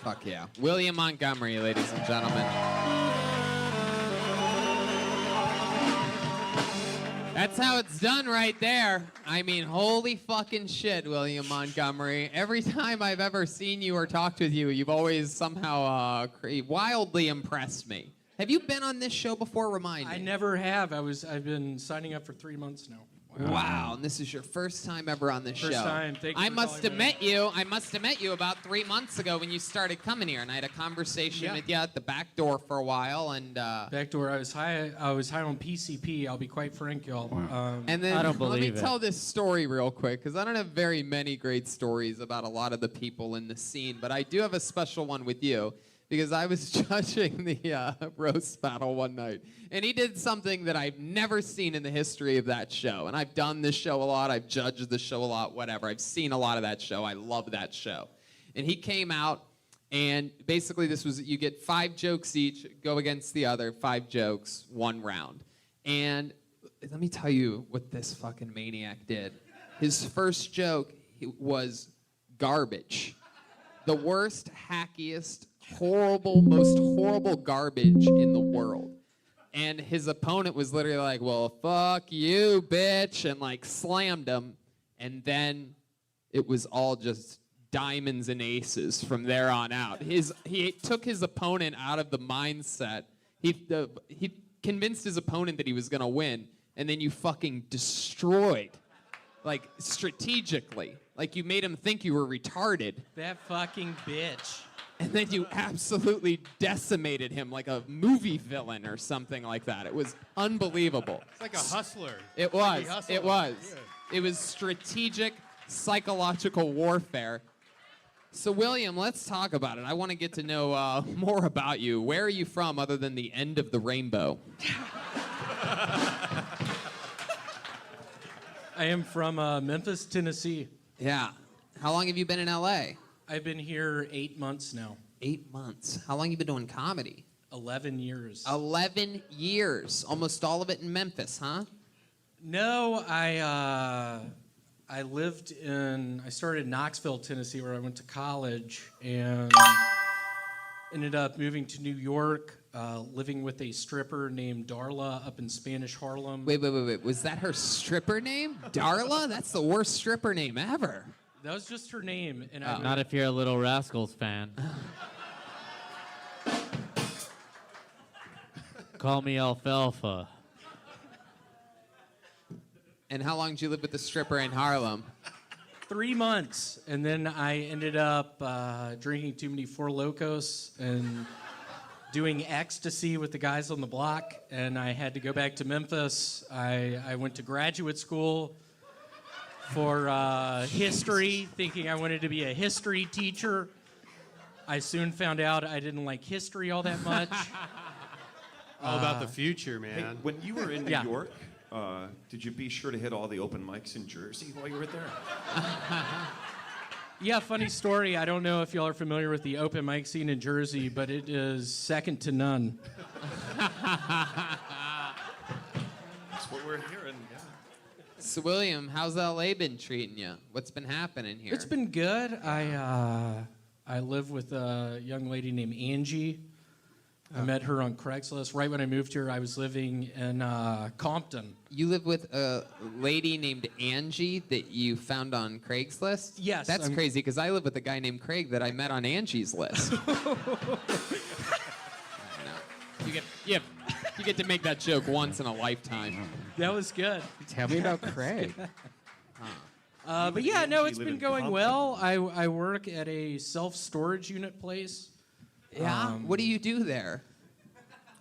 Fuck yeah. William Montgomery, ladies and gentlemen. That's how it's done right there. I mean, holy fucking shit, William Montgomery. Every time I've ever seen you or talked with you, you've always somehow wildly impressed me. Have you been on this show before? Remind me. I never have. I've been signing up for 3 months now. Wow, and this is your first time ever on this show. First time. Thank you. I must have met you about 3 months ago when you started coming here, and I had a conversation with you at the back door for a while, and back door. I was high on PCP. I'll be quite frank, y'all. Wow. And then I don't believe let me tell this story real quick, because I don't have very many great stories about a lot of the people in the scene, but I do have a special one with you. Because I was judging the roast battle one night. And he did something that I've never seen in the history of that show. And I've done this show a lot. I've judged the show a lot, whatever. I've seen a lot of that show. I love that show. And he came out, and basically this was, you get 5 jokes each, go against the other, 5 jokes, 1 round. And let me tell you what this fucking maniac did. His first joke was garbage. The worst, hackiest, most horrible garbage in the world. And his opponent was literally like, well, fuck you, bitch, and like slammed him. And then it was all just diamonds and aces from there on out. He took his opponent out of the mindset. He convinced his opponent that he was gonna win, and then you fucking destroyed, like strategically. Like you made him think you were retarded. That fucking bitch. And then you absolutely decimated him like a movie villain or something like that. It was unbelievable. It's like a hustler. It was. It was. It was strategic, psychological warfare. So, William, let's talk about it. I want to get to know more about you. Where are you from other than the end of the rainbow? I am from Memphis, Tennessee. Yeah. How long have you been in L.A.? I've been here 8 months now. 8 months. How long have you been doing comedy? 11 years. 11 years. Almost all of it in Memphis, huh? No, I started in Knoxville, Tennessee, where I went to college, and ended up moving to New York, living with a stripper named Darla up in Spanish Harlem. Wait. Was that her stripper name? Darla? That's the worst stripper name ever. That was just her name. And Not if you're a Little Rascals fan. Call me Alfalfa. And how long did you live with the stripper in Harlem? 3 months. And then I ended up drinking too many Four Locos and doing ecstasy with the guys on the block. And I had to go back to Memphis. I went to graduate school for history, thinking I wanted to be a history teacher. I soon found out I didn't like history all that much. All about the future, man. Hey, when you were in New York, did you be sure to hit all the open mics in Jersey while you were there? Yeah, funny story. I don't know if y'all are familiar with the open mic scene in Jersey, but it is second to none. That's what we're hearing, yeah. So, William, how's LA been treating you? What's been happening here? It's been good. I live with a young lady named Angie. I met her on Craigslist. Right when I moved here, I was living in Compton. You live with a lady named Angie that you found on Craigslist? Yes. That's crazy, because I live with a guy named Craig that I met on Angie's list. You get to make that joke once in a lifetime. That was good. Tell me about Craig. But yeah, no, it's been going well. I work at a self-storage unit place. Yeah? What do you do there?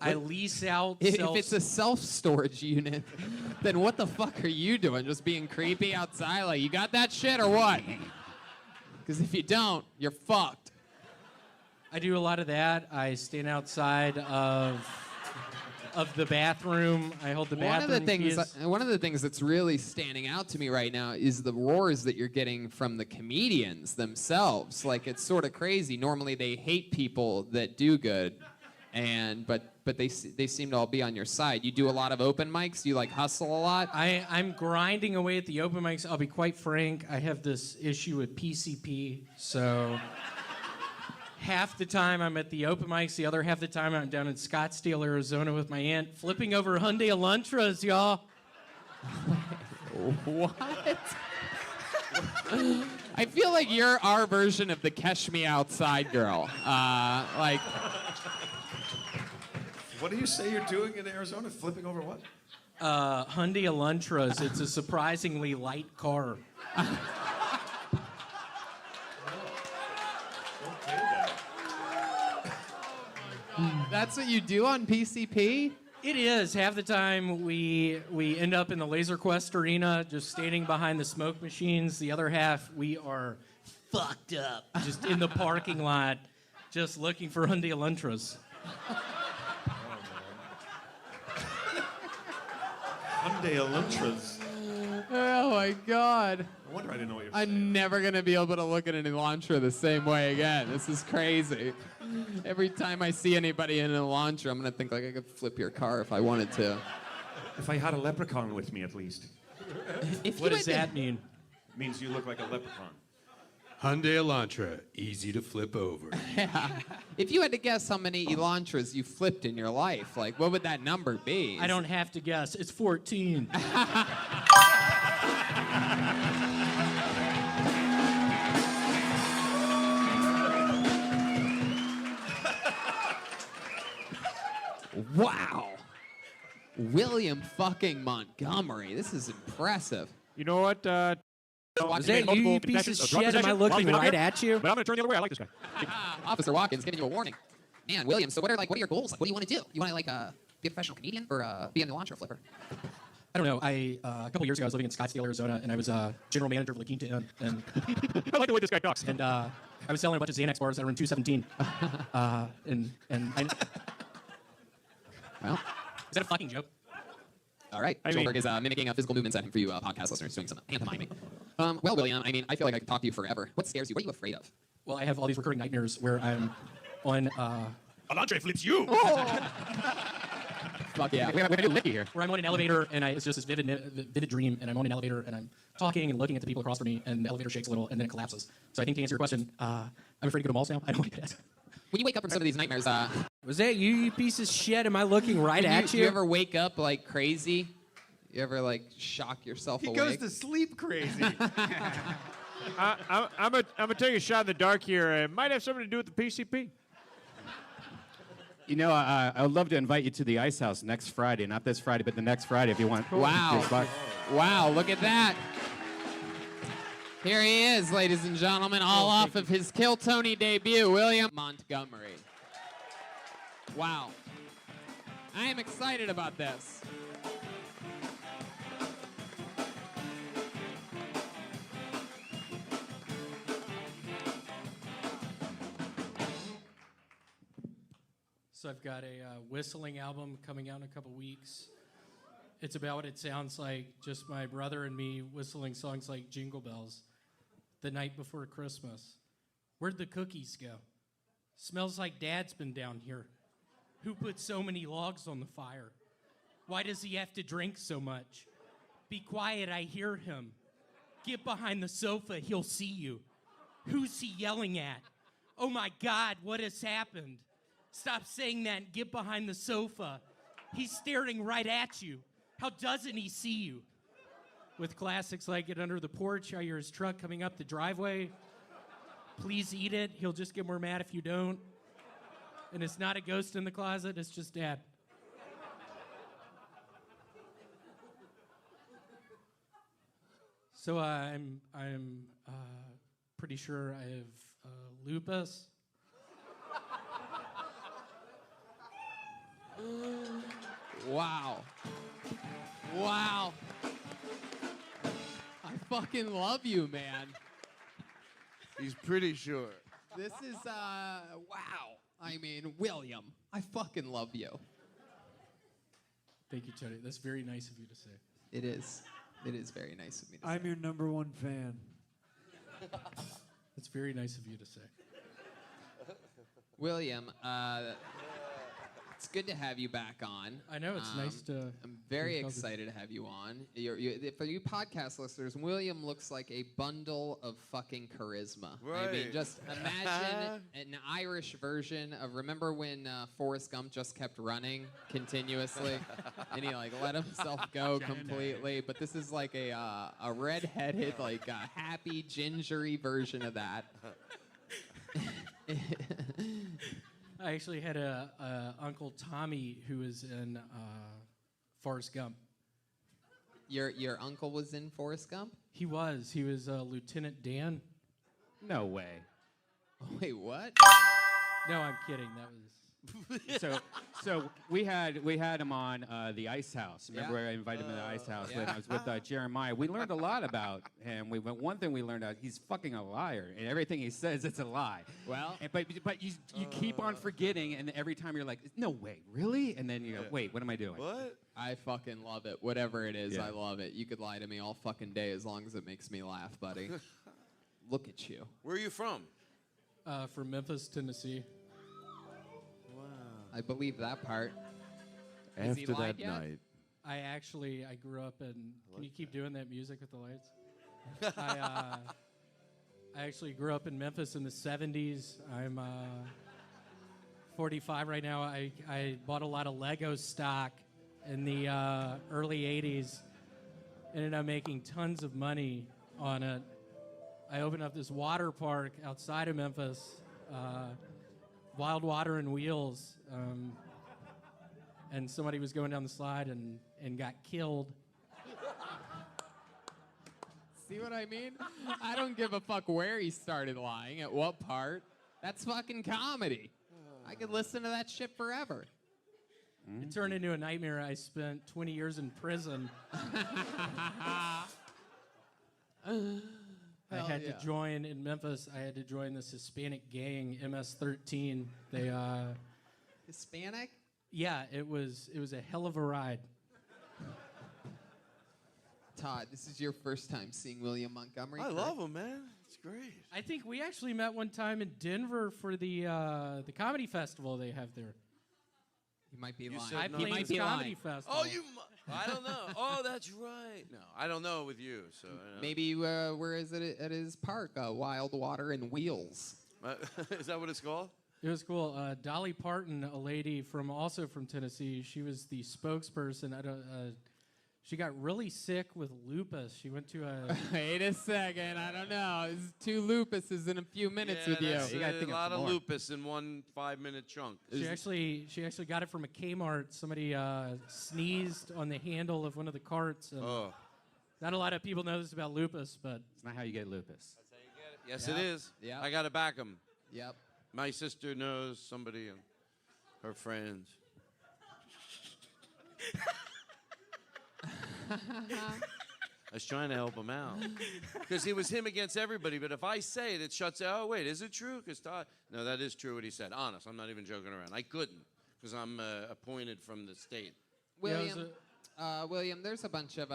I lease out If it's a self-storage unit, then what the fuck are you doing? Just being creepy outside? Like, you got that shit or what? Because if you don't, you're fucked. I do a lot of that. I stand outside of the bathroom. I hold the bathroom keys. One of the things that's really standing out to me right now is the roars that you're getting from the comedians themselves. Like, it's sort of crazy. Normally they hate people that do good, but they seem to all be on your side. You do a lot of open mics. Do you like hustle a lot? I'm grinding away at the open mics. I'll be quite frank. I have this issue with PCP, so half the time I'm at the open mics, the other half the time I'm down in Scottsdale, Arizona with my aunt, flipping over Hyundai Elantras, y'all. What? I feel like you're our version of the Catch Me Outside girl. Like, What do you say you're doing in Arizona? Flipping over what? Hyundai Elantras. It's a surprisingly light car. that's what you do on PCP? It is. Half the time we end up in the Laser Quest arena just standing behind the smoke machines. The other half we are fucked up just in the parking lot just looking for Hyundai Elantras. Hyundai Elantras. Oh my God. No wonder I didn't know what you were I'm saying. never gonna be able to look at an Elantra the same way again. This is crazy. Every time I see anybody in an Elantra, I'm gonna think like I could flip your car if I wanted to. If I had a leprechaun with me, at least. If What you does had that mean? It means you look like a leprechaun. Hyundai Elantra, easy to flip over. If you had to guess how many Elantras you flipped in your life, like what would that number be? I don't have to guess. It's 14. Wow. William fucking Montgomery. This is impressive. You know what? Is that you, you piece of shit? Am I looking right at you? But I'm going to turn the other way. I like this guy. Officer Watkins giving you a warning. Man, William, so what are your goals? Like, what do you want to do? You want to be a professional comedian or be an Elantra flipper? I don't know. A couple years ago, I was living in Scottsdale, Arizona, and I was general manager of La Quinta Inn, and I like the way this guy talks. and I was selling a bunch of Xanax bars that were in 217. And Well, is that a fucking joke? all right. I mean- Joelberg is mimicking physical movements for you podcast listeners, doing some pantomiming. Well, William, I mean, I feel like I could talk to you forever. What scares you? What are you afraid of? Well, I have all these recurring nightmares where I'm on Elantra flips you. Fuck yeah. We're going to do Licky here. where I'm on an elevator and it's just this vivid dream, and I'm on an elevator and I'm talking and looking at the people across from me, and the elevator shakes a little and then it collapses. So I think to answer your question, I'm afraid to go to malls now. I don't want to get it. When you wake up from some of these nightmares, Was that you, you piece of shit? Am I looking right at you ever wake up like crazy? You ever like shock yourself He awake? goes to sleep crazy. I'm going to take a shot in the dark here. It might have something to do with the PCP. You know, I would love to invite you to the Ice House next Friday. Not this Friday, but the next Friday if you want. Wow. Your spot. Wow, look at that. Here he is, ladies and gentlemen, all off of his Kill Tony debut, William Montgomery. Wow. I am excited about this. So I've got a whistling album coming out in a couple weeks. It's about what it sounds like, just my brother and me whistling songs like Jingle Bells the night before Christmas. Where'd the cookies go? Smells like Dad's been down here. Who put so many logs on the fire? Why does he have to drink so much? Be quiet, I hear him. Get behind the sofa, he'll see you. Who's he yelling at? Oh my God, what has happened? Stop saying that and get behind the sofa. He's staring right at you. How doesn't he see you? With classics like Get Under the Porch, I hear his truck coming up the driveway. Please eat it. He'll just get more mad if you don't. And it's not a ghost in the closet, it's just Dad. So I'm pretty sure I have lupus. Wow. Wow. I fucking love you, man. He's pretty sure. This is, wow. I mean, William, I fucking love you. Thank you, Tony. That's very nice of you to say. It is. It is very nice of me to say. I'm your number one fan. That's very nice of you to say. William, it's good to have you back on. I know, it's nice to... I'm very be called- excited to have you on. For you podcast listeners, William looks like a bundle of fucking charisma. I mean, Right. just imagine, and Irish version of, remember when Forrest Gump just kept running continuously, and he like let himself go completely. But this is like a redheaded, like a happy, gingery version of that. I actually had a Uncle Tommy who was in Forrest Gump. Your uncle was in Forrest Gump? He was Lieutenant Dan. No way. Wait, what? No, I'm kidding. That was. So we had him on the Ice House. Remember, Yeah. I invited him to the Ice House when yeah. I was with Jeremiah. We learned a lot about him. One thing we learned out, he's fucking a liar, and everything he says, it's a lie. Well, but you keep on forgetting, and every time you're like, no way, really? And then you go, wait, what am I doing? What? I fucking love it. Whatever it is, Yeah. I love it. You could lie to me all fucking day as long as it makes me laugh, buddy. Look at you. Where are you from? From Memphis, Tennessee. I believe that part. Has he After lied that yet? night. I grew up in. Can you keep doing that music with the lights? I actually grew up in Memphis in the 70s. I'm 45 right now. I bought a lot of Lego stock in the early 80s. Ended up making tons of money on it. I opened up this water park outside of Memphis, Wild Water and Wheels, and somebody was going down the slide and got killed. See what I mean? I don't give a fuck where he started lying, at what part. That's fucking comedy. I could listen to that shit forever. It turned into a nightmare. I spent 20 years in prison. I had to join in Memphis. I had to join this Hispanic gang, MS-13. They, Hispanic? yeah, it was a hell of a ride. Todd, this is your first time seeing William Montgomery. I correct? love him, man. It's great. I think we actually met one time in Denver for the comedy festival they have there. He might be You lying. said I no. played might this be comedy lying. festival. Oh, I don't know. Oh, that's right. No, I don't know with you. So Maybe where is it at his park? Wild Water and Wheels. Is that what it's called? It was cool. Dolly Parton, a lady also from Tennessee, she was the spokesperson. She got really sick with lupus. She went to a. Wait a second. I don't know. It's 2 lupuses in a few minutes with you. That's You gotta a think of lot some of more. lupus in one 5-minute chunk. She actually got it from a Kmart. Somebody sneezed on the handle of one of the carts. And Oh, not a lot of people know this about lupus, but It's not how you get lupus. yes, Yep. it is. Yep. I got to back him. Yep. My sister knows somebody and her friends. I was trying to help him out. Because it was him against everybody. But if I say it, it shuts out. Oh, wait, is it true? Because Todd. No, that is true what he said. Honest, I'm not even joking around. I couldn't because I'm appointed from the state. William, William, there's a bunch of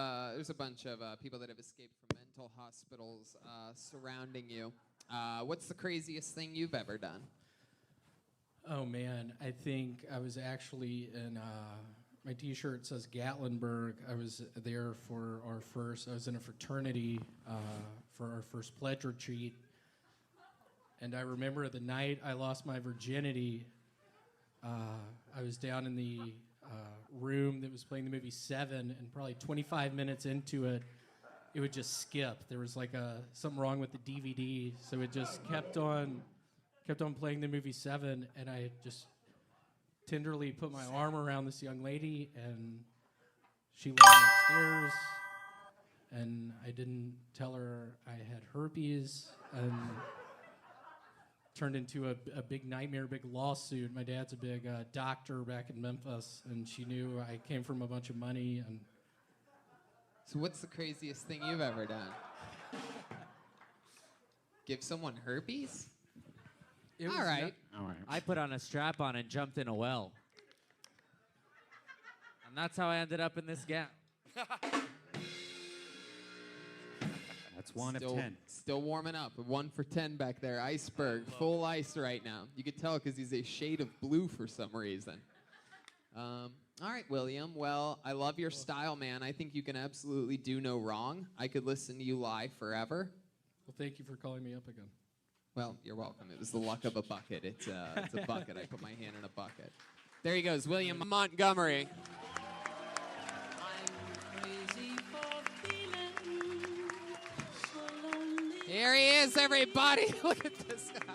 people that have escaped from mental hospitals surrounding you. What's the craziest thing you've ever done? oh man, I think I was actually in. My T-shirt says Gatlinburg. I was there for our first. I was in a fraternity for our first pledge retreat, and I remember the night I lost my virginity. I was down in the room that was playing the movie Seven, and probably 25 minutes into it, it would just skip. There was like something wrong with the DVD, so it just kept on playing the movie Seven, and I just tenderly put my arm around this young lady, and she led me upstairs, and I didn't tell her I had herpes, and turned into a big nightmare, big lawsuit. My dad's a big doctor back in Memphis, and she knew I came from a bunch of money, and So what's the craziest thing you've ever done? Give someone herpes? it was All right. All right. I put on a strap on and jumped in a well. And that's how I ended up in this gown. That's one still, of 10. Still warming up. 1 for 10 back there. Iceberg, full ice right now. You could tell because he's a shade of blue for some reason. All right, William. Well, I love your style, man. I think you can absolutely do no wrong. I could listen to you lie forever. Well, thank you for calling me up again. Well, you're welcome. It was the luck of a bucket. It's a bucket. I put my hand in a bucket. There he goes, William Montgomery. Here he is, everybody. Look at this guy.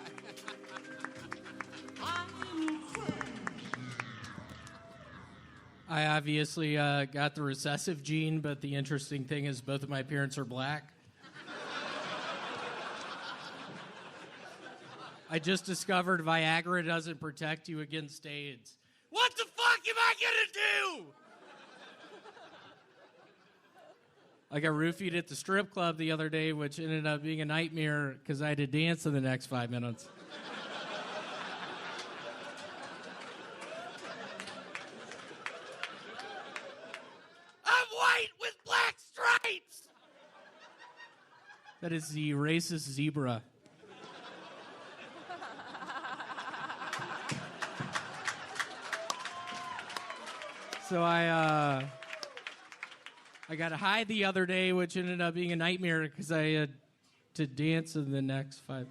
I obviously got the recessive gene, but the interesting thing is both of my parents are black. I just discovered Viagra doesn't protect you against AIDS. What the fuck am I gonna do? I got roofied at the strip club the other day, which ended up being a nightmare because I had to dance in the next 5 minutes. I'm white with black stripes! That is the racist zebra. So I got high the other day, which ended up being a nightmare because I had to dance in the next 5.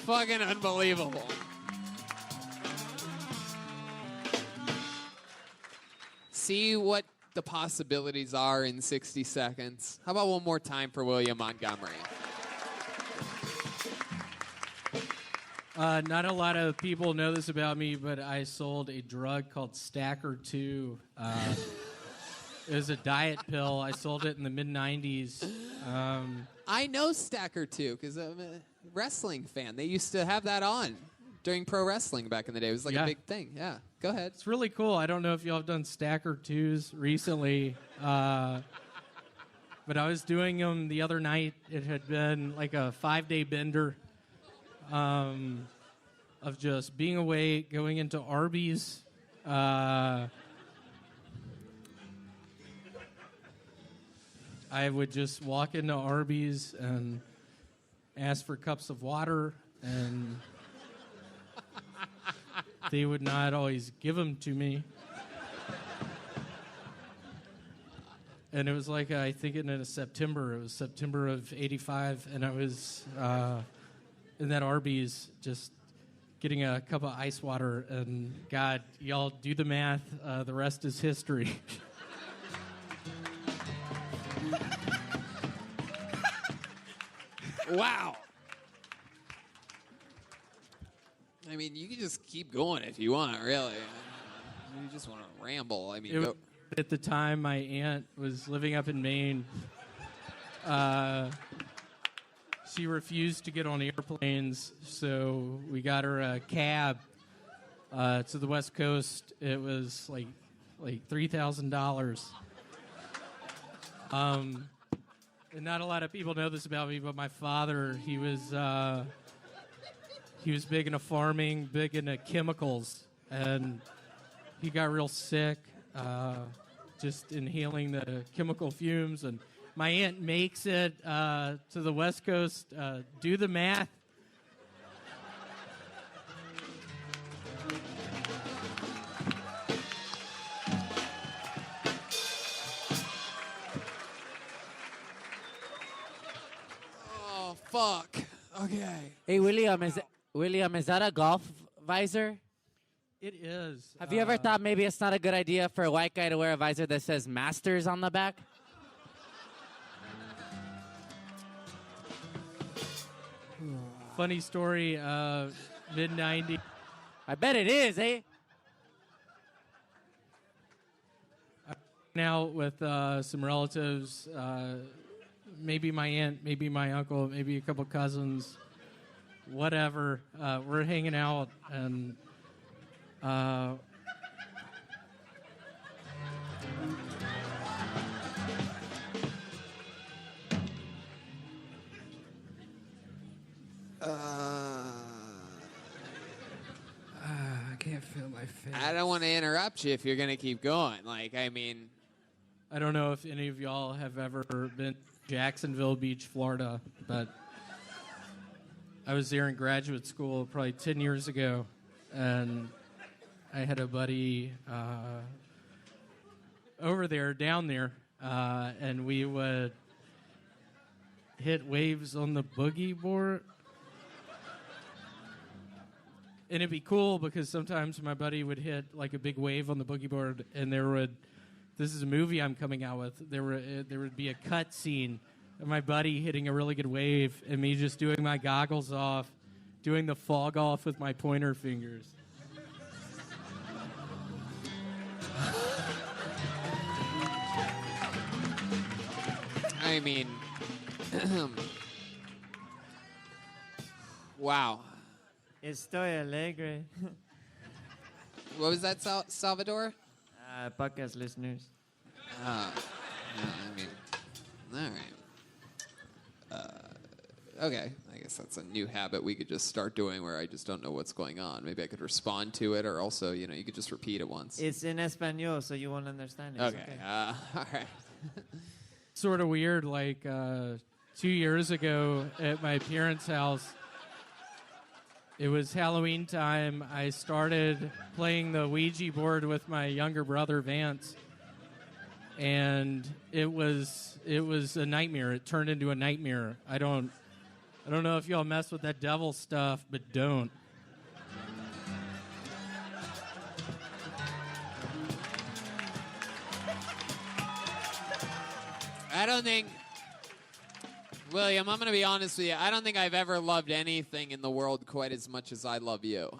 Fucking unbelievable. See what the possibilities are in 60 seconds. How about one more time for William Montgomery? Not a lot of people know this about me, but I sold a drug called Stacker 2. It was a diet pill. I sold it in the mid-90s. I know Stacker 2 because I'm a wrestling fan. They used to have that on during pro wrestling back in the day. It was like a big thing. Yeah, go ahead. It's really cool. I don't know if y'all have done Stacker 2s recently, but I was doing them the other night. It had been like a 5-day bender of just being awake, going into Arby's. I would just walk into Arby's and ask for cups of water, and they would not always give them to me. And it was like, I think in September, it was September of '85, and I was in that Arby's just getting a cup of ice water, and God, y'all do the math, the rest is history. Wow. I mean, you can just keep going if you want, really. You just want to ramble. I mean, At the time, my aunt was living up in Maine. She refused to get on airplanes, so we got her a cab to the West Coast. It was like $3,000. And not a lot of people know this about me, but my father, he was big into farming, big into chemicals, and he got real sick just inhaling the chemical fumes. And my aunt makes it to the West Coast. Do the math. oh, fuck. Okay. Hey, William, is that a golf visor? It is. Have you ever thought maybe it's not a good idea for a white guy to wear a visor that says Masters on the back? Funny story, mid-90s. I bet it is, eh? Now with some relatives, maybe my aunt, maybe my uncle, maybe a couple cousins, whatever. We're hanging out, and I can't feel my face. I don't want to interrupt you if you're going to keep going. Like, I mean, I don't know if any of y'all have ever been to Jacksonville Beach, Florida, but I was there in graduate school probably 10 years ago, and I had a buddy down there, and we would hit waves on the boogie board. And it'd be cool because sometimes my buddy would hit like a big wave on the boogie board, and this is a movie I'm coming out with. There would be a cut scene of my buddy hitting a really good wave, and me just doing my goggles off, doing the fog off with my pointer fingers. I mean, wow. Estoy alegre. What was that, Salvador? Podcast listeners. I mean, all right. Okay, I guess that's a new habit we could just start doing where I just don't know what's going on. Maybe I could respond to it, or also, you could just repeat it once. It's in Espanol, so you won't understand it. Okay, all right. Sort of weird, like 2 years ago at my parents' house, it was Halloween time. I started playing the Ouija board with my younger brother, Vance, and it was a nightmare. It turned into a nightmare. I don't know if y'all mess with that devil stuff, but don't. I don't think, William, I'm going to be honest with you. I don't think I've ever loved anything in the world quite as much as I love you.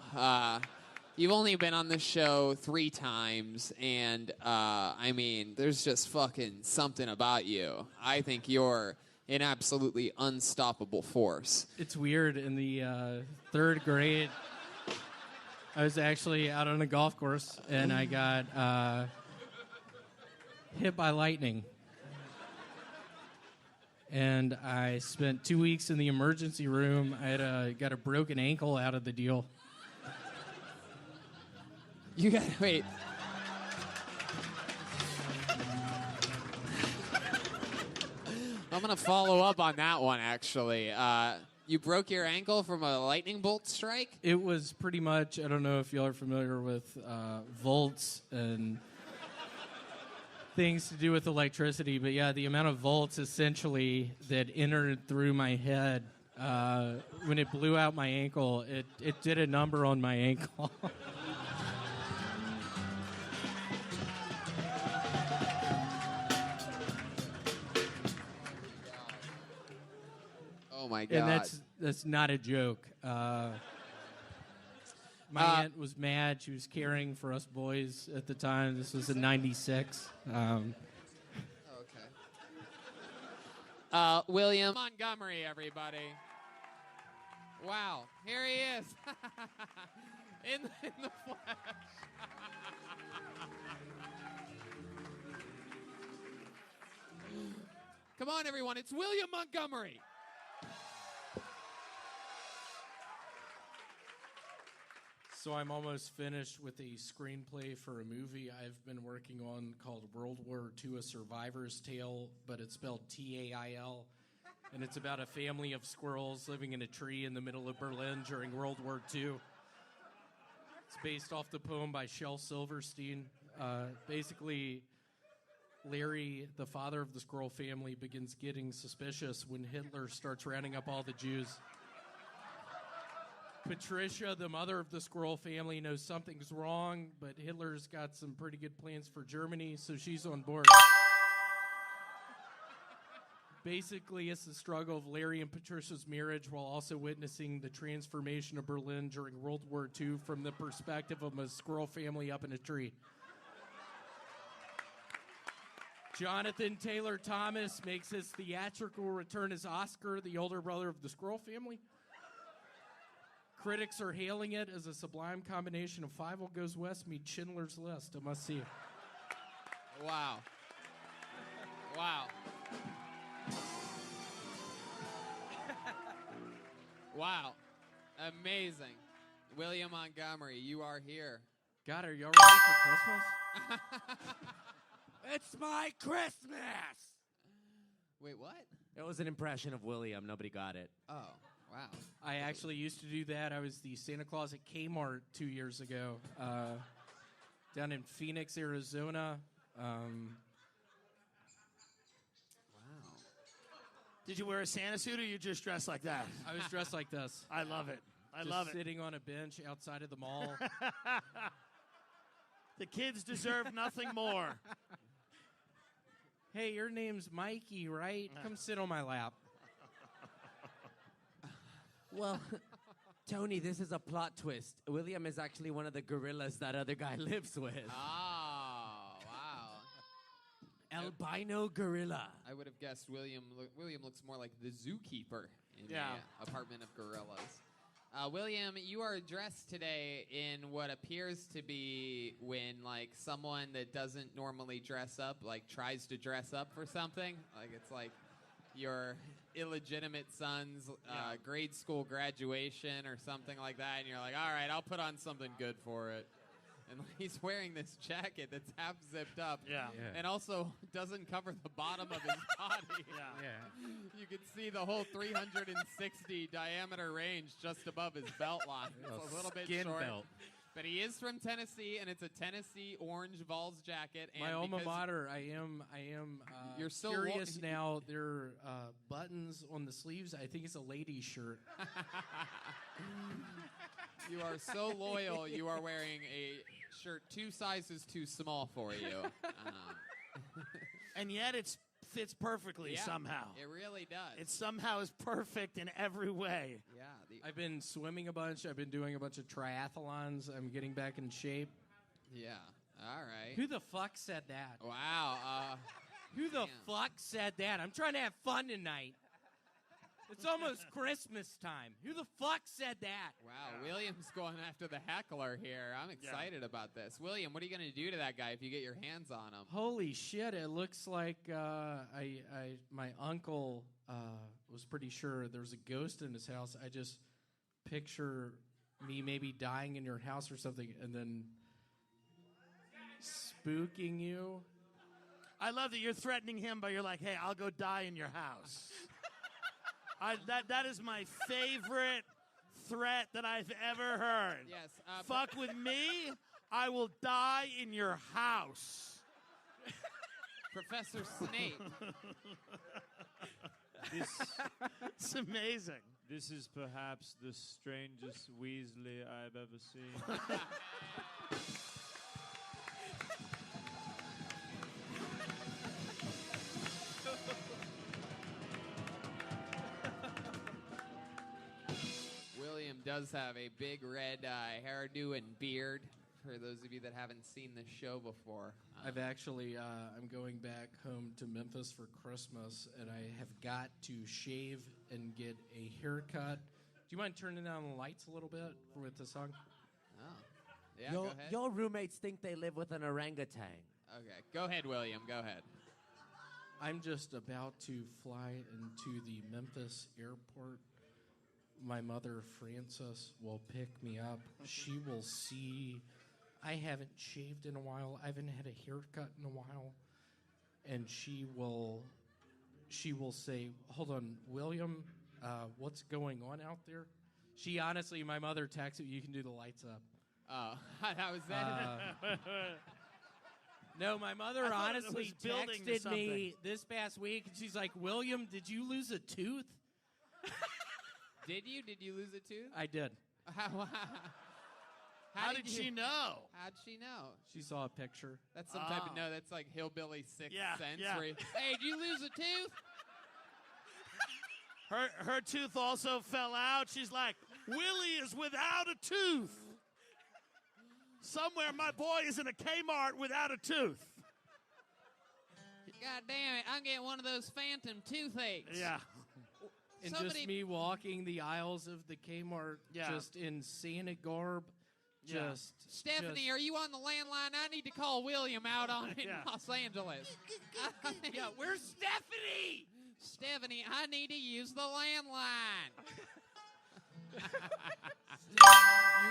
You've only been on this show 3 times, and, I mean, there's just fucking something about you. I think you're an absolutely unstoppable force. It's weird. In the 3rd grade, I was actually out on a golf course, and I got hit by lightning. And I spent 2 weeks in the emergency room. I got a broken ankle out of the deal. You got to wait. I'm going to follow up on that one, actually. You broke your ankle from a lightning bolt strike? It was pretty much, I don't know if y'all are familiar with volts and things to do with electricity, but yeah, the amount of volts essentially that entered through my head when it blew out my ankle, it did a number on my ankle. Oh my God. And that's not a joke. My aunt was mad. She was caring for us boys at the time. This was in '96. Okay. William Montgomery, everybody. Wow, here he is. in the flesh. Come on, everyone. It's William Montgomery. So I'm almost finished with a screenplay for a movie I've been working on called World War II, A Survivor's Tale, but it's spelled T-A-I-L. And it's about a family of squirrels living in a tree in the middle of Berlin during World War II. It's based off the poem by Shel Silverstein. Basically, Larry, the father of the squirrel family, begins getting suspicious when Hitler starts rounding up all the Jews. Patricia, the mother of the squirrel family, knows something's wrong, but Hitler's got some pretty good plans for Germany, so she's on board. Basically, it's the struggle of Larry and Patricia's marriage while also witnessing the transformation of Berlin during World War II from the perspective of a squirrel family up in a tree. Jonathan Taylor Thomas makes his theatrical return as Oscar, the older brother of the squirrel family. Critics are hailing it as a sublime combination of Five Will Goes West meets Schindler's List. A must see. Wow. Wow. Wow. Amazing. William Montgomery, you are here. God, are y'all ready for Christmas? It's my Christmas! Wait, what? It was an impression of William. Nobody got it. Oh, wow. I actually used to do that. I was the Santa Claus at Kmart 2 years ago. down in Phoenix, Arizona. Did you wear a Santa suit or you just dressed like that? I was dressed like this. I love it. I Just love it. sitting on a bench outside of the mall. The kids deserve nothing more. Hey, your name's Mikey, right? Come sit on my lap. Well, Tony, this is a plot twist. William is actually one of the gorillas that other guy lives with. Oh, wow. Albino gorilla. I would have guessed William looks more like the zookeeper in the apartment of gorillas. William, you are dressed today in what appears to be when, like, someone that doesn't normally dress up, like, tries to dress up for something. Like, it's like your illegitimate son's grade school graduation or something like that, and you're like, all right, I'll put on something good for it. And he's wearing this jacket that's half zipped up and also doesn't cover the bottom of his body. You can see the whole 360 diameter range just above his belt line. It's a little bit Skin short. belt. But he is from Tennessee, and it's a Tennessee orange Vols jacket. And My alma because mater. I am. You're so curious now. There are buttons on the sleeves. I think it's a lady's shirt. You are so loyal. You are wearing a shirt 2 sizes too small for you. And yet it fits perfectly somehow. It really does. It somehow is perfect in every way. Yeah. I've been swimming a bunch. I've been doing a bunch of triathlons. I'm getting back in shape. Yeah. All right. Who the fuck said that? Wow. Who the fuck said that? I'm trying to have fun tonight. It's almost Christmas time. Who the fuck said that? Wow, William's going after the heckler here. I'm excited about this. William, what are you going to do to that guy if you get your hands on him? Holy shit! It looks like my uncle was pretty sure there's a ghost in his house. I just picture me maybe dying in your house or something, and then spooking you. I love that you're threatening him, but you're like, hey, I'll go die in your house. That is my favorite threat that I've ever heard. Yes. Fuck with me, I will die in your house. Professor Snape. It's amazing. This is perhaps the strangest Weasley I've ever seen. William does have a big red hairdo and beard, for those of you that haven't seen this show before. I've actually, I'm going back home to Memphis for Christmas, and I have got to shave and get a haircut. Do you mind turning down the lights a little bit with the song? Oh. Yeah, go ahead. Your roommates think they live with an orangutan. Okay, go ahead, William. Go ahead. I'm just about to fly into the Memphis airport. My mother, Frances, will pick me up. She will see I haven't shaved in a while. I haven't had a haircut in a while. And she will say, hold on, William, what's going on out there? She honestly, my mother texted, you can do the lights up. Oh, how was that? No, my mother thought it honestly was building to texted something. me this past week, and she's like, William, did you lose a tooth? Did you? Did you lose a tooth? I did. How did she know? How'd she know? She saw a picture. That's some type of, no, that's like hillbilly sixth sense. yeah. Where hey, did you lose a tooth? Her tooth also fell out. She's like, Willie is without a tooth. Somewhere my boy is in a Kmart without a tooth. God damn it, I'm getting one of those phantom toothaches. Yeah. And just me walking the aisles of the Kmart just in Santa garb. Stephanie, are you on the landline? I need to call William out on in Los Angeles. Where's Stephanie? Stephanie, I need to use the landline. You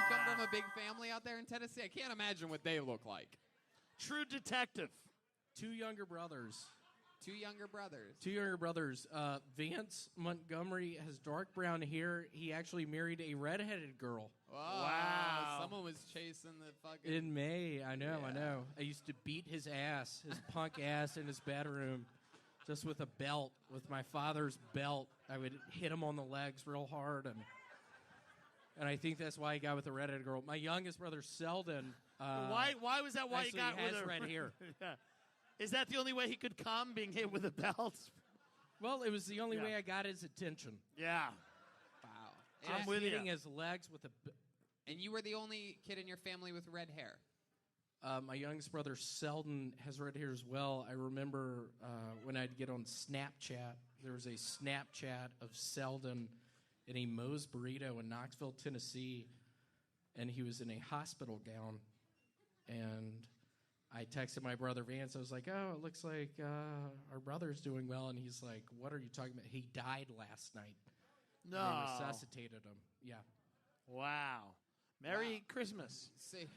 come from a big family out there in Tennessee? I can't imagine what they look like. True detective. Two younger brothers. Two younger brothers. Vance Montgomery has dark brown hair. He actually married a redheaded girl. Wow. Someone was chasing the fucking... In May, I know. Yeah. I used to beat his ass, his punk ass in his bedroom, just with a belt, with my father's belt. I would hit him on the legs real hard, and I think that's why he got with the redheaded girl. My youngest brother, Selden. Why was that why he got has with a red hair? Yeah. Is that the only way he could come, being hit with a belt? Well, it was the only way I got his attention. Yeah. Wow. I'm with hitting you. his legs with a. And you were the only kid in your family with red hair. My youngest brother Selden has red hair as well. I remember when I'd get on Snapchat, there was a Snapchat of Selden in a Moe's Burrito in Knoxville, Tennessee, and he was in a hospital gown. And I texted my brother Vance. I was like, "Oh, it looks like our brother's doing well." And he's like, "What are you talking about? He died last night." No. They resuscitated him. Yeah. Wow. Merry Christmas. See,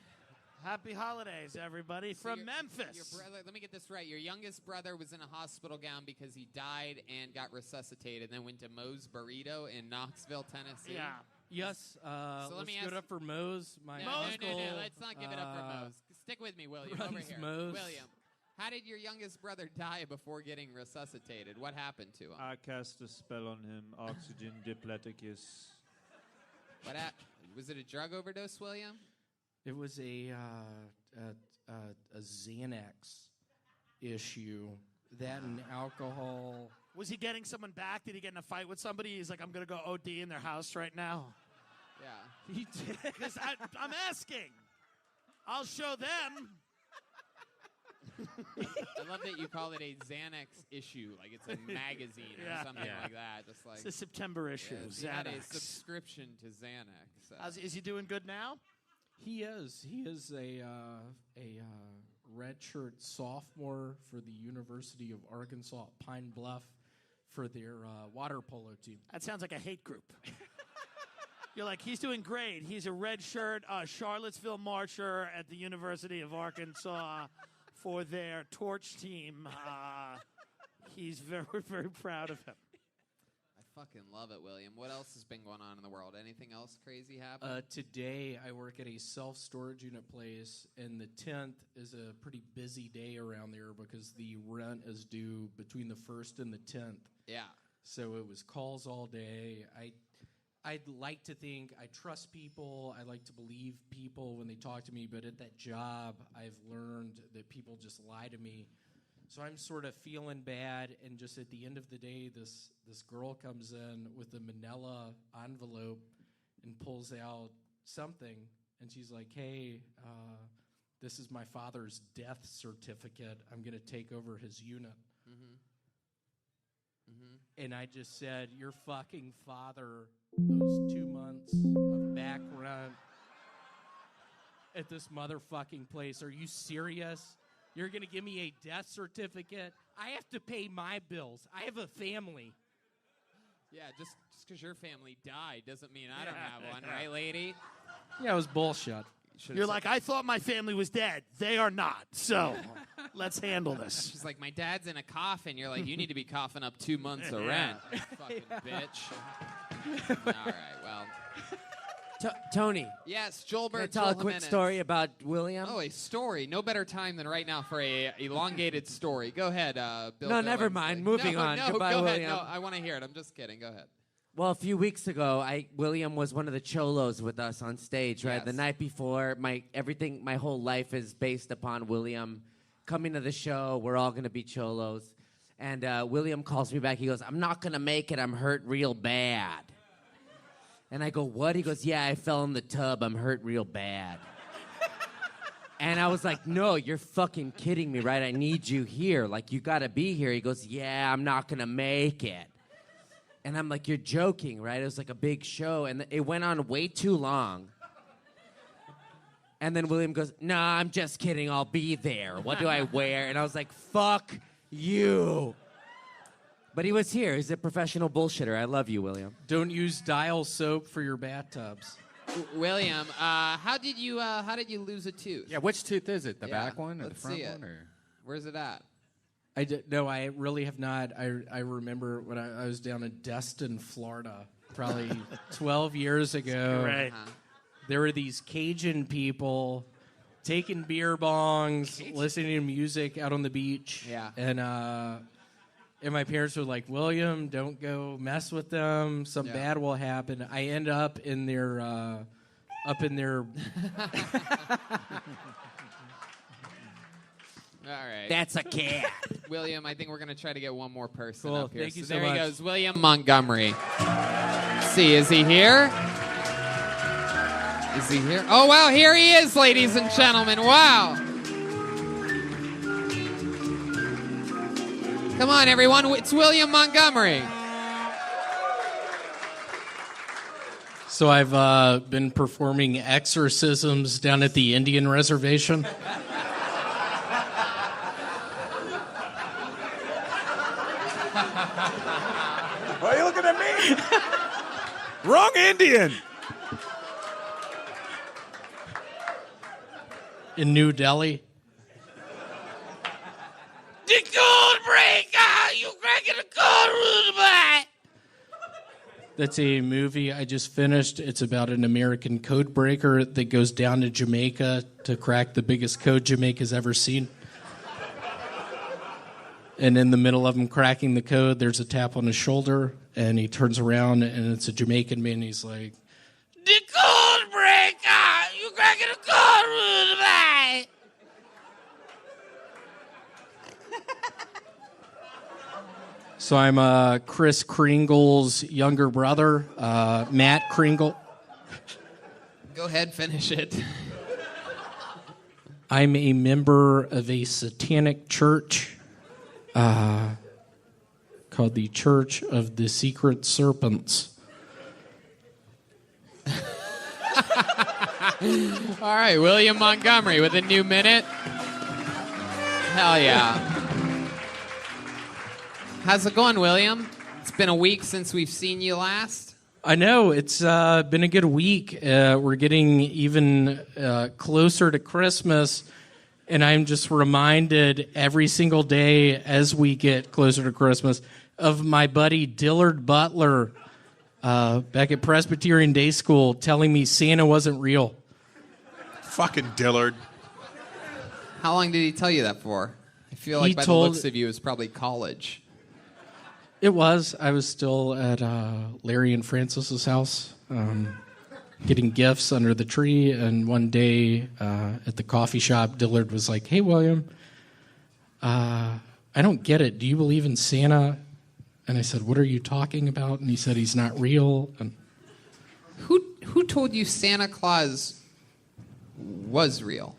Happy holidays, everybody, so from your Memphis. brother, let me get this right. Your youngest brother was in a hospital gown because he died and got resuscitated, then went to Moe's Burrito in Knoxville, Tennessee. Yeah. Yes. So let let's me give it ask- up for Moe's. My No, uncle, no. Let's not give it up for Moe's. Stick with me, William. Over runs here. Moe's. William, how did your youngest brother die before getting resuscitated? What happened to him? I cast a spell on him, Oxygen Dipleticus. Was it a drug overdose, William? It was a Xanax issue. That and alcohol. Was he getting someone back? Did he get in a fight with somebody? He's like, I'm going to go OD in their house right now. Yeah. He did. Because I'm asking. I'll show them. I love that you call it a Xanax issue, like it's a magazine Yeah. or something like that. Just like It's the September issue. yes, he had a Xanax. subscription to Xanax. Is he doing good now? He is. He is a redshirt sophomore for the University of Arkansas at Pine Bluff for their water polo team. That sounds like a hate group. You're like, he's doing great. He's a red shirt Charlottesville marcher at the University of Arkansas for their torch team. He's very, very proud of him. I fucking love it, William. What else has been going on in the world? Anything else crazy happen? Today, I work at a self-storage unit place, and the 10th is a pretty busy day around there because the rent is due between the 1st and the 10th. Yeah. So it was calls all day. I'd like to think I trust people. I like to believe people when they talk to me, but at that job, I've learned that people just lie to me. So I'm sort of feeling bad, and just at the end of the day, this girl comes in with a manila envelope and pulls out something, and she's like, "Hey, this is my father's death certificate. I'm going to take over his unit." And I just said, "Your fucking father owes 2 months of back rent at this motherfucking place. Are you serious? You're going to give me a death certificate? I have to pay my bills. I have a family." Yeah, just because your family died doesn't mean I don't have one, right, lady? Yeah, it was bullshit. You're like, I thought my family was dead. They are not. So let's handle this. She's like, my dad's in a coffin. You're like, you need to be coughing up 2 months of rent. Fucking bitch. All right, well. Tony. Yes, Joel Can I Burt. tell a quick story about William? Oh, a story. No better time than right now for a elongated story. Go ahead, Bill. No, never mind. Moving on. No, Goodbye, go ahead. William. No, I want to hear it. I'm just kidding. Go ahead. Well, a few weeks ago, William was one of the cholos with us on stage, right? Yes. The night before, my whole life is based upon William coming to the show. We're all going to be cholos. And William calls me back. He goes, "I'm not going to make it. I'm hurt real bad." And I go, "What?" He goes, "Yeah, I fell in the tub. I'm hurt real bad." And I was like, "No, you're fucking kidding me, right? I need you here. Like, you got to be here." He goes, "Yeah, I'm not going to make it." And I'm like, "You're joking, right?" It was like a big show, and it went on way too long. And then William goes, "Nah, I'm just kidding. I'll be there. What do I wear?" And I was like, "Fuck you." But he was here. He's a professional bullshitter. I love you, William. Don't use Dial soap for your bathtubs. William, how did you lose a tooth? Yeah, which tooth is it? The Yeah, back one or the let's front see it. one? Or? Where's it at? No, I really have not. I remember when I was down in Destin, Florida, probably 12 years ago. Great. there were these Cajun people taking beer bongs, listening to music out on the beach. Yeah. And my parents were like, William, don't go mess with them. Some bad will happen. I end up in their All right. That's a cat. William, I think we're going to try to get one more person Cool. up here. Thank you so there much. he goes, William Montgomery. See, is he here? Is he here? Oh, wow, here he is, ladies and gentlemen. Wow. Come on, everyone. It's William Montgomery. So I've been performing exorcisms down at the Indian reservation. Why are you looking at me? Wrong Indian. In New Delhi. The code breaker! You cracking the code, Rudy. That's a movie I just finished. It's about an American code breaker that goes down to Jamaica to crack the biggest code Jamaica's ever seen. And in the middle of him cracking the code, there's a tap on his shoulder, and he turns around, and it's a Jamaican man. He's like, "The code breaker! You cracking the code, Rudy." So I'm Chris Kringle's younger brother, Matt Kringle. Go ahead, finish it. I'm a member of a satanic church called the Church of the Secret Serpents. All right, William Montgomery with a new minute. Hell yeah. How's it going, William? It's been a week since we've seen you last. I know, it's been a good week. We're getting even closer to Christmas, and I'm just reminded every single day as we get closer to Christmas of my buddy Dillard Butler back at Presbyterian Day School telling me Santa wasn't real. Fucking Dillard. How long did he tell you that for? I feel like by the looks of you, it was probably college. It was. I was still at Larry and Francis's house, getting gifts under the tree. And one day at the coffee shop, Dillard was like, "Hey, William, I don't get it. Do you believe in Santa?" And I said, "What are you talking about?" And he said, "He's not real." And Who told you Santa Claus was real?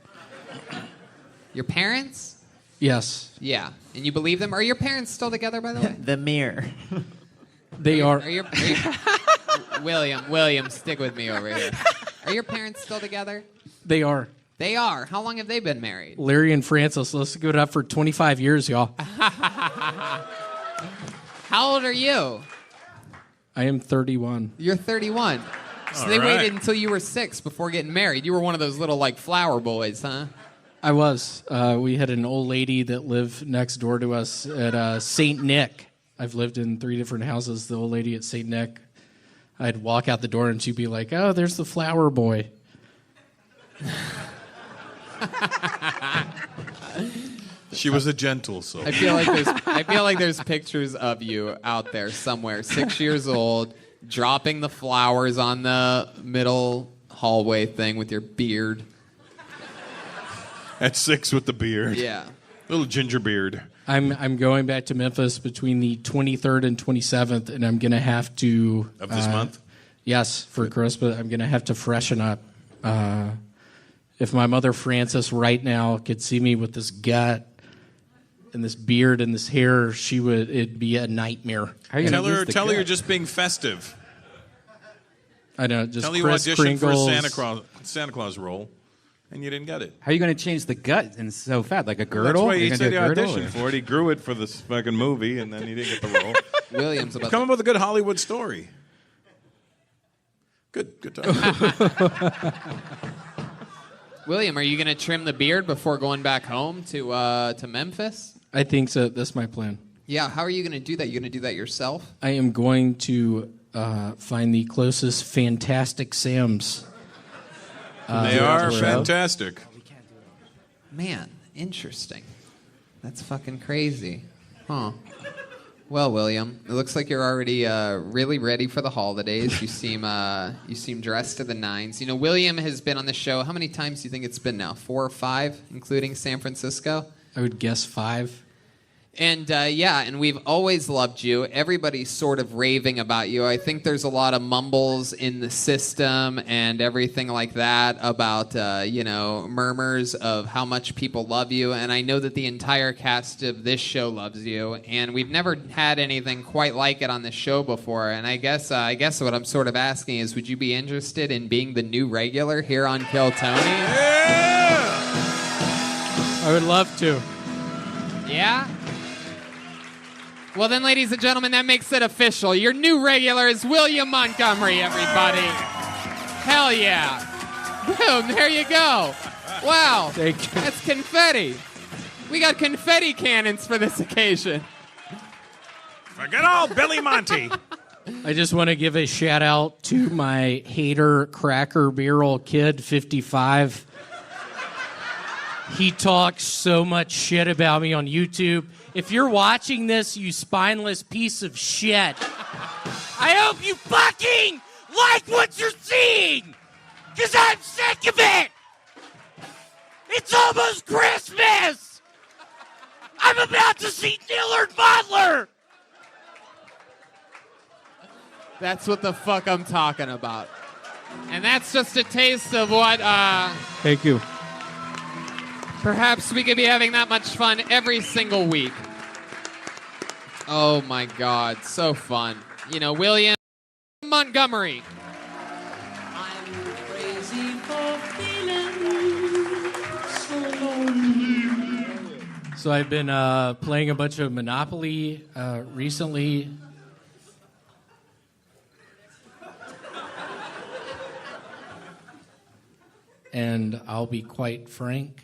Your parents? yes, Yeah. And you believe them? Are your parents still together, by the way? The mirror. they are. Are your William, stick with me over here. Are your parents still together? They are. They are. How long have they been married? Larry and Francis. Let's give it up for 25 years, y'all. How old are you? I am 31. You're 31. So they waited until you were 6 before getting married. You were one of those little, like, flower boys, huh? I was. We had an old lady that lived next door to us at St. Nick. I've lived in 3 different houses. The old lady at St. Nick, I'd walk out the door and she'd be like, "Oh, there's the flower boy." She was a gentle soul. I feel like there's pictures of you out there somewhere, 6 years old, dropping the flowers on the middle hallway thing with your beard. At 6 with the beard. Yeah. Little ginger beard. I'm going back to Memphis between the 23rd and 27th, and I'm gonna have to Of this month? Yes, for Christmas. I'm gonna have to freshen up. If my mother Frances right now could see me with this gut and this beard and this hair, it'd be a nightmare. Tell her you're just being festive. I know, just Tell her you Chris auditioned for a Kringle's. Santa Claus role, and you didn't get it. How are you going to change the gut and so fat? Like a girdle? That's why You're he gonna said do he a girdle, auditioned or- for it. He grew it for this fucking movie, and then he didn't get the role. William's about Come up with a good Hollywood story. Good time. William, are you going to trim the beard before going back home to Memphis? I think so. That's my plan. Yeah, how are you going to do that? You going to do that yourself? I am going to find the closest Fantastic Sam's They are fantastic. Man, interesting. That's fucking crazy. Huh. Well, William, it looks like you're already really ready for the holidays. You seem dressed to the nines. You know, William has been on the show. How many times do you think it's been now? 4 or 5, including San Francisco? I would guess 5. And and we've always loved you. Everybody's sort of raving about you. I think there's a lot of mumbles in the system and everything like that about, murmurs of how much people love you. And I know that the entire cast of this show loves you. And we've never had anything quite like it on the show before. And I guess what I'm sort of asking is, would you be interested in being the new regular here on Kill Tony? Yeah! I would love to. Yeah? Well then, ladies and gentlemen, that makes it official. Your new regular is William Montgomery, everybody. Hell yeah. Boom, there you go. Wow, that's confetti. We got confetti cannons for this occasion. Forget all Billy Monty. I just want to give a shout out to my hater Cracker Barrel Kid 55. He talks so much shit about me on YouTube. If you're watching this, you spineless piece of shit, I hope you fucking like what you're seeing, because I'm sick of it. It's almost Christmas. I'm about to see Dillard Butler. That's what the fuck I'm talking about. And that's just a taste of what, Thank you. Perhaps we could be having that much fun every single week. Oh my God, so fun. You know, William Montgomery. So I've been playing a bunch of Monopoly recently. And I'll be quite frank.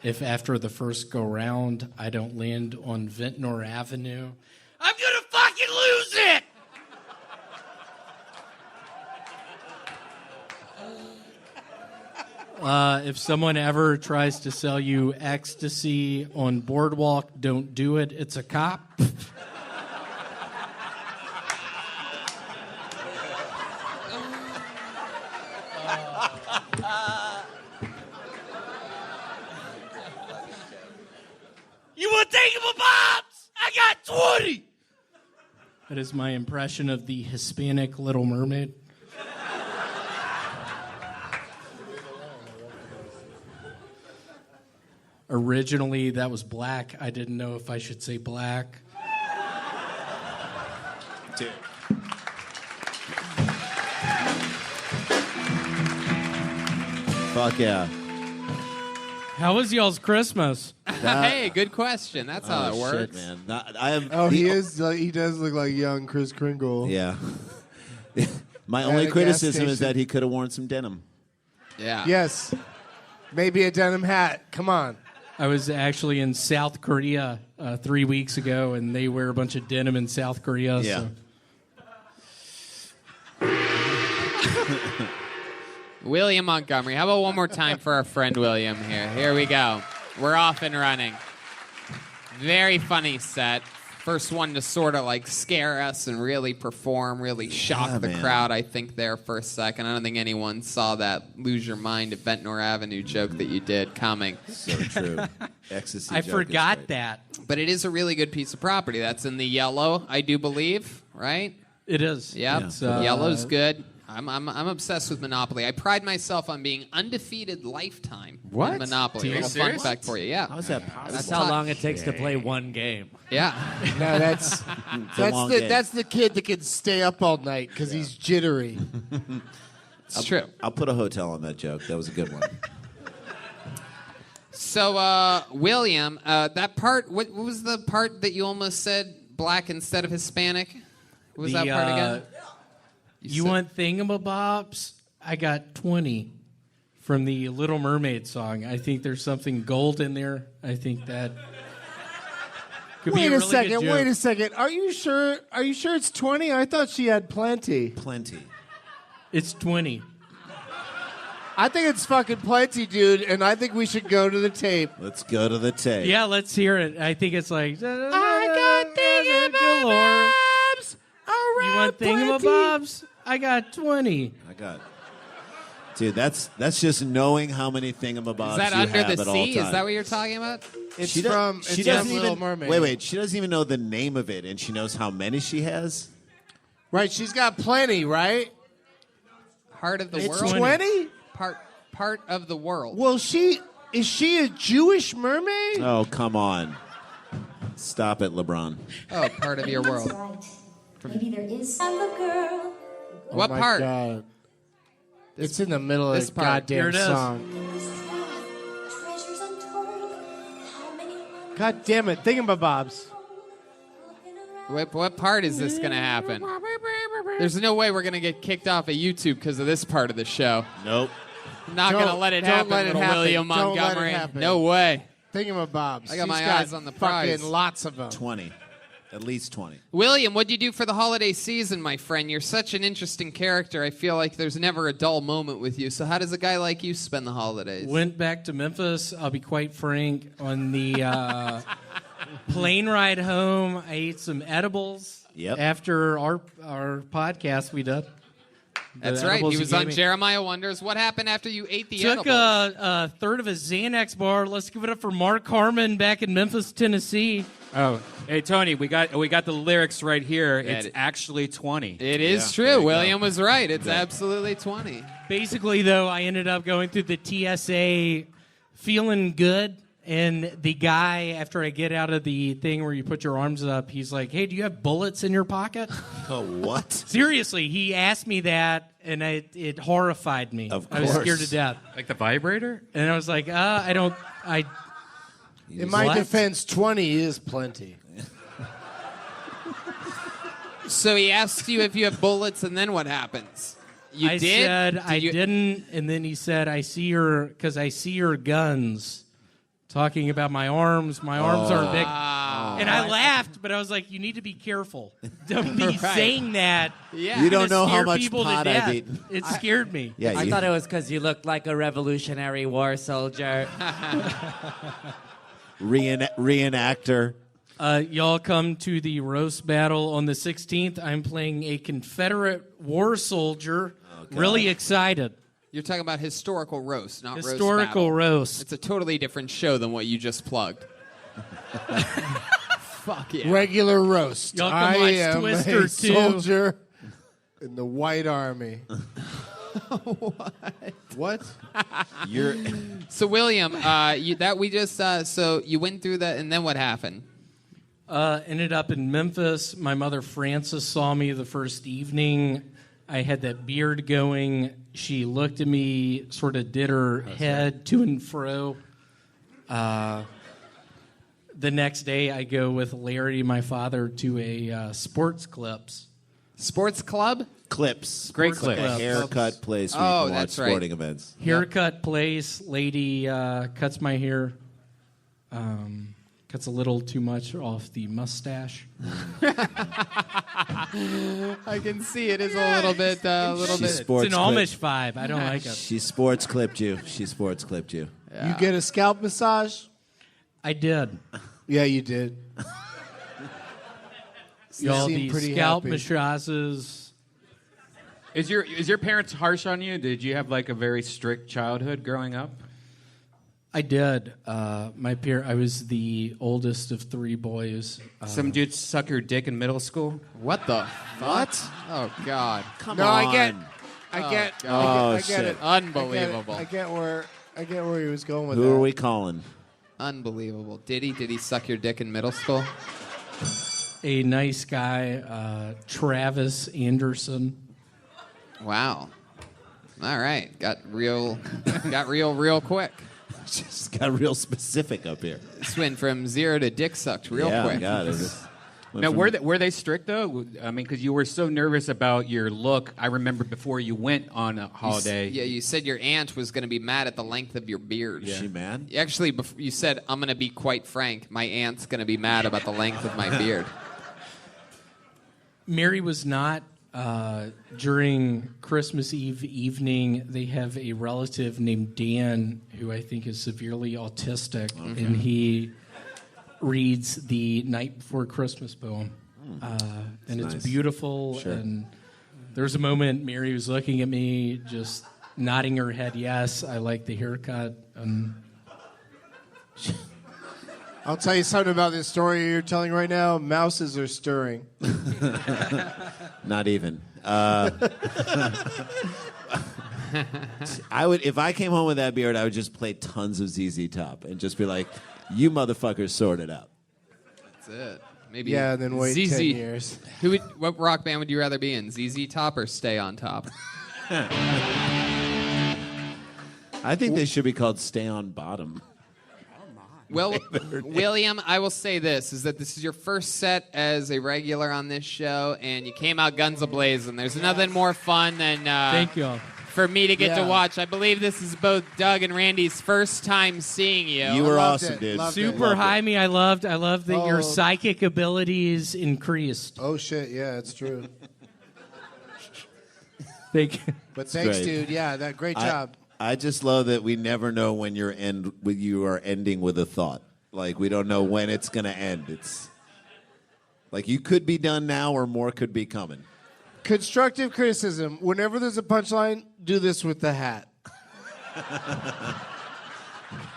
If after the first go round I don't land on Ventnor Avenue, I'm gonna fucking lose it! If someone ever tries to sell you ecstasy on Boardwalk, don't do it. It's a cop. You want to take him a bombs? I got 20! That is my impression of the Hispanic Little Mermaid. Originally, that was black. I didn't know if I should say black. Fuck yeah. How was y'all's Christmas? Hey, good question. That's how it works. Shit, man. I have. He does look like young Kris Kringle. Yeah. My only criticism is that he could have worn some denim. Yeah. Yes. Maybe a denim hat. Come on. I was actually in South Korea 3 weeks ago, and they wear a bunch of denim in South Korea. Yeah. So. William Montgomery. How about one more time for our friend William here? Here we go. We're off and running. Very funny set. First one to sort of like scare us and really perform, really shock the crowd, I think, there for a second. I don't think anyone saw that lose your mind at Ventnor Avenue joke that you did coming. So true. Ecstasy I joke forgot is great. that. But it is a really good piece of property. That's in the yellow, I do believe, right? It is. Yep. Yeah. Yellow's good. I'm obsessed with Monopoly. I pride myself on being undefeated lifetime in Monopoly. A little fun fact for you. Yeah. How's that possible? That's how long it takes to play one game. Yeah. No, that's the kid that can stay up all night because he's jittery. It's true. I'll put a hotel on that joke. That was a good one. So, William, that part, what was the part that you almost said black instead of Hispanic? What was that part again? You want thingamabobs? I got 20 from the Little Mermaid song. I think there's something gold in there. I think that could be a really good joke. Wait a second. Are you sure it's 20? I thought she had plenty. Plenty. It's 20. I think it's fucking plenty, dude, and I think we should go to the tape. Let's go to the tape. Yeah, let's hear it. I think it's like. I got thingamabobs around You want plenty. thingamabobs? I got 20. I got. Dude, that's just knowing how many thingamabobs Is that you under have the at all sea? times. Is that what you're talking about? It's She from she it's doesn't from Little even Mermaid. wait. She doesn't even know the name of it, and she knows how many she has. Right, she's got plenty, right? Heart of the It's world. 20? Part of the world. Well, is she a Jewish mermaid? Oh, come on. Stop it, LeBron. Oh, part of your world. Maybe there is some girl. What Oh my part? God. It's in the middle of this the part. goddamn Here it is. song. Treasures untold. How many God damn it, thingamabobs. What part is this going to happen? There's no way we're going to get kicked off of YouTube because of this part of the show. Nope. Not going to let it happen, let it little happen. William Don't let it Montgomery. happen. No way. Thingamabobs. I got my She's eyes on the prize. Fucking lots of them. 20. At least 20. William, what'd you do for the holiday season, my friend? You're such an interesting character. I feel like there's never a dull moment with you. So how does a guy like you spend the holidays? Went back to Memphis. I'll be quite frank. On the plane ride home, I ate some edibles. Yep. After our podcast we did. That's The right. He edibles was gave on me. Jeremiah Wonders. What happened after you ate the Took edibles? a third of a Xanax bar. Let's give it up for Mark Harmon back in Memphis, Tennessee. Oh, hey Tony, we got the lyrics right here. Yeah, It's actually 20. It is true. William was right. It's absolutely 20. Basically, though, I ended up going through the TSA feeling good. And the guy, after I get out of the thing where you put your arms up, he's like, "Hey, do you have bullets in your pocket?" Oh, what? Seriously, he asked me that, and it horrified me. Of I was scared course. to death. Like the vibrator? And I was like, I don't. In my What? defense, 20 is plenty. So he asked you if you have bullets, and then what happens? You I did? said Did I you- didn't, and then he said, "I see your guns." Talking about my arms. My arms aren't big. And I laughed, but I was like, "You need to be careful. Don't be Right. saying that." Yeah. You don't know how Scare much people to pot I've death. eaten. It scared me. Yeah, I you- thought it was because you looked like a Revolutionary War soldier. reenactor. Y'all come to the roast battle on the 16th. I'm playing a Confederate war soldier. Really excited. You're talking about historical roast, not Historical roast. roast. It's a totally different show than what you just plugged. Fuck yeah. Regular roast. Y'all come I watch am Twister a 2. soldier in the White Army. What? You're So William, so you went through that, and then what happened? Ended up in Memphis. My mother Frances saw me the first evening. I had that beard going. She looked at me, sort of did her head to and fro. The next day, I go with Larry, my father, to a sports clips. Sports club? Clips. Great Sports clips. A haircut place where Oh, you can watch that's right. sporting events. Haircut place. Lady cuts my hair. Cuts a little too much off the mustache. I can see it is a little bit, It's an Amish vibe. I don't like it. She sports clipped you. She sports clipped you. You get a scalp massage? I did. Yeah, you did. Y'all, seem the pretty scalp happy. massages. Is your parents harsh on you? Did you have like a very strict childhood growing up? I did. I was the oldest of three boys. Some dudes suck your dick in middle school? What the? What? Oh God! No, I get Oh, I get shit. it. Unbelievable. I get where he was going with Who that. are we calling? Unbelievable. Did he suck your dick in middle school? A nice guy, Travis Anderson. Wow. All right. Got real quick. Just got real specific up here. This went from 0 to dick sucked real yeah, quick. God, Now, were they strict though? I mean, because you were so nervous about your look. I remember before you went on a holiday. You said your aunt was going to be mad at the length of your beard. Is she mad? Actually, you said, I'm going to be quite frank. My aunt's going to be mad about the length of my beard. Mary was not during Christmas Eve evening, they have a relative named Dan who I think is severely autistic, and he reads the Night Before Christmas poem. And it's nice. beautiful. Sure. And there was a moment Mary was looking at me, just nodding her head, yes, I like the haircut. I'll tell you something about this story you're telling right now. Mouses are stirring. Not even. I would, if I came home with that beard, I would just play tons of ZZ Top and just be like, "You motherfuckers sort it out." That's it. Maybe. Yeah, and then wait ZZ. 10 years. What rock band would you rather be in? ZZ Top or Stay on Top? I think they should be called Stay on Bottom. Well, William, I will say this, is that this is your first set as a regular on this show, and you came out guns a-blazing. There's nothing more fun than Thank you. for me to get to Yeah. watch. I believe this is both Doug and Randy's first time seeing you. You were loved awesome, it, dude. loved Super high me. I loved that your Oh. psychic abilities increased. Oh, shit. Yeah, it's true. Thank you. But thanks, great. dude. Yeah, that great job. I just love that we never know when you are ending with a thought. Like, we don't know when it's going to end. It's like you could be done now or more could be coming. Constructive criticism. Whenever there's a punchline, do this with the hat.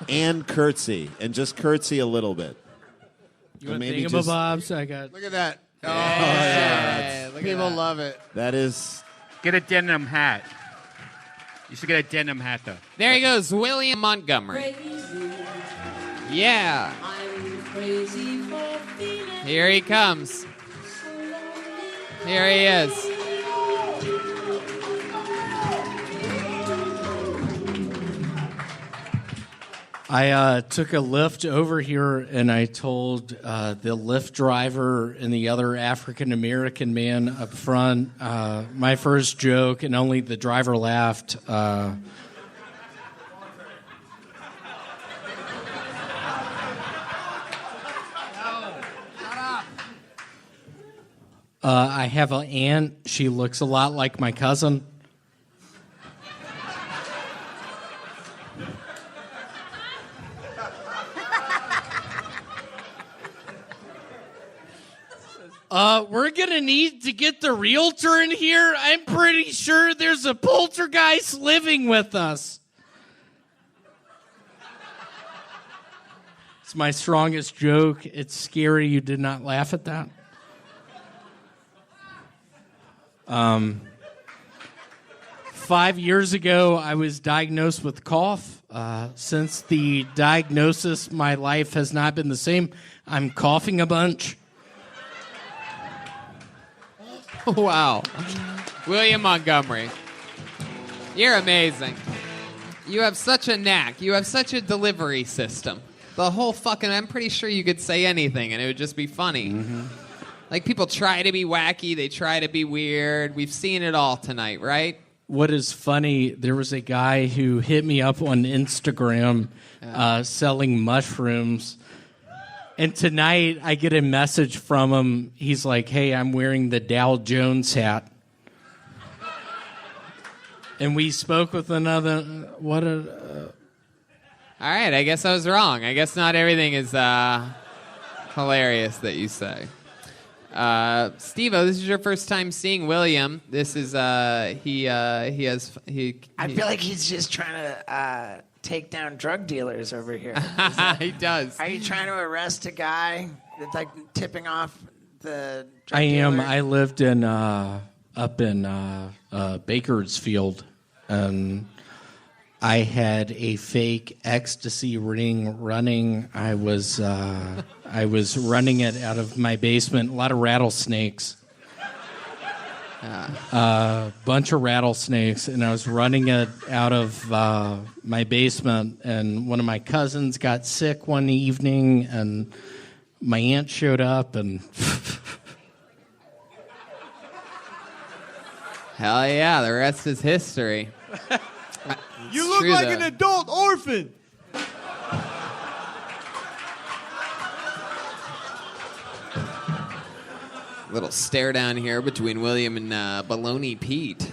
And curtsy. And just curtsy a little bit. You And want maybe just- thingamabobs? I got. Look at that. Oh, Yeah, look at people that. love it. That is... Get a denim hat. You should get a denim hat, though. There he goes, William Montgomery. Yeah. Here he comes. Here he is. I took a lift over here, and I told the Lyft driver and the other African American man up front my first joke, and only the driver laughed. I have an aunt. She looks a lot like my cousin. We're gonna need to get the realtor in here. I'm pretty sure there's a poltergeist living with us. It's my strongest joke. It's scary you did not laugh at that. 5 years ago, I was diagnosed with cough. Since the diagnosis, my life has not been the same. I'm coughing a bunch. Wow. William Montgomery. You're amazing. You have such a knack. You have such a delivery system. The whole fucking, I'm pretty sure you could say anything and it would just be funny. Mm-hmm. Like, people try to be wacky, they try to be weird. We've seen it all tonight, right? What is funny, there was a guy who hit me up on Instagram selling mushrooms. And tonight I get a message from him. He's like, hey, I'm wearing the Dow Jones hat. And we spoke with another, All right, I guess I was wrong. I guess not everything is hilarious that you say. Steve-O, this is your first time seeing William. This is, I feel like he's just trying to take down drug dealers over here. He does. Are you trying to arrest a guy that's like tipping off the drug I am. dealer? I lived in up in Bakersfield, and I had a fake ecstasy ring running. I was running it out of my basement. A lot of rattlesnakes. Bunch of rattlesnakes, and I was running it out of my basement. And one of my cousins got sick one evening, and my aunt showed up, and Hell yeah, the rest is history. You It's look true, like though. an adult orphan. Little stare down here between William and Baloney Pete.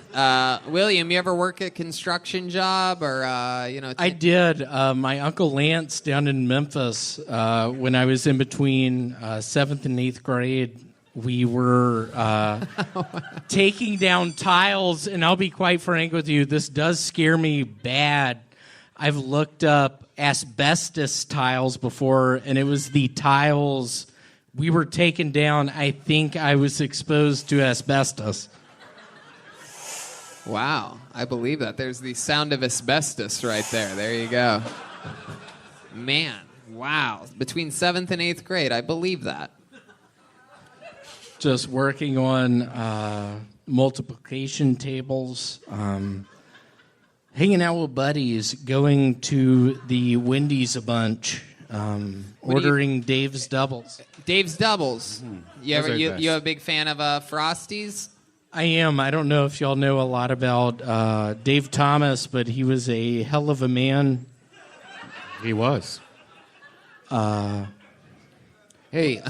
William, you ever work a construction job or I did. My uncle Lance down in Memphis, when I was in between 7th and 8th grade, we were taking down tiles, and I'll be quite frank with you, this does scare me bad. I've looked up asbestos tiles before, and it was the tiles we were taking down. I think I was exposed to asbestos. Wow, I believe that. There's the sound of asbestos right there. There you go. Man, wow. Between 7th and 8th grade, I believe that. Just working on multiplication tables, hanging out with buddies, going to the Wendy's a bunch, ordering Dave's Doubles. Dave's Doubles. You Those ever are you best. you a big fan of Frosties? I am. I don't know if y'all know a lot about Dave Thomas, but he was a hell of a man. He was. Hey,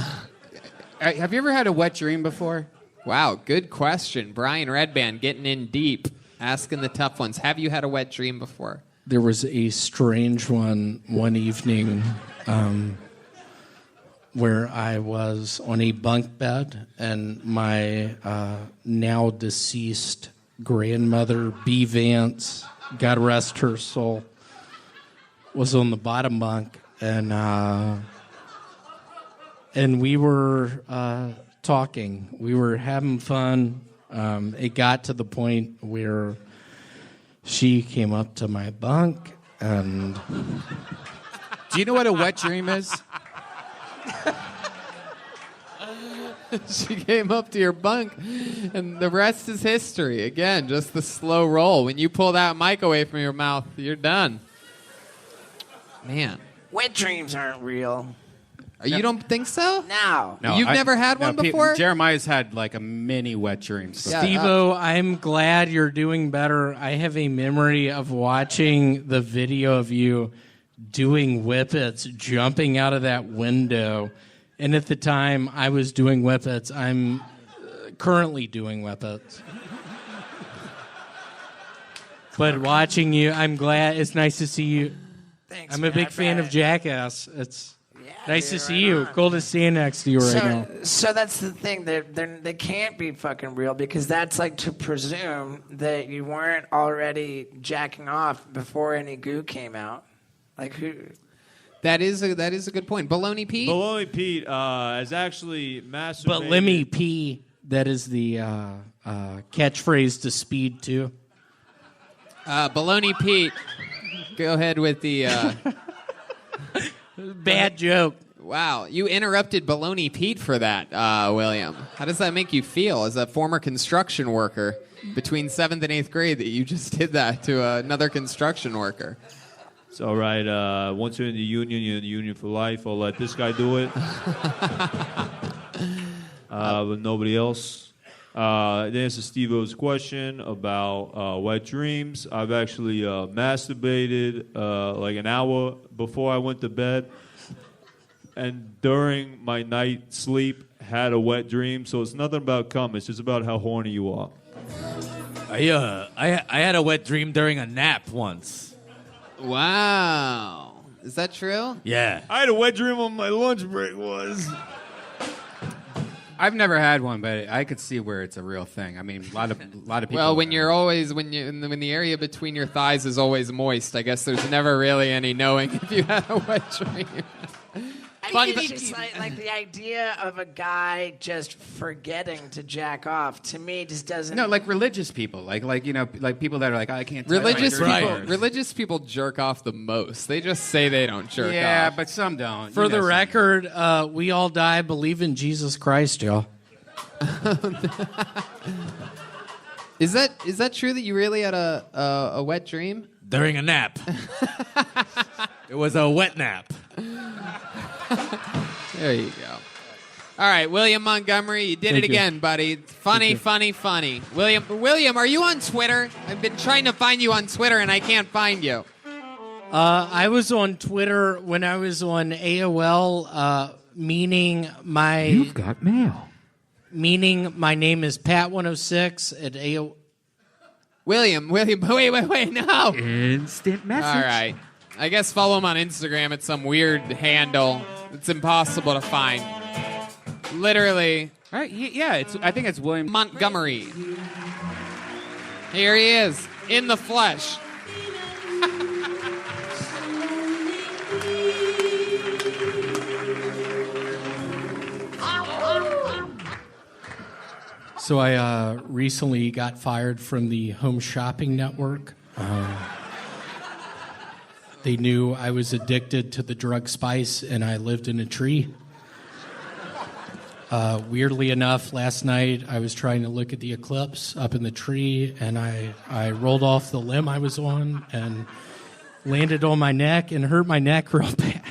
have you ever had a wet dream before? Wow, good question. Brian Redband getting in deep, asking the tough ones. Have you had a wet dream before? There was a strange one evening where I was on a bunk bed and my now deceased grandmother, B. Vance, God rest her soul, was on the bottom bunk, and we were talking. We were having fun. It got to the point where she came up to my bunk and... Do you know what a wet dream is? She came up to your bunk, and the rest is history. Again, just the slow roll. When you pull that mic away from your mouth, you're done. Man. Wet dreams aren't real. You don't think so? No. You've never had one before? Jeremiah's had like a mini wet dream. Steve-O, I'm glad you're doing better. I have a memory of watching the video of you doing whippets, jumping out of that window. And at the time I was doing whippets, I'm currently doing whippets. But watching you, I'm glad. It's nice to see you. Thanks, I'm a big fan of Jackass. It's nice to see you. on. Cool to stand next to you right now. So that's the thing. They can't be fucking real because that's like to presume that you weren't already jacking off before any goo came out. Like who? That is a good point. Baloney Pete? Baloney Pete is actually masturbated. But Lemmy P, that is the catchphrase to Speed 2. Baloney Pete, go ahead with the... Bad joke. Wow, you interrupted Baloney Pete for that, William. How does that make you feel as a former construction worker between 7th and 8th grade that you just did that to another construction worker? It's all right. Once you're in the union, you're in the union for life. I'll let this guy do it. But nobody else. To answer Steve-O's question about wet dreams, I've actually masturbated like an hour before I went to bed. And during my night sleep, had a wet dream. So it's nothing about cum. It's just about how horny you are. I had a wet dream during a nap once. Wow. Is that true? Yeah. I had a wet dream on my lunch break once. I've never had one, but I could see where it's a real thing. I mean, a lot of people. Well, when the area between your thighs is always moist, I guess there's never really any knowing if you had a wet dream. I think it's just like the idea of a guy just forgetting to jack off to me just doesn't. No, like religious people, like people that are like, I can't. touch Religious my people, dirty religious people jerk off the most. They just say they don't jerk off. Yeah, but some don't. For the record, we all die, believe in Jesus Christ, y'all. Is that true that you really had a wet dream? During a nap. It was a wet nap. There you go. All right, William Montgomery, you did Thank it you. again, buddy. Funny, funny, funny. William, are you on Twitter? I've been trying to find you on Twitter and I can't find you. I was on Twitter when I was on AOL, meaning my... You've got mail. Meaning my name is Pat106 at AO. William, wait, no. Instant message. All right. I guess follow him on Instagram. It's some weird handle. It's impossible to find. Literally. All right, yeah, I think it's William Montgomery. Here he is, in the flesh. So I recently got fired from the Home Shopping Network. They knew I was addicted to the drug spice and I lived in a tree. Weirdly enough, last night I was trying to look at the eclipse up in the tree and I rolled off the limb I was on and landed on my neck and hurt my neck real bad.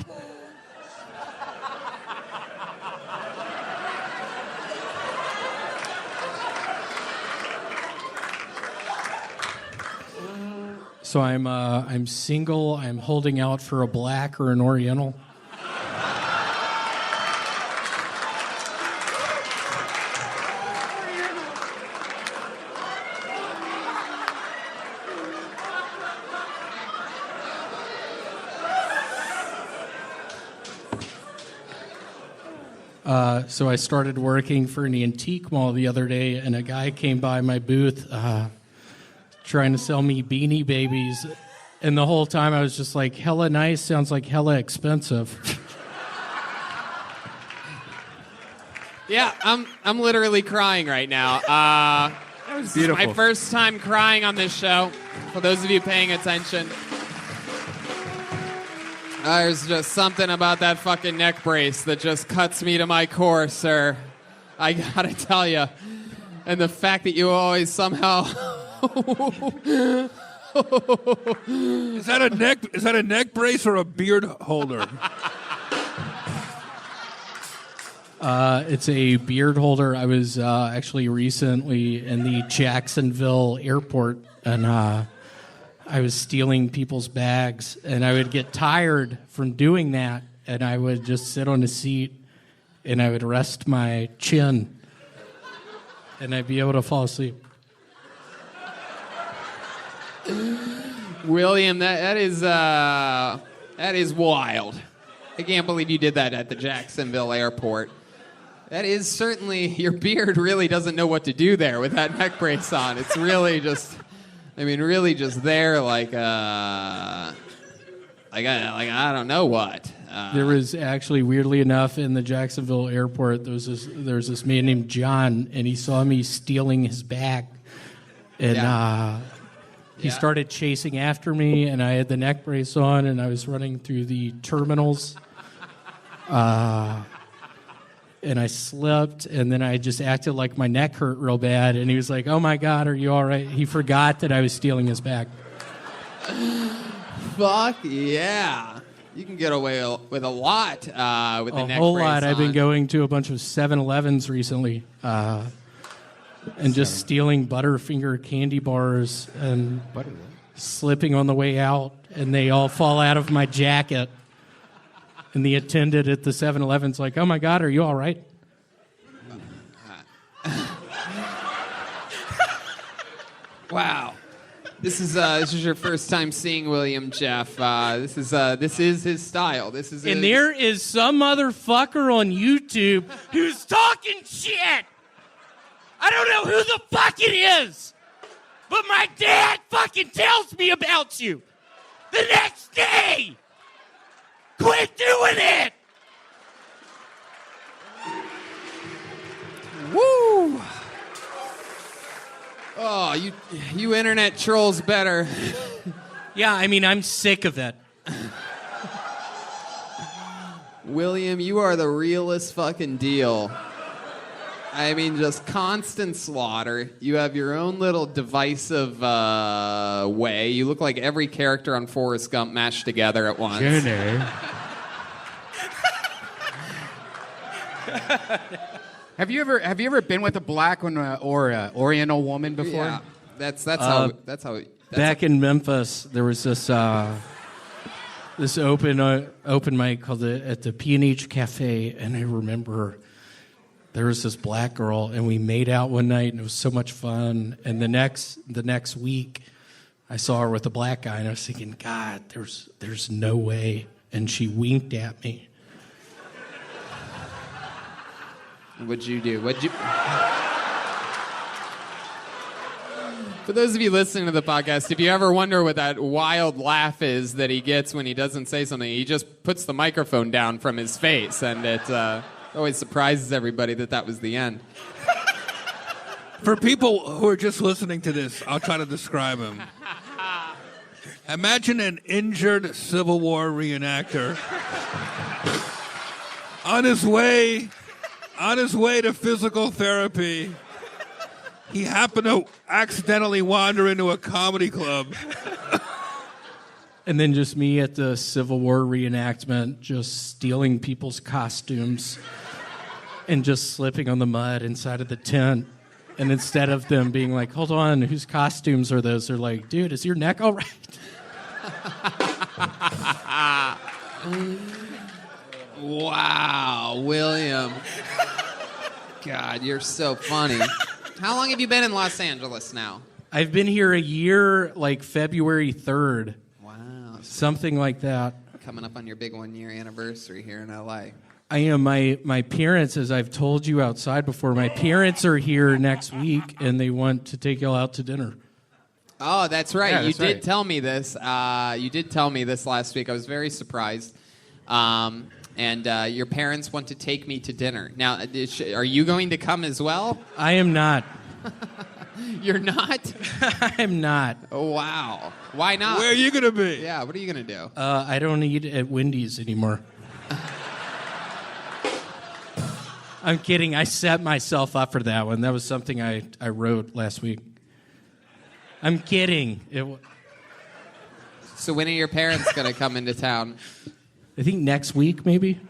So I'm single. I'm holding out for a black or an Oriental. So I started working for an antique mall the other day, and a guy came by my booth trying to sell me Beanie Babies. And the whole time I was just like, hella nice sounds like hella expensive. Yeah, I'm literally crying right now. That was beautiful. This is my first time crying on this show. For those of you paying attention. There's just something about that fucking neck brace that just cuts me to my core, sir. I gotta tell you. And the fact that you always somehow... Is that a neck brace or a beard holder? It's a beard holder. I was actually recently in the Jacksonville airport, and I was stealing people's bags, and I would get tired from doing that, and I would just sit on a seat, and I would rest my chin, and I'd be able to fall asleep. William, that is wild. I can't believe you did that at the Jacksonville airport. That is certainly, your beard really doesn't know what to do there with that neck brace on. It's really just, really just there like I don't know what. There was actually, weirdly enough, in the Jacksonville airport, there was this man named John, and he saw me stealing his bag, and he started chasing after me, and I had the neck brace on, and I was running through the terminals, and I slipped, and then I just acted like my neck hurt real bad, and he was like, "Oh my God, are you all right?" He forgot that I was stealing his bag. Fuck yeah. You can get away with a lot with the neck brace A whole lot. on. I've been going to a bunch of 7-Elevens recently, and just stealing Butterfinger candy bars and slipping on the way out, and they all fall out of my jacket. And the attendant at the 7-Eleven's like, "Oh my God, are you all right?" Wow. This is your first time seeing William Jeff. This is his style. This is And there is some motherfucker on YouTube who's talking shit. I don't know who the fuck it is, but my dad fucking tells me about you the next day. Quit doing it. Woo! Oh, you internet trolls better. Yeah, I'm sick of it. William, you are the realest fucking deal. Just constant slaughter. You have your own little divisive way. You look like every character on Forrest Gump mashed together at once. Have you ever been with a black or a Oriental woman before? Yeah, that's how. Back in Memphis, there was this open mic called at the P&H Cafe, and I remember there was this black girl, and we made out one night, and it was so much fun. And the next week, I saw her with a black guy, and I was thinking, God, there's no way. And she winked at me. What'd you do? For those of you listening to the podcast, if you ever wonder what that wild laugh is that he gets when he doesn't say something, he just puts the microphone down from his face, and it always surprises everybody that was the end. For people who are just listening to this, I'll try to describe him. Imagine an injured Civil War reenactor on his way to physical therapy. He happened to accidentally wander into a comedy club. And then just me at the Civil War reenactment, just stealing people's costumes and just slipping on the mud inside of the tent. And instead of them being like, hold on, whose costumes are those? They're like, dude, is your neck all right? Wow, William. God, you're so funny. How long have you been in Los Angeles now? I've been here a year, like February 3rd. Wow. Something like that. Coming up on your big 1-year anniversary here in L.A. I am. My parents, as I've told you outside before, my parents are here next week, and they want to take y'all out to dinner. Oh, that's right. Yeah, You that's did right. tell me this. You did tell me this last week. I was very surprised. And your parents want to take me to dinner. Now, are you going to come as well? I am not. You're not? I'm not. Oh, wow. Why not? Where are you going to be? Yeah, what are you going to do? I don't eat at Wendy's anymore. I'm kidding. I set myself up for that one. That was something I wrote last week. I'm kidding. So when are your parents going to come into town? I think next week, maybe.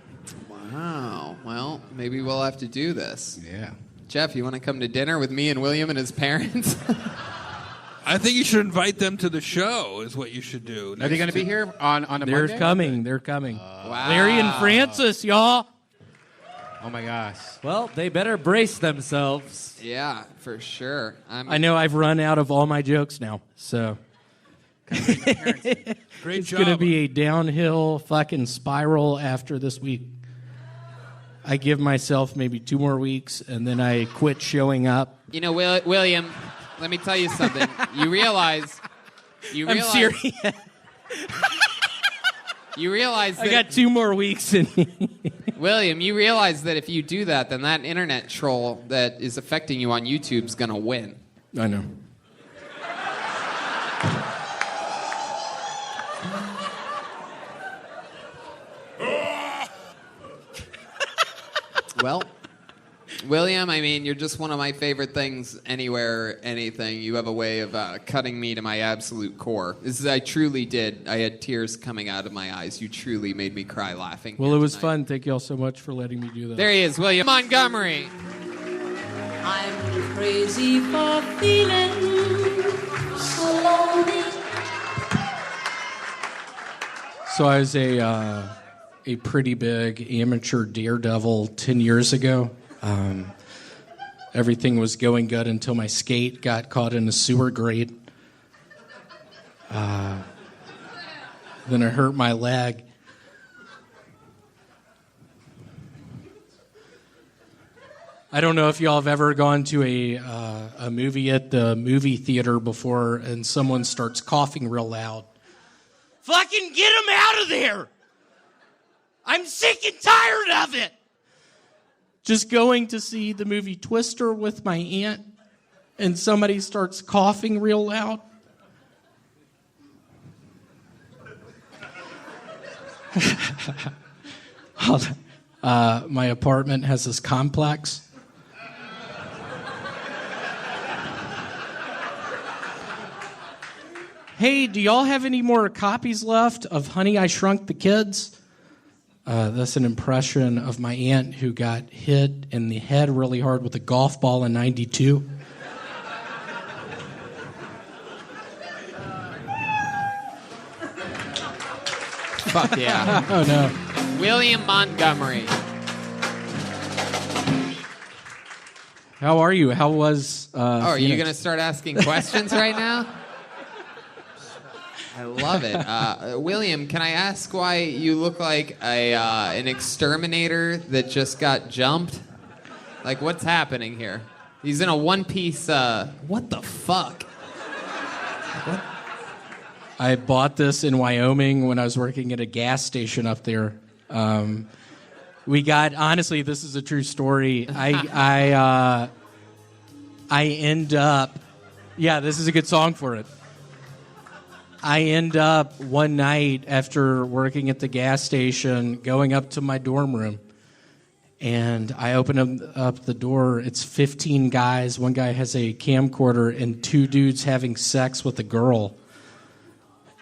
Wow. Well, maybe we'll have to do this. Yeah. Jeff, you want to come to dinner with me and William and his parents? I think you should invite them to the show, is what you should do. Are they going to be here on a They're Monday? coming. They're coming. Wow. Larry and Francis, y'all. Oh, my gosh. Well, they better brace themselves. Yeah, for sure. I know I've run out of all my jokes now, so... Great It's job. going to be a downhill fucking spiral after this week. I give myself maybe 2 more weeks, and then I quit showing up. You know, William, let me tell you something. You realize... I'm serious. You realize that... I got 2 more weeks in me. William, you realize that if you do that, then that internet troll that is affecting you on YouTube is going to win. I know. Well, William, I mean, you're just one of my favorite things anywhere, anything. You have a way of cutting me to my absolute core. I truly did. I had tears coming out of my eyes. You truly made me cry laughing. Well, it was fun. Thank you all so much for letting me do that. There he is, William Montgomery. I'm crazy for feeling so lonely. So I was a pretty big amateur daredevil 10 years ago. Everything was going good until my skate got caught in a sewer grate. Then I hurt my leg. I don't know if y'all have ever gone to a movie at the movie theater before and someone starts coughing real loud. Fucking get him out of there! I'm sick and tired of it! Just going to see the movie Twister with my aunt, and somebody starts coughing real loud. My apartment has this complex. Hey, do y'all have any more copies left of Honey, I Shrunk the Kids? That's an impression of my aunt who got hit in the head really hard with a golf ball in '92. Fuck yeah. Oh, no. William Montgomery. How are you? How was? Are you Phoenix? going to start asking questions right now? I love it. William, can I ask why you look like an exterminator that just got jumped? Like, what's happening here? He's in a one-piece, what the fuck? What? I bought this in Wyoming when I was working at a gas station up there. Honestly, this is a true story. I end up, this is a good song for it. I end up one night after working at the gas station going up to my dorm room, and I open up the door. It's 15 guys. One guy has a camcorder and 2 dudes having sex with a girl.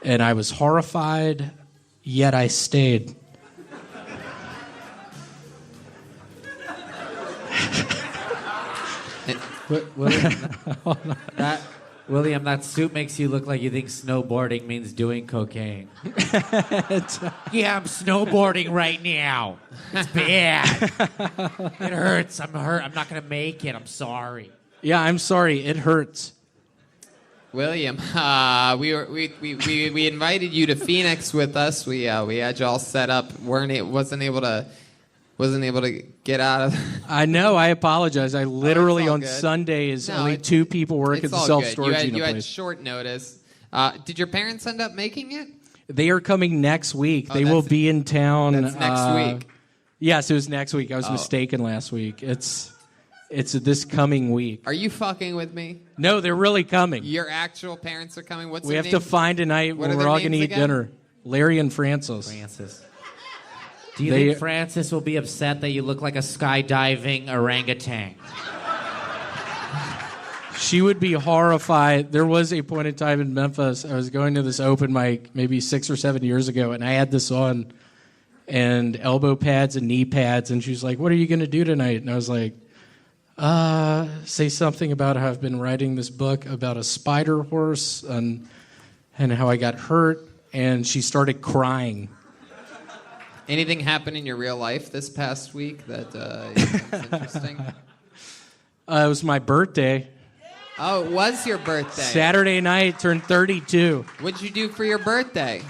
And I was horrified, yet I stayed. William, that suit makes you look like you think snowboarding means doing cocaine. Yeah, I'm snowboarding right now. It's bad. It hurts. I'm hurt. I'm not going to make it. I'm sorry. Yeah, I'm sorry. It hurts. William, we invited you to Phoenix with us. We had you all set up. Wasn't able to get out of. I know. I apologize. I literally on good. Sundays No, only 2 people work at the self-storage unit You had place. short notice. Did your parents end up making it? They are coming next week. Oh, They will be in town. That's next week. Yes, it was next week. I was mistaken last week. It's this coming week. Are you fucking with me? No, they're really coming. Your actual parents are coming. What's We their have to names? find a night What when are we're their all going to names eat again? dinner. Larry and Francis. Do you think Francis will be upset that you look like a skydiving orangutan? She would be horrified. There was a point in time in Memphis, I was going to this open mic maybe 6 or 7 years ago, and I had this on, and elbow pads and knee pads, and she was like, "What are you going to do tonight?" And I was like, say something about how I've been writing this book about a spider horse and how I got hurt, and she started crying. Anything happen in your real life this past week that you think is interesting? It was my birthday. Oh, it was your birthday. Saturday night, turned 32. What'd you do for your birthday?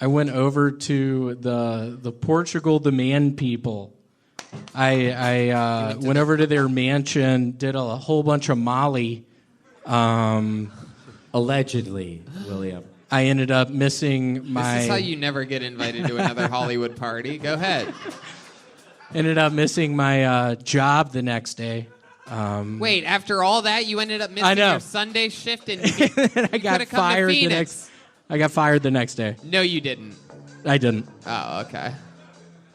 I went over to the Portugal demand people. I went over to their mansion, did a whole bunch of Molly. Allegedly, William. I ended up missing my... This is how you never get invited to another Hollywood party. Go ahead. Ended up missing my job the next day. Wait, after all that, you ended up missing your Sunday shift, and you I got could've come to fired the Phoenix. I got fired the next day. No, you didn't. I didn't. Oh, okay.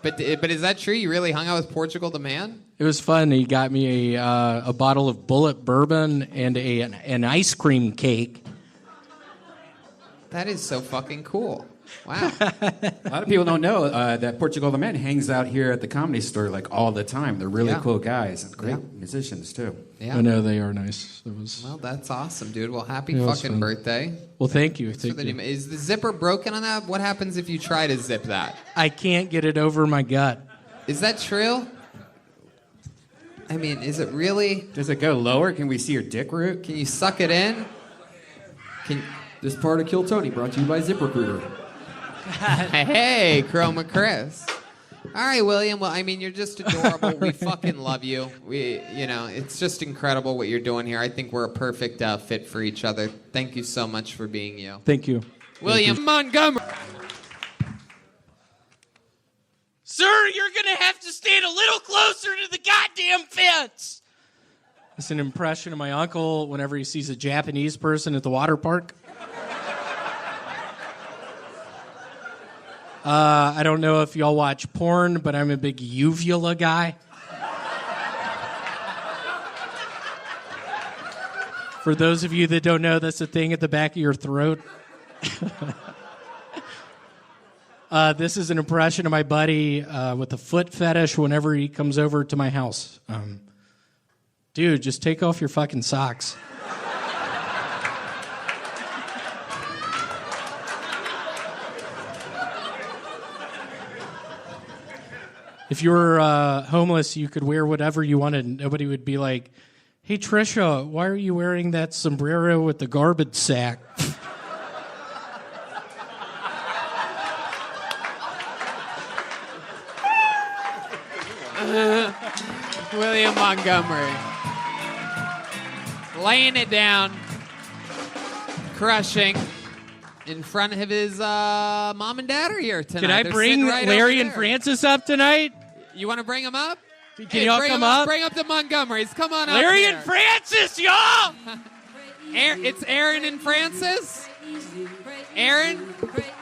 But is that true? You really hung out with Portugal the Man? It was fun. He got me a bottle of Bullet bourbon and an ice cream cake. That is so fucking cool. Wow. A lot of people don't know that Portugal the Man hangs out here at the Comedy Store like all the time. They're really cool guys and great musicians too. Yeah. I know they are nice. Well, that's awesome, dude. Well, happy It was fucking fun. birthday. Well, thank you. Thanks for Thank the you. name. Is the zipper broken on that? What happens if you try to zip that? I can't get it over my gut. Is that true? I mean, is it really? Does it go lower? Can we see your dick root? Can you suck it in? This part of Kill Tony brought to you by ZipRecruiter. Hey, Chroma Chris. All right, William. Well, I mean, you're just adorable. We fucking love you. It's just incredible what you're doing here. I think we're a perfect fit for each other. Thank you so much for being you. Thank you. William Montgomery. Sir, you're going to have to stand a little closer to the goddamn fence. It's an impression of my uncle whenever he sees a Japanese person at the water park. I don't know if y'all watch porn, but I'm a big uvula guy. For those of you that don't know, that's a thing at the back of your throat. This is an impression of my buddy with a foot fetish whenever he comes over to my house. Dude, just take off your fucking socks. if you were homeless, you could wear whatever you wanted. And nobody would be like, "Hey, Trisha, why are you wearing that sombrero with the garbage sack?" William Montgomery. Laying it down. Crushing. In front of his mom and dad are here tonight. Can I They're bring sitting right Larry over and there. Francis up tonight? You want to bring them up? Can y'all bring come 'em up? Bring up the Montgomerys. Come on up Larry here. and Francis, y'all! It's Aaron and Francis? Aaron?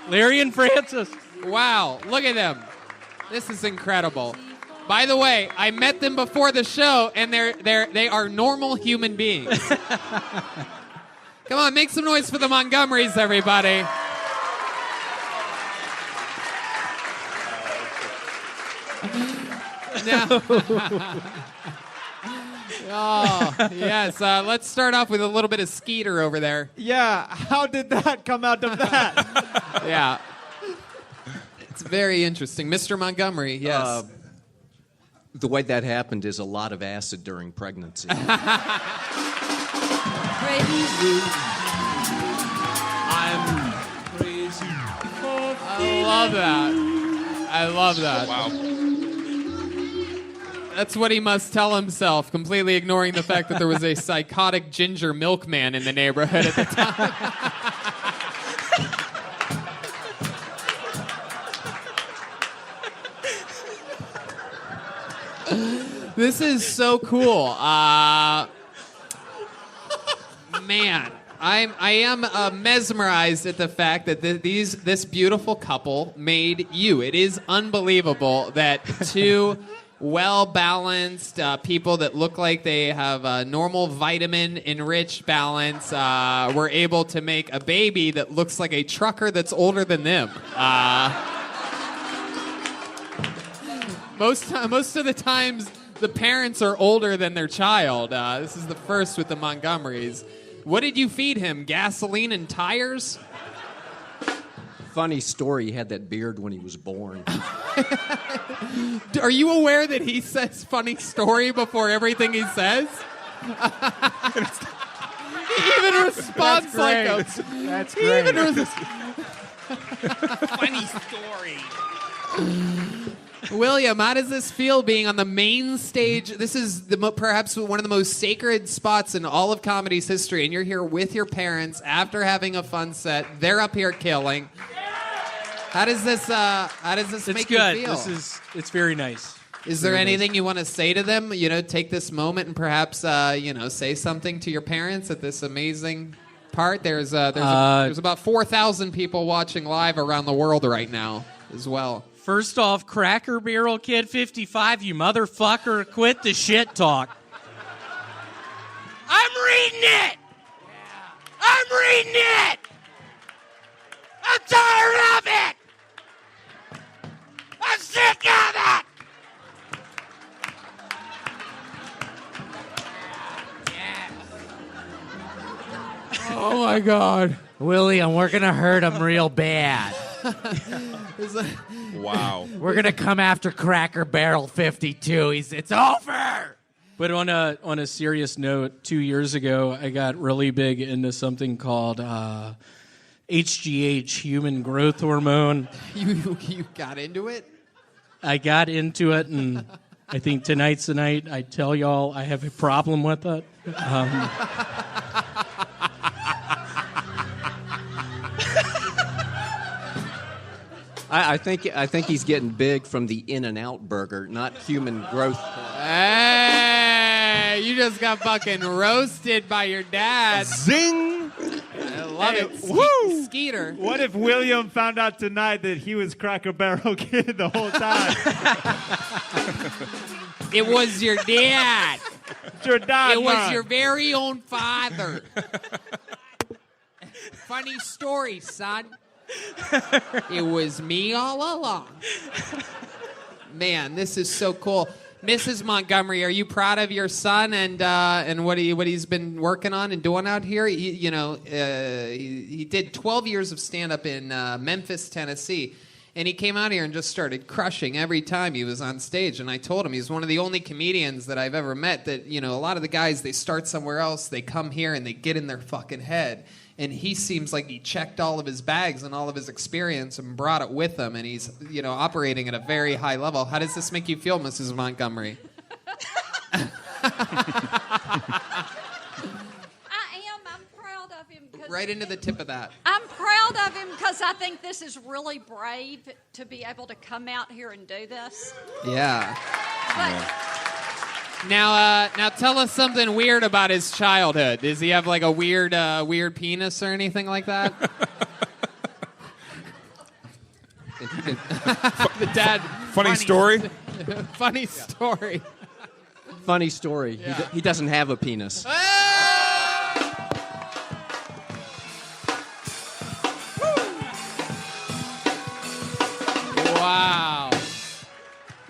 Larry and Francis. Wow, look at them. This is incredible. By the way, I met them before the show, and they are normal human beings. Come on, make some noise for the Montgomerys, everybody. Now, oh, yes. Let's start off with a little bit of Skeeter over there. Yeah, how did that come out of that? Yeah. It's very interesting. Mr. Montgomery, yes. The way that happened is a lot of acid during pregnancy. Crazy. I'm crazy. I love that. I love that. Wow. That's what he must tell himself, completely ignoring the fact that there was a psychotic ginger milkman in the neighborhood at the time. This is so cool. Man, I am mesmerized at the fact that this beautiful couple made you. It is unbelievable that two well-balanced people that look like they have a normal vitamin-enriched balance were able to make a baby that looks like a trucker that's older than them. Most of the times, the parents are older than their child. This is the first with the Montgomerys. What did you feed him? Gasoline and tires? Funny story, he had that beard when he was born. Are you aware that he says funny story before everything he says? He even responds like a... That's he great. even Funny story. William, how does this feel being on the main stage? This is perhaps one of the most sacred spots in all of comedy's history, and you're here with your parents after having a fun set. They're up here killing. How does this make you feel? It's very nice. Is there anything you want to say to them? You know, take this moment and perhaps say something to your parents at this amazing part. There's about 4,000 people watching live around the world right now as well. First off, Cracker Barrel Kid 55, you motherfucker, quit the shit talk. I'm reading it! I'm reading it! I'm tired of it! I'm sick of it! Oh my God. William, we're going to hurt him real bad. Wow. We're going to come after Cracker Barrel 52. It's over. But on a serious note, 2 years ago, I got really big into something called HGH, human growth hormone. You got into it? I got into it, and I think tonight's the night I tell y'all I have a problem with it. I think he's getting big from the In-N-Out burger, not human growth. Hey, you just got fucking roasted by your dad. Zing! I love it. Woo! Skeeter. What if William found out tonight that he was Cracker Barrel Kid the whole time? It was your dad. It's your dad, It was man. your very own father. Funny story, son. It was me all along. Man, this is so cool. Mrs. Montgomery, are you proud of your son and what he's been working on and doing out here? He did 12 years of stand-up in Memphis, Tennessee. And he came out here and just started crushing every time he was on stage. And I told him he's one of the only comedians that I've ever met that, a lot of the guys, they start somewhere else, they come here and they get in their fucking head. And he seems like he checked all of his bags and all of his experience and brought it with him. And he's, operating at a very high level. How does this make you feel, Mrs. Montgomery? Right into the tip of that. I'm proud of him because I think this is really brave to be able to come out here and do this. Yeah. But Now tell us something weird about his childhood. Does he have like a weird penis or anything like that? The dad. Funny story? Funny story. Funny story. Yeah. He doesn't have a penis. Wow.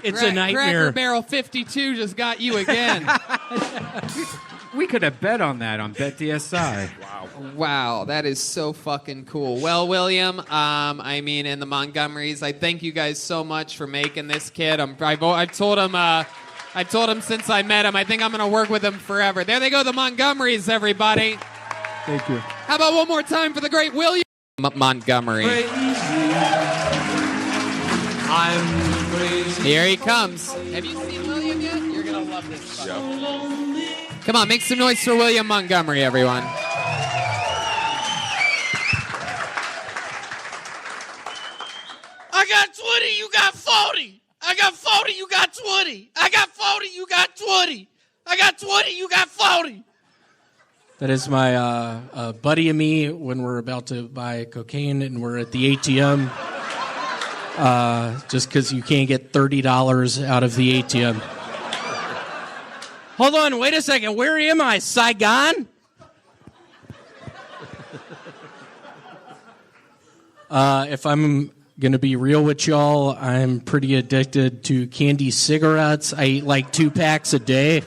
It's a nightmare. Cracker Barrel 52 just got you again. We could have bet on that on BetDSI. Wow, that is so fucking cool. Well, William, and the Montgomerys, I thank you guys so much for making this kid. I told him since I met him, I think I'm going to work with him forever. There they go, the Montgomerys, everybody. Thank you. How about one more time for the great William Montgomery? I'm crazy. Here he comes. Have you seen William yet? You're going to love this show. Come on, make some noise for William Montgomery, everyone. I got 20, you got 40. I got 40, you got 20. I got 40, you got 20. I got 20, you got 40. That is my buddy and me when we're about to buy cocaine and we're at the ATM. Just because you can't get $30 out of the ATM. Hold on, wait a second. Where am I? Saigon? If I'm going to be real with y'all, I'm pretty addicted to candy cigarettes. I eat like 2 packs a day.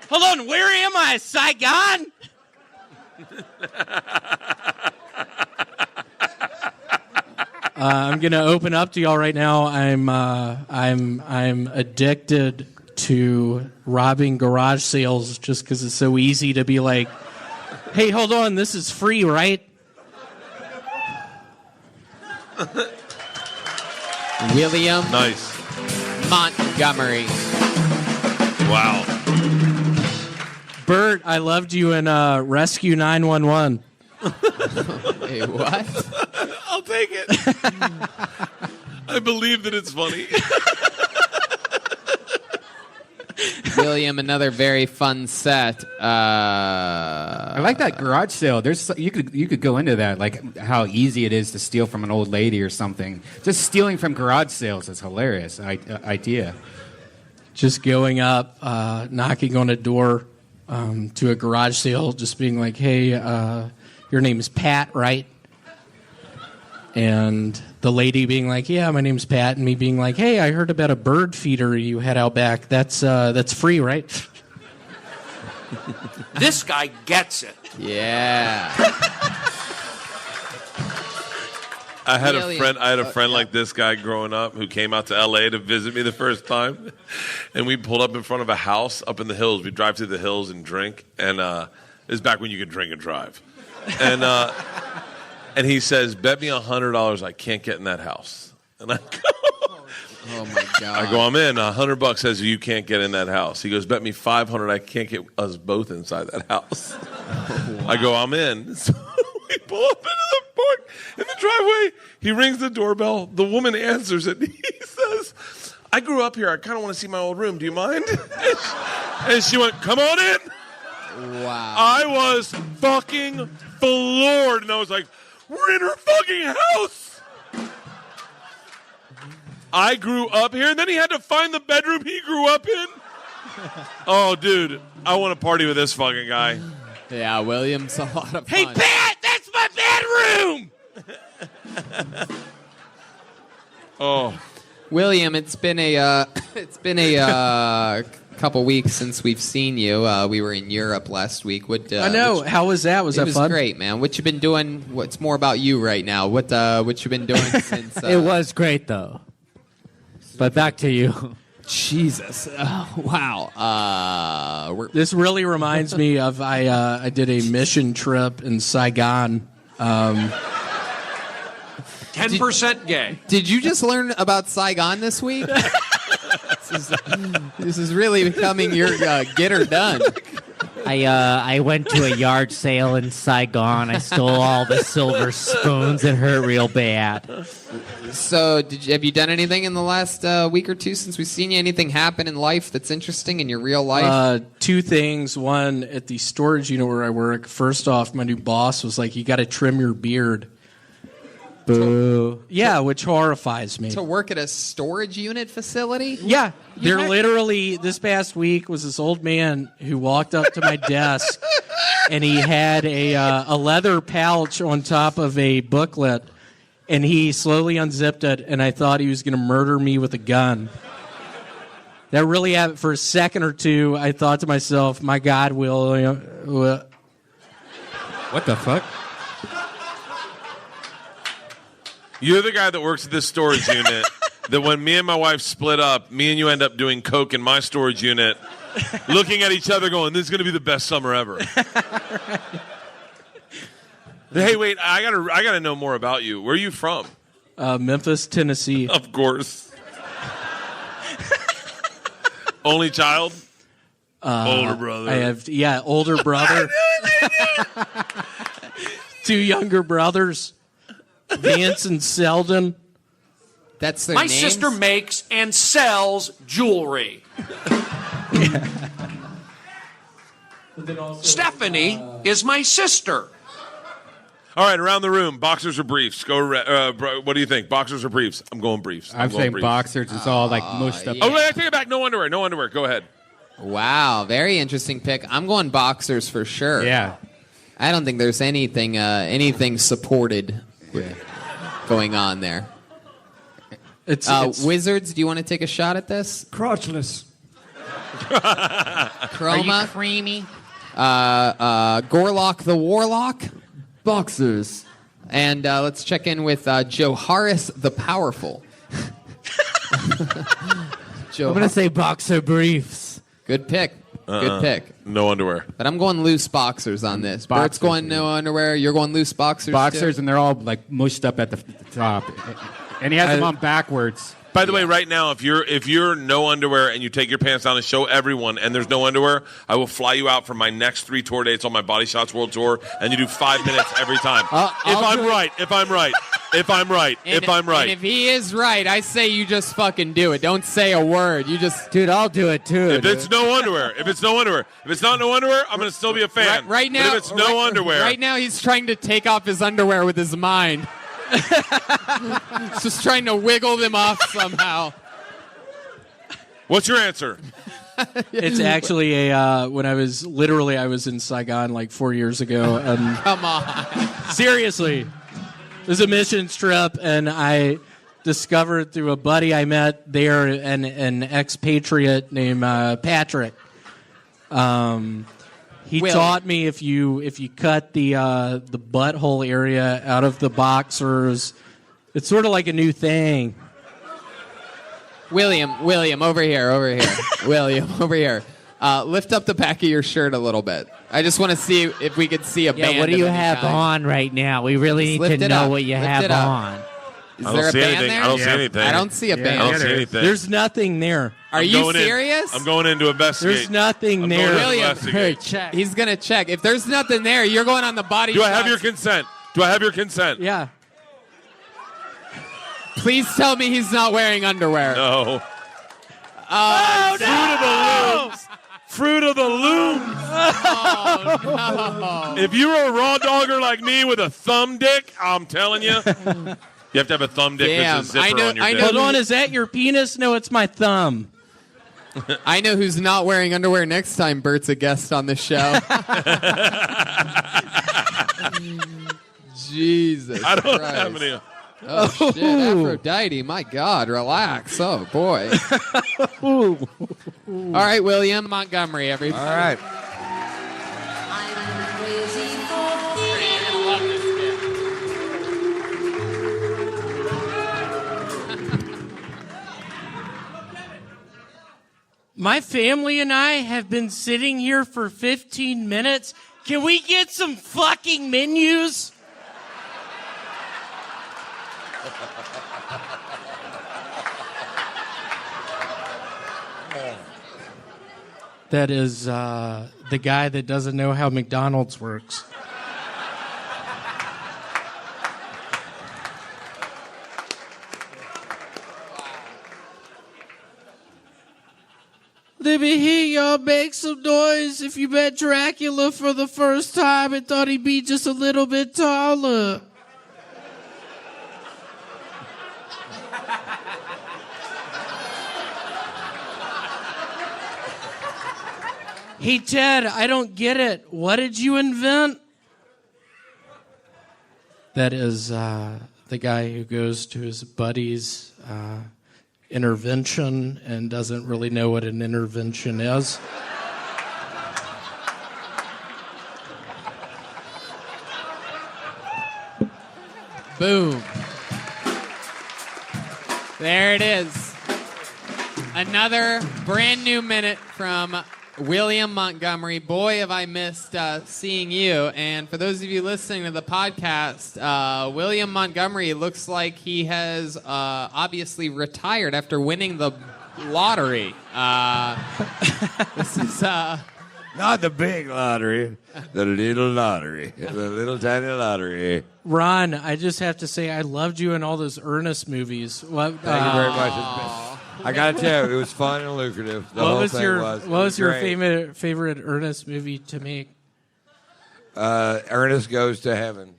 Hold on, where am I? Saigon? I'm gonna open up to y'all right now. I'm addicted to robbing garage sales just because it's so easy to be like, "Hey, hold on, this is free, right?" William Nice. Montgomery. Wow. Bert, I loved you in Rescue 911. Hey, what? I'll take it. I believe that it's funny. William, another very fun set. I like that garage sale. You could go into that, like how easy it is to steal from an old lady or something. Just stealing from garage sales is hilarious idea. Just going up, knocking on a door to a garage sale, just being like, "Hey, your name is Pat, right?" And the lady being like, "Yeah, my name's Pat," and me being like, "Hey, I heard about a bird feeder you had out back. That's free, right?" This guy gets it. Yeah. I had a friend like this guy growing up who came out to L.A. to visit me the first time, and we pulled up in front of a house up in the hills. We drive through the hills and drink, and this is back when you could drink and drive, and he says, "Bet me $100 I can't get in that house," and I go, "Oh my god!" I go, "I'm in. $100 says you can't get in that house." He goes, "Bet me $500 I can't get us both inside that house." Wow. I go, "I'm in." So we pull up into the park in the driveway. He rings the doorbell. The woman answers it. He says, "I grew up here. I kind of want to see my old room. Do you mind?" And she went, "Come on in." Wow. I was fucking floored, and I was like, "We're in her fucking house." I grew up here, and then he had to find the bedroom he grew up in. Oh, dude, I want to party with this fucking guy. Yeah, William's a lot of fun. Hey, Pat, that's my bedroom. Oh, William, it's been a couple weeks since we've seen you. We were in Europe last week. I know. How was that? Was it that was fun? great, man. What you been doing? What's more about you right now? What you been doing since? It was great though. But back to you. Jesus. Wow. This really reminds me of I did a mission trip in Saigon. 10% gay. Did you just learn about Saigon this week? This is really becoming your get her done. I went to a yard sale in Saigon. I stole all the silver spoons. It hurt real bad. So, have you done anything in the last week or two since we've seen you? Anything happen in life that's interesting in your real life? Two things. One, at the storage unit where I work, first off, my new boss was like, you got to trim your beard. Boo. Yeah, which horrifies me. To work at a storage unit facility? Yeah. There literally, this past week, was this old man who walked up to my desk, and he had a leather pouch on top of a booklet, and he slowly unzipped it, and I thought he was going to murder me with a gun. That really happened. For a second or two, I thought to myself, my God, William. What the fuck? You're the guy that works at this storage unit that when me and my wife split up, me and you end up doing coke in my storage unit, looking at each other going, this is going to be the best summer ever. Hey, wait, I gotta know more about you. Where are you from? Memphis, Tennessee. Of course. Only child? Older brother. I have, older brother. 2 younger brothers. Vance and Selden. That's their My names? sister makes and sells jewelry. Stephanie is my sister. All right, around the room, boxers or briefs? What do you think, boxers or briefs? I'm going briefs. I'm going saying briefs. boxers. It's all like mushed up. Oh, wait, I take it back. No underwear. No underwear. Go ahead. Wow, very interesting pick. I'm going boxers for sure. Yeah. I don't think there's anything supported going on there. It's Wizards, do you want to take a shot at this? Crotchless. Chroma. Creamy. Gorlock the Warlock. Boxers. And let's check in with Joharis the Powerful. I'm going to say boxer briefs. Good pick. Good pick. No underwear. But I'm going loose boxers on this. Boxers, Bert's going no underwear. You're going loose boxers. Boxers, too? and they're all like mushed up at the top. And he has them on backwards. By the way, right now, if you're no underwear and you take your pants down and show everyone and there's no underwear, I will fly you out for my next 3 tour dates on my Body Shots World Tour, and you do 5 minutes every time. If I'm right. And if he is right, I say you just fucking do it. Don't say a word. You just... Dude, I'll do it too. If it's no underwear, if it's not no underwear, I'm going to still be a fan. Right now, but if it's no underwear... Right now, he's trying to take off his underwear with his mind. He's just trying to wiggle them off somehow. What's your answer? It's actually when I was in Saigon like 4 years ago. And Come on. seriously, it was a missions trip, and I discovered through a buddy I met there, an expatriate named Patrick. He taught me if you cut the butthole area out of the boxers, it's sort of like a new thing. William, over here. William, over here. Lift up the back of your shirt a little bit. I just want to see if we could see a band. Yeah, what do you of any have kind. on right now? We really Just need lift to it know up. what you Lift have it up. on. Is I there don't a see band anything. there? I don't see anything. I don't see a band. I don't see anything. There's nothing there. Are you serious? I'm going in to investigate. There's nothing I'm there. going to William, investigate. check. He's going to check. If there's nothing there, you're going on the Body Do I have Shots. your consent? Do I have your consent? Yeah. Please tell me he's not wearing underwear. No. Oh, Fruit of the loom. Oh, no. If you're a raw dogger like me with a thumb dick, I'm telling you, you have to have a thumb dick Damn, that's a zipper I know- on your I dick. know- Hold on, is that your penis? No, it's my thumb. I know who's not wearing underwear next time Bert's a guest on the show. Jesus I don't Christ. have any. Oh, shit, Aphrodite, my God, relax. Oh, boy. All right, William Montgomery, everybody. All right. My family and I have been sitting here for 15 minutes. Can we get some fucking menus? That is the guy that doesn't know how McDonald's works. Let me hear y'all make some noise if you met Dracula for the first time and thought he'd be just a little bit taller. Hey, Ted, I don't get it. What did you invent? That is the guy who goes to his buddy's intervention and doesn't really know what an intervention is. Boom. There it is. Another brand new minute from William Montgomery. Boy, have I missed seeing you. And for those of you listening to the podcast, William Montgomery looks like he has obviously retired after winning the lottery. This is... Not the big lottery, the little lottery, the little tiny lottery. Ron, I just have to say I loved you in all those Ernest movies. Thank you very much. I got to tell you, it was fun and lucrative. The whole thing was. What was your great. favorite Ernest movie to make? Ernest Goes to Heaven.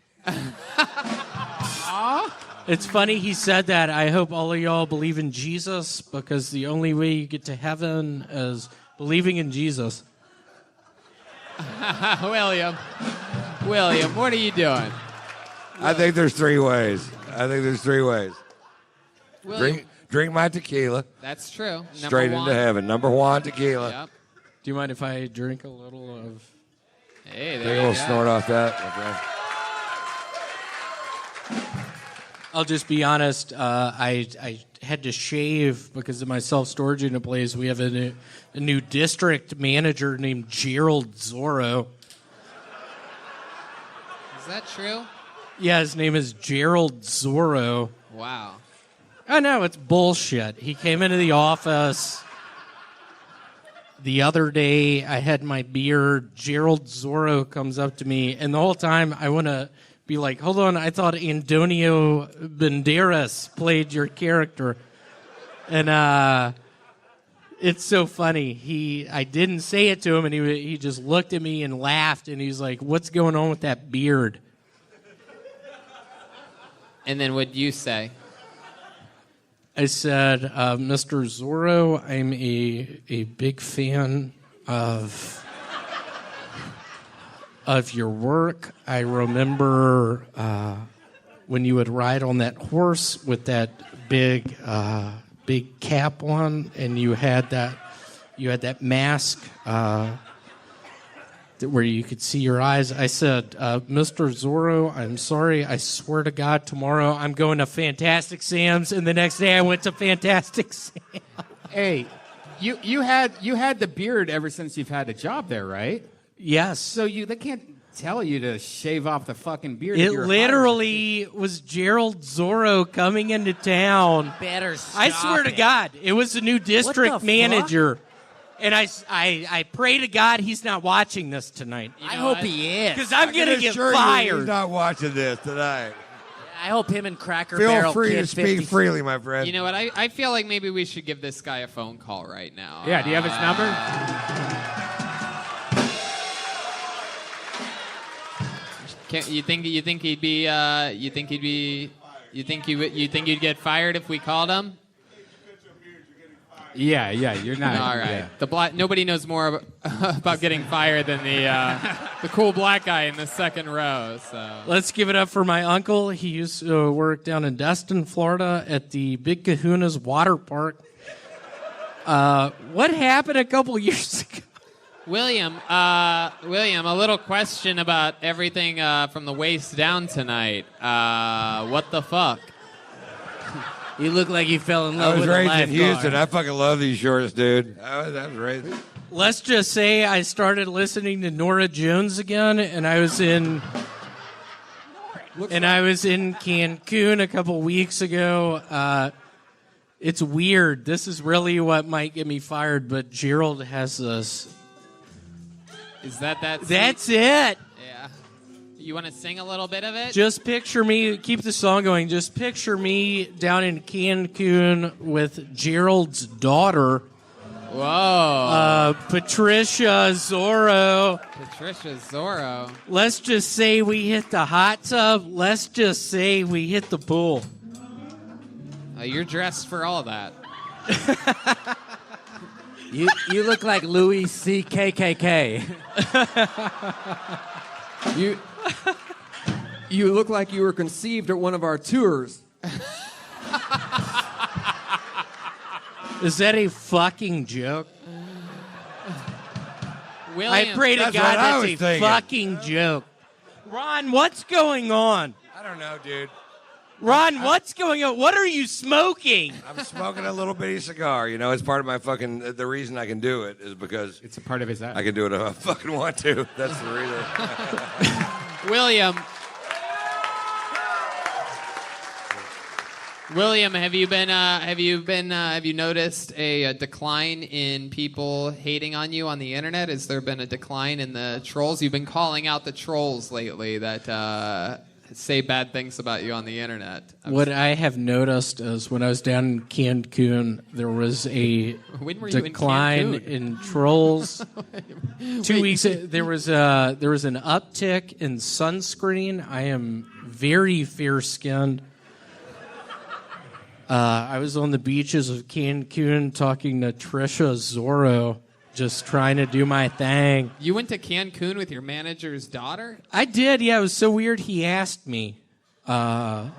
It's funny he said that. I hope all of y'all believe in Jesus because the only way you get to heaven is believing in Jesus. William, what are you doing? I think there's three ways. William. Drink my tequila. That's true. Straight into heaven. Number one, tequila. Yep. Do you mind if I drink a little of... Hey, Take there a you little go. snort off that, my friend. I'll just be honest. I had to shave because of my self-storage unit place. We have a new district manager named Gerald Zorro. Is that true? Yeah, his name is Gerald Zorro. Wow. I know, it's bullshit. He came into the office the other day. I had my beard. Gerald Zorro comes up to me, and the whole time I want to be like, hold on, I thought Antonio Banderas played your character. And it's so funny. I didn't say it to him, and he just looked at me and laughed, and he's like, what's going on with that beard? And then what'd you say? I said, Mr. Zorro, I'm a big fan of your work. I remember when you would ride on that horse with that big cap on, and you had that mask where you could see your eyes. I said, Mr. Zorro, I'm sorry. I swear to God, tomorrow I'm going to Fantastic Sam's, and the next day I went to Fantastic Sam's. Hey, you had the beard ever since you've had a job there, right? Yes. So they can't tell you to shave off the fucking beard. It if you're literally was Gerald Zorro coming into town. Better I swear to God, it was the new district the manager. And I pray to God he's not watching this tonight. I hope he is. Because I'm going to get He's fired. not watching this tonight. I hope him and Cracker Feel Barrel free get to speak 50 freely, my friend. You know what? I feel like maybe we should give this guy a phone call right now. Yeah, do you have his number? You think you'd get fired if we called him? Yeah, you're not. All right. yeah. The black. Nobody knows more about getting fired than the cool black guy in the second row. So Let's give it up for my uncle. He used to work down in Destin, Florida at the Big Kahuna's water park. What happened a couple years ago? William, a little question about everything from the waist down tonight. What the fuck? You look like you fell in I love was with a raised in lifeguard. Houston. I fucking love these shorts, dude. I was raised. Let's just say I started listening to Norah Jones again, and I was in Cancun a couple weeks ago. It's weird. This is really what might get me fired, but Gerald has this. Is that? That's it. Yeah. You want to sing a little bit of it? Just picture me, keep the song going. Just picture me down in Cancun with Gerald's daughter. Whoa. Patricia Zorro. Patricia Zorro. Let's just say we hit the hot tub. Let's just say we hit the pool. You're dressed for all that. You look like Louis C.K.K.K. You look like you were conceived at one of our tours. Is that a fucking joke? William, I pray to That's God what I that's was a thinking. fucking joke. Ron, what's going on? I don't know, dude. Ron, what's going on? What are you smoking? I'm smoking a little bitty cigar. You know, it's part of my fucking. The reason I can do it is because It's a part of his act. I can do it if I fucking want to. That's the reason. William, have you noticed a decline in people hating on you on the internet? Has there been a decline in the trolls? You've been calling out the trolls lately that say bad things about you on the internet. What I have noticed is when I was down in Cancun, there was a When were you in decline Cancun? in trolls. 2 weeks. There was an uptick in sunscreen. I am very fair-skinned. I was on the beaches of Cancun talking to Trisha Zorro, just trying to do my thing. You went to Cancun with your manager's daughter? I did, yeah. It was so weird. He asked me, and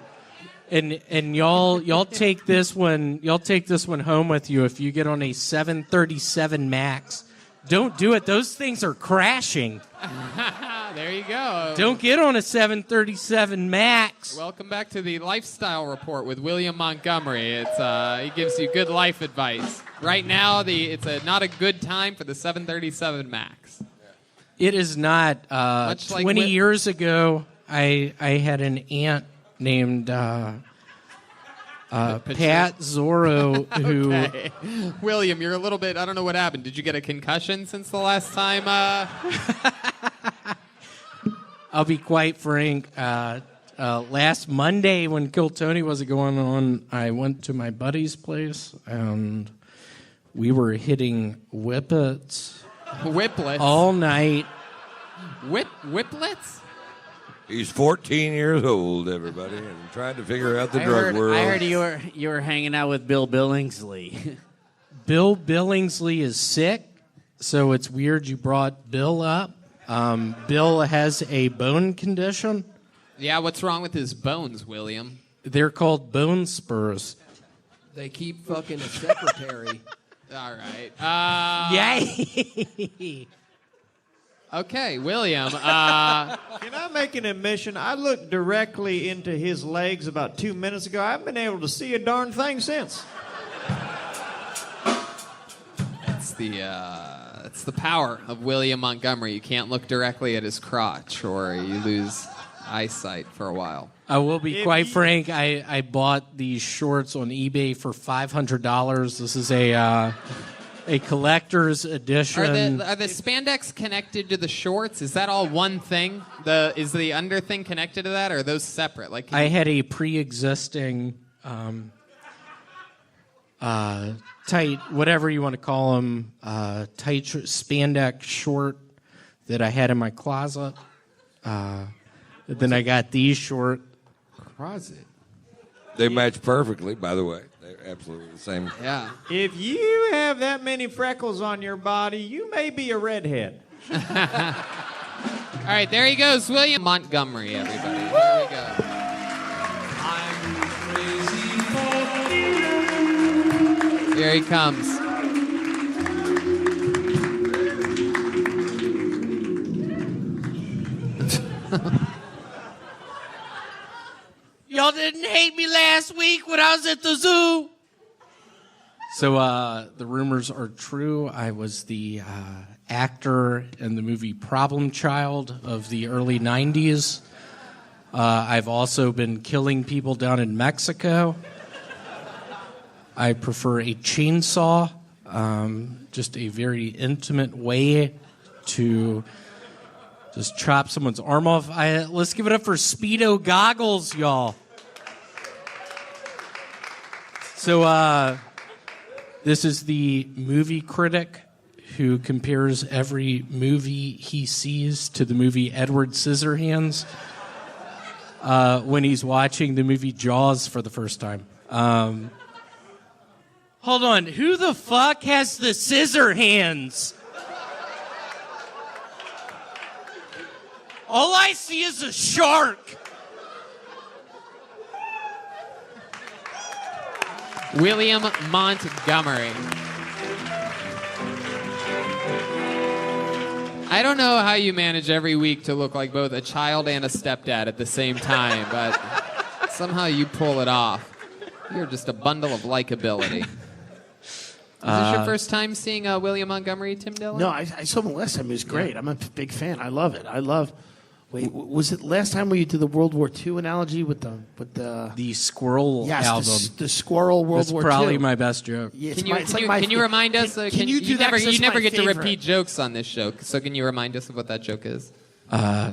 y'all take this one. Y'all take this one home with you. If you get on a 737 Max, don't do it. Those things are crashing. There you go. Don't get on a 737 Max. Welcome back to the Lifestyle Report with William Montgomery. He gives you good life advice. Right now, it's not a good time for the 737 Max. It is not. Much like 20 years ago, I had an aunt named Pat Zorro who. Okay. William, you're a little bit. I don't know what happened. Did you get a concussion since the last time? I'll be quite frank. Last Monday, when Kill Tony wasn't going on, I went to my buddy's place and we were hitting whippets. Whiplets? All night. Whiplets? He's 14 years old, everybody, and trying to figure out the drug world. I heard you were hanging out with Bill Billingsley. Bill Billingsley is sick, so it's weird you brought Bill up. Bill has a bone condition. Yeah, what's wrong with his bones, William? They're called bone spurs. They keep fucking a secretary. All right. Yay! Okay, William. Can I make an admission? I looked directly into his legs about 2 minutes ago. I haven't been able to see a darn thing since. It's the power of William Montgomery. You can't look directly at his crotch or you lose eyesight for a while. I will be quite frank. I bought these shorts on eBay for $500. This is a collector's edition. Are the spandex connected to the shorts? Is that all one thing? Is the under thing connected to that, or are those separate? Like I had a pre-existing tight, whatever you want to call them, tight spandex short that I had in my closet. Then I got these short. Closet. They match perfectly, by the way. absolutely the same. Yeah. If you have that many freckles on your body, you may be a redhead. All right, there he goes, William Montgomery, everybody. Here we go. Here he comes. Y'all didn't hate me last week when I was at the zoo. So the rumors are true. I was the actor in the movie Problem Child of the early 90s. I've also been killing people down in Mexico. I prefer a chainsaw, just a very intimate way to just chop someone's arm off. Let's give it up for Speedo Goggles, y'all. So this is the movie critic who compares every movie he sees to the movie Edward Scissorhands when he's watching the movie Jaws for the first time. Hold on, who the fuck has the scissor hands? All I see is a shark. William Montgomery. I don't know how you manage every week to look like both a child and a stepdad at the same time, but somehow you pull it off. You're just a bundle of likability. Is this your first time seeing William Montgomery, Tim Dillon? No, I saw him last time. He was great. I'm a big fan. I love it. Wait, was it last time where you did the World War II analogy with the Squirrel album? The Squirrel World That's War II. probably my best joke. Yeah, Can you remind us? Can you do that? 'Cause You that's never my get to favorite. repeat jokes on this show. So can you remind us of what that joke is?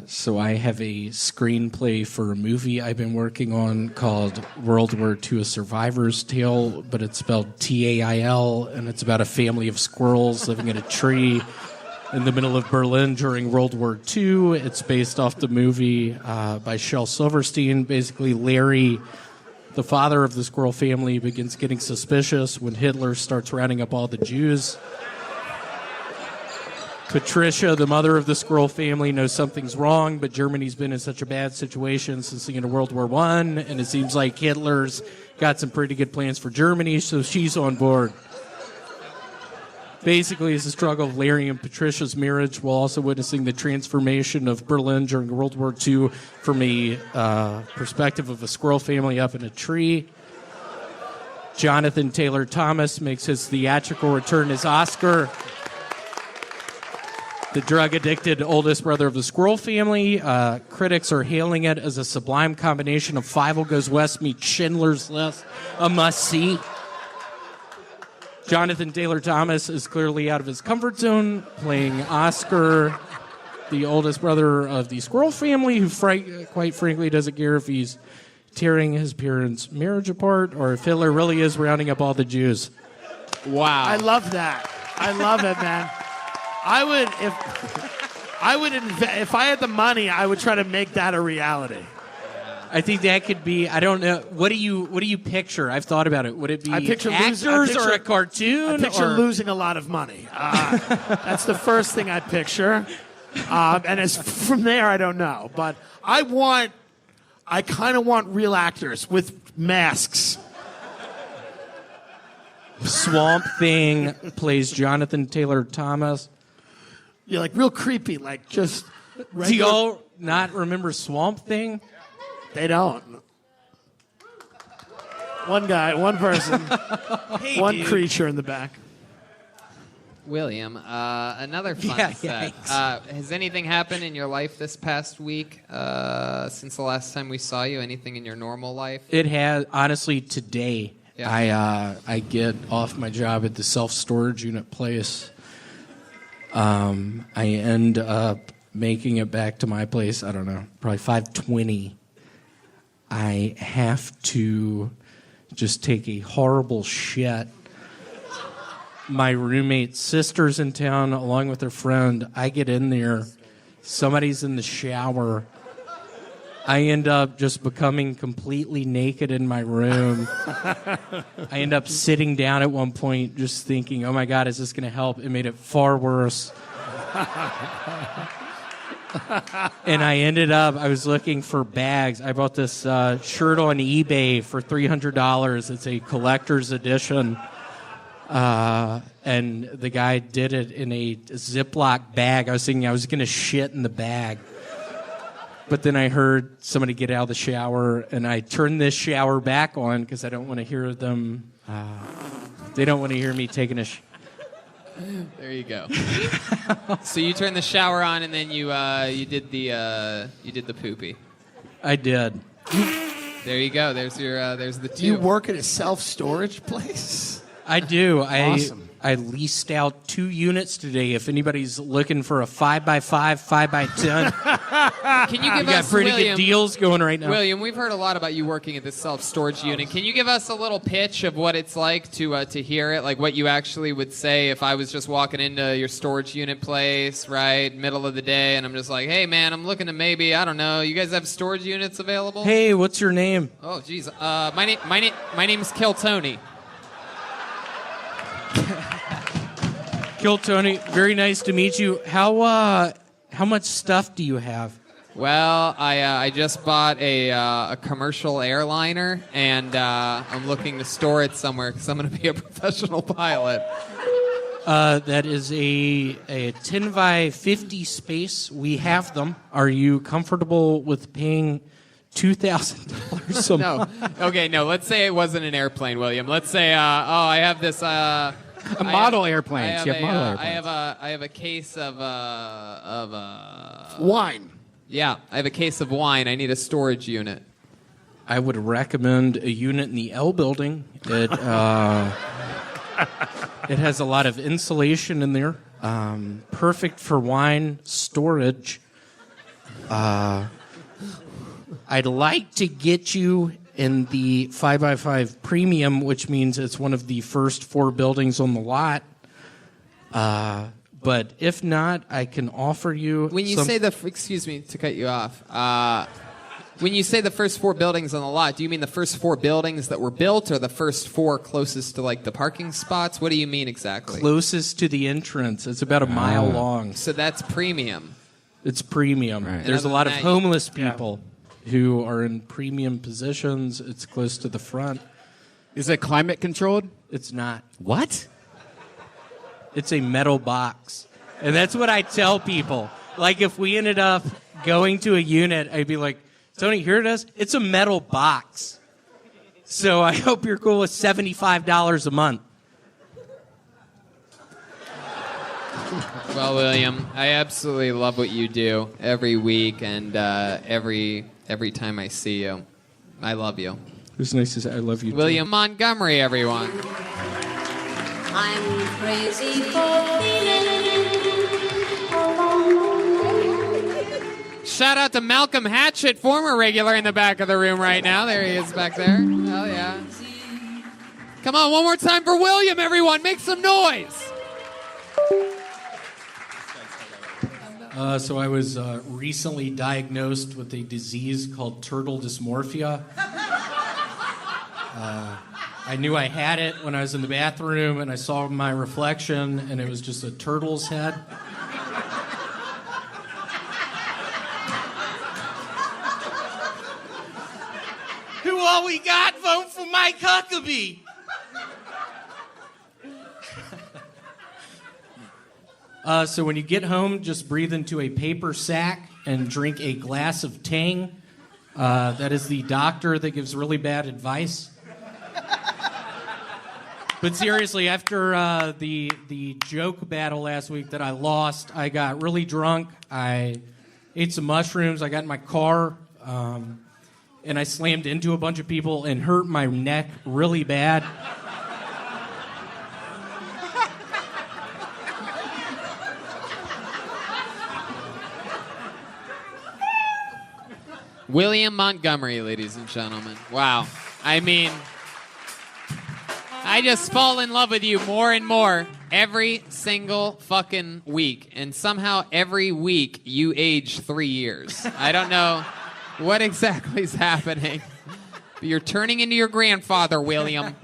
So I have a screenplay for a movie I've been working on called World War II: A Survivor's Tale, but it's spelled Tail, and it's about a family of squirrels living in a tree in the middle of Berlin during World War II. It's based off the movie by Shel Silverstein. Basically, Larry, the father of the squirrel family, begins getting suspicious when Hitler starts rounding up all the Jews. Patricia, the mother of the squirrel family, knows something's wrong, but Germany's been in such a bad situation since the end of World War I, and it seems like Hitler's got some pretty good plans for Germany, so she's on board. Basically, it's a struggle of Larry and Patricia's marriage while also witnessing the transformation of Berlin during World War II from a perspective of a squirrel family up in a tree. Jonathan Taylor Thomas makes his theatrical return as Oscar, the drug-addicted oldest brother of the squirrel family. Critics are hailing it as a sublime combination of Fievel Goes West meets Schindler's List, a must-see. Jonathan Taylor Thomas is clearly out of his comfort zone, playing Oscar, the oldest brother of the squirrel family, who quite frankly doesn't care if he's tearing his parents' marriage apart or if Hitler really is rounding up all the Jews. Wow. I love that. I love it, man. If I had the money, I would try to make that a reality. I think that could be. I don't know. What do you picture? I've thought about it. Would it be actors or a cartoon? I picture losing a lot of money. That's the first thing I picture. And as from there, I don't know. But I kind of want real actors with masks. Swamp Thing plays Jonathan Taylor Thomas. Yeah, like real creepy, like just. Do y'all not remember Swamp Thing? They don't. One guy, one person, one creature in the back. William, another fun set. Has anything happened in your life this past week since the last time we saw you? Anything in your normal life? It has, honestly, today. Yeah. I get off my job at the self-storage unit place. I end up making it back to my place, I don't know, probably 5:20. I have to just take a horrible shit. My roommate's sister's in town along with her friend. I get in there. Somebody's in the shower. I end up just becoming completely naked in my room. I end up sitting down at one point just thinking, oh my God, is this going to help? It made it far worse. And I was looking for bags. I bought this shirt on eBay for $300. It's a collector's edition. And the guy did it in a Ziploc bag. I was thinking I was going to shit in the bag. But then I heard somebody get out of the shower, and I turned this shower back on because I don't want to hear them. They don't want to hear me taking a There you go. So you turned the shower on, and then you did the poopy. I did. There you go. There's the two. Do you work at a self-storage place? I do. Awesome. I leased out 2 units today. If anybody's looking for a 5x5, 5x10, Can you give got us pretty William, good deals going right now. William, we've heard a lot about you working at this self-storage unit. Can you give us a little pitch of what it's like to hear it? Like what you actually would say if I was just walking into your storage unit place, right, middle of the day, and I'm just like, hey, man, I'm looking to maybe, I don't know, you guys have storage units available? Hey, what's your name? Oh, geez. My name's Kill Tony. Kill Tony, very nice to meet you. How much stuff do you have? Well, I just bought a commercial airliner, and I'm looking to store it somewhere because I'm going to be a professional pilot. That is a 10 by 50 space. We have them. Are you comfortable with paying $2,000 a month? Okay, no. Let's say it wasn't an airplane, William. Let's say, I have this. Model airplanes. You have model airplanes. I have a case of wine. Yeah, I have a case of wine. I need a storage unit. I would recommend a unit in the L building. It has a lot of insulation in there. Perfect for wine storage. I'd like to get you in the 5x5 premium, which means it's one of the first 4 buildings on the lot. But if not, I can offer you. When you say excuse me to cut you off. When you say the first 4 buildings on the lot, do you mean the first 4 buildings that were built, or the first 4 closest to like the parking spots? What do you mean exactly? Closest to the entrance. It's about a mile long. So that's premium. It's premium. Right. There's a other lot than of that, homeless people who are in premium positions. It's close to the front. Is it climate controlled? It's not. What? It's a metal box. And that's what I tell people. Like, if we ended up going to a unit, I'd be like, Tony, here it is. It's a metal box. So I hope you're cool with $75 a month. Well, William, I absolutely love what you do every week, and every time I see you. I love you. It was nice to say I love you, William Montgomery, everyone. I'm crazy for feeling Shout out to Malcolm Hatchett, former regular in the back of the room right now. There he is back there. Hell yeah. Come on, one more time for William, everyone. Make some noise. So I was recently diagnosed with a disease called turtle dysmorphia. I knew I had it when I was in the bathroom and I saw my reflection and it was just a turtle's head. Who all we got? Vote for Mike Huckabee. So when you get home, just breathe into a paper sack and drink a glass of Tang. That is the doctor that gives really bad advice. But seriously, after the joke battle last week that I lost, I got really drunk. I ate some mushrooms. I got in my car, and I slammed into a bunch of people and hurt my neck really bad. William Montgomery, ladies and gentlemen. Wow. I mean, I just fall in love with you more and more every single fucking week. And somehow every week you age 3 years. I don't know What exactly is happening? You're turning into your grandfather, William.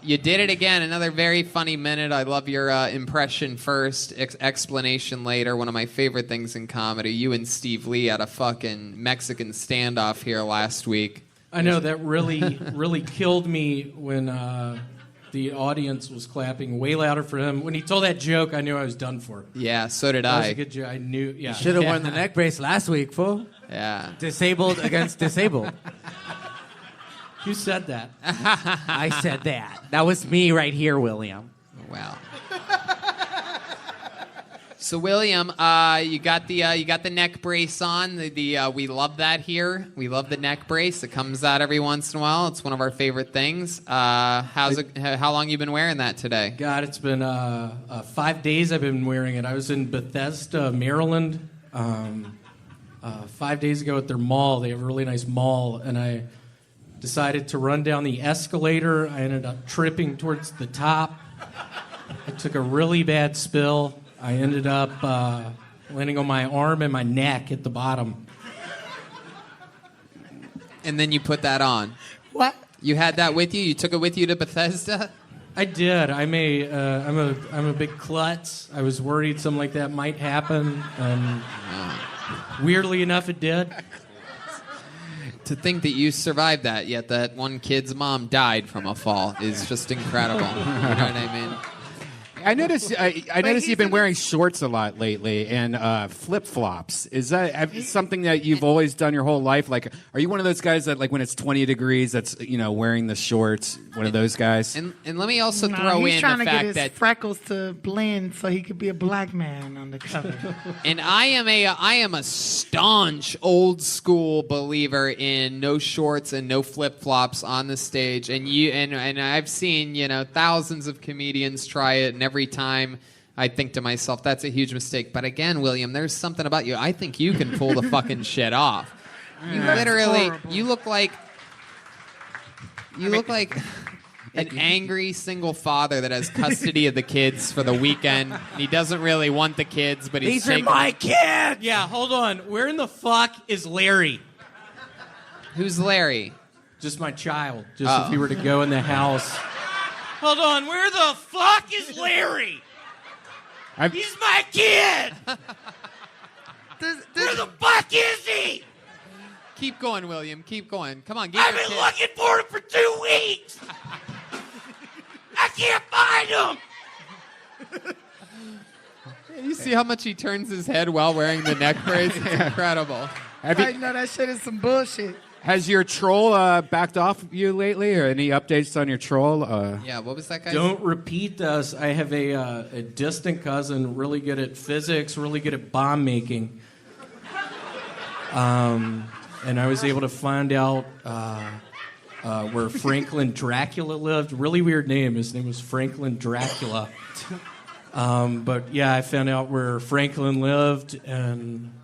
You did it again. Another very funny minute. I love your impression first, explanation later. One of my favorite things in comedy. You and Steve Lee had a fucking Mexican standoff here last week. I know that really killed me when the audience was clapping way louder for him. When he told that joke, I knew I was done for. Yeah, so did That I. was a good joke. I knew. Yeah. You should have worn the neck brace last week, fool. Yeah. Disabled against disabled. Who said that? I said that. That was me right here, William. Wow. So William, you got the neck brace on. We love that here. We love the neck brace. It comes out every once in a while. It's one of our favorite things. How long you been wearing that today? God, it's been 5 days I've been wearing it. I was in Bethesda, Maryland, 5 days ago at their mall. They have a really nice mall, and I decided to run down the escalator. I ended up tripping towards the top. I took a really bad spill. I ended up landing on my arm and my neck at the bottom. And then you put that on. What? You had that with you? You took it with you to Bethesda? I did. I'm a big klutz. I was worried something like that might happen, and weirdly enough, it did. To think that you survived that, yet that one kid's mom died from a fall is just incredible. You know what I mean? I noticed you've been wearing shorts a lot lately and flip-flops. Is that something that you've always done your whole life? Like, are you one of those guys that, like, when it's 20 degrees, that's, wearing the shorts? One of those guys? And let me also No, throw he's in trying the to get fact his that freckles to blend so he could be a black man on the cover. And I am a staunch old school believer in no shorts and no flip flops on the stage. And I've seen thousands of comedians try it, and every time I think to myself that's a huge mistake. But again, William, there's something about you. I think you can pull the fucking shit off. You literally, you look like an angry single father that has custody of the kids for the weekend. He doesn't really want the kids, but he's These are my kids! Yeah, hold on. Where in the fuck is Larry? Who's Larry? Just my child. Just if he were to go in the house. Hold on. Where the fuck is Larry? He's my kid! Where the fuck is he? Keep going, William. Keep going. Come on, I've been looking for him for 2 weeks! I can't find him! You see how much he turns his head while wearing the neck brace? It's incredible. I know that shit is some bullshit. Has your troll backed off you lately, or any updates on your troll? Yeah, what was that guy? Don't repeat this. I have a distant cousin, really good at physics, really good at bomb making. And I was able to find out where Franklin Dracula lived. Really weird name. His name was Franklin Dracula. But yeah, I found out where Franklin lived, and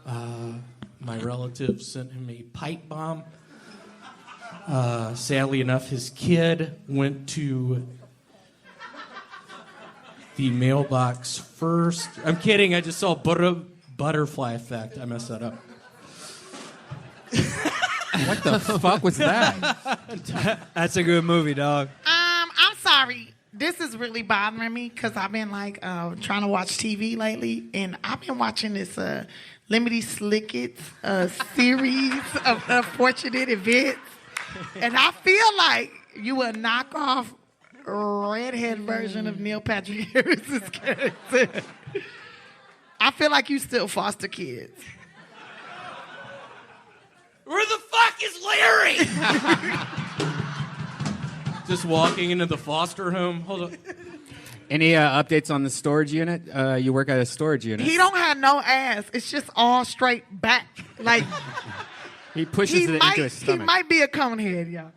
my relatives sent him a pipe bomb. Sadly enough, his kid went to the mailbox first. I'm kidding. I just saw butterfly effect. I messed that up. What the fuck was that? That's a good movie, dog. I'm sorry. This is really bothering me because I've been trying to watch TV lately, and I've been watching this Lemony Snicket's series of unfortunate events, and I feel like you a knockoff redhead version of Neil Patrick Harris's character. I feel like you still foster kids. Where the fuck is Larry? Just walking into the foster home. Hold on. Any updates on the storage unit? You work at a storage unit. He don't have no ass. It's just all straight back. Like he pushes it into his stomach. He might be a conehead, y'all.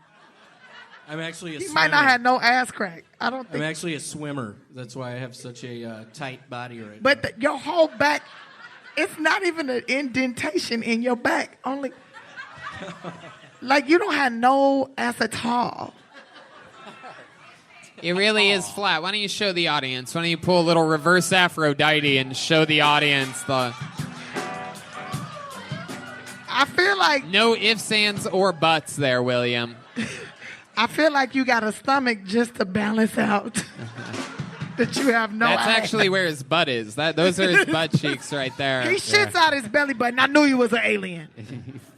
I'm actually a He swimmer. might not have no ass crack. I don't think. I'm actually a swimmer. That's why I have such a tight body right now. But your whole back, it's not even an indentation in your back. Only, like you don't have no ass at all. It really is flat. Why don't you show the audience? Why don't you pull a little reverse Aphrodite and show the audience the... I feel like No ifs, ands, or buts there, William. I feel like you got a stomach just to balance out that you have no. That's ass. actually where his butt is. Those are his butt cheeks right there. He shits out his belly button. I knew he was an alien.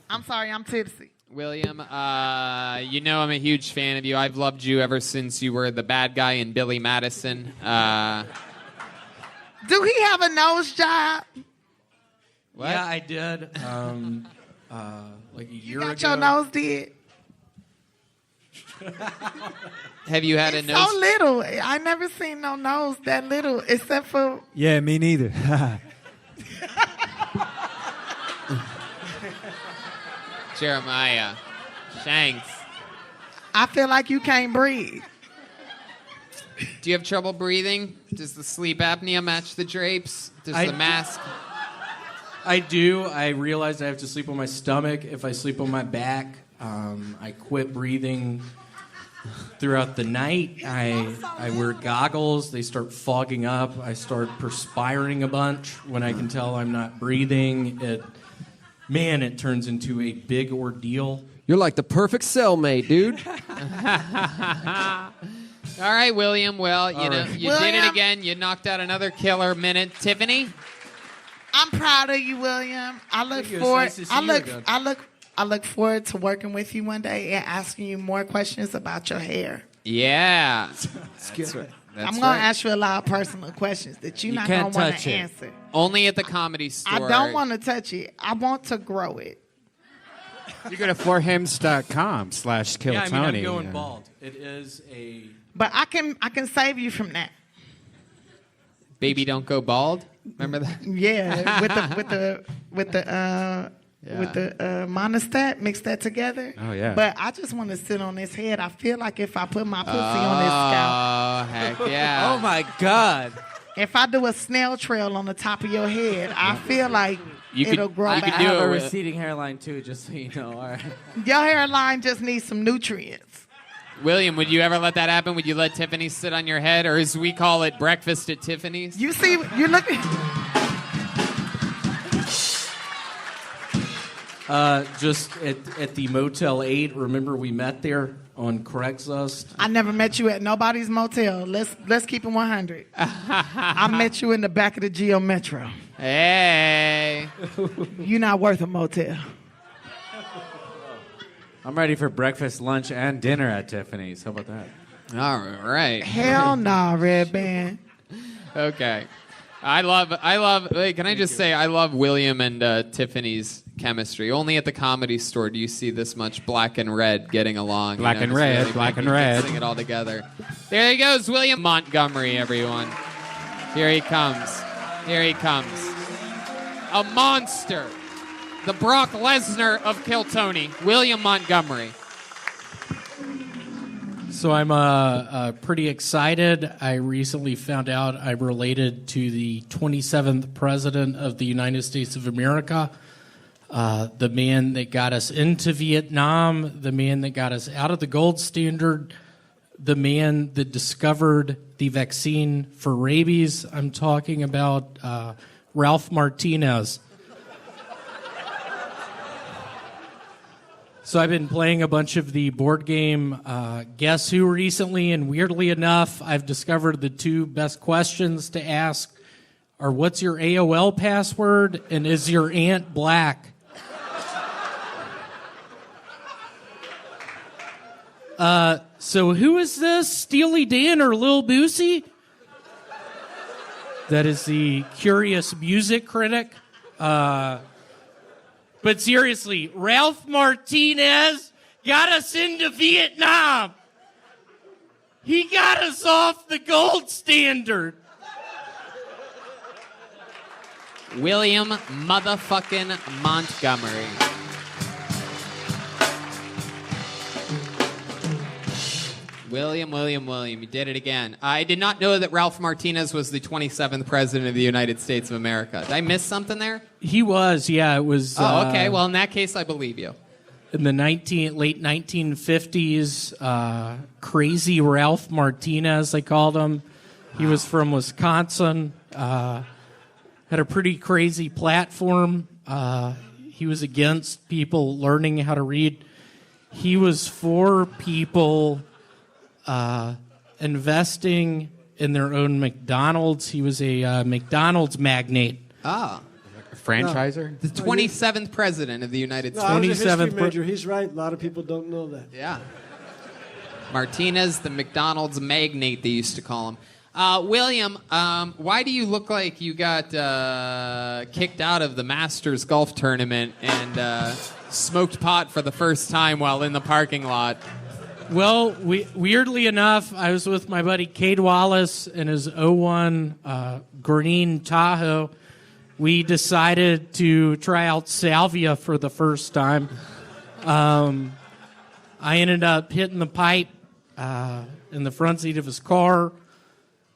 I'm sorry, I'm tipsy. William, you know I'm a huge fan of you. I've loved you ever since you were the bad guy in Billy Madison. Do he have a nose job? What? Yeah, I did. Like a year You got ago. your nose did? Have you had It's a nose? so little. I never seen no nose that little, except for Yeah, me neither. Jeremiah Shanks. I feel like you can't breathe. Do you have trouble breathing? Does the sleep apnea match the drapes? Does I the d- mask? I do. I realize I have to sleep on my stomach. If I sleep on my back, I quit breathing throughout the night. I wear goggles. They start fogging up. I start perspiring a bunch when I can tell I'm not breathing. It turns into a big ordeal. You're like the perfect cellmate, dude. All right, William. Well, you know, right. you did it William. again. You knocked out another killer minute. Tiffany? I'm proud of you, William. I look Thank you. It's forward. nice to see you again. I look forward to working with you one day and asking you more questions about your hair. Yeah. That's I'm gonna ask you a lot of personal questions that you're not gonna want to answer. Only at the Comedy Store. I don't want to touch it. I want to grow it. You go to forhims.com/kill Yeah, I mean, Tony. I'm going bald. It is a... But I can save you from that. Baby, don't go bald. Remember that? Yeah, with the monostat, mix that together. Oh, yeah. But I just want to sit on this head. I feel like if I put my pussy on this scalp. Oh, heck yeah. Oh my God. If I do a snail trail on the top of your head, I feel like it'll grow I back. have a receding hairline too, just so you know. All right. Your hairline just needs some nutrients. William, would you ever let that happen? Would you let Tiffany sit on your head? Or as we call it, breakfast at Tiffany's? You see, you look. Just at the Motel 8. Remember we met there on Craigslist? I never met you at nobody's motel. Let's keep it 100. I met you in the back of the Geo Metro. Hey. You're not worth a motel. I'm ready for breakfast, lunch, and dinner at Tiffany's. How about that? All right. Hell nah, Red Band. Okay. I love, wait, can I just say, I love William and Tiffany's chemistry. Only at the Comedy Store do you see this much black and red getting along. Black and red, black and red. Sing it all together. There he goes, William Montgomery, everyone. Here he comes. Here he comes. A monster. The Brock Lesnar of Kiltony, William Montgomery. So I'm pretty excited. I recently found out I'm related to the 27th President of the United States of America, the man that got us into Vietnam, the man that got us out of the gold standard, the man that discovered the vaccine for rabies. I'm talking about Ralph Martinez. So I've been playing a bunch of the board game Guess Who recently, and weirdly enough, I've discovered the two best questions to ask are what's your AOL password and is your aunt black? So who is this? Steely Dan or Lil Boosie? That is the curious music critic. But seriously, Ralph Martinez got us into Vietnam. He got us off the gold standard. William motherfucking Montgomery. William, you did it again. I did not know that Ralph Martinez was the 27th President of the United States of America. Did I miss something there? He was, yeah, it was. Oh, okay. Well, in that case, I believe you. In the late 1950s, Crazy Ralph Martinez, they called him. He was from Wisconsin. Had a pretty crazy platform. He He was against people learning how to read. He was for people investing in their own McDonald's. He was a McDonald's magnate. Ah. Franchiser? The 27th president of the United No, States. I was a history major. He's right. A lot of people don't know that. Yeah. Martinez, the McDonald's magnate, they used to call him. William, why do you look like you got kicked out of the Masters golf tournament and smoked pot for the first time while in the parking lot? Well, weirdly enough, I was with my buddy Cade Wallace in his 01 green Tahoe. We decided to try out salvia for the first time. I ended up hitting the pipe in the front seat of his car.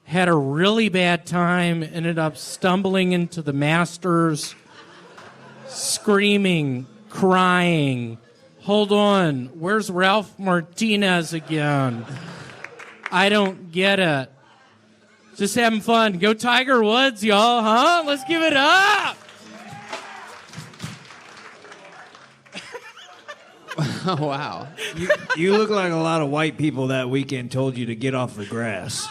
Had a really bad time. Ended up stumbling into the Masters, screaming, crying. Hold on, where's Ralph Martinez again? I don't get it. Just having fun. Go Tiger Woods, y'all, huh? Let's give it up. Wow. You look like a lot of white people that weekend told you to get off the grass.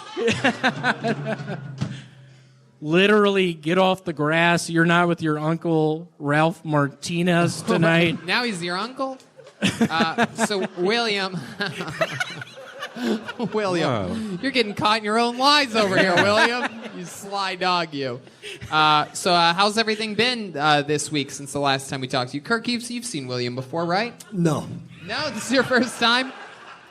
Literally, get off the grass. You're not with your uncle, Ralph Martinez, tonight. Now he's your uncle? So, William... William, you're getting caught in your own lies over here, William. You sly dog, you. So how's everything been this week since the last time we talked to you? Kirk, you've seen William before, right? No. No, this is your first time?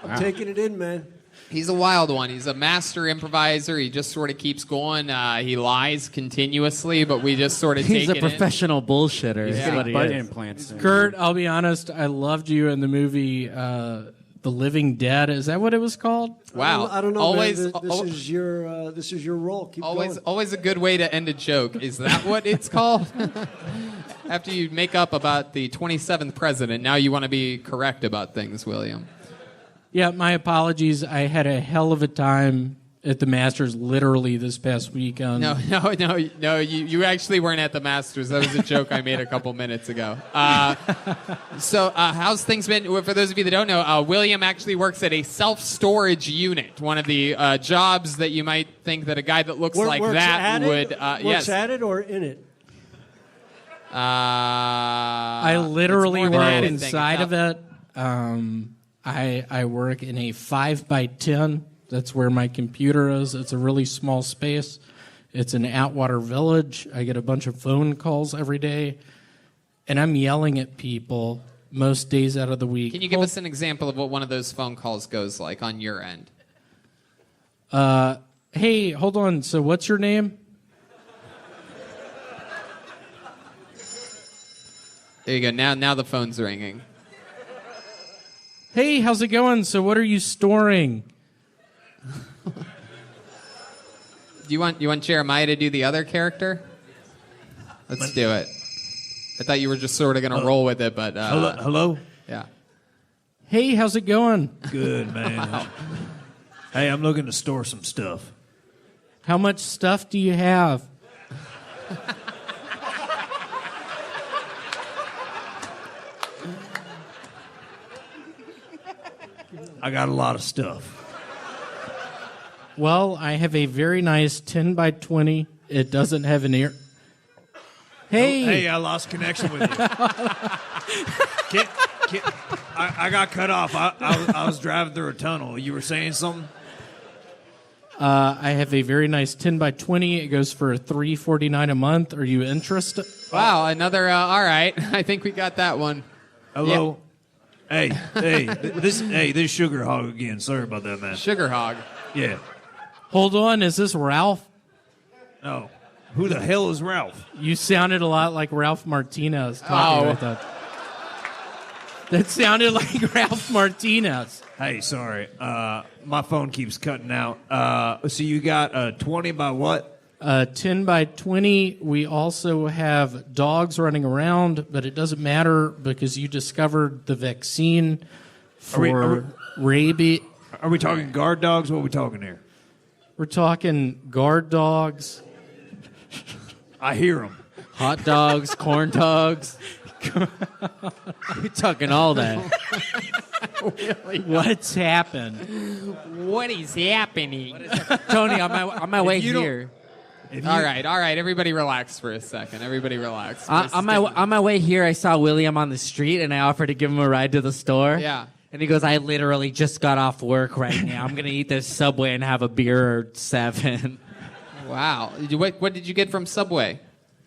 I'm taking it in, man. He's a wild one. He's a master improviser. He just sort of keeps going. He lies continuously, but we just sort of take He's it a professional bullshitter. He's is getting what he butt is. implants. Kurt, I'll be honest. I loved you in the movie The Living Dead. Is that what it was called? Wow. I don't know. Always, man. This is your role. Keep going. always a good way to end a joke. Is that what it's called? After you make up about the 27th president, now you want to be correct about things, William. Yeah, my apologies. I had a hell of a time at the Masters literally this past weekend. No. You actually weren't at the Masters. That was a joke I made a couple minutes ago. So how's things been? For those of you that don't know, William actually works at a self-storage unit, one of the jobs that you might think that a guy that looks like that would. Works at it or in it? I literally work inside of it. I work in a 5x10. That's where my computer is. It's a really small space. It's an Atwater Village. I get a bunch of phone calls every day, and I'm yelling at people most days out of the week. Can you give us an example of what one of those phone calls goes like on your end? Hey, hold on. So what's your name? There you go. Now the phone's ringing. Hey, how's it going? So what are you storing? Do you want Jeremiah to do the other character? Let's do it. I thought you were just sort of going to roll with it, but... Hello? Yeah. Hey, how's it going? Good, man. Wow. Hey, I'm looking to store some stuff. How much stuff do you have? I got a lot of stuff. Well, I have a very nice 10x20. It doesn't have an ear. Hey. Hey, I lost connection with you. I got cut off. I was driving through a tunnel. You were saying something? I have a very nice 10x20. It goes for $349 a month. Are you interested? Wow, another... all right. I think we got that one. Hello? Yeah. Hey, this Sugar Hog again. Sorry about that, man. Sugar Hog? Yeah. Hold on, is this Ralph? No. Who the hell is Ralph? You sounded a lot like Ralph Martinez talking about that. That sounded like Ralph Martinez. Hey, sorry. My phone keeps cutting out. So you got a 20 by what? 10x20. We also have dogs running around, but it doesn't matter because you discovered the vaccine for rabies. Are we talking guard dogs? What are we talking here? We're talking guard dogs. I hear them. Hot dogs, corn dogs. You're talking all that. What's happened? What is happening? Tony, on my way here. All right, everybody relax for a second. Everybody relax. On my way here, I saw William on the street, and I offered to give him a ride to the store. Yeah. And he goes, I literally just got off work right now. I'm going to eat this Subway and have a beer or 7. Wow. What did you get from Subway?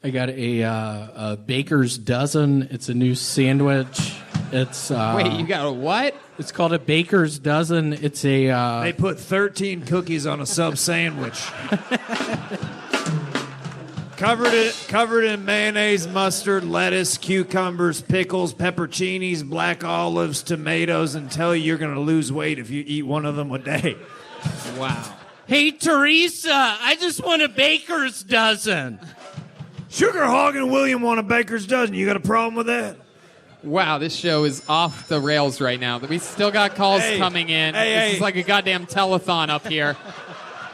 I got a Baker's Dozen. It's a new sandwich. It's Wait, you got a what? It's called a Baker's Dozen. It's a They put 13 cookies on a sub sandwich. Covered in mayonnaise, mustard, lettuce, cucumbers, pickles, pepperoncinis, black olives, tomatoes, and tell you you're going to lose weight if you eat one of them a day. Wow. Hey, Teresa, I just want a Baker's Dozen. Sugar Hog and William want a Baker's Dozen. You got a problem with that? Wow, this show is off the rails right now. We still got calls coming in. This is like a goddamn telethon up here.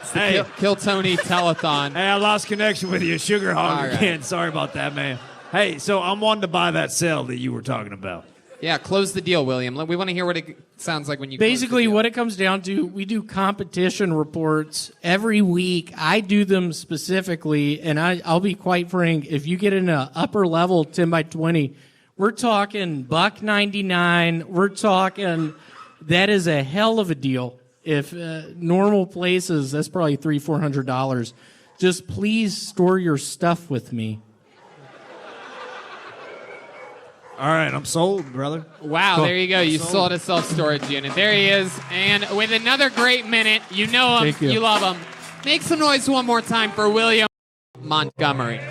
It's the Kill Tony telethon. Hey, I lost connection with you, Sugar Hog, again. Sorry about that, man. Hey, so I'm wanting to buy that cell that you were talking about. Yeah, close the deal, William. We want to hear what it sounds like when you Basically, what it comes down to, we do competition reports every week. I do them specifically, and I'll be quite frank. If you get in an upper level 10 by 20, we're talking $1.99. We're talking, that is a hell of a deal. If normal places, that's probably $300-400. Just please store your stuff with me. All right, I'm sold, brother. Wow, Cool. there you go. You sold a self-storage unit. There he is. And with another great minute, you know him, Thank you. you love him. Make some noise one more time for William Montgomery.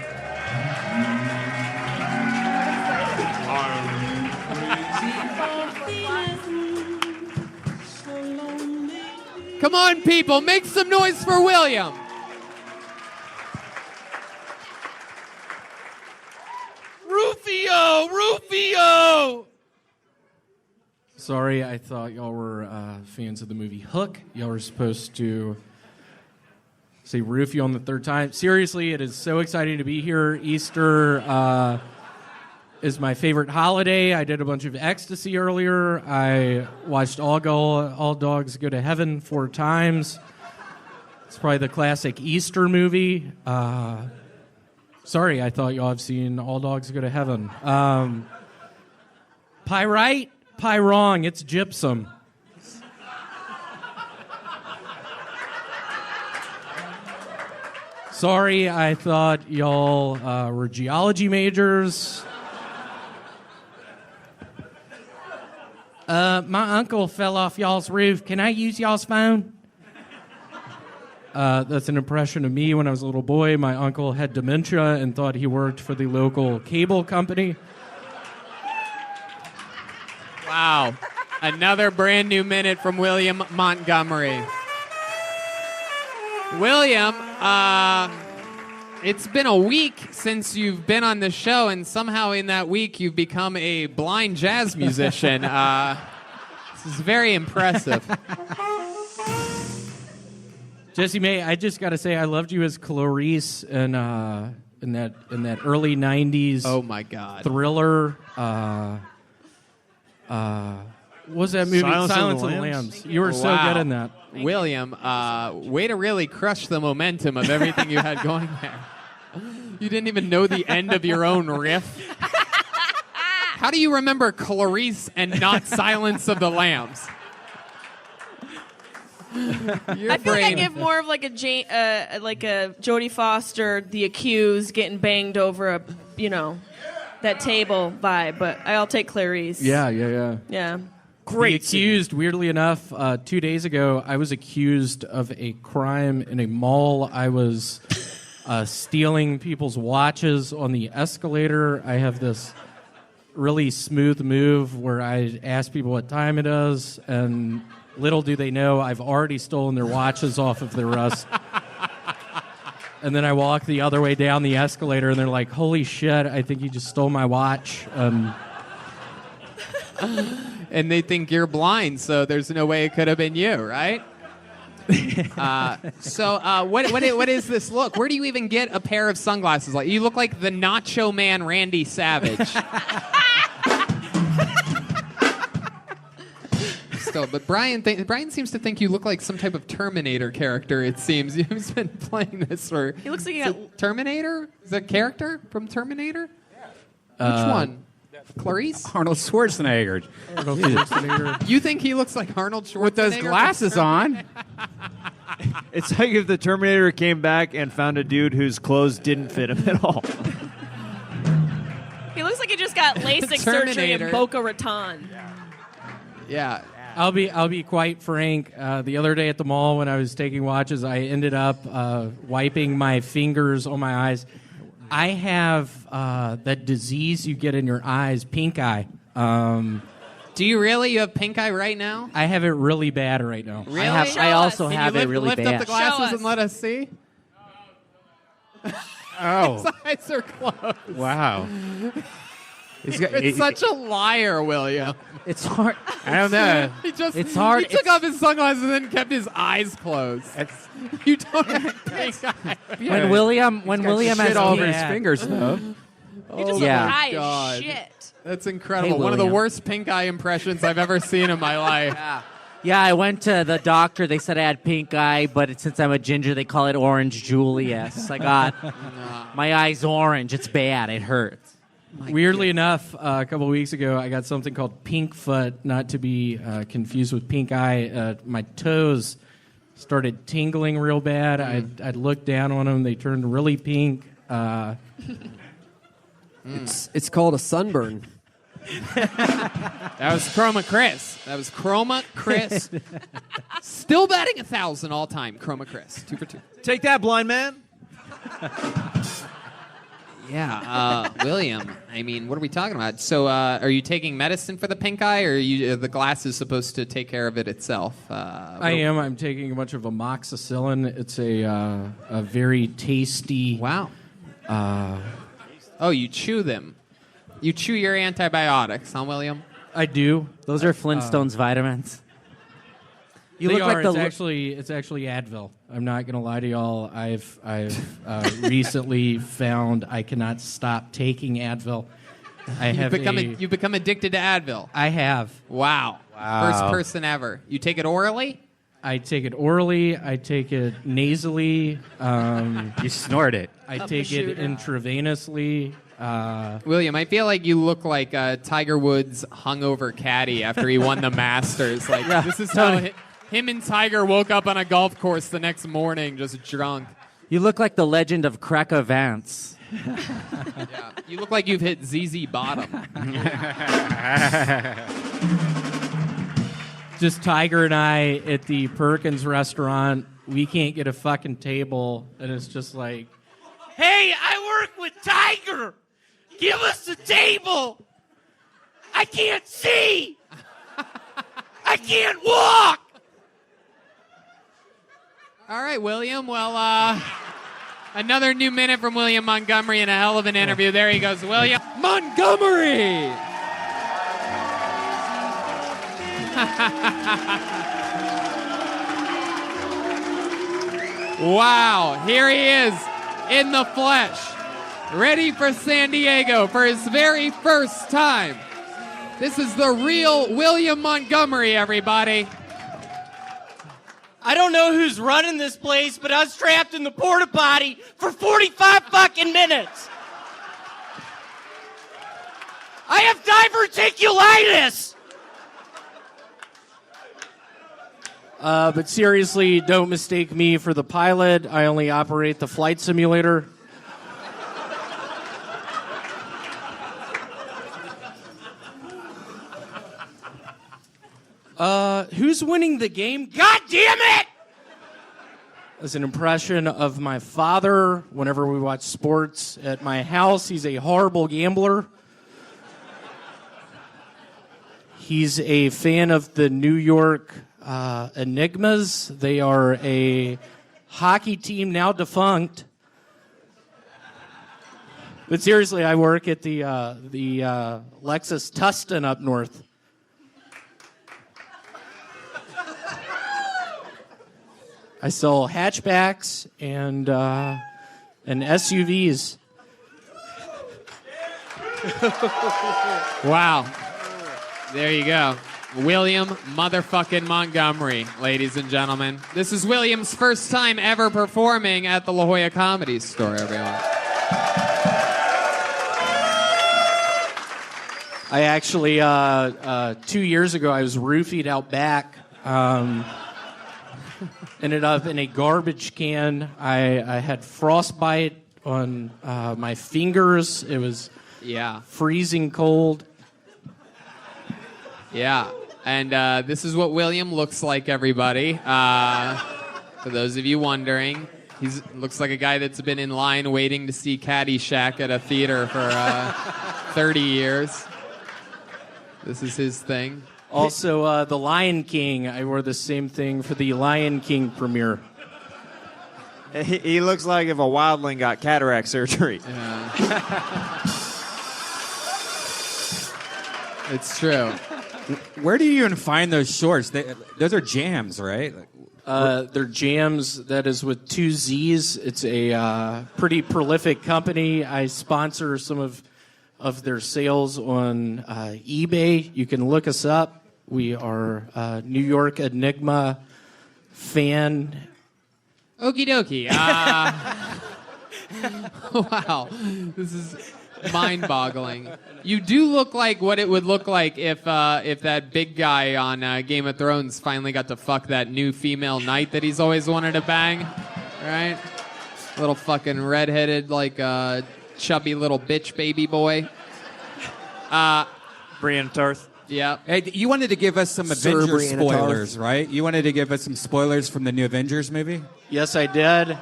Come on, people, make some noise for William. Rufio! Sorry, I thought y'all were fans of the movie Hook. Y'all were supposed to say Rufio on the third time. Seriously, it is so exciting to be here. Easter is my favorite holiday. I did a bunch of ecstasy earlier. I watched All Dogs Go to Heaven 4 times. It's probably the classic Easter movie. Sorry, I thought y'all have seen All Dogs Go to Heaven. Pie right, pie wrong. It's gypsum. Sorry, I thought y'all were geology majors. My uncle fell off y'all's roof. Can I use y'all's phone? That's an impression of me when I was a little boy. My uncle had dementia and thought he worked for the local cable company. Wow. Another brand new minute from William Montgomery. William, it's been a week since you've been on the show, and somehow in that week you've become a blind jazz musician. This is very impressive. Jesse May, I just got to say, I loved you as Clarice in that early '90s. Oh my God! Thriller. What was that movie? Silence of the Lambs. You were so good in that. William, way to really crush the momentum of everything you had going there. You didn't even know the end of your own riff. How do you remember Clarice and not Silence of the Lambs? I feel like I give more of like a Jodie Foster, The Accused, getting banged over that table vibe, but I'll take Clarice. Yeah. Yeah. Great. The Accused, weirdly enough, 2 days ago, I was accused of a crime in a mall. I was stealing people's watches on the escalator. I have this really smooth move where I ask people what time it is, and little do they know, I've already stolen their watches off of their wrist. And then I walk the other way down the escalator, and they're like, holy shit, I think you just stole my watch. And they think you're blind, so there's no way it could have been you, right? What is this look? Where do you even get a pair of sunglasses like? You look like the Nacho Man Randy Savage. Still, but Brian seems to think you look like some type of Terminator character. It seems you've been playing this for. He looks like you got Terminator. Is that a character from Terminator? Which one? Clarice? Arnold Schwarzenegger. You think he looks like Arnold Schwarzenegger? With those glasses on. It's like if the Terminator came back and found a dude whose clothes didn't fit him at all. He looks like he just got LASIK surgery in Terminator. Boca Raton. Yeah. I'll be quite frank. The other day at the mall when I was taking watches, I ended up wiping my fingers on my eyes. I have that disease you get in your eyes, pink eye. Do you really? You have pink eye right now? I have it really bad right now. Really? I also Can have you it really lift bad. up the glasses and let us see? Oh. His eyes are closed. Wow. You're such a liar, William. It's hard. I don't know. It's hard. He took off his sunglasses and then kept his eyes closed. You don't have pink eye. When William has shit all over pink- his fingers, though. He just Yeah. looks high God. as shit. That's incredible. Hey, One of the William. worst pink eye impressions I've ever seen in my life. Yeah, I went to the doctor. They said I had pink eye, but since I'm a ginger, they call it orange Julius. I got my eye's orange. It's bad. It hurts. Weirdly enough, a couple of weeks ago, I got something called pink foot, not to be confused with pink eye. My toes started tingling real bad. I'd look down on them. They turned really pink. It's called a sunburn. That was Chroma Chris. Still batting 1,000 all time. Chroma Chris. 2 for 2. Take that, blind man. Yeah, William. I mean, what are we talking about? So, are you taking medicine for the pink eye, or are the glasses supposed to take care of it itself? I am. I'm taking a bunch of amoxicillin. It's a very tasty. Wow. Oh, you chew them. You chew your antibiotics, huh, William? I do. Those are Flintstones vitamins. You They look like are. the. It's actually Advil. I'm not gonna lie to y'all. I've recently found I cannot stop taking Advil. You've become addicted to Advil. I have. Wow. First person ever. You take it orally? I take it orally. I take it nasally. You snort it. I take it intravenously. William, I feel like you look like Tiger Woods' hungover caddy after he won the Masters. Like this is how him and Tiger woke up on a golf course the next morning, just drunk. You look like the legend of Cracker Vance. Yeah. You look like you've hit ZZ Bottom. Just Tiger and I at the Perkins restaurant. We can't get a fucking table, and it's just like, Hey, I work with Tiger. Give us a table. I can't see. I can't walk. All right, William. Well, another new minute from William Montgomery and a hell of an interview. There he goes, William Montgomery. Wow, here he is in the flesh, ready for San Diego for his very first time. This is the real William Montgomery, everybody. I don't know who's running this place, but I was trapped in the porta potty for 45 fucking minutes. I have diverticulitis. but seriously, don't mistake me for the pilot. I only operate the flight simulator. Who's winning the game? God damn it! As an impression of my father, whenever we watch sports at my house, he's a horrible gambler. He's a fan of the New York Enigmas. They are a hockey team now defunct. But seriously, I work at the Lexus Tustin up north. I sell hatchbacks and SUVs. Wow. There you go. William motherfucking Montgomery, ladies and gentlemen. This is William's first time ever performing at the La Jolla Comedy Store, everyone. I actually, 2 years ago, I was roofied out back. Ended up in a garbage can. I had frostbite on my fingers. It was freezing cold. Yeah. And this is what William looks like, everybody. For those of you wondering, he looks like a guy that's been in line waiting to see Caddyshack at a theater for 30 years. This is his thing. Also, The Lion King. I wore the same thing for the Lion King premiere. He looks like if a wildling got cataract surgery. It's true. Where do you even find those shorts? Those are jams, right? They're Jams. That is with 2 Z's. It's a pretty prolific company. I sponsor some of their sales on eBay. You can look us up. We are New York Enigma fan. Okie dokie. Wow. This is mind-boggling. You do look like what it would look like if that big guy on Game of Thrones finally got to fuck that new female knight that he's always wanted to bang, right? Little fucking redheaded, like chubby little bitch baby boy. Brienne Tarth. Yeah. Hey, you wanted to give us some Sir Avengers Brianna Tarth. spoilers, right? You wanted to give us some spoilers from the new Avengers movie? Yes, I did.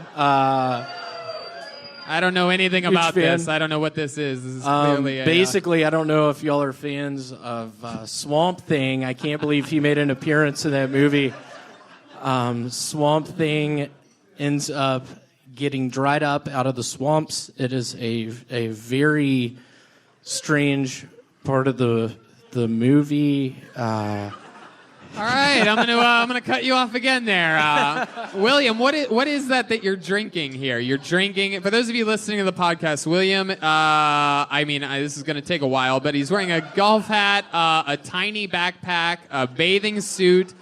I don't know anything Huge about fan. this. I don't know what this is. This is clearly a, basically, I don't know if y'all are fans of Swamp Thing. I can't believe he made an appearance in that movie. Swamp Thing ends up getting dried up out of the swamps. It is a very strange part of the movie. All right, I'm gonna cut you off again there, William. What is that you're drinking here? You're drinking. For those of you listening to the podcast, William. This is gonna take a while, but he's wearing a golf hat, a tiny backpack, a bathing suit,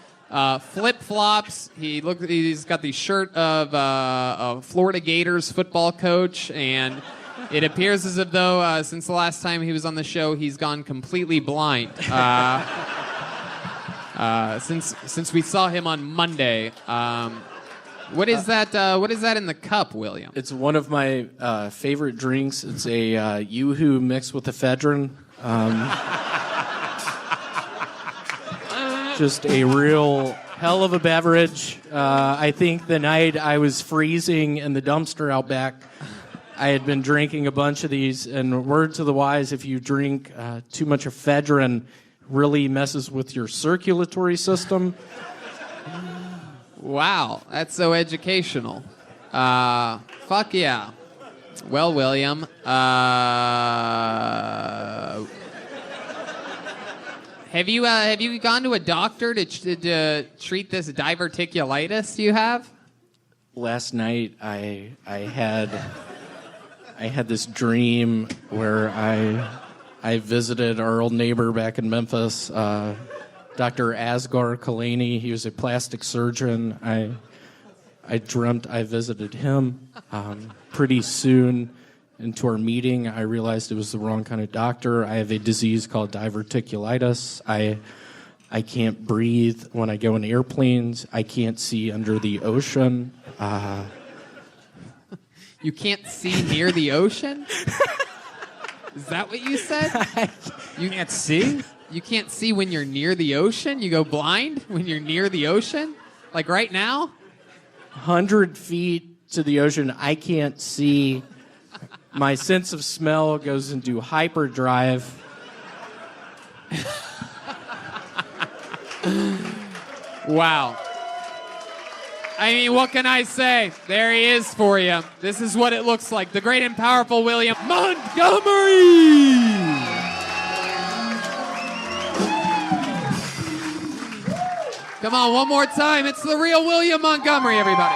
flip flops. He's got the shirt of a Florida Gators football coach, and it appears as if though since the last time he was on the show, he's gone completely blind. Since we saw him on Monday, what is that? What is that in the cup, William? It's one of my favorite drinks. It's a Yoo-hoo mixed with ephedrine. Just a real hell of a beverage. I think the night I was freezing in the dumpster out back, I had been drinking a bunch of these. And word to the wise, if you drink too much ephedrine, really messes with your circulatory system. Wow, that's so educational. Fuck yeah. Well, William, have you gone to a doctor to treat this diverticulitis you have? Last night I had this dream where I visited our old neighbor back in Memphis, Dr. Asghar Kalani. He was a plastic surgeon. I dreamt I visited him. Pretty soon into our meeting, I realized it was the wrong kind of doctor. I have a disease called diverticulitis. I can't breathe when I go in airplanes. I can't see under the ocean. You can't see near the ocean? Is that what you said? You can't see? You can't see when you're near the ocean? You go blind when you're near the ocean? Like right now? 100 feet to the ocean, I can't see. My sense of smell goes into hyperdrive. Wow. I mean, what can I say? There he is for you. This is what it looks like. The great and powerful William Montgomery! Come on, one more time. It's the real William Montgomery, everybody.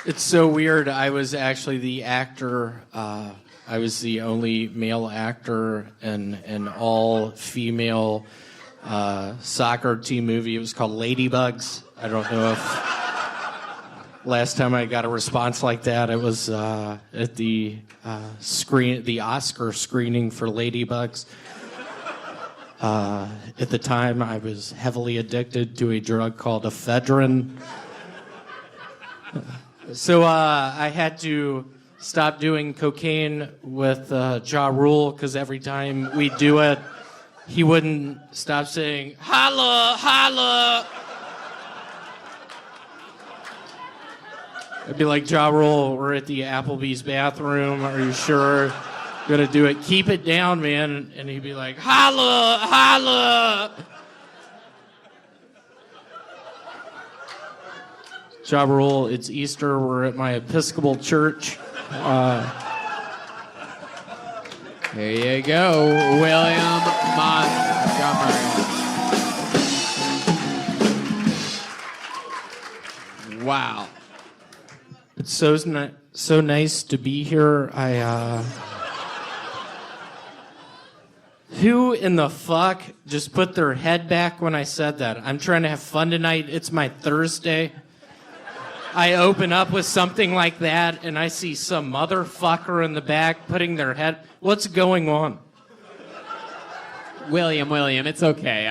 It's so weird. I was actually the actor. I was the only male actor in an all-female soccer team movie. It was called Ladybugs. I don't know if last time I got a response like that, it was at the Oscar screening for Ladybugs. At the time, I was heavily addicted to a drug called ephedrine. So I had to stop doing cocaine with Ja Rule because every time we do it, he wouldn't stop saying, "Holla, holla." I'd be like, "Ja Rule, we're at the Applebee's bathroom. Are you sure you're gonna do it? Keep it down, man." And he'd be like, "Holla, holla." Ja Rule, it's Easter. We're at my Episcopal church. There you go, William Montgomery. Wow. It's so nice to be here. Who in the fuck just put their head back when I said that? I'm trying to have fun tonight. It's my Thursday. I open up with something like that, and I see some motherfucker in the back putting their head... What's going on? William, it's okay.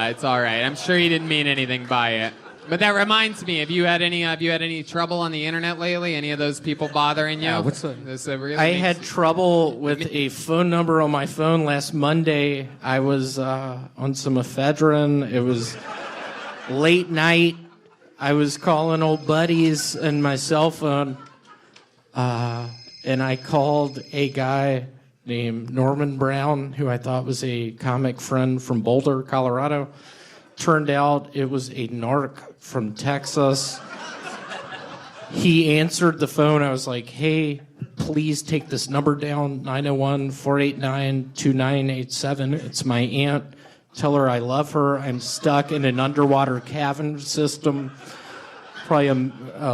It's all right. I'm sure you didn't mean anything by it. But that reminds me, have you had any trouble on the internet lately? Any of those people bothering you? What's that? I had trouble with a phone number on my phone last Monday. I was on some ephedrine. It was late night. I was calling old buddies and my cell phone, and I called a guy named Norman Brown, who I thought was a comic friend from Boulder, Colorado. Turned out it was a narc from Texas. He answered the phone. I was like, "Hey, please take this number down, 901-489-2987. It's my aunt. Tell her I love her. I'm stuck in an underwater cavern system, probably a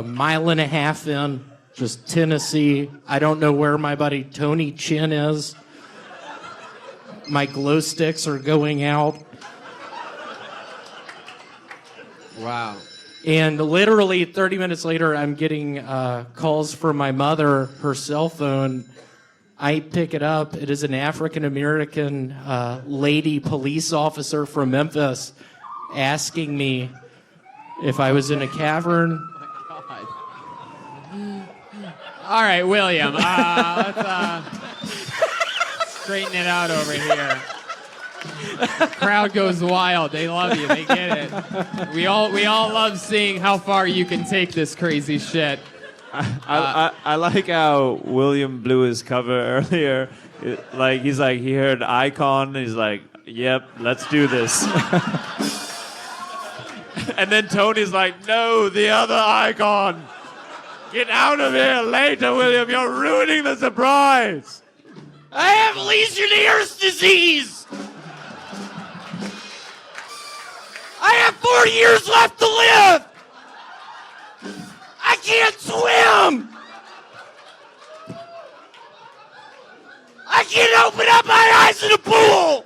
mile and a half in, just Tennessee. I don't know where my buddy Tony Chin is. My glow sticks are going out." Wow. And literally 30 minutes later, I'm getting calls from my mother, her cell phone. I pick it up. It is an African-American lady police officer from Memphis asking me if I was in a cavern. Oh my God. All right, William, let's straighten it out over here. Crowd goes wild. They love you. They get it. We all love seeing how far you can take this crazy shit. I like how William blew his cover earlier. He heard Icon. He's like, "Yep, let's do this." And then Tony's like, "No, the other Icon. Get out of here later, William. You're ruining the surprise." I have Legionnaire's disease. I have 4 years left to live. I can't swim. I can't open up my eyes in a pool.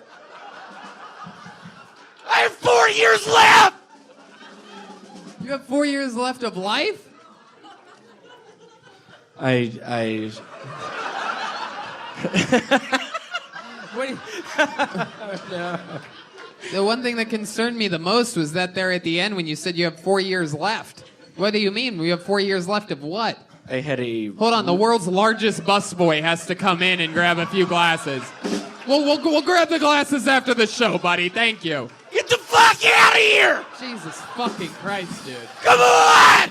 I have 4 years left. You have 4 years left of life? I What? The one thing that concerned me the most was that there at the end when you said you have 4 years left. What do you mean? We have 4 years left of what? I had a... Hold on, the world's largest busboy has to come in and grab a few glasses. We'll grab the glasses after the show, buddy. Thank you. Get the fuck out of here! Jesus fucking Christ, dude. Come on!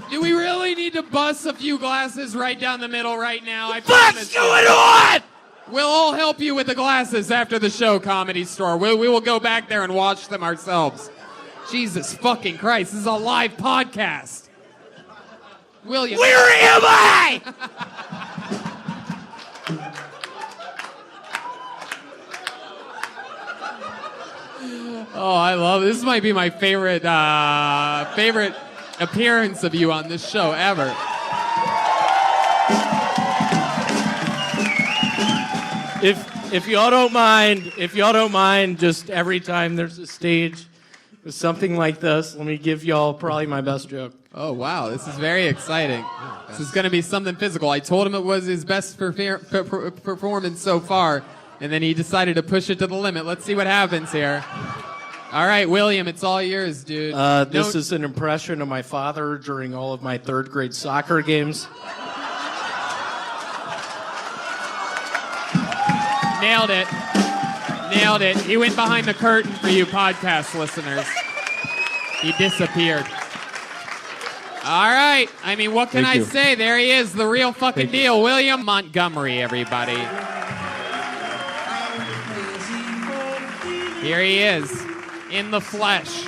Do we really need to bust a few glasses right down the middle right now? What's going on? We'll all help you with the glasses after the show, Comedy Store. We will go back there and watch them ourselves. Jesus fucking Christ, this is a live podcast. William. Where am I? Oh, I love this. Might be my favorite favorite appearance of you on this show ever. If y'all don't mind, just every time there's a stage with something like this, let me give y'all probably my best joke. Oh, wow. This is very exciting. This is going to be something physical. I told him it was his best performance so far, and then he decided to push it to the limit. Let's see what happens here. All right, William, it's all yours, dude. This is an impression of my father during all of my third grade soccer games. Nailed it. Nailed it. He went behind the curtain for you podcast listeners. He disappeared. All right. I mean, what can I say? There he is, the real fucking deal. William Montgomery, everybody. Here he is, in the flesh.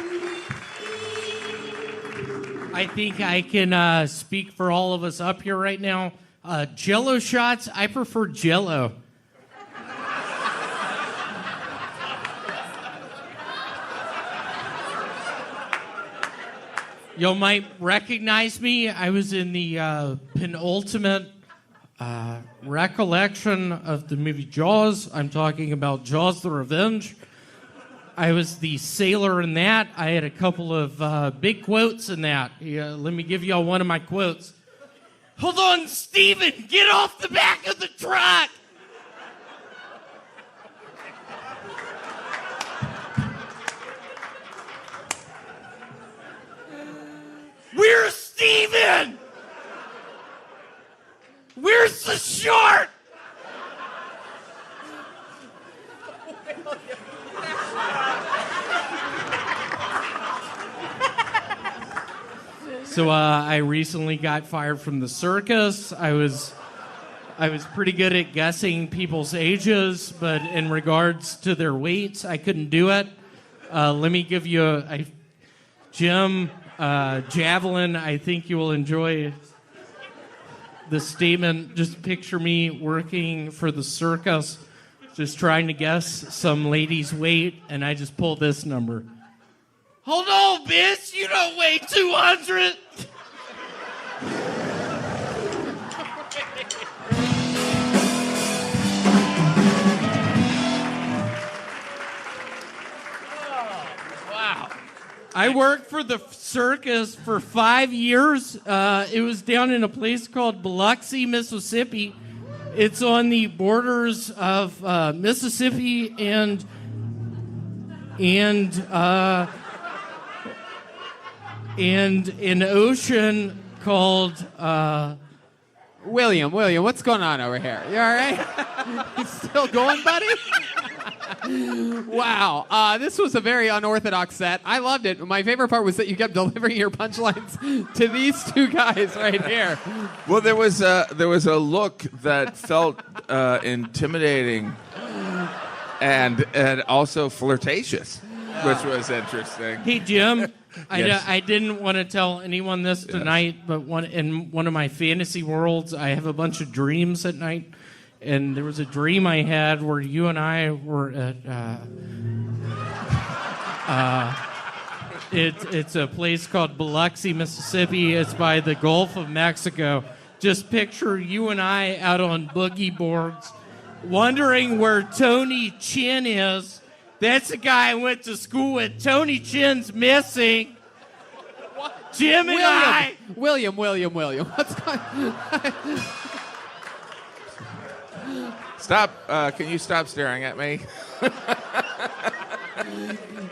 I think I can speak for all of us up here right now. Jell-O shots, I prefer Jell-O. You might recognize me. I was in the penultimate recollection of the movie Jaws. I'm talking about Jaws the Revenge. I was the sailor in that. I had a couple of big quotes in that. Let me give y'all one of my quotes. Hold on, Steven, get off the back of the truck. Where's Steven? Where's the shark? So I recently got fired from the circus. I was pretty good at guessing people's ages, but in regards to their weights, I couldn't do it. Let me give you Jim Javelin. I think you will enjoy the statement. Just picture me working for the circus, just trying to guess some lady's weight, and I just pull this number. Hold on, bitch, you don't weigh 200. I worked for the circus for 5 years. It was down in a place called Biloxi, Mississippi. It's on the borders of Mississippi and an ocean called William, what's going on over here? You all right? You still going, buddy? Wow, this was a very unorthodox set. I loved it. My favorite part was that you kept delivering your punchlines to these two guys right here. Well, there was a look that felt intimidating and also flirtatious, which was interesting. Hey, Jim. Yes. I didn't want to tell anyone this tonight, but in one of my fantasy worlds, I have a bunch of dreams at night. And there was a dream I had where you and I were at... it's a place called Biloxi, Mississippi. It's by the Gulf of Mexico. Just picture you and I out on boogie boards, wondering where Tony Chin is. That's the guy I went to school with. Tony Chin's missing. What? Jim and I. William. What's going on? Stop. Can you stop staring at me?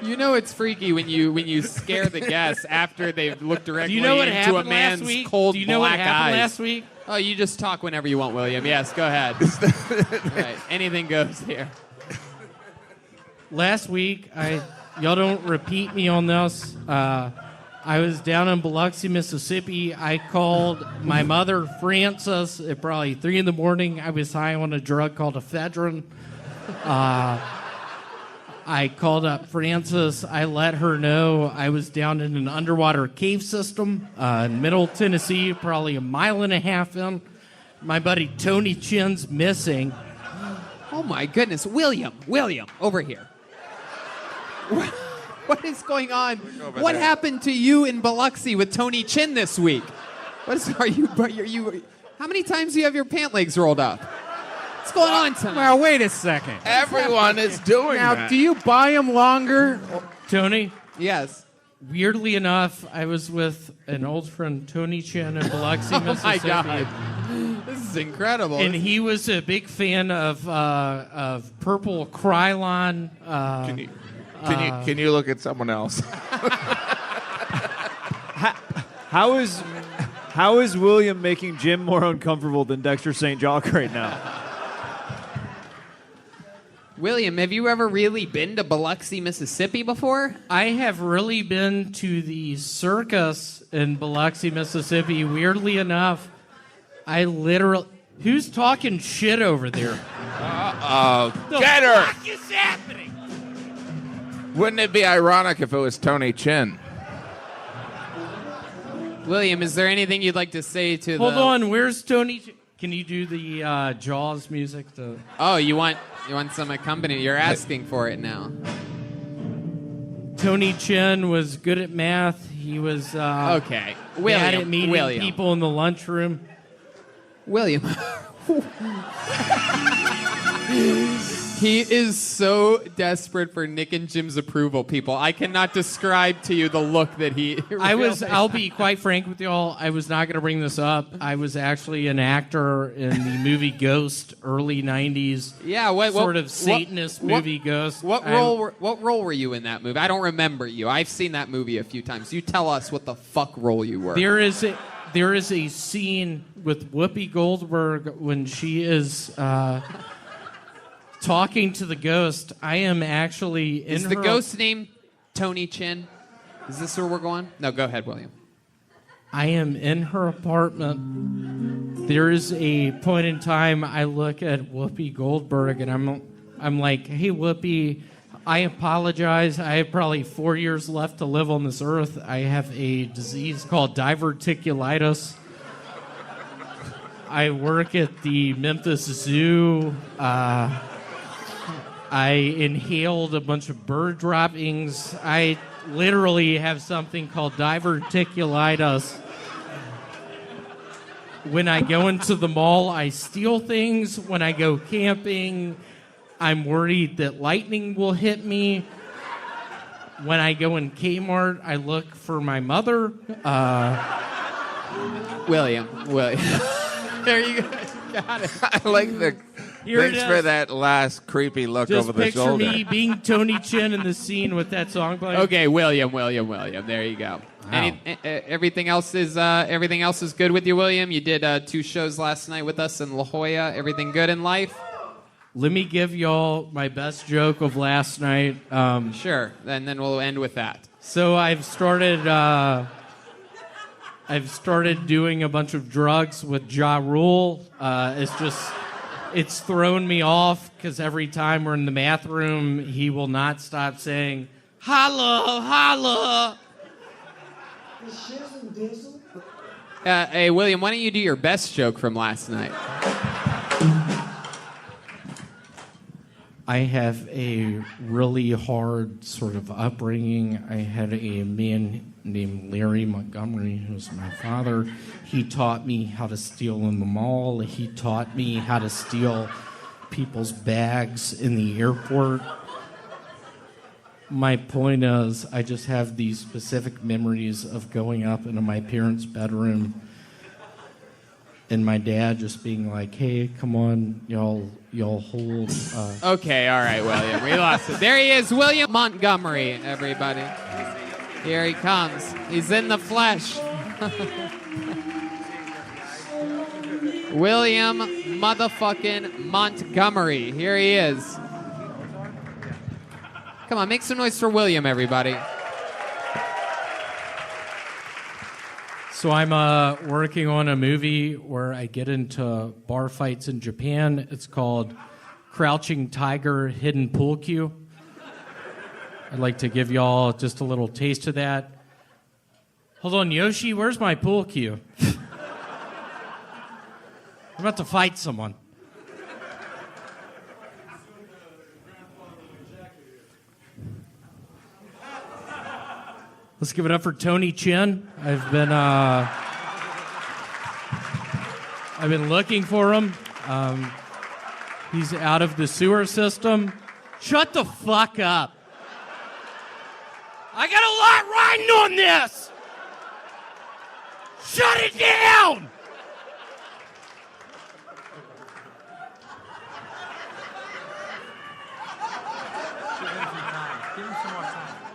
You know it's freaky when you scare the guests after they've looked directly Do you know what into a happened man's last week? cold Do you know what black happened eyes. last week? Oh, you just talk whenever you want, William. Yes, go ahead. Right. Anything goes here. Last week, y'all don't repeat me on this. I was down in Biloxi, Mississippi. I called my mother, Frances, at probably 3 a.m. I was high on a drug called ephedrine. I called up Frances. I let her know I was down in an underwater cave system in Middle Tennessee, probably a mile and a half in. My buddy Tony Chin's missing. Oh my goodness, William, over here. What is going on? over What there. happened to you in Biloxi with Tony Chin this week? Are you? How many times do you have your pant legs rolled up? What's going on tonight? Well, wait a second. Everyone is doing Now, that. do you buy them longer? Tony? Yes. Weirdly enough, I was with an old friend, Tony Chin, in Biloxi, Oh Mississippi. my God. This is incredible. And he was a big fan of purple Krylon. Can you look at someone else? How is William making Jim more uncomfortable than Dexter St. Jock right now? William, have you ever really been to Biloxi, Mississippi before? I have really been to the circus in Biloxi, Mississippi. Weirdly enough, I literally... Who's talking shit over there? Get her! What is happening? Wouldn't it be ironic if it was Tony Chin? William, is there anything you'd like to say to Hold on, where's Tony? Can you do the Jaws music? Oh, you want some accompaniment? You're asking for it now. Tony Chin was good at math. He was okay. bad William, at meeting William. people in the lunchroom. William. He is so desperate for Nick and Jim's approval, people. I cannot describe to you the look that he... I'll be quite frank with y'all. I was not going to bring this up. I was actually an actor in the movie Ghost, early 90s. Yeah, sort of Satanist movie Ghost. What role were you in that movie? I don't remember you. I've seen that movie a few times. You tell us what the fuck role you were. There is a scene with Whoopi Goldberg when she is talking to the ghost. I am actually in Is the ghost named Tony Chin? Is this where we're going? No, go ahead, William. I am in her apartment. There is a point in time I look at Whoopi Goldberg and I'm like, hey Whoopi, I apologize. I have probably 4 years left to live on this earth. I have a disease called diverticulitis. I work at the Memphis Zoo. I inhaled a bunch of bird droppings. I literally have something called diverticulitis. When I go into the mall, I steal things. When I go camping, I'm worried that lightning will hit me. When I go in Kmart, I look for my mother. William. There you go. Got it. I like the... Here it Thanks is. for that last creepy look Just over the picture shoulder. me being Tony Chin in the scene with that song playing. Okay, William. There you go. Everything else is good with you, William. You did 2 shows last night with us in La Jolla. Everything good in life? Let me give y'all my best joke of last night. Sure, and then we'll end with that. So I've started doing a bunch of drugs with Ja Rule. It's thrown me off because every time we're in the math room, he will not stop saying, holla, holla. Hey, William, why don't you do your best joke from last night? I have a really hard sort of upbringing. I had a man named Larry Montgomery, who's my father. He taught me how to steal in the mall. He taught me how to steal people's bags in the airport. My point is, I just have these specific memories of going up into my parents' bedroom and my dad just being like, hey, come on, y'all hold. Okay, all right, William. We lost it. There he is, William Montgomery, everybody. Here he comes. He's in the flesh. William motherfucking Montgomery. Here he is. Come on, make some noise for William, everybody. So I'm working on a movie where I get into bar fights in Japan. It's called Crouching Tiger, Hidden Pool Cue. I'd like to give y'all just a little taste of that. Hold on, Yoshi, where's my pool cue? I'm about to fight someone. Let's give it up for Tony Chin. I've been looking for him. He's out of the sewer system. Shut the fuck up. I got a lot riding on this. Shut it down.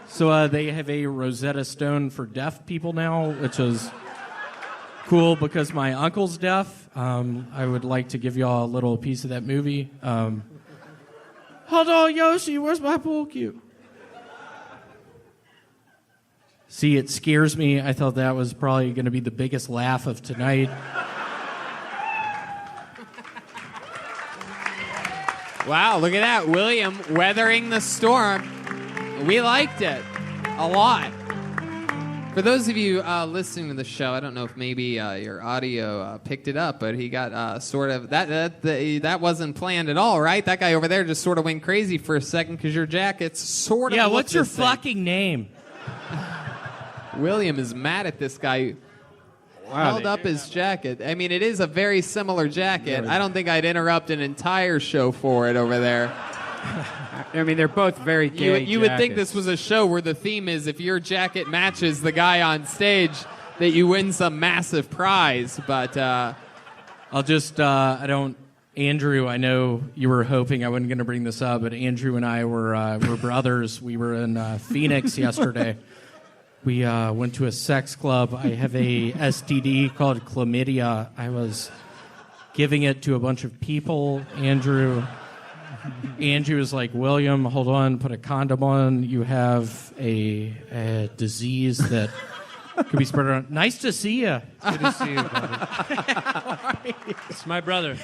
So they have a Rosetta Stone for deaf people now, which is cool because my uncle's deaf. I would like to give y'all a little piece of that movie. Hold on, Yoshi, where's my pool cue? See, it scares me. I thought that was probably going to be the biggest laugh of tonight. Wow, look at that. William weathering the storm. We liked it a lot. For those of you listening to the show, I don't know if maybe your audio picked it up, but he got sort of that wasn't planned at all, right? That guy over there just sort of went crazy for a second because your jacket's sort of. Yeah, what's your fucking name? William is mad at this guy who held up his jacket. I mean, it is a very similar jacket. I don't think I'd interrupt an entire show for it over there. I mean, they're both very gay. You would think this was a show where the theme is if your jacket matches the guy on stage, that you win some massive prize. But I'll just, Andrew, I know you were hoping I wasn't going to bring this up, but Andrew and I were brothers. We were in Phoenix yesterday. We went to a sex club. I have a STD called chlamydia. I was giving it to a bunch of people. Andrew was like, William, hold on, put a condom on. You have a disease that could be spread around. Nice to see you. Good to see you, buddy. It's my brother.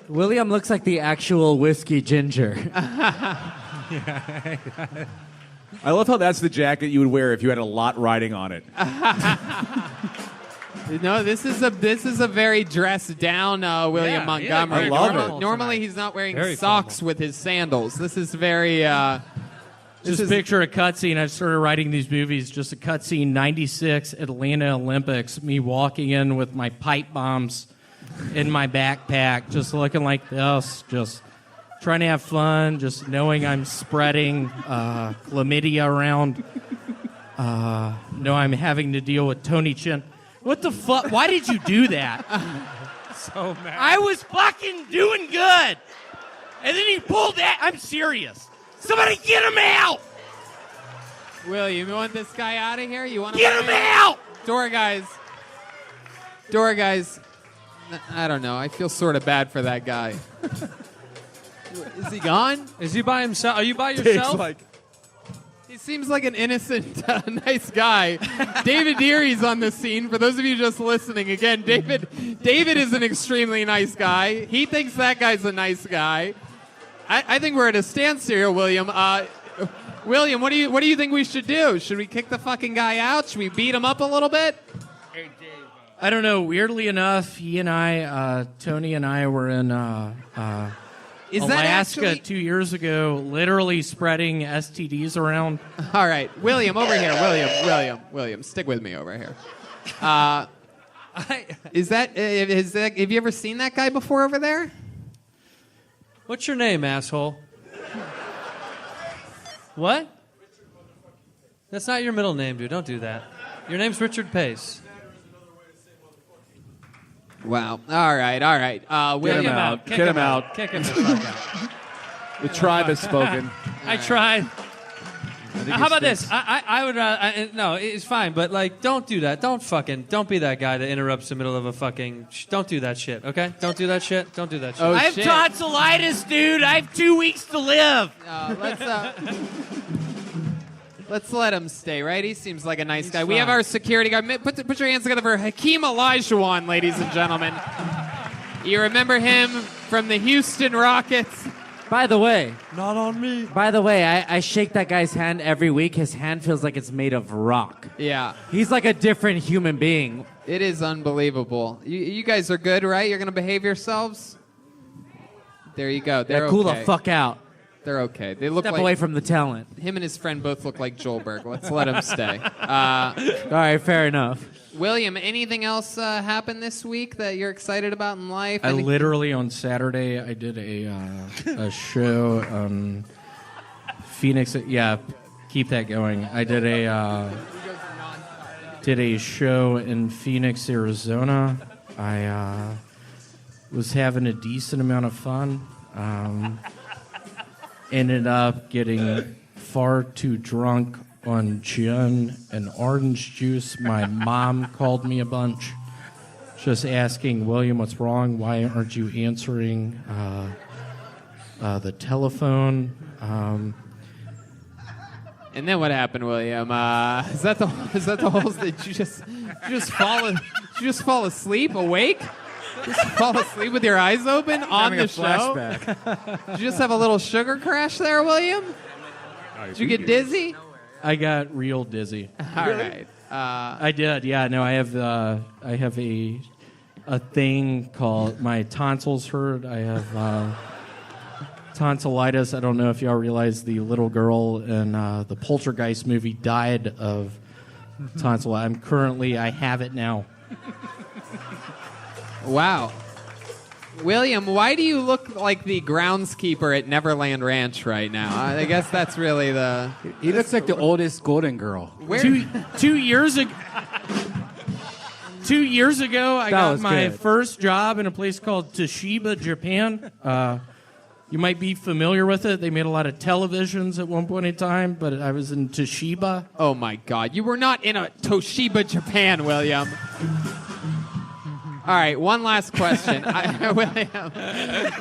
William looks like the actual whiskey ginger. I love how that's the jacket you would wear if you had a lot riding on it. No, this is a very dressed down William Montgomery. I love it. Normally he's not wearing Very socks with his sandals. This is very. Just picture a cutscene. I've started writing these movies. Just a cutscene, 96 Atlanta Olympics. Me walking in with my pipe bombs in my backpack, just looking like this, just trying to have fun, just knowing I'm spreading chlamydia around. No, I'm having to deal with Tony Chin. What the fuck? Why did you do that? So mad. I was fucking doing good. And then he pulled that. I'm serious. Somebody get him out. William, you want this guy out of here? You want Get him out. Door guys. I don't know. I feel sort of bad for that guy. Is he gone? Is he by himself? Are you by yourself? He seems like an innocent, nice guy. David Deary's on the scene. For those of you just listening, again, David is an extremely nice guy. He thinks that guy's a nice guy. I think we're at a standstill here, William. William, what do you think we should do? Should we kick the fucking guy out? Should we beat him up a little bit? I don't know. Weirdly enough, he and I, Tony and I, were in Is that Alaska actually 2 years ago, literally spreading STDs around. All right, William, over here. William, stick with me over here. Have you ever seen that guy before over there? What's your name, asshole? What? That's not your middle name, dude. Don't do that. Your name's Richard Pace. Wow. All right. Get him out. Get him out. Kick him the fuck out. The tribe has spoken. I tried. How about this? I would no, it's fine, but like, don't do that. Don't be that guy that interrupts the middle of a fucking. Don't do that shit, okay? Don't do that shit. Don't do that shit. Oh, I have tonsillitis, dude. I have 2 weeks to live. Let's let him stay, right? He seems like a nice guy. We have our security guard. Put your hands together for Hakeem Olajuwon, ladies and gentlemen. You remember him from the Houston Rockets? By the way. Not on me. By the way, I shake that guy's hand every week. His hand feels like it's made of rock. Yeah. He's like a different human being. It is unbelievable. You guys are good, right? You're going to behave yourselves? There you go. They're cool okay. the fuck out. They're okay. They look Step like away from the talent. him and his friend both look like Joelberg. Let's let him stay. All right, fair enough. William, anything else happen this week that you're excited about in life? I literally on Saturday I did a show on Phoenix. Yeah, keep that going. I did a show in Phoenix, Arizona. I was having a decent amount of fun. Ended up getting far too drunk on gin and orange juice. My mom called me a bunch, just asking, William, what's wrong? Why aren't you answering the telephone? And then what happened, William? Is that the whole? Did you just fall asleep, awake? Just fall asleep with your eyes open on the show? flashback. Did you just have a little sugar crash there, William? Did you get dizzy? I got real dizzy. All right. I did. Yeah. No. I have a thing called my tonsils hurt. I have tonsillitis. I don't know if y'all realize the little girl in the Poltergeist movie died of tonsillitis. I have it now. Wow. William, why do you look like the groundskeeper at Neverland Ranch right now? I guess that's really the... He looks like the oldest Golden Girl. Where? 2 years ago... 2 years ago, I got my good. first job in a place called Toshiba, Japan. You might be familiar with it. They made a lot of televisions at one point in time, but I was in Toshiba. Oh, my God. You were not in a Toshiba, Japan, William. All right, one last question.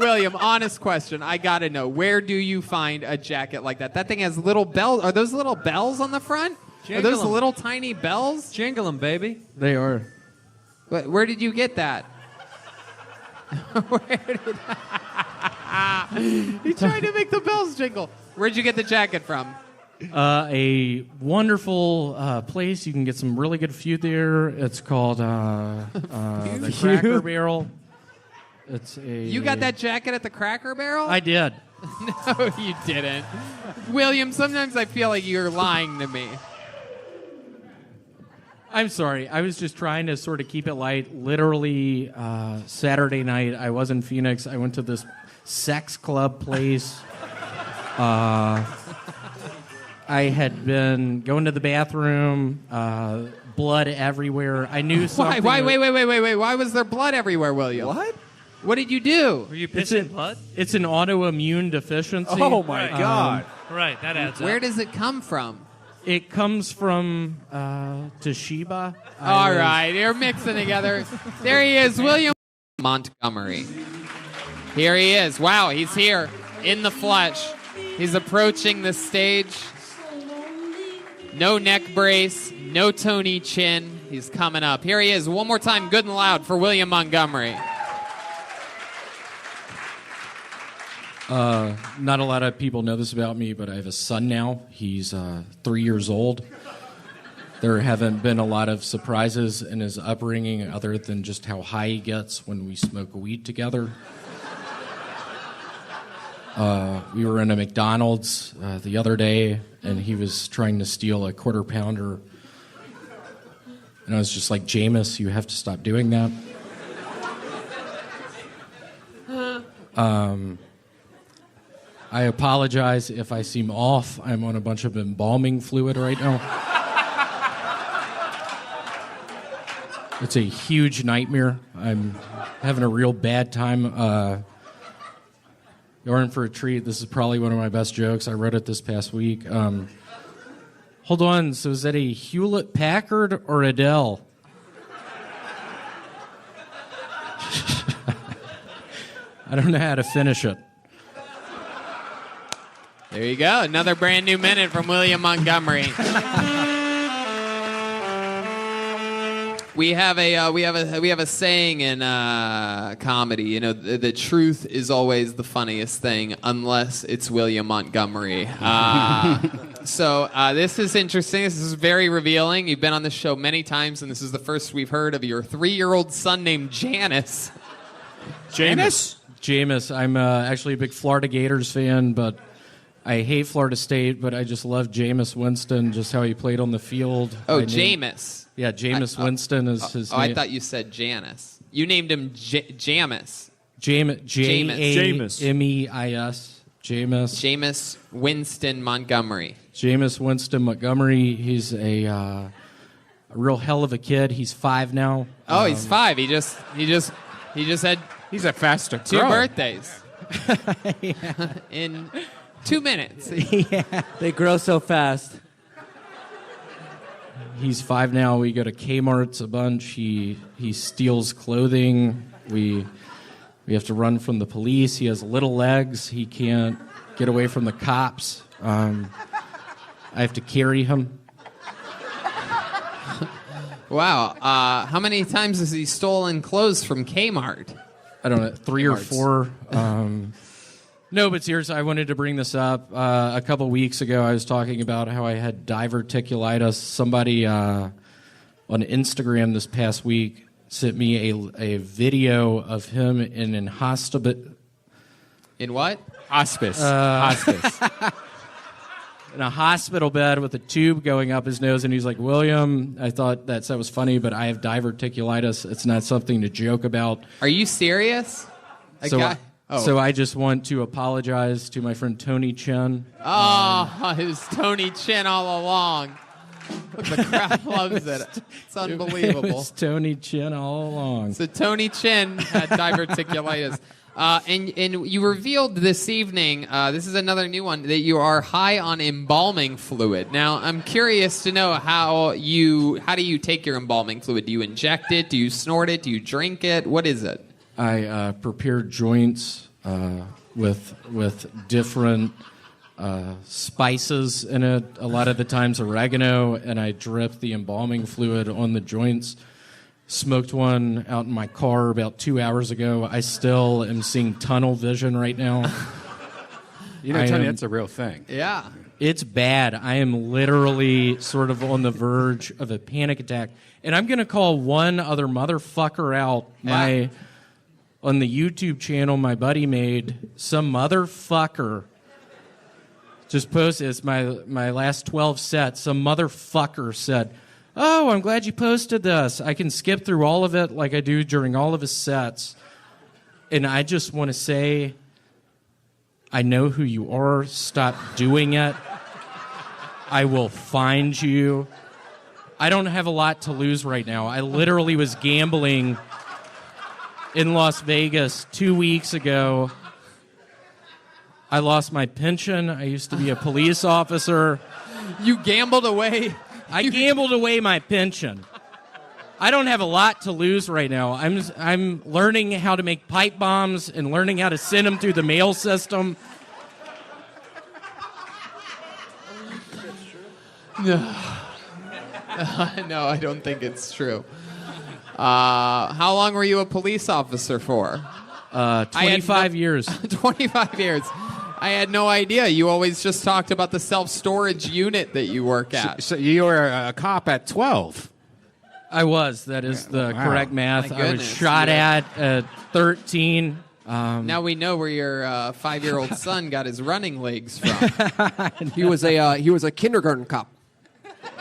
William, honest question. I got to know, where do you find a jacket like that? That thing has little bells. Are those little bells on the front? Are those little tiny bells? Jingle them, baby. They are. Where did you get that? He tried to make the bells jingle. Where'd you get the jacket from? A wonderful place. You can get some really good food there. It's called the Cracker Barrel. It's a. You got that jacket at the Cracker Barrel? I did. No, you didn't. William, sometimes I feel like you're lying to me. I'm sorry. I was just trying to sort of keep it light. Literally, Saturday night, I was in Phoenix. I went to this sex club place. I had been going to the bathroom, blood everywhere. I knew something. Wait. Why was there blood everywhere, William? What? What did you do? Were you pissing blood? It's an autoimmune deficiency. Oh, my God. Right, that adds up. Where does it come from? It comes from Toshiba. All right, you're mixing together. There he is, William Montgomery. Here he is. Wow, he's here in the flesh. He's approaching the stage. No neck brace, no Tony Chin. He's coming up. Here he is. One more time, good and loud for William Montgomery. Not a lot of people know this about me, but I have a son now. He's 3 years old. There haven't been a lot of surprises in his upbringing other than just how high he gets when we smoke weed together. We were in a McDonald's the other day, and he was trying to steal a quarter pounder. And I was just like, Jameis, you have to stop doing that. I apologize if I seem off. I'm on a bunch of embalming fluid right now. It's a huge nightmare. I'm having a real bad time. You're in for a treat. This is probably one of my best jokes. I wrote it this past week. Hold on. So is that a Hewlett Packard or a Dell? I don't know how to finish it. There you go. Another brand new minute from William Montgomery. We have a saying in comedy. You know, the truth is always the funniest thing, unless it's William Montgomery. So this is interesting. This is very revealing. You've been on this show many times, and this is the first we've heard of your 3-year-old son named Janice. Jameis? I'm actually a big Florida Gators fan, but I hate Florida State, but I just love Jameis Winston, just how he played on the field. Oh, Jameis. Yeah, Jameis Winston is his name. I thought you said Janice. You named him Jameis. Jameis. Jameis. Jameis. Jameis Winston Montgomery. Jameis Winston Montgomery. He's a real hell of a kid. He's 5 now. Oh, he's 5. He just had. He's a faster 2 birthdays. In 2 minutes. Yeah. They grow so fast. He's 5 now. We go to Kmart's a bunch. He steals clothing. We have to run from the police. He has little legs. He can't get away from the cops. I have to carry him. Wow. How many times has he stolen clothes from Kmart? I don't know, 3 or 4. No, but seriously, I wanted to bring this up. A couple weeks ago, I was talking about how I had diverticulitis. Somebody on Instagram this past week sent me a video of him in hospital. In what? Hospice. Hospice. In a hospital bed with a tube going up his nose, and he's like, William, I thought that was funny, but I have diverticulitis. It's not something to joke about. Are you serious? So I just want to apologize to my friend Tony Chen. Oh, it was Tony Chin all along. The crowd loves it. It's unbelievable. It was Tony Chen all along. So Tony Chin had diverticulitis. And you revealed this evening, this is another new one, that you are high on embalming fluid. Now, I'm curious to know how do you take your embalming fluid? Do you inject it? Do you snort it? Do you drink it? What is it? I prepare joints with different spices in it. A lot of the times oregano, and I drip the embalming fluid on the joints. Smoked one out in my car about 2 hours ago. I still am seeing tunnel vision right now. You know, Tony, that's a real thing. Yeah. It's bad. I am literally sort of on the verge of a panic attack. And I'm going to call one other motherfucker out. On the YouTube channel my buddy made, some motherfucker just posted, it's my last 12 sets, some motherfucker said, oh, I'm glad you posted this. I can skip through all of it like I do during all of his sets. And I just want to say, I know who you are. Stop doing it. I will find you. I don't have a lot to lose right now. I literally was gambling in Las Vegas 2 weeks ago. I lost my pension. I used to be a police officer. You gambled away? I gambled away my pension. I don't have a lot to lose right now. I'm learning how to make pipe bombs and learning how to send them through the mail system. No, I don't think it's true. How long were you a police officer for? 25 years. 25 years. I had no idea. You always just talked about the self-storage unit that you work at. So you were a cop at 12. I was. That is the Wow. correct math. My I was goodness. shot at 13. Now we know where your 5-year-old son got his running legs from. He was a kindergarten cop.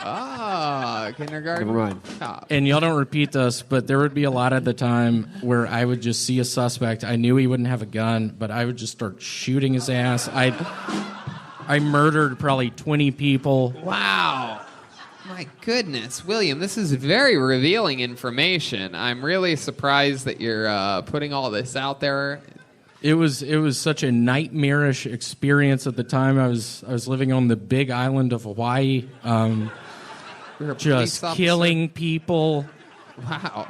Ah, kindergarten Never mind. cop. And y'all don't repeat this, but there would be a lot of the time where I would just see a suspect. I knew he wouldn't have a gun, but I would just start shooting his ass. I murdered probably 20 people. Wow. My goodness, William, this is very revealing information. I'm really surprised that you're putting all this out there. It was such a nightmarish experience at the time. I was living on the big island of Hawaii, just killing people. Wow.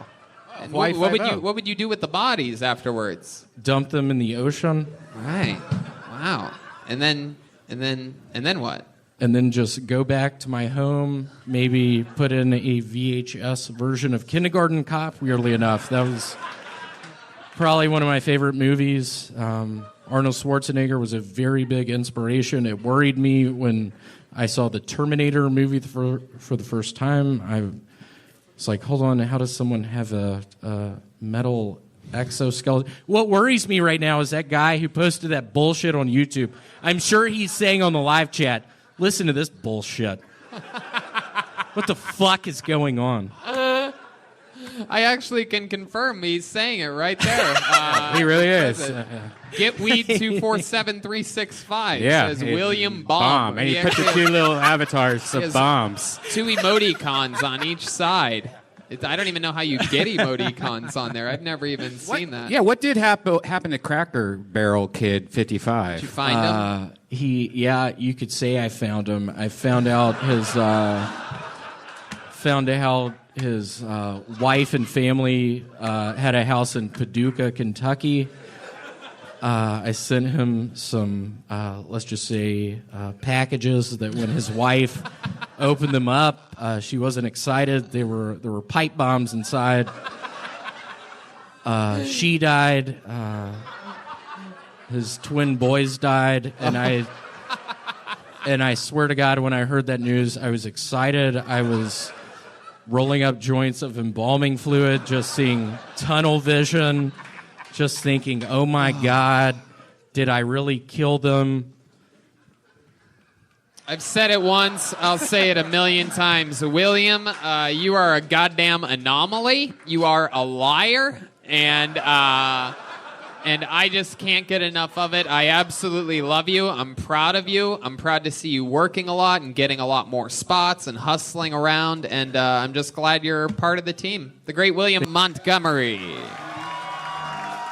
And Hawaii what would 5-0. what would you do with the bodies afterwards? Dump them in the ocean. Right. Wow. And then what? And then just go back to my home, maybe put in a VHS version of Kindergarten Cop, weirdly enough. That was probably one of my favorite movies. Arnold Schwarzenegger was a very big inspiration. It worried me when I saw the Terminator movie for the first time. I was like, hold on, how does someone have a metal exoskeleton. What worries me right now is that guy who posted that bullshit on YouTube. I'm sure he's saying on the live chat, listen to this bullshit. What the fuck is going on? I actually can confirm he's saying it right there. He really is. Get weed 247365. Yeah. Says William Bomb. And he put the two little avatars He of has bombs. 2 emoticons on each side. I don't even know how you get emoticons on there. I've never even seen that. Yeah, what did happen to Cracker Barrel Kid 55? Did you find him? You could say I found him. I found out his wife and family had a house in Paducah, Kentucky. I sent him some, let's just say, packages that when his wife opened them up, she wasn't excited. There were pipe bombs inside. She died. His twin boys died, and I swear to God, when I heard that news, I was excited. I was rolling up joints of embalming fluid, just seeing tunnel vision, just thinking, oh my God, did I really kill them? I've said it once, I'll say it a million times. William, you are a goddamn anomaly. You are a liar, and I just can't get enough of it. I absolutely love you. I'm proud of you. I'm proud to see you working a lot and getting a lot more spots and hustling around, and I'm just glad you're part of the team. The great William Montgomery.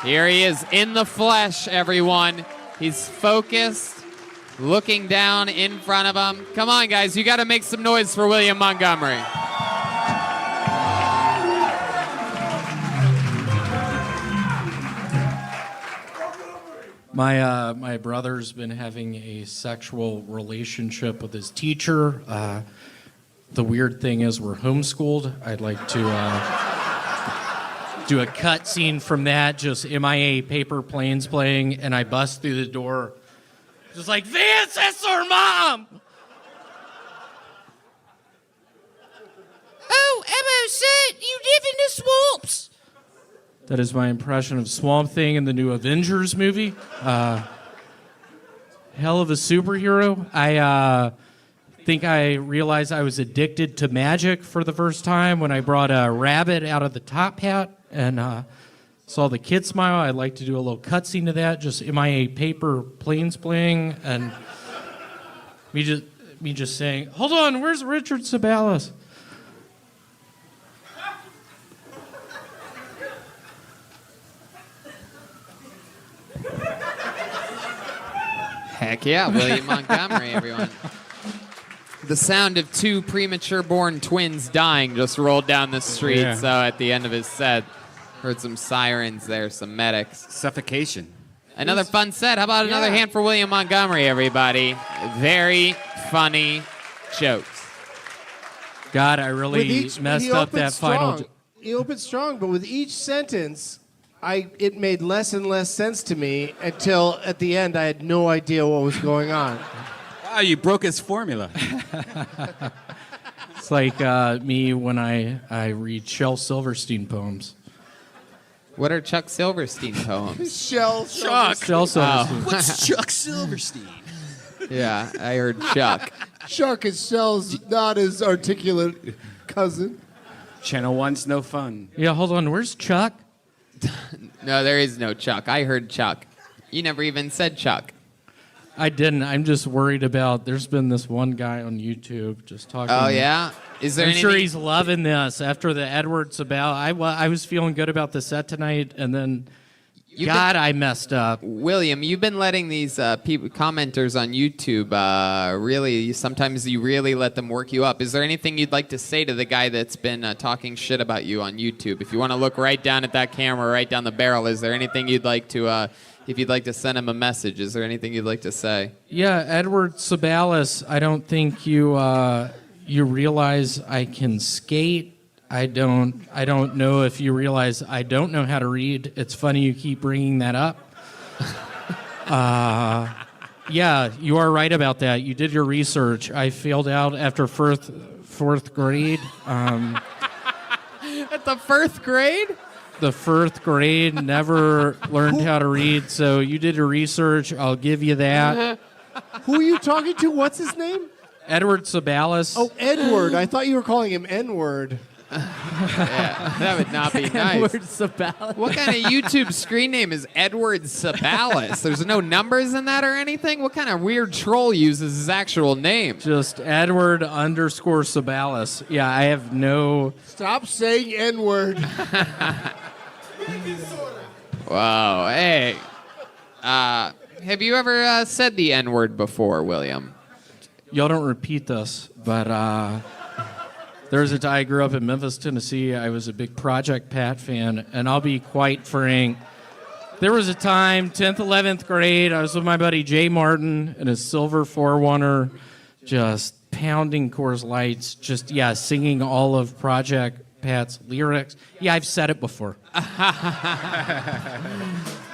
Here he is in the flesh, everyone. He's focused, looking down in front of him. Come on, guys. You got to make some noise for William Montgomery. My brother's been having a sexual relationship with his teacher. The weird thing is we're homeschooled. I'd like to do a cut scene from that, just MIA paper planes playing, and I bust through the door. Just like, Vance, that's our mom! Oh, Emma said you live in the swamps. That is my impression of Swamp Thing in the new Avengers movie. Hell of a superhero. I think I realized I was addicted to magic for the first time when I brought a rabbit out of the top hat and saw the kid smile. I'd like to do a little cutscene to that, just MIA paper planes playing, and me just saying, hold on, where's Richard Sabalas? Heck yeah, William Montgomery, everyone. The sound of 2 premature born twins dying just rolled down the street. Yeah. So at the end of his set, heard some sirens there, some medics. Suffocation. Another fun set. How about another hand for William Montgomery, everybody? Very funny jokes. God, I really messed up that final. He opened strong, but with each sentence, it made less and less sense to me until at the end I had no idea what was going on. Wow, you broke his formula. It's like me when I read Shel Silverstein poems. What are Chuck Silverstein poems? Shel Chuck. Shel Silverstein. What's Chuck Silverstein? Yeah, I heard Chuck. Chuck is Shel's not his articulate cousin. Channel 1's no fun. Yeah, hold on. Where's Chuck? No, there is no Chuck. I heard Chuck. You never even said Chuck. I didn't. I'm just worried about. There's been this one guy on YouTube just talking. Oh yeah, is there? I'm anything? sure he's loving this after the Edwards about. I was feeling good about the set tonight, and then I messed up. William, you've been letting these commenters on YouTube really. Sometimes you really let them work you up. Is there anything you'd like to say to the guy that's been talking shit about you on YouTube? If you want to look right down at that camera, right down the barrel, is there anything you'd like to? If you'd like to send him a message, is there anything you'd like to say? Yeah, Edward Sabalas, I don't think you realize I can skate. I don't know if you realize I don't know how to read. It's funny you keep bringing that up. Yeah, you are right about that. You did your research. I failed out after fourth grade. At the 1st grade? the first grade, never learned how to read. So you did your research. I'll give you that. Who are you talking to? What's his name? Edward Sabalis. Oh, Edward. I thought you were calling him N-word. Yeah, that would not be nice. Edward Sabalis. What kind of YouTube screen name is Edward Sabalis? There's no numbers in that or anything? What kind of weird troll uses his actual name? Just Edward _ Sabalis. Yeah, I have no... Stop saying N-word. Wow. Hey. Have you ever said the N-word before, William? Y'all don't repeat this, but there was a time I grew up in Memphis, Tennessee. I was a big Project Pat fan, and I'll be quite frank. There was a time, 10th, 11th grade, I was with my buddy Jay Martin in a silver 4-runner, just pounding Coors Lights, just, singing all of Project Pat's lyrics. Yeah, I've said it before.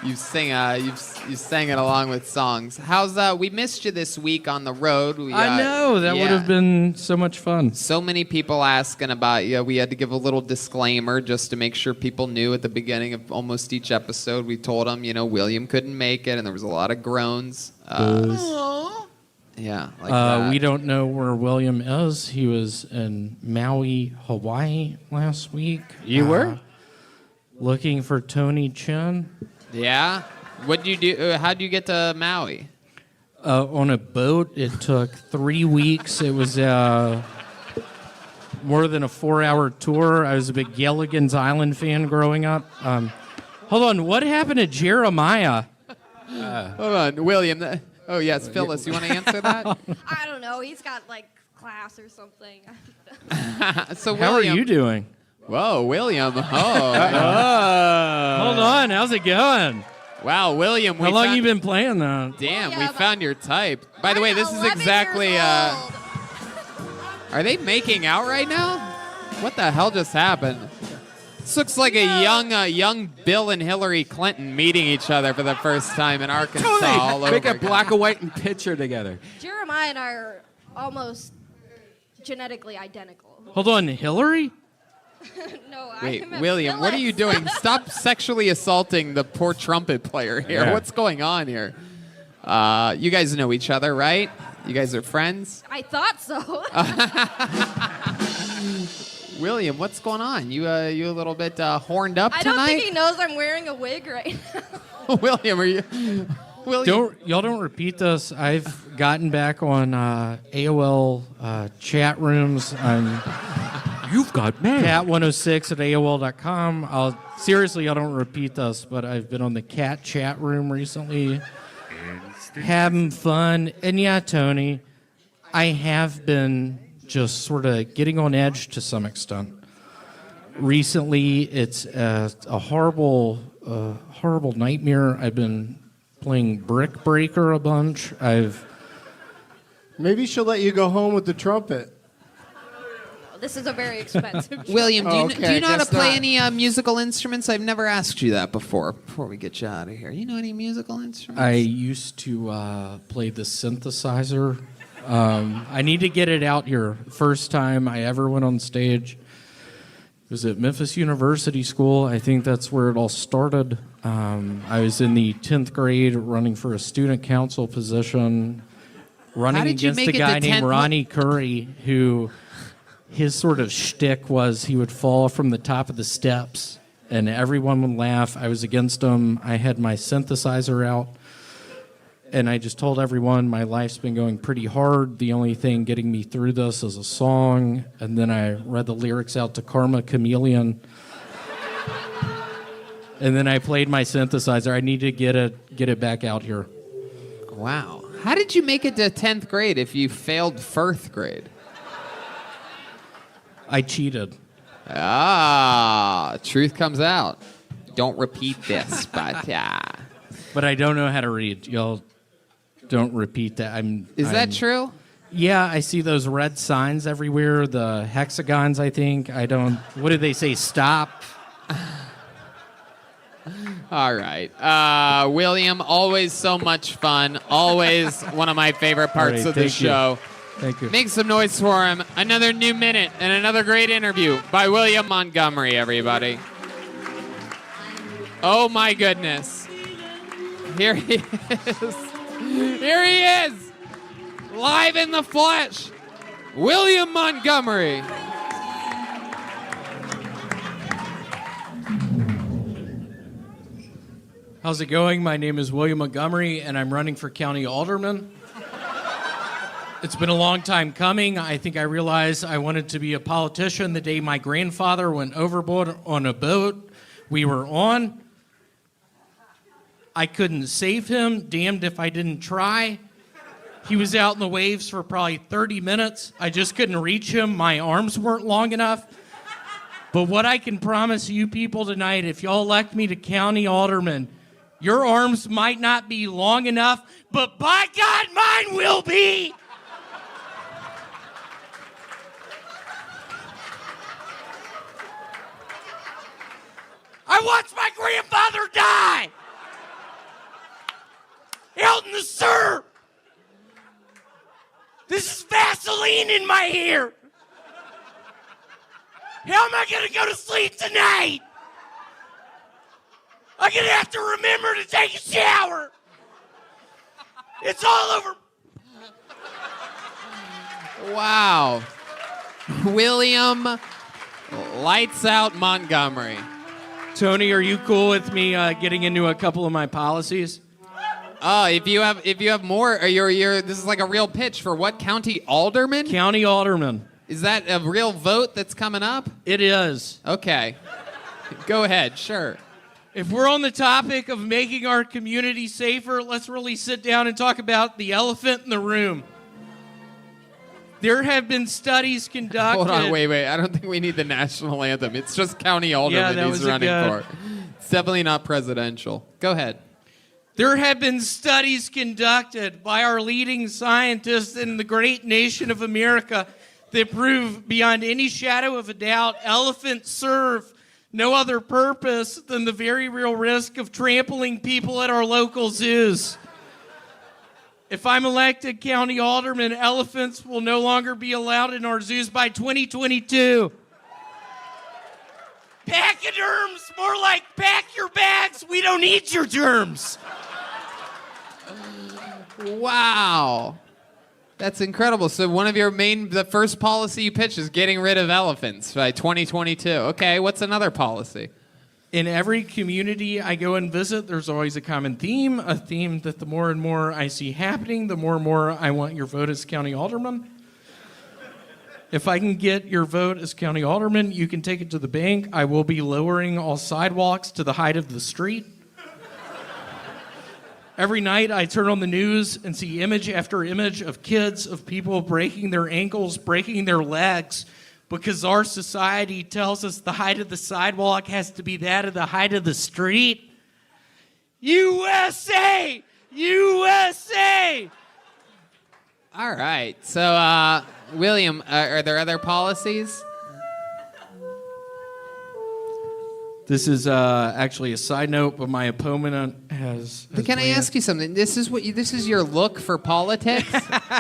You sang it along with songs. How's we missed you this week on the road. I know, that would have been so much fun. So many people asking about you. We had to give a little disclaimer just to make sure people knew at the beginning of almost each episode. We told them, William couldn't make it, and there was a lot of groans. Yeah, like that. We don't know where William is. He was in Maui, Hawaii last week. You were? Looking for Tony Chin. Yeah? What'd you do? How'd you get to Maui? On a boat. It took 3 weeks. It was more than a 4-hour tour. I was a big Gilligan's Island fan growing up. Hold on. What happened to Jeremiah? Hold on, William. Oh, yes, Phyllis, you want to answer that? I don't know. He's got like class or something. So, How are you doing? Whoa, William. Oh. Hold on. How's it going? Wow, William. How long you been playing that? Damn, we found your type. By the way, this is exactly... Are they making out right now? What the hell just happened? This looks like a young Bill and Hillary Clinton meeting each other for the first time in Arkansas. All over Make a again. black and white and picture together. Jeremiah and I are almost genetically identical. Hold on, Hillary? No, Wait, I am William, what are you doing? Stop sexually assaulting the poor trumpet player here. Yeah. What's going on here? You guys know each other, right? You guys are friends? I thought so. William, what's going on? You a little bit horned up I tonight? don't think he knows I'm wearing a wig right now. William, are you... William? Y'all don't repeat this. I've gotten back on AOL chat rooms. You've got mail. Cat106 at AOL.com. Seriously, y'all don't repeat this, but I've been on the cat chat room recently. Having fun. And yeah, Tony, I have been just sort of getting on edge to some extent. Recently, it's a horrible nightmare. I've been playing Brick Breaker a bunch. Maybe she'll let you go home with the trumpet. This is a very expensive. William, do you know how to play not. any musical instruments? I've never asked you that before we get you out of here. You know any musical instruments? I used to play the synthesizer. I need to get it out here. First time I ever went on stage was at Memphis University School. I think that's where it all started. I was in the 10th grade running for a student council position, running against a guy named Ronnie Curry, who his sort of shtick was he would fall from the top of the steps and everyone would laugh. I was against him. I had my synthesizer out. And I just told everyone my life's been going pretty hard. The only thing getting me through this is a song. And then I read the lyrics out to Karma Chameleon. And then I played my synthesizer. I need to get it back out here. Wow. How did you make it to 10th grade if you failed 1st grade? I cheated. Truth comes out. Don't repeat this, but yeah. But I don't know how to read. Y'all don't repeat that. Is that true? Yeah, I see those red signs everywhere, the hexagons, I think. What do they say? Stop. All right. William, always so much fun. Always one of my favorite parts All right, of the thank you. show. Thank you. Make some noise for him. Another new minute and another great interview by William Montgomery, everybody. Oh my goodness. Here he is. Here he is. Live in the flesh. William Montgomery. How's it going? My name is William Montgomery, and I'm running for county alderman. It's been a long time coming. I think I realized I wanted to be a politician the day my grandfather went overboard on a boat we were on. I couldn't save him, damned if I didn't try. He was out in the waves for probably 30 minutes. I just couldn't reach him. My arms weren't long enough. But what I can promise you people tonight, if y'all elect me to county alderman, your arms might not be long enough, but by God, mine will be. I watched my grandfather die out in the surf. This is Vaseline in my hair. How am I going to go to sleep tonight? I'm going to have to remember to take a shower. It's all over. Wow. William Lights Out Montgomery. Tony, are you cool with me getting into a couple of my policies? Oh, if you have more, or you're this is like a real pitch for what? County alderman? County alderman. Is that a real vote that's coming up? It is. Okay. Go ahead, sure. If we're on the topic of making our community safer, let's really sit down and talk about the elephant in the room. There have been studies conducted. Hold on, wait. I don't think we need the national anthem. It's just county alderman he's running for. It's definitely not presidential. Go ahead. There have been studies conducted by our leading scientists in the great nation of America that prove beyond any shadow of a doubt elephants serve no other purpose than the very real risk of trampling people at our local zoos. If I'm elected county alderman, elephants will no longer be allowed in our zoos by 2022. Pachyderms, more like pack your bags. We don't need your germs. Wow. That's incredible. So one of the first policy you pitched is getting rid of elephants by 2022. Okay, what's another policy? In every community I go and visit, there's always a common theme, a theme that the more and more I see happening, the more and more I want your vote as county alderman. If I can get your vote as county alderman, you can take it to the bank. I will be lowering all sidewalks to the height of the street. Every night I turn on the news and see image after image of kids, of people breaking their ankles, breaking their legs, because our society tells us the height of the sidewalk has to be that of the height of the street. USA! USA! All right. So, William, are there other policies? This is actually a side note, but my opponent has Can I ask you something? This is your look for politics?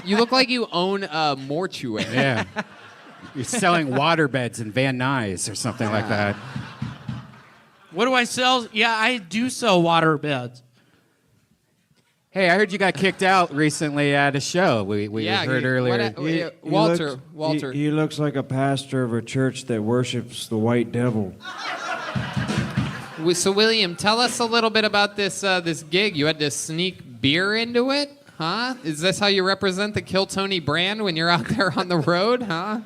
You look like you own a mortuary. Yeah. You're selling waterbeds in Van Nuys or something like that. What do I sell? Yeah, I do sell waterbeds. Hey, I heard you got kicked out recently at a show. We heard earlier. Walter. He looks like a pastor of a church that worships the white devil. So, William, tell us a little bit about this gig. You had to sneak beer into it, huh? Is this how you represent the Kill Tony brand when you're out there on the road, huh?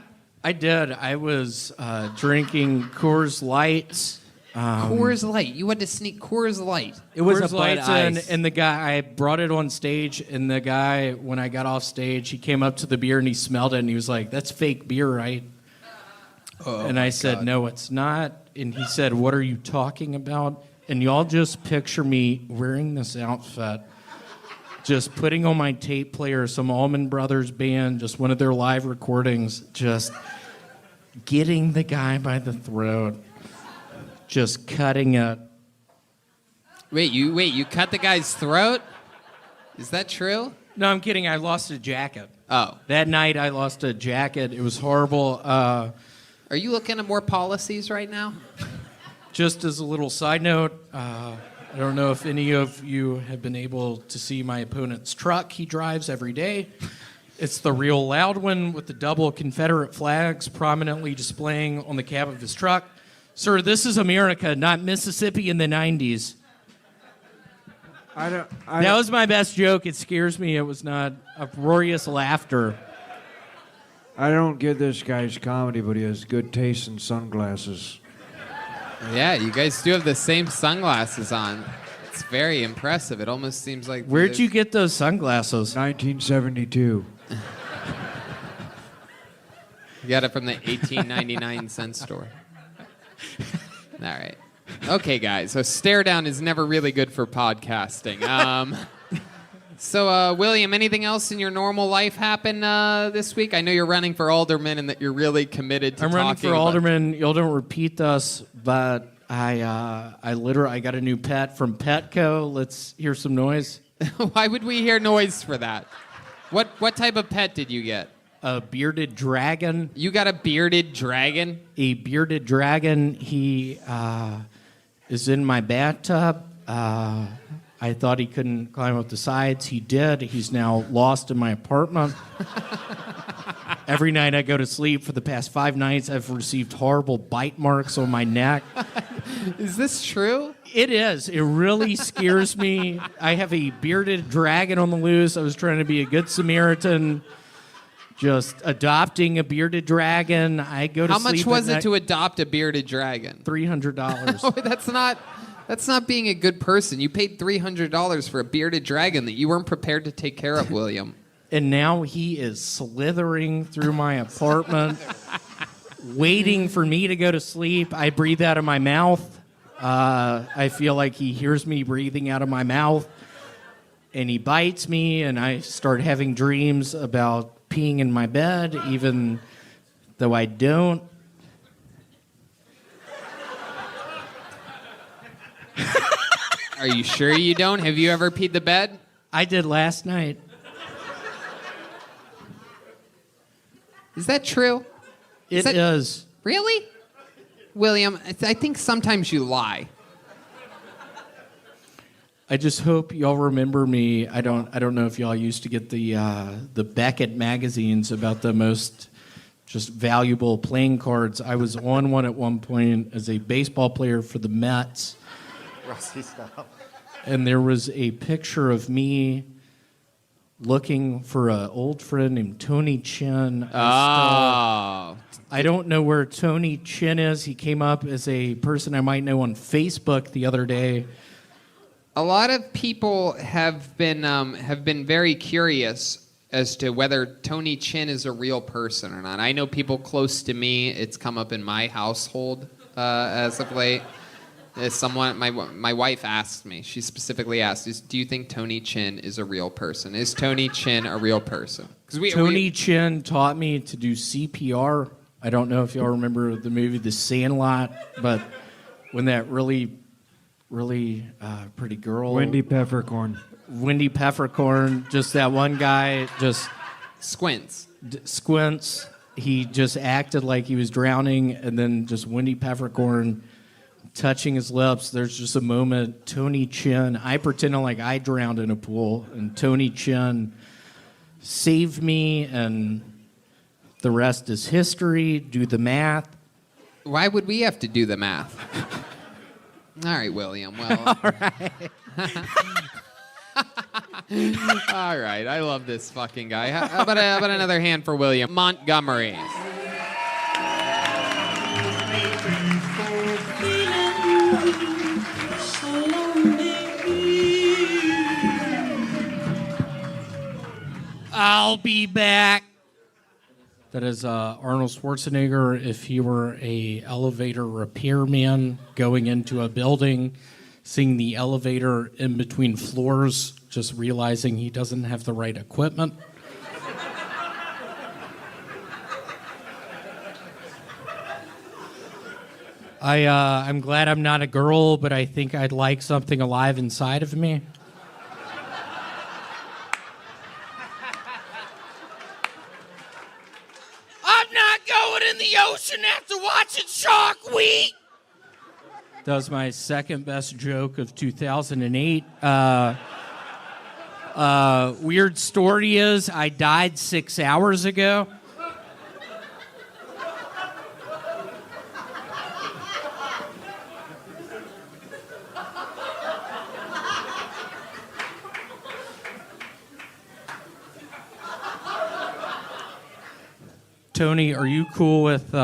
I did. I was drinking Coors Lights. Coors Light. You had to sneak Coors Light. It was Coors Lights, and the guy, I brought it on stage, and the guy, when I got off stage, he came up to the beer and he smelled it, and he was like, "That's fake beer, right?" And I said, "No, it's not." And he said, "What are you talking about?" And y'all just picture me wearing this outfit, just putting on my tape player some Allman Brothers band, just one of their live recordings, just getting the guy by the throat, just cutting it. Wait, you cut the guy's throat? Is that true? No, I'm kidding. I lost a jacket. Oh. That night I lost a jacket. It was horrible. Are you looking at more policies right now? Just as a little side note, I don't know if any of you have been able to see my opponent's truck he drives every day. It's the real loud one with the double Confederate flags prominently displaying on the cab of his truck. Sir, this is America, not Mississippi in the 90s. That was my best joke. It scares me. It was not uproarious laughter. I don't get this guy's comedy, but he has good taste in sunglasses. Yeah, you guys do have the same sunglasses on. It's very impressive. It almost seems like... Where'd you get those sunglasses? 1972. You got it from the 1899 cent store. All right. Okay, guys. So stare down is never really good for podcasting. So, William, anything else in your normal life happen this week? I know you're running for alderman and that you're really committed to I'm running for alderman. Y'all don't repeat this, but I got a new pet from Petco. Let's hear some noise. Why would we hear noise for that? What type of pet did you get? A bearded dragon. You got a bearded dragon? A bearded dragon. He is in my bathtub. I thought he couldn't climb up the sides. He did. He's now lost in my apartment. Every night I go to sleep for the past 5 nights, I've received horrible bite marks on my neck. Is this true? It is. It really scares me. I have a bearded dragon on the loose. I was trying to be a good Samaritan, just adopting a bearded dragon. I go to How sleep. much was it to adopt a bearded dragon? $300. Oh, that's not being a good person. You paid $300 for a bearded dragon that you weren't prepared to take care of, William. And now he is slithering through my apartment, waiting for me to go to sleep. I breathe out of my mouth. I feel like he hears me breathing out of my mouth. And he bites me, and I start having dreams about peeing in my bed, even though I don't. Are you sure you don't? Have you ever peed the bed? I did last night. Is that true? It is. Really? William, I think sometimes you lie. I just hope y'all remember me. I don't know if y'all used to get the Beckett magazines about the most just valuable playing cards. I was on one at one point as a baseball player for the Mets. Rusty style. And there was a picture of me looking for an old friend named Tony Chin. I don't know where Tony Chin is. He came up as a person I might know on Facebook the other day. A lot of people have been very curious as to whether Tony Chin is a real person or not. I know people close to me. It's come up in my household as of late. My wife asked me. She specifically asked, "Do you think Tony Chin is a real person? Is Tony Chin a real person?" Tony Chin taught me to do CPR. I don't know if y'all remember the movie The Sandlot, but when that really pretty girl... Wendy Peppercorn, just that one guy, just... Squints. Squints. He just acted like he was drowning, and then just Wendy Peppercorn touching his lips. There's just a moment, Tony Chin, I pretended like I drowned in a pool, and Tony Chin saved me, and the rest is history. Do the math. Why would we have to do the math? All right, William. Well, all right. All right. I love this fucking guy. How about another hand for William Montgomery? I'll be back. That is Arnold Schwarzenegger if he were a elevator repairman going into a building, seeing the elevator in between floors, just realizing he doesn't have the right equipment. I'm glad I'm not a girl, but I think I'd like something alive inside of me. I'm not going in the ocean after watching Shark Week. That was my second best joke of 2008. Weird story is I died 6 hours ago. Tony, are you cool with,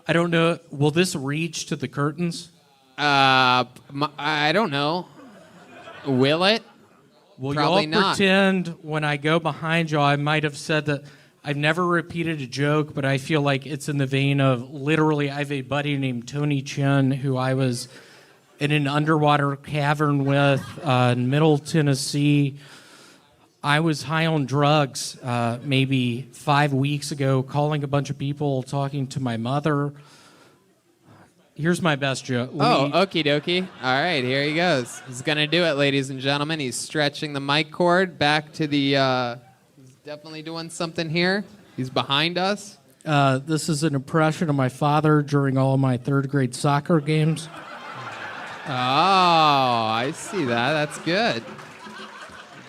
I don't know, will this reach to the curtains? I don't know. Will it? Will Probably y'all not. pretend when I go behind y'all, I might have said that I've never repeated a joke, but I feel like it's in the vein of literally I have a buddy named Tony Chin who I was in an underwater cavern with in Middle Tennessee. I was high on drugs maybe 5 weeks ago, calling a bunch of people, talking to my mother. Here's my best joke. Okie dokie. All right, here he goes. He's going to do it, ladies and gentlemen. He's stretching the mic cord back to the... he's definitely doing something here. He's behind us. This is an impression of my father during all of my third grade soccer games. Oh, I see that. That's good.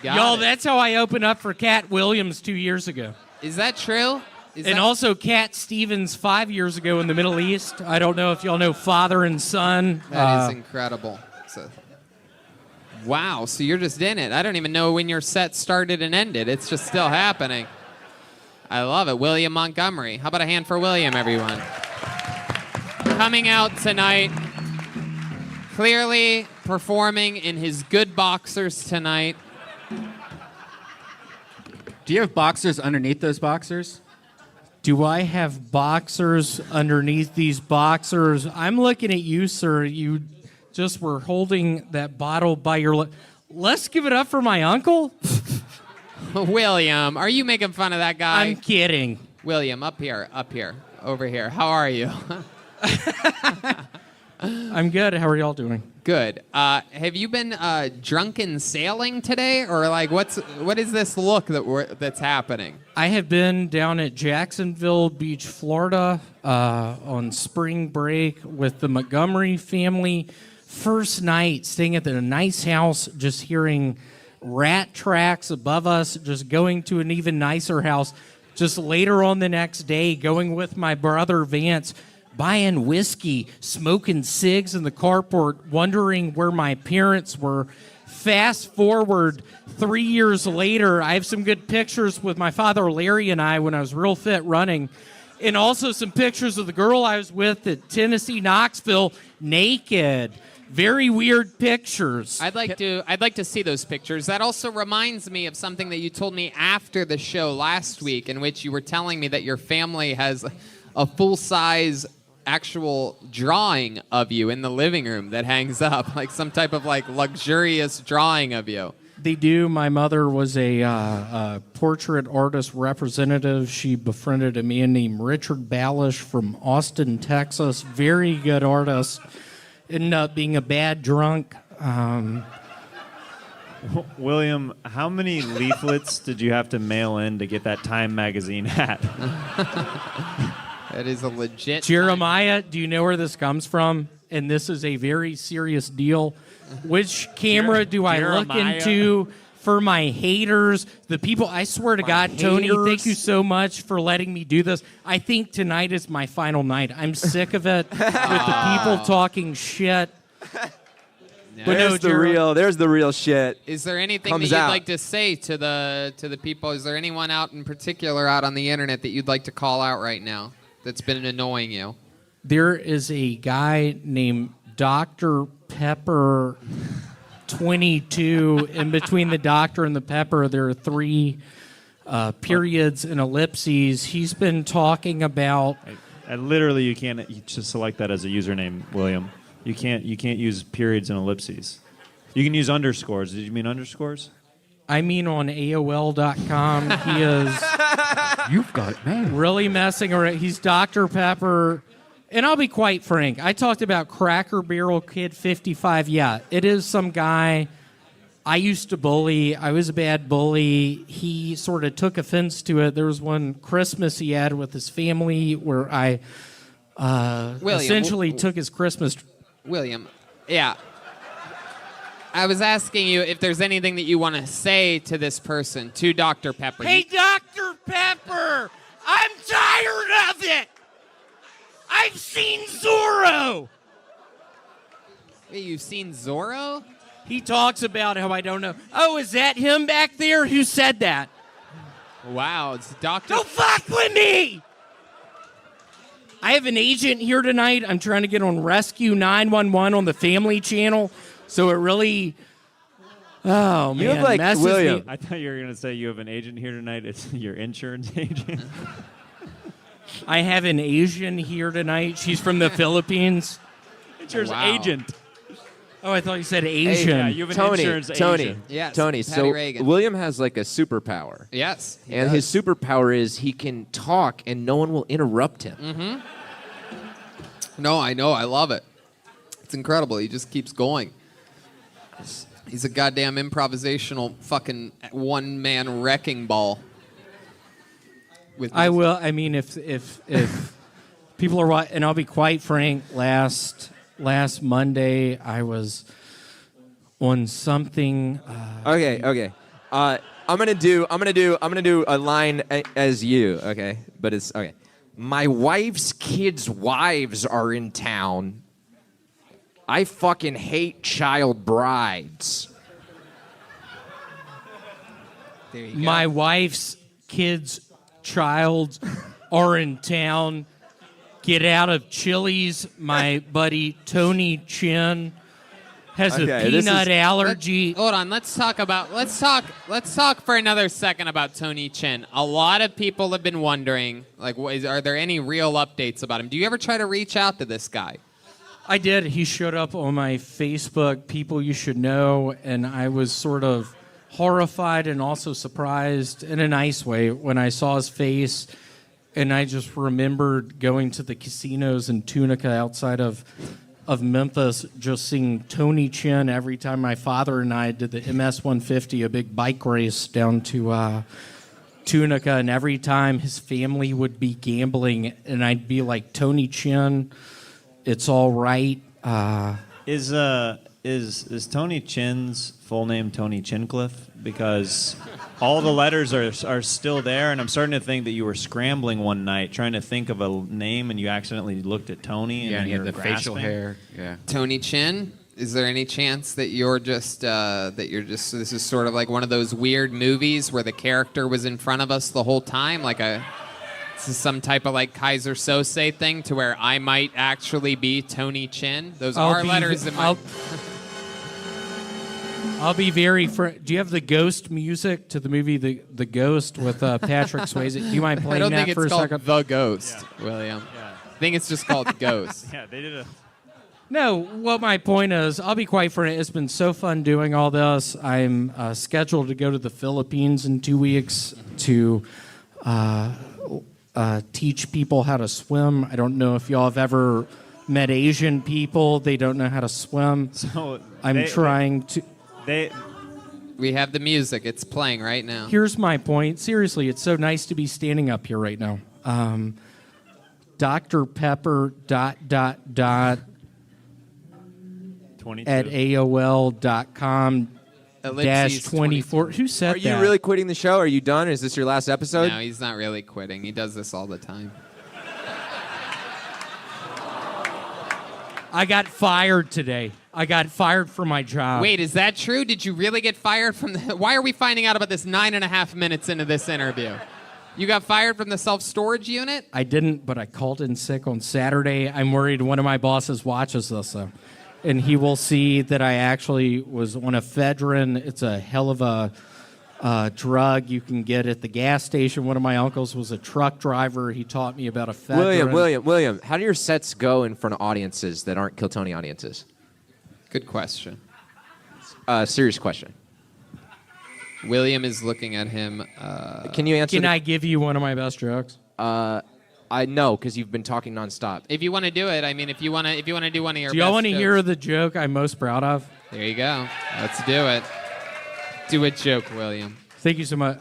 Y'all, that's how I opened up for Cat Williams 2 years ago. Is that true? And also Cat Stevens 5 years ago in the Middle East. I don't know if y'all know father and son. That is incredible. Wow, so you're just in it. I don't even know when your set started and ended. It's just still happening. I love it. William Montgomery. How about a hand for William, everyone? Coming out tonight, clearly performing in his good boxers tonight. Do you have boxers underneath those boxers? Do I have boxers underneath these boxers? I'm looking at you, sir. You just were holding that bottle by your lip. Let's give it up for my uncle. William, are you making fun of that guy? I'm kidding. William, up here, over here. How are you? I'm good. How are y'all doing? Good. Have you been drunken sailing today, or like what is this look that's happening? I have been down at Jacksonville Beach, Florida, on spring break with the Montgomery family. First night, staying at a nice house, just hearing rat tracks above us, just going to an even nicer house. Just later on the next day, going with my brother Vance, buying whiskey, smoking cigs in the carport, wondering where my parents were. Fast forward 3 years later, I have some good pictures with my father Larry and I when I was real fit running, and also some pictures of the girl I was with at Tennessee Knoxville naked. Very weird pictures. I'd like to see those pictures. That also reminds me of something that you told me after the show last week, in which you were telling me that your family has a full-size actual drawing of you in the living room that hangs up, like some type of like luxurious drawing of you. They do. My mother was a portrait artist representative. She befriended a man named Richard Balish from Austin, Texas. Very good artist. Ended up being a bad drunk. William, how many leaflets did you have to mail in to get that Time magazine hat? That is a legit... Jeremiah, do you know where this comes from? And this is a very serious deal. Which camera do I look into for my haters? The people, I swear to God, Tony, thank you so much for letting me do this. I think tonight is my final night. I'm sick of it with the people talking shit. But there's the real shit. Is there anything that you'd like to say to the people? Is there anyone out in particular out on the internet that you'd like to call out right now that's been annoying you? There is a guy named Dr. Pepper 22. In between the doctor and the pepper, there are 3 periods and ellipses. He's been talking about... Literally, you can't just select that as a username, William. You can't use periods and ellipses. You can use underscores. Did you mean underscores? I mean on AOL.com. He is... You've got man. Really messing around. He's Dr. Pepper. And I'll be quite frank. I talked about Cracker Barrel Kid 55. Yeah, it is some guy I used to bully. I was a bad bully. He sort of took offense to it. There was one Christmas he had with his family where I essentially took his Christmas... William, yeah. I was asking you if there's anything that you want to say to this person, to Dr. Pepper. Hey, Dr. Pepper, I'm tired of it. I've seen Zorro. Wait, you've seen Zorro? He talks about how I don't know. Oh, is that him back there? Who said that? Wow, it's Dr. Don't fuck with me! I have an agent here tonight. I'm trying to get on Rescue 911 on the Family Channel. So it really, oh man, You have like messes William. me. I thought you were gonna say you have an agent here tonight. It's your insurance agent. I have an Asian here tonight. She's from the Philippines. Insurance Wow. agent. Oh, I thought you said Asian. Yeah, you have an Tony, insurance Tony, agent. Yes, Tony. Patty So Reagan. William has like a superpower. Yes. he And does. his superpower is he can talk and no one will interrupt him. Mm-hmm. No, I know. I love it. It's incredible. He just keeps going. He's a goddamn improvisational fucking one-man wrecking ball. I will. I mean, if people are, and I'll be quite frank. Last Monday, I was on something. Okay. I'm gonna do a line as you. Okay, but it's okay. My wife's kids' wives are in town. I fucking hate child brides. There you go. My wife's kids' child are in town. Get out of Chili's. My buddy Tony Chin has a peanut allergy. Hold on. Let's talk for another second about Tony Chin. A lot of people have been wondering, like, are there any real updates about him? Do you ever try to reach out to this guy? I did. He showed up on my Facebook, People You Should Know, and I was sort of horrified and also surprised in a nice way when I saw his face. And I just remembered going to the casinos in Tunica outside of Memphis, just seeing Tony Chin every time my father and I did the MS 150, a big bike race down to Tunica. And every time his family would be gambling, and I'd be like, Tony Chin, it's all right. Is Tony Chin's full name Tony Chincliffe? Because all the letters are still there, and I'm starting to think that you were scrambling one night trying to think of a name, and you accidentally looked at Tony. Yeah, and then he had you the were facial grasping. hair. Yeah. Tony Chin? Is there any chance that you're just this is sort of like one of those weird movies where the character was in front of us the whole time, this is some type of like Kaiser Sose thing to where I might actually be Tony Chin? Those are letters in my... I'll be very. Do you have the Ghost music to the movie The Ghost with Patrick Swayze? Do you mind playing I don't that think for it's a called second? The Ghost, William. Yeah. I think it's just called Ghost. Yeah, they did a... No, what my point is, I'll be quite frank. It's been so fun doing all this. I'm scheduled to go to the Philippines in 2 weeks to teach people how to swim. I don't know if y'all have ever met Asian people. They don't know how to swim. So I'm trying to... We have the music. It's playing right now. Here's my point. Seriously, it's so nice to be standing up here right now. Dr. Pepper ... 22. at AOL.com dash 24. Who said Are that? you really quitting the show? Are you done? Is this your last episode? No, he's not really quitting. He does this all the time. I got fired today. I got fired from my job. Wait, is that true? Did you really get fired from the... Why are we finding out about this 9.5 minutes into this interview? You got fired from the self-storage unit? I didn't, but I called in sick on Saturday. I'm worried one of my bosses watches this, though. And he will see that I actually was on ephedrine. It's a hell of a drug you can get at the gas station. One of my uncles was a truck driver. He taught me about ephedrine. William, how do your sets go in front of audiences that aren't Kill Tony audiences? Good question. Serious question. William is looking at him. Can you answer? Can I give you one of my best jokes? I know because you've been talking nonstop. If you want to do it, I mean, if you want to do one of your. Do y'all want to hear the joke I'm most proud of? There you go. Let's do it. Do a joke, William. Thank you so much.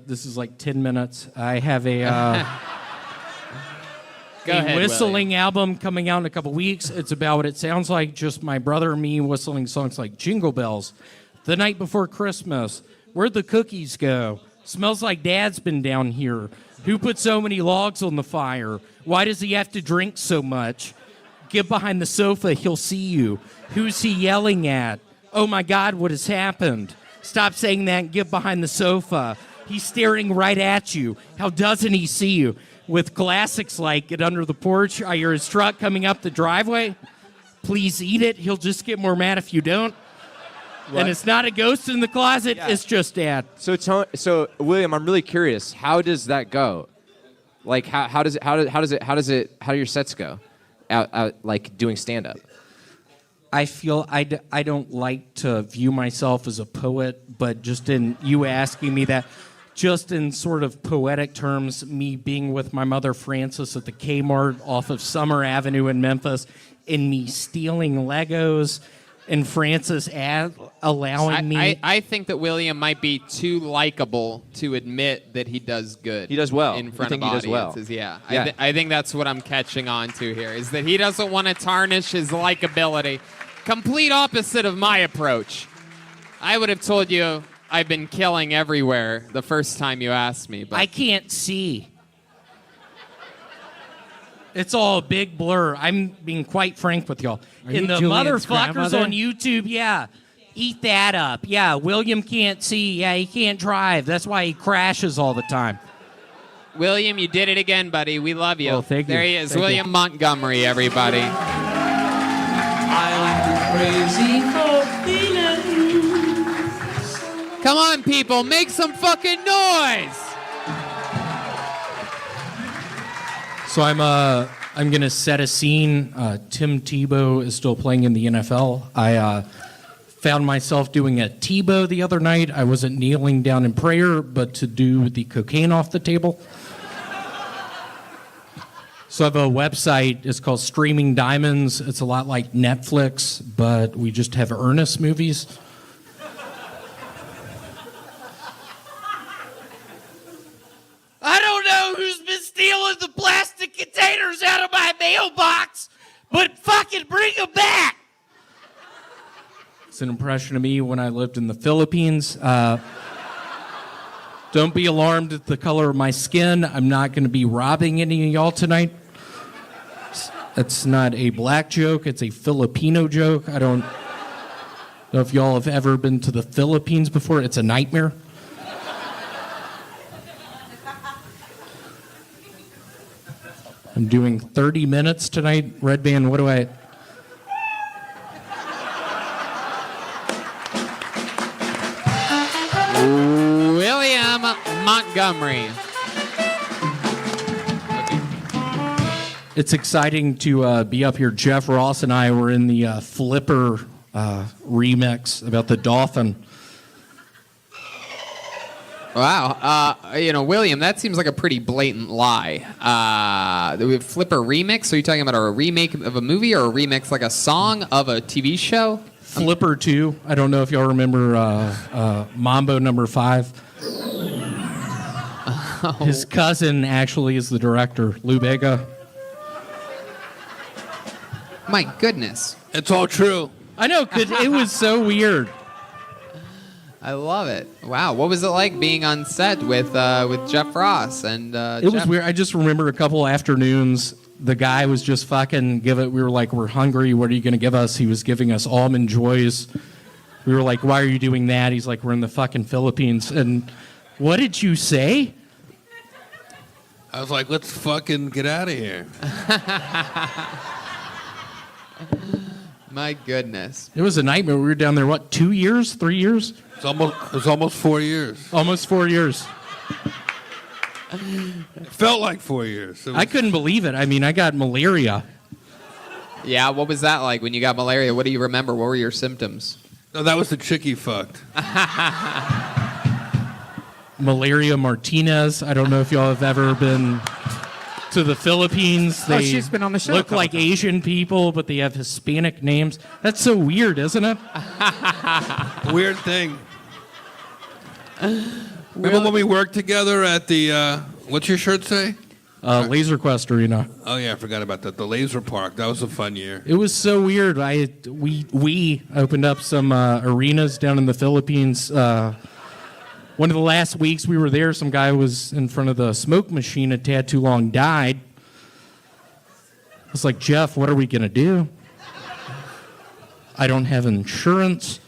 This is like 10 minutes. I have a. Go a ahead, whistling album coming out in a couple weeks. It's about what it sounds like, just my brother and me whistling songs like Jingle Bells, The Night Before Christmas, Where'd the Cookies Go, Smells Like Dad's Been Down Here, Who Put So Many Logs on the Fire, Why Does He Have to Drink So Much, Get Behind the Sofa, He'll See You, Who's He Yelling At, Oh My God, What Has Happened, Stop Saying That and Get Behind the Sofa, He's Staring Right at You, How Doesn't He See You, with classics like Get Under the Porch, I Hear His Truck Coming Up the Driveway, Please Eat It, He'll Just Get More Mad If You Don't. What? And it's not a ghost in the closet, Yeah. it's just Dad. So William, I'm really curious. How does that go? Like how do your sets go? Out like doing stand up. I feel I don't like to view myself as a poet, but just in you asking me that, just in sort of poetic terms, me being with my mother Frances at the Kmart off of Summer Avenue in Memphis, and me stealing Legos, and Frances allowing me. I think that William might be too likable to admit that he does good. He does well. in You front think of he does well? audiences. Yeah, Yeah. I think that's what I'm catching on to here is that he doesn't want to tarnish his likability. Complete opposite of my approach. I would have told you I've been killing everywhere the first time you asked me, but I can't see. It's all a big blur. I'm being quite frank with y'all. Are you And the Julian's motherfuckers grandmother? on YouTube, yeah, eat that up. Yeah, William can't see. Yeah, he can't drive. That's why he crashes all the time. William, you did it again, buddy. We love you. Well, thank you. There he is, Thank William you. Montgomery, everybody. Crazy for feeling. Come on, people, make some fucking noise. So I'm gonna set a scene. Tim Tebow is still playing in the NFL. I found myself doing a Tebow the other night. I wasn't kneeling down in prayer, but to do the cocaine off the table. So I have a website. It's called Streaming Diamonds. It's a lot like Netflix, but we just have earnest movies. I don't know who's been stealing the plastic containers out of my mailbox, but fucking bring them back. It's an impression of me when I lived in the Philippines. Don't be alarmed at the color of my skin. I'm not going to be robbing any of y'all tonight. It's not a black joke. It's a Filipino joke. I don't know if y'all have ever been to the Philippines before. It's a nightmare. I'm doing 30 minutes tonight. Red Band, what do I... William Montgomery. It's exciting to be up here. Jeff Ross and I were in the Flipper remix about the dolphin. Wow. William, that seems like a pretty blatant lie. The Flipper remix? Are you talking about a remake of a movie or a remix like a song of a TV show? Flipper 2. I don't know if y'all remember Mambo number 5. His cousin actually is the director, Lou Bega. My goodness. It's all true. I know, because it was so weird. I love it. Wow. What was it like being on set with Jeff Ross? And It was weird. I just remember a couple afternoons, the guy was just fucking we were like, we're hungry. What are you going to give us? He was giving us Almond Joys. We were like, why are you doing that? He's like, we're in the fucking Philippines. And what did you say? I was like, let's fucking get out of here. My goodness. It was a nightmare. We were down there, 2 years, 3 years? It was almost 4 years. Almost 4 years. It felt like 4 years. I couldn't believe it. I mean, I got malaria. Yeah, what was that like when you got malaria? What do you remember? What were your symptoms? No, that was the chick he fucked. Malaria Martinez. I don't know if y'all have ever been to the Philippines. They she's been on the show. look like Asian people, but they have Hispanic names. That's so weird, isn't it? Weird thing. Remember when we worked together at the, what's your shirt say? Laser Quest Arena. Oh yeah, I forgot about that. The laser park. That was a fun year. It was so weird. We opened up some arenas down in the Philippines. One of the last weeks we were there, some guy was in front of the smoke machine a tad too long, died. I was like, Jeff, what are we gonna do? I don't have insurance.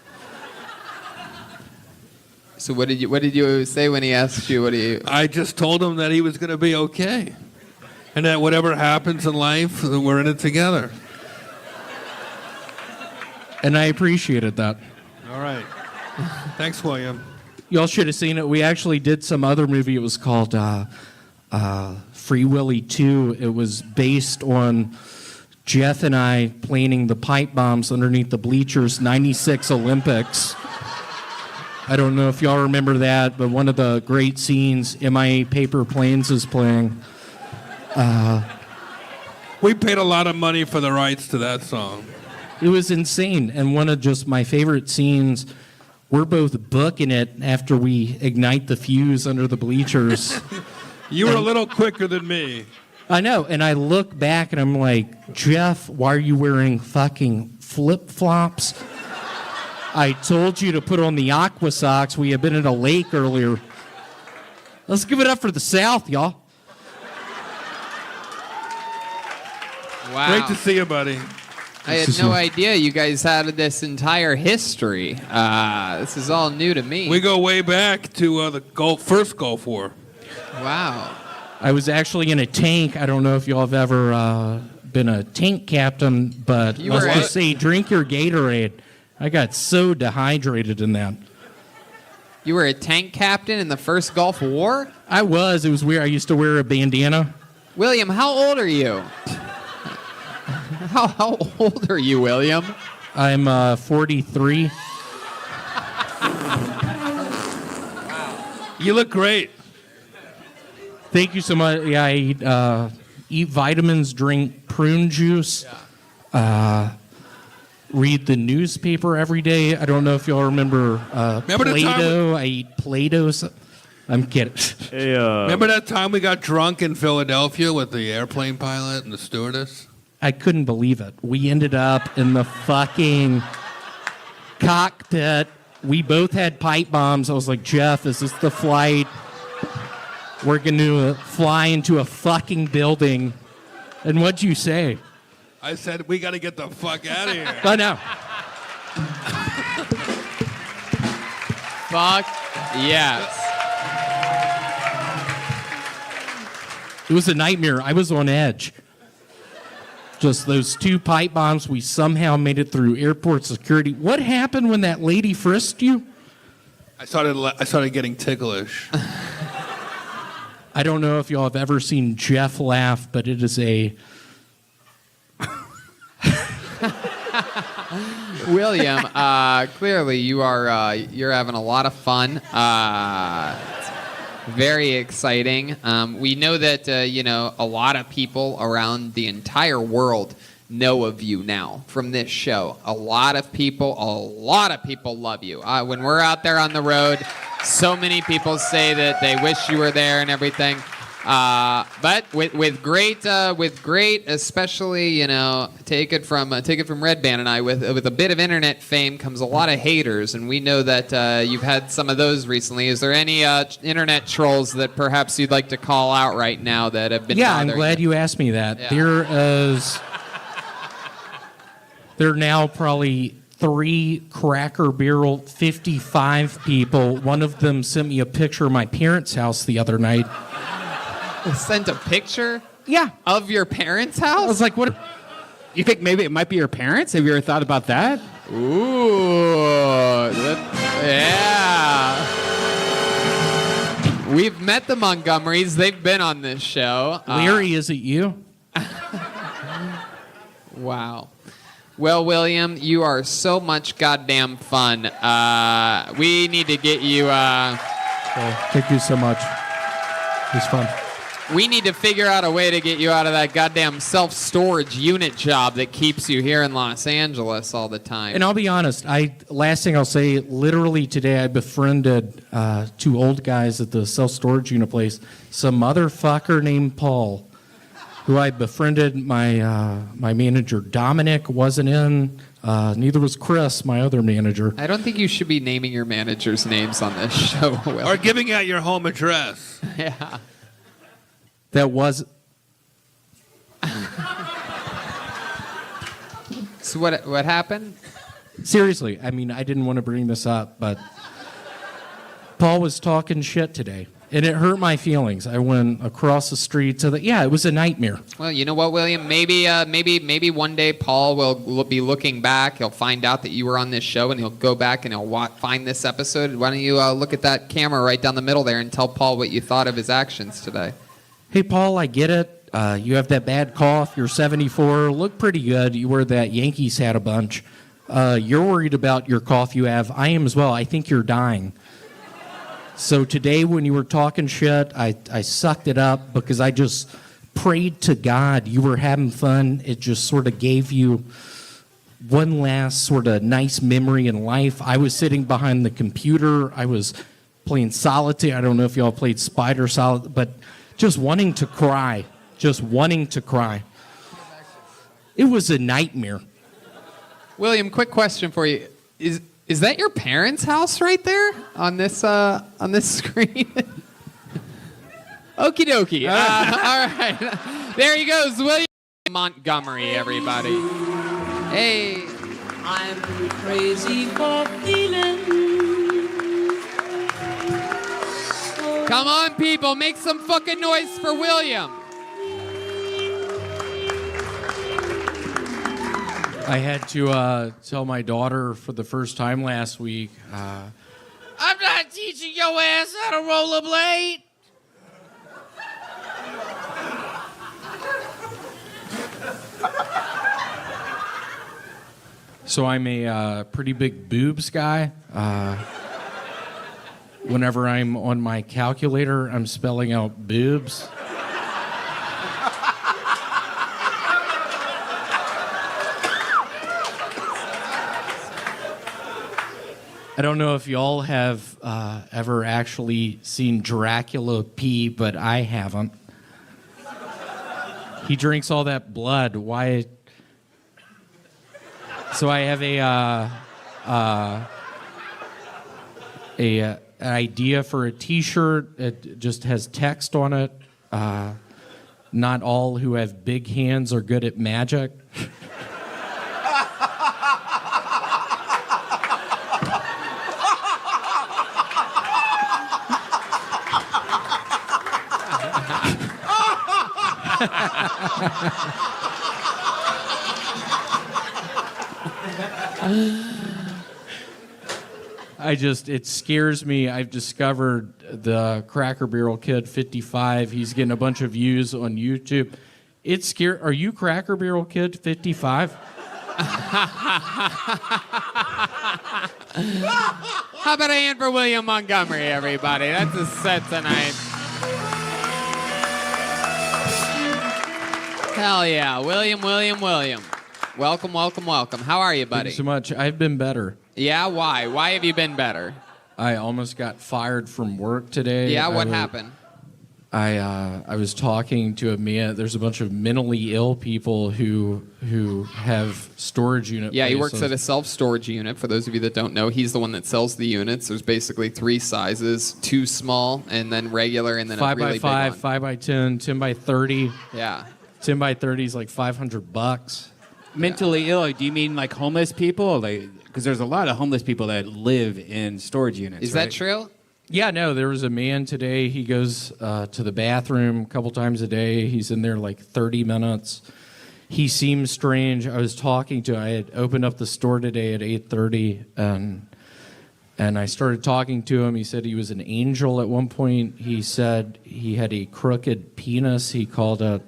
So what did you say when he asked you? I just told him that he was going to be okay, and that whatever happens in life, we're in it together. And I appreciated that. All right. Thanks, William. Y'all should have seen it. We actually did some other movie. It was called Free Willy 2. It was based on Jeff and I planting the pipe bombs underneath the bleachers, 96 Olympics. I don't know if y'all remember that, but one of the great scenes, MIA Paper Planes is playing. We paid a lot of money for the rights to that song. It was insane. And one of just my favorite scenes, we're both booking it after we ignite the fuse under the bleachers. You were a little quicker than me. I know. And I look back and I'm like, Jeff, why are you wearing fucking flip-flops? I told you to put on the aqua socks. We had been in a lake earlier. Let's give it up for the South, y'all. Wow. Great to see you, buddy. I had no idea you guys had this entire history. This is all new to me. We go way back to the first Gulf War. Wow. I was actually in a tank. I don't know if y'all have ever been a tank captain, but let's just say drink your Gatorade. I got so dehydrated in that. You were a tank captain in the first Gulf War? I was. It was weird. I used to wear a bandana. William, how old are you? How old are you, William? I'm 43. You look great. Thank you so much. Yeah, I eat vitamins, drink prune juice, read the newspaper every day. I don't know if y'all remember Play-Doh. I eat Play-Doh. I'm kidding. Hey, remember that time we got drunk in Philadelphia with the airplane pilot and the stewardess? I couldn't believe it. We ended up in the fucking cockpit. We both had pipe bombs. I was like, Jeff, is this the flight? We're going to fly into a fucking building. And what'd you say? I said, we got to get the fuck out of here. I know. Fuck yes. It was a nightmare. I was on edge. Just those 2 pipe bombs. We somehow made it through airport security. What happened when that lady frisked you? I started getting ticklish. I don't know if y'all have ever seen Jeff laugh, but it is a... William, clearly you're having a lot of fun. It's very exciting. We know that a lot of people around the entire world know of you now from this show. A lot of people love you. When we're out there on the road, so many people say that they wish you were there and everything. But with great, especially take it from Red Band and I, with a bit of internet fame comes a lot of haters, and we know that you've had some of those recently. Is there any internet trolls that perhaps you'd like to call out right now that have been? Yeah, I'm glad you asked me that. Yeah. There are now probably 3 Cracker Barrel 55 people. One of them sent me a picture of my parents' house the other night. Sent a picture? Yeah. Of your parents' house? I was like, what? You think maybe it might be your parents? Have you ever thought about that? Ooh. Yeah. We've met the Montgomerys. They've been on this show. Larry, is it you? Wow. Well, William, you are so much goddamn fun. We need to get you... Thank you so much. It was fun. We need to figure out a way to get you out of that goddamn self-storage unit job that keeps you here in Los Angeles all the time. And I'll be honest, last thing I'll say, literally today I befriended 2 old guys at the self-storage unit place. Some motherfucker named Paul, who I befriended. My manager Dominic wasn't in. Neither was Chris, my other manager. I don't think you should be naming your managers' names on this show, Will. Or giving out your home address. Yeah. That was. So what happened? Seriously, I mean, I didn't want to bring this up, but Paul was talking shit today, and it hurt my feelings. I went across the street to it was a nightmare. Well, you know what, William? Maybe one day Paul will be looking back. He'll find out that you were on this show, and he'll go back and he'll find this episode. Why don't you look at that camera right down the middle there and tell Paul what you thought of his actions today? Hey, Paul, I get it. You have that bad cough. You're 74. Look pretty good. You wear that Yankees hat a bunch. You're worried about your cough you have. I am as well. I think you're dying. So today when you were talking shit, I sucked it up because I just prayed to God you were having fun. It just sort of gave you one last sort of nice memory in life. I was sitting behind the computer. I was playing solitaire. I don't know if y'all played Spider Solitaire, but just wanting to cry. Just wanting to cry. It was a nightmare. William, quick question for you. Is that your parents' house right there on this screen? Okie dokie. All right. There he goes, William Montgomery, everybody. Hey. I'm crazy for feeling. Come on, people. Make some fucking noise for William. I had to tell my daughter for the first time last week, I'm not teaching your ass how to rollerblade. so I'm a pretty big boobs guy. Whenever I'm on my calculator, I'm spelling out boobs. I don't know if y'all have ever actually seen Dracula pee, but I haven't. He drinks all that blood. Why? So I have an idea for a T-shirt. It just has text on it. Not all who have big hands are good at magic. It scares me. I've discovered the Cracker Barrel Kid 55. He's getting a bunch of views on YouTube. Are you Cracker Barrel Kid 55? How about a hand for William Montgomery, everybody? That's a set tonight. Hell yeah. William. Welcome. How are you, buddy? Thank you so much. I've been better. Yeah, why? Why have you been better? I almost got fired from work today. Yeah, what happened? I was talking to a man. There's a bunch of mentally ill people who have storage unit. Yeah, he places. works at a self-storage unit. For those of you that don't know, he's the one that sells the units. There's basically 3 sizes: 2 small, and then regular, and then 5 a really by 5, big one. 5 by 10, 10 by 30. Yeah. 10 by 30 is like $500. Mentally ill? Do you mean like homeless people? Because there's a lot of homeless people that live in storage units. Is that true? Yeah, no, there was a man today. He goes to the bathroom a couple times a day. He's in there like 30 minutes. He seems strange. I was talking to him. I had opened up the store today at 8:30, and I started talking to him. He said he was an angel at one point. He said he had a crooked penis. He called it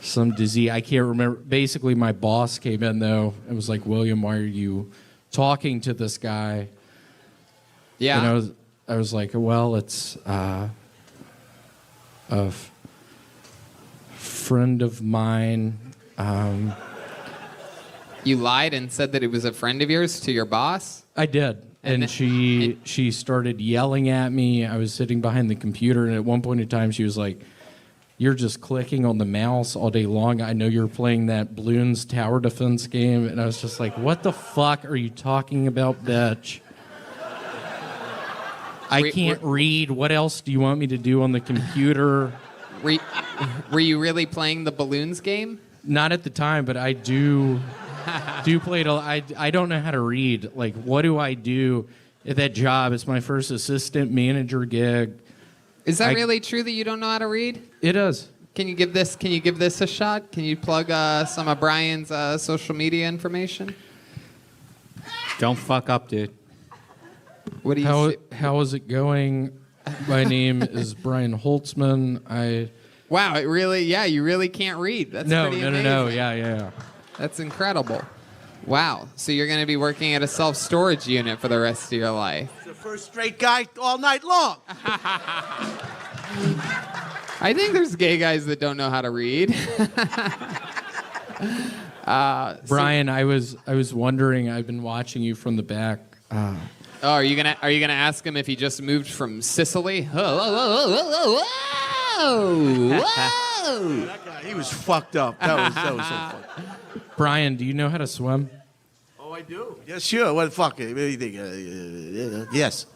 some disease. I can't remember. Basically, my boss came in, though, and was like, William, why are you talking to this guy? Yeah. And I was like, well, it's friend of mine. You lied and said that it was a friend of yours to your boss? I did. And she started yelling at me. I was sitting behind the computer, and at one point in time, she was like, "You're just clicking on the mouse all day long. I know you're playing that Bloons tower defense game." And I was just like, "What the fuck are you talking about, bitch? I can't read. What else do you want me to do on the computer?" Were you really playing the balloons game? Not at the time, but I do play it. I don't know how to read. Like, what do I do at that job? It's my first assistant manager gig. Is that really true that you don't know how to read? It is. Can you give this a shot? Can you plug some of Brian's social media information? Don't fuck up, dude. What do you How is it going? My name is Brian Holtzman. Wow, you really can't read. That's pretty amazing. No. Yeah. That's incredible. Wow. So you're going to be working at a self-storage unit for the rest of your life. The first straight guy all night long. I think there's gay guys that don't know how to read. Brian, I was wondering. I've been watching you from the back. Are you gonna ask him if he just moved from Sicily? Whoa. That guy, he was fucked up. That was so fucked up. Brian, do you know how to swim? Oh, I do. Yeah, sure. What the fuck? What do you think? Yes.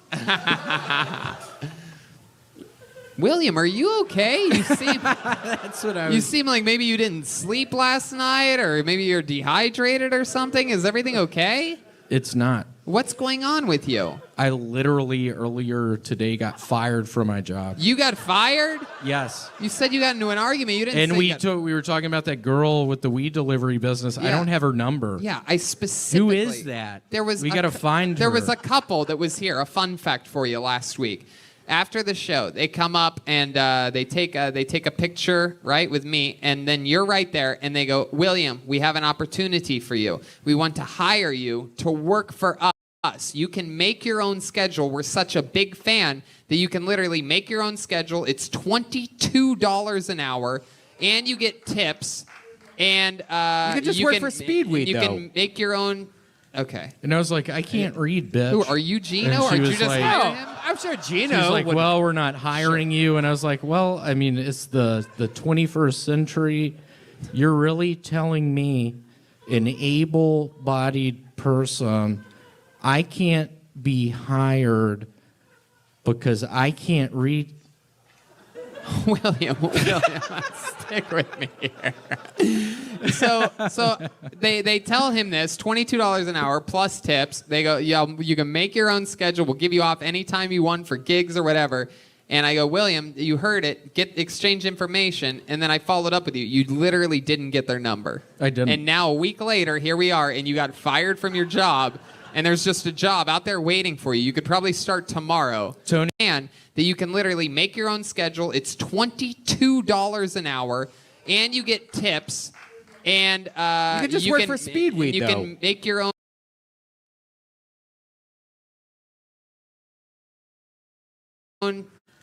William, are you okay? You seem That's what I was. You seem like maybe you didn't sleep last night, or maybe you're dehydrated or something. Is everything okay? It's not. What's going on with you? I literally earlier today got fired from my job. You got fired? Yes. You said you got into an argument. You didn't. And say we were talking about that girl with the weed delivery business. I Yeah. don't have her number. Yeah, I specifically. Who is that? We got to find her. There was a couple that was here. A fun fact for you last week. After the show, they come up and they take a picture, right, with me, and then you're right there, and they go, "William, we have an opportunity for you. We want to hire you to work for us. You can make your own schedule. We're such a big fan that you can literally make your own schedule. It's $22 an hour, and you get tips. And you can just work for Speedweed, You though. can make your own." Okay. And I was like, I can't read, bitch. Who, are you Gino, And or she did you was just like, hire him? I'm sure She's Gino like, would. well, we're not hiring you. And I was like, well, I mean, it's the 21st century. You're really telling me, an able-bodied person, I can't be hired because I can't read. William, stick with me here. So they tell him this, $22 an hour plus tips. They go, yeah, you can make your own schedule. We'll give you off anytime you want for gigs or whatever. And I go, William, you heard it. Exchange information. And then I followed up with you. You literally didn't get their number. I didn't. And now a week later, here we are, and you got fired from your job. And there's just a job out there waiting for you. You could probably start tomorrow. Tony. And that you can literally make your own schedule. It's $22 an hour, and you get tips. And you can just work for Speedweed, You though. can make your own.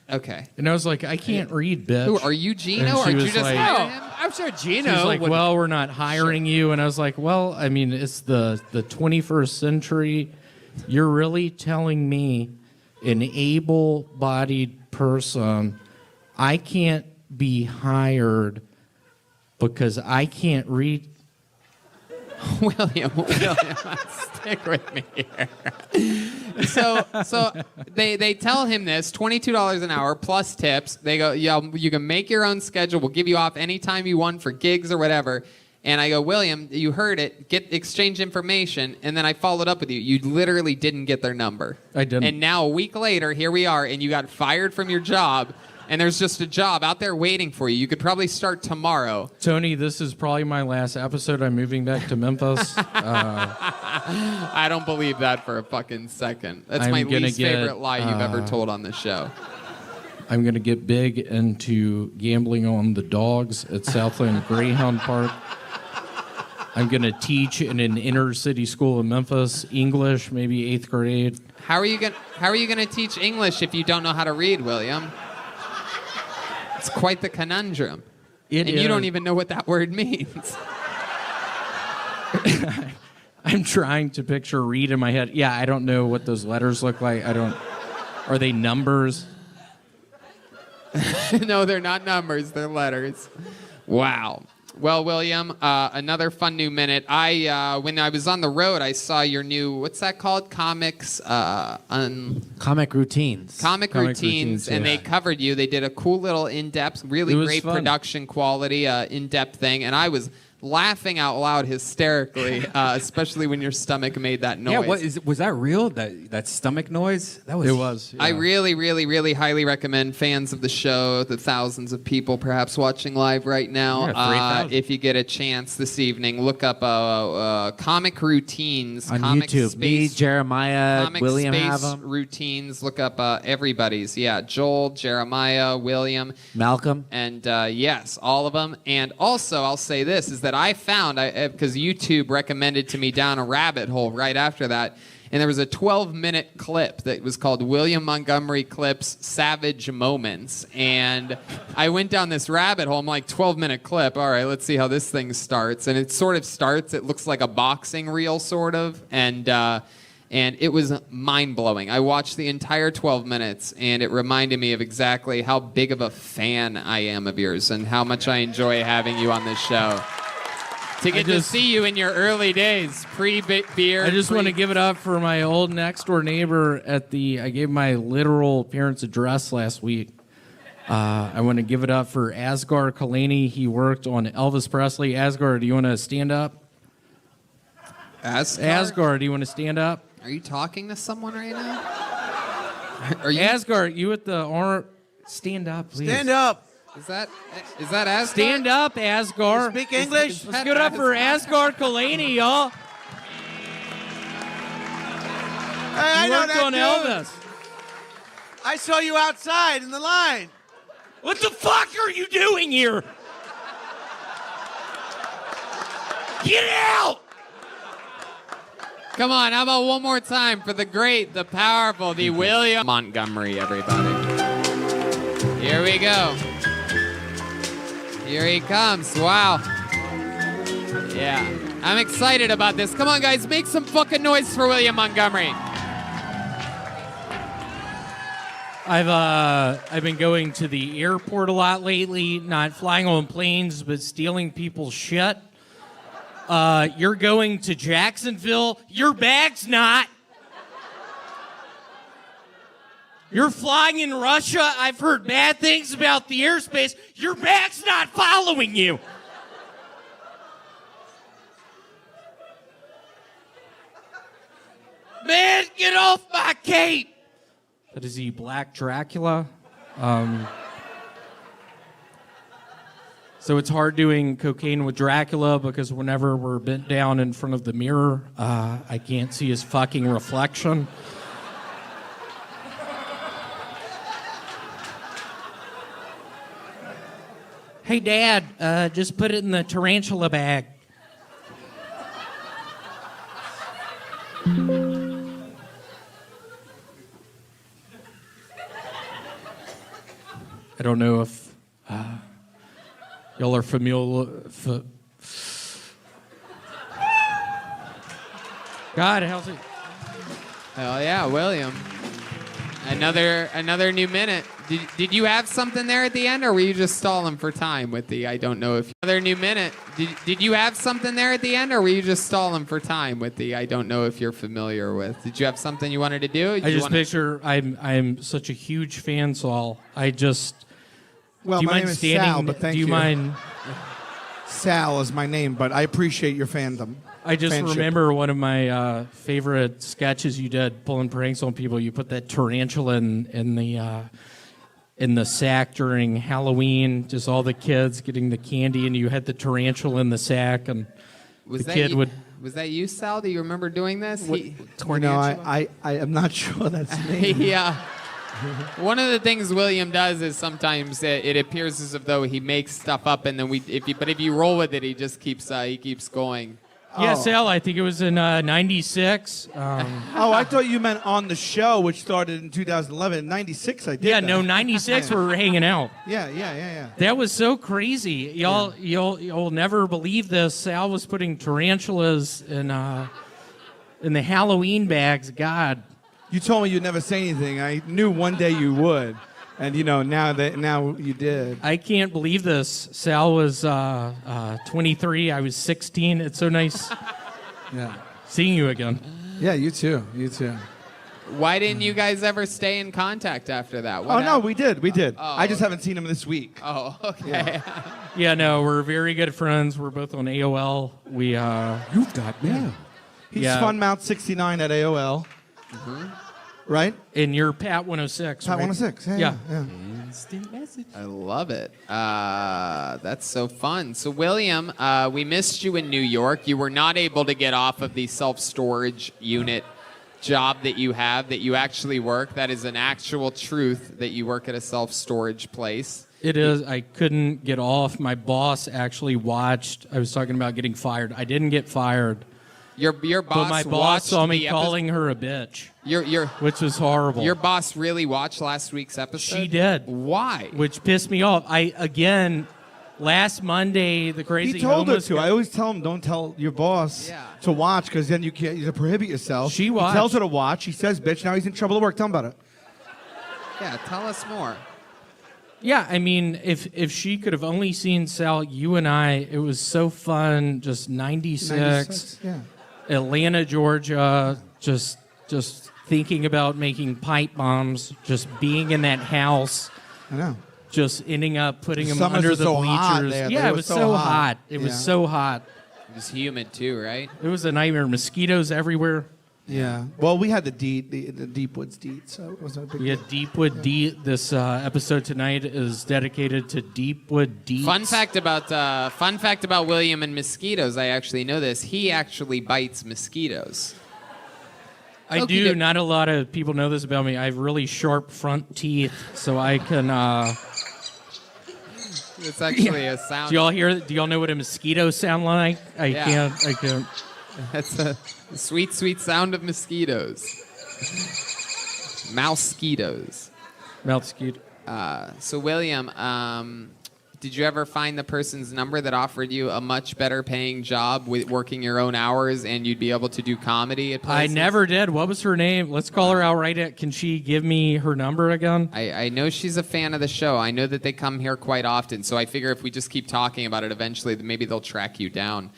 Okay. And I was like, I can't read, bitch. Who, are you Gino, And or she did you was just like, hire him? I'm sure She's Gino like, would. well, we're not hiring you. And I was like, well, I mean, it's the 21st century. You're really telling me, an able-bodied person, I can't be hired because I can't read. William, stick with me here. So they tell him this, $22 an hour plus tips. They go, yeah, you can make your own schedule. We'll give you off anytime you want for gigs or whatever. And I go, William, you heard it. Exchange information. And then I followed up with you. You literally didn't get their number. I didn't. And now a week later, here we are, and you got fired from your job. And there's just a job out there waiting for you. You could probably start tomorrow. Tony, this is probably my last episode. I'm moving back to Memphis. I don't believe that for a fucking second. That's I'm my gonna least get, favorite lie you've ever told on the show. I'm going to get big into gambling on the dogs at Southland Greyhound Park. I'm going to teach in an inner city school in Memphis, English, maybe 8th grade. How are you going to teach English if you don't know how to read, William? It's quite the conundrum. It and you don't is. even know what that word means. I'm trying to picture Reed in my head. Yeah, I don't know what those letters look like. Are they numbers? No, they're not numbers. They're letters. Wow. Well, William, another fun new minute. When I was on the road, I saw your new, what's that called? Comic routines. Comic routines, and yeah. they covered you. They did a cool little in-depth, really It was great fun. production quality, in-depth thing, and I was laughing out loud hysterically, especially when your stomach made that noise. Yeah, was that real? That stomach noise? That was. It was. I really, really, really highly recommend fans of the show, the thousands of people perhaps watching live right now, Yeah, 3,000. if you get a chance this evening, look up Comic Routines. On Comic YouTube. Me, Space, Jeremiah, Comic William Space have 'em. Routines. Look up everybody's. Yeah, Joel, Jeremiah, William. Malcolm. And yes, all of them. And also, I'll say this, is that I found, because YouTube recommended to me down a rabbit hole right after that, and there was a 12-minute clip that was called William Montgomery Clips Savage Moments. And I went down this rabbit hole. I'm like, 12-minute clip. All right, let's see how this thing starts. And it sort of starts. It looks like a boxing reel, sort of. And it was mind-blowing. I watched the entire 12 minutes, and it reminded me of exactly how big of a fan I am of yours and how much I enjoy having you on this show. To get to see you in your early days, pre-beer. I just want to give it up for my old next-door neighbor I gave my literal parents' address last week. I want to give it up for Asghar Kalani. He worked on Elvis Presley. Asghar, do you want to stand up? Asghar, do you want to stand up? Are you talking to someone right now? Asghar, you at the arm? Stand up, please. Stand up. Is that Asghar? Stand up, Asghar. Speak English. Let's give it up for Asghar Kalani, y'all. Hey, I You know worked that on dude. Elvis. I saw you outside in the line. What the fuck are you doing here? Get out! Come on, how about one more time for the great, the powerful, the William Montgomery, everybody. Here we go. Here he comes. Wow. Yeah. I'm excited about this. Come on, guys. Make some fucking noise for William Montgomery. I've been going to the airport a lot lately, not flying on planes, but stealing people's shit. You're going to Jacksonville. Your bag's not. You're flying in Russia. I've heard bad things about the airspace. Your bag's not following you. Man, get off my cape. That is he Black Dracula. So it's hard doing cocaine with Dracula because whenever we're bent down in front of the mirror, I can't see his fucking reflection. Hey, Dad, just put it in the tarantula bag. I don't know if y'all are familiar. God, how's it? Hell yeah, William. Another new minute. Did you have something there at the end, or were you just stalling for time with the I don't know if... Another new minute. Did you have something there at the end, or were you just stalling for time with the I don't know if you're familiar with? Did you have something you wanted to do? I just picture I'm such a huge fan, Saul. I just... Well, do you my mind name is standing? Sal, but thank do you mind... Sal is my name, but I appreciate your fandom. I just Fanship. remember one of my favorite sketches you did, pulling pranks on people. You put that tarantula in the sack during Halloween. Just all the kids getting the candy, and you had the tarantula in the sack, and Was the that kid you, would. Was that you, Sal? Do you remember doing this? I am not sure that's me. Yeah. One of the things William does is sometimes it appears as though he makes stuff up, and then if you roll with it, he just keeps going. Yeah, Oh. Sal, I think it was in '96. Oh, I thought you meant on the show, which started in 2011. In 96, I did Yeah, that. no, '96 we were hanging out. Yeah. That was so crazy. You'll never believe this. Sal was putting tarantulas in the Halloween bags. God. You told me you'd never say anything. I knew one day you would. And, now you did. I can't believe this. Sal was 23. I was 16. It's so nice seeing you again. Yeah, you too. Why didn't you guys ever stay in contact after that? What Oh, no, happened? we did. Oh, I just haven't seen him this week. Oh, okay. Yeah, no, we're very good friends. We're both on AOL. You've got mail. He's Funmount69 at AOL. Right? And you're Pat 106. Pat right? 106. Yeah. Instant message. I love it. That's so fun. So, William, we missed you in New York. You were not able to get off of the self-storage unit job that you have, that you actually work. That is an actual truth that you work at a self-storage place. It is. I couldn't get off. My boss actually watched. I was talking about getting fired. I didn't get fired. Your boss But my boss watched saw me the calling her a bitch. Your which was horrible. Your boss really watched last week's episode? She did. Why? Which pissed me off. Last Monday, the crazy He told her homeless to. guy- I always tell him, don't tell your boss to watch, because then you prohibit yourself. She He watched. tells her to watch. He says, bitch, now he's in trouble at work. Tell him about it. Yeah, tell us more. Yeah, I mean, if she could have only seen Sal, you and I, it was so fun. Just 96. Yeah. Atlanta, Georgia, just thinking about making pipe bombs, just being in that house. I know. Just ending up putting them Summers under are the so bleachers. hot there. Yeah, They it were was so so hot. hot. It was Yeah. so hot. It was humid too, right? It was a nightmare. Mosquitoes everywhere. Yeah. Well, we had the Deep Woods Deet, so it wasn't a big Yeah, deal. Deepwood Deet. This episode tonight is dedicated to Deepwood Deet. Fun fact about William and mosquitoes. I actually know this. He actually bites mosquitoes. I Okey do. doke. Not a lot of people know this about me. I have really sharp front teeth, so I can. It's actually a sound. Do y'all hear? Do y'all know what a mosquito sound like? I can't. That's a sweet, sweet sound of mosquitoes. Mousequitos. Mousequito. So, William, did you ever find the person's number that offered you a much better paying job with working your own hours and you'd be able to do comedy at I places? never did. What was her name? Let's call her out right at. Can she give me her number again? I know she's a fan of the show. I know that they come here quite often. So I figure if we just keep talking about it, eventually maybe they'll track you down.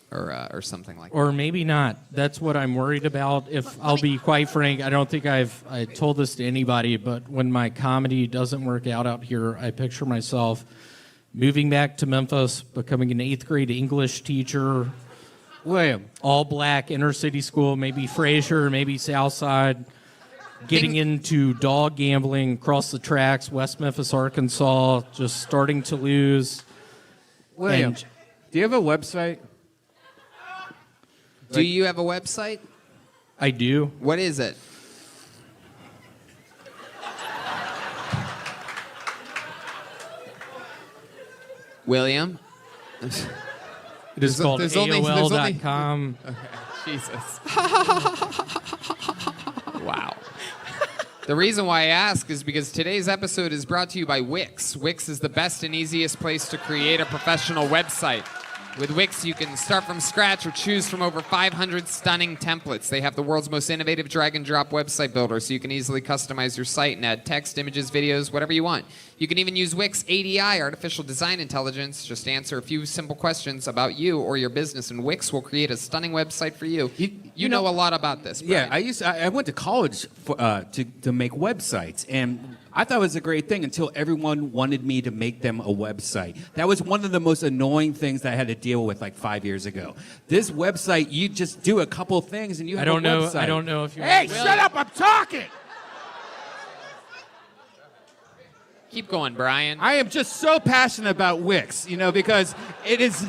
Or something like that. Or maybe not. That's what I'm worried about. If I'll be quite frank, I don't think I told this to anybody, but when my comedy doesn't work out here, I picture myself moving back to Memphis, becoming an 8th grade English teacher. William. All black, inner city school, maybe Fraser, maybe Southside. Getting into dog gambling across the tracks, West Memphis, Arkansas, just starting to lose. William, And- do you have a website? Do you have a website? I do. What is it? William? It is called AOL.com. Okay, Jesus. Wow. The reason why I ask is because today's episode is brought to you by Wix. Wix is the best and easiest place to create a professional website. With Wix, you can start from scratch or choose from over 500 stunning templates. They have the world's most innovative drag-and-drop website builder, so you can easily customize your site and add text, images, videos, whatever you want. You can even use Wix ADI, Artificial Design Intelligence. Just answer a few simple questions about you or your business, and Wix will create a stunning website for you. You know a lot about this, Brian. Yeah, I went to college to make websites, and I thought it was a great thing until everyone wanted me to make them a website. That was one of the most annoying things that I had to deal with like 5 years ago. This website, you just do a couple things and you have a website. I don't know if you. Hey, shut up! I'm talking. Keep going, Brian. I am just so passionate about Wix, because it is.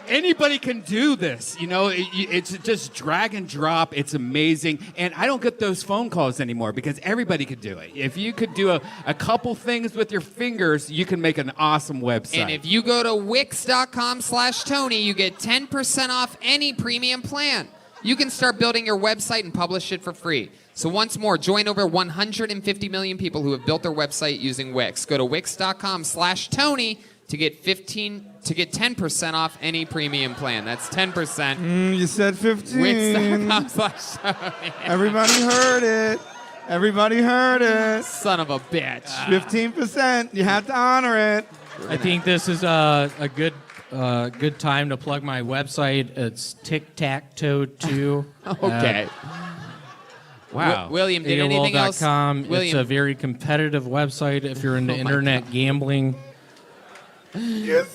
anybody can do this. You know, it's just drag and drop. It's amazing. And I don't get those phone calls anymore because everybody could do it. If you could do a couple things with your fingers, you can make an awesome website. And if you go to Wix.com/Tony, you get 10% off any premium plan. You can start building your website and publish it for free. So once more, join over 150 million people who have built their website using Wix. Go to Wix.com/Tony to get 10% off any premium plan. That's 10%. You said 15. Wix.com/Tony. Everybody heard it. Everybody heard it. Son of a bitch. 15%. You have to honor it. I think this is a good time to plug my website. It's Tic-Tac-Toe 2. Okay. Wow. William, did anything else? It's William. a very competitive website if you're into internet gambling. Yes.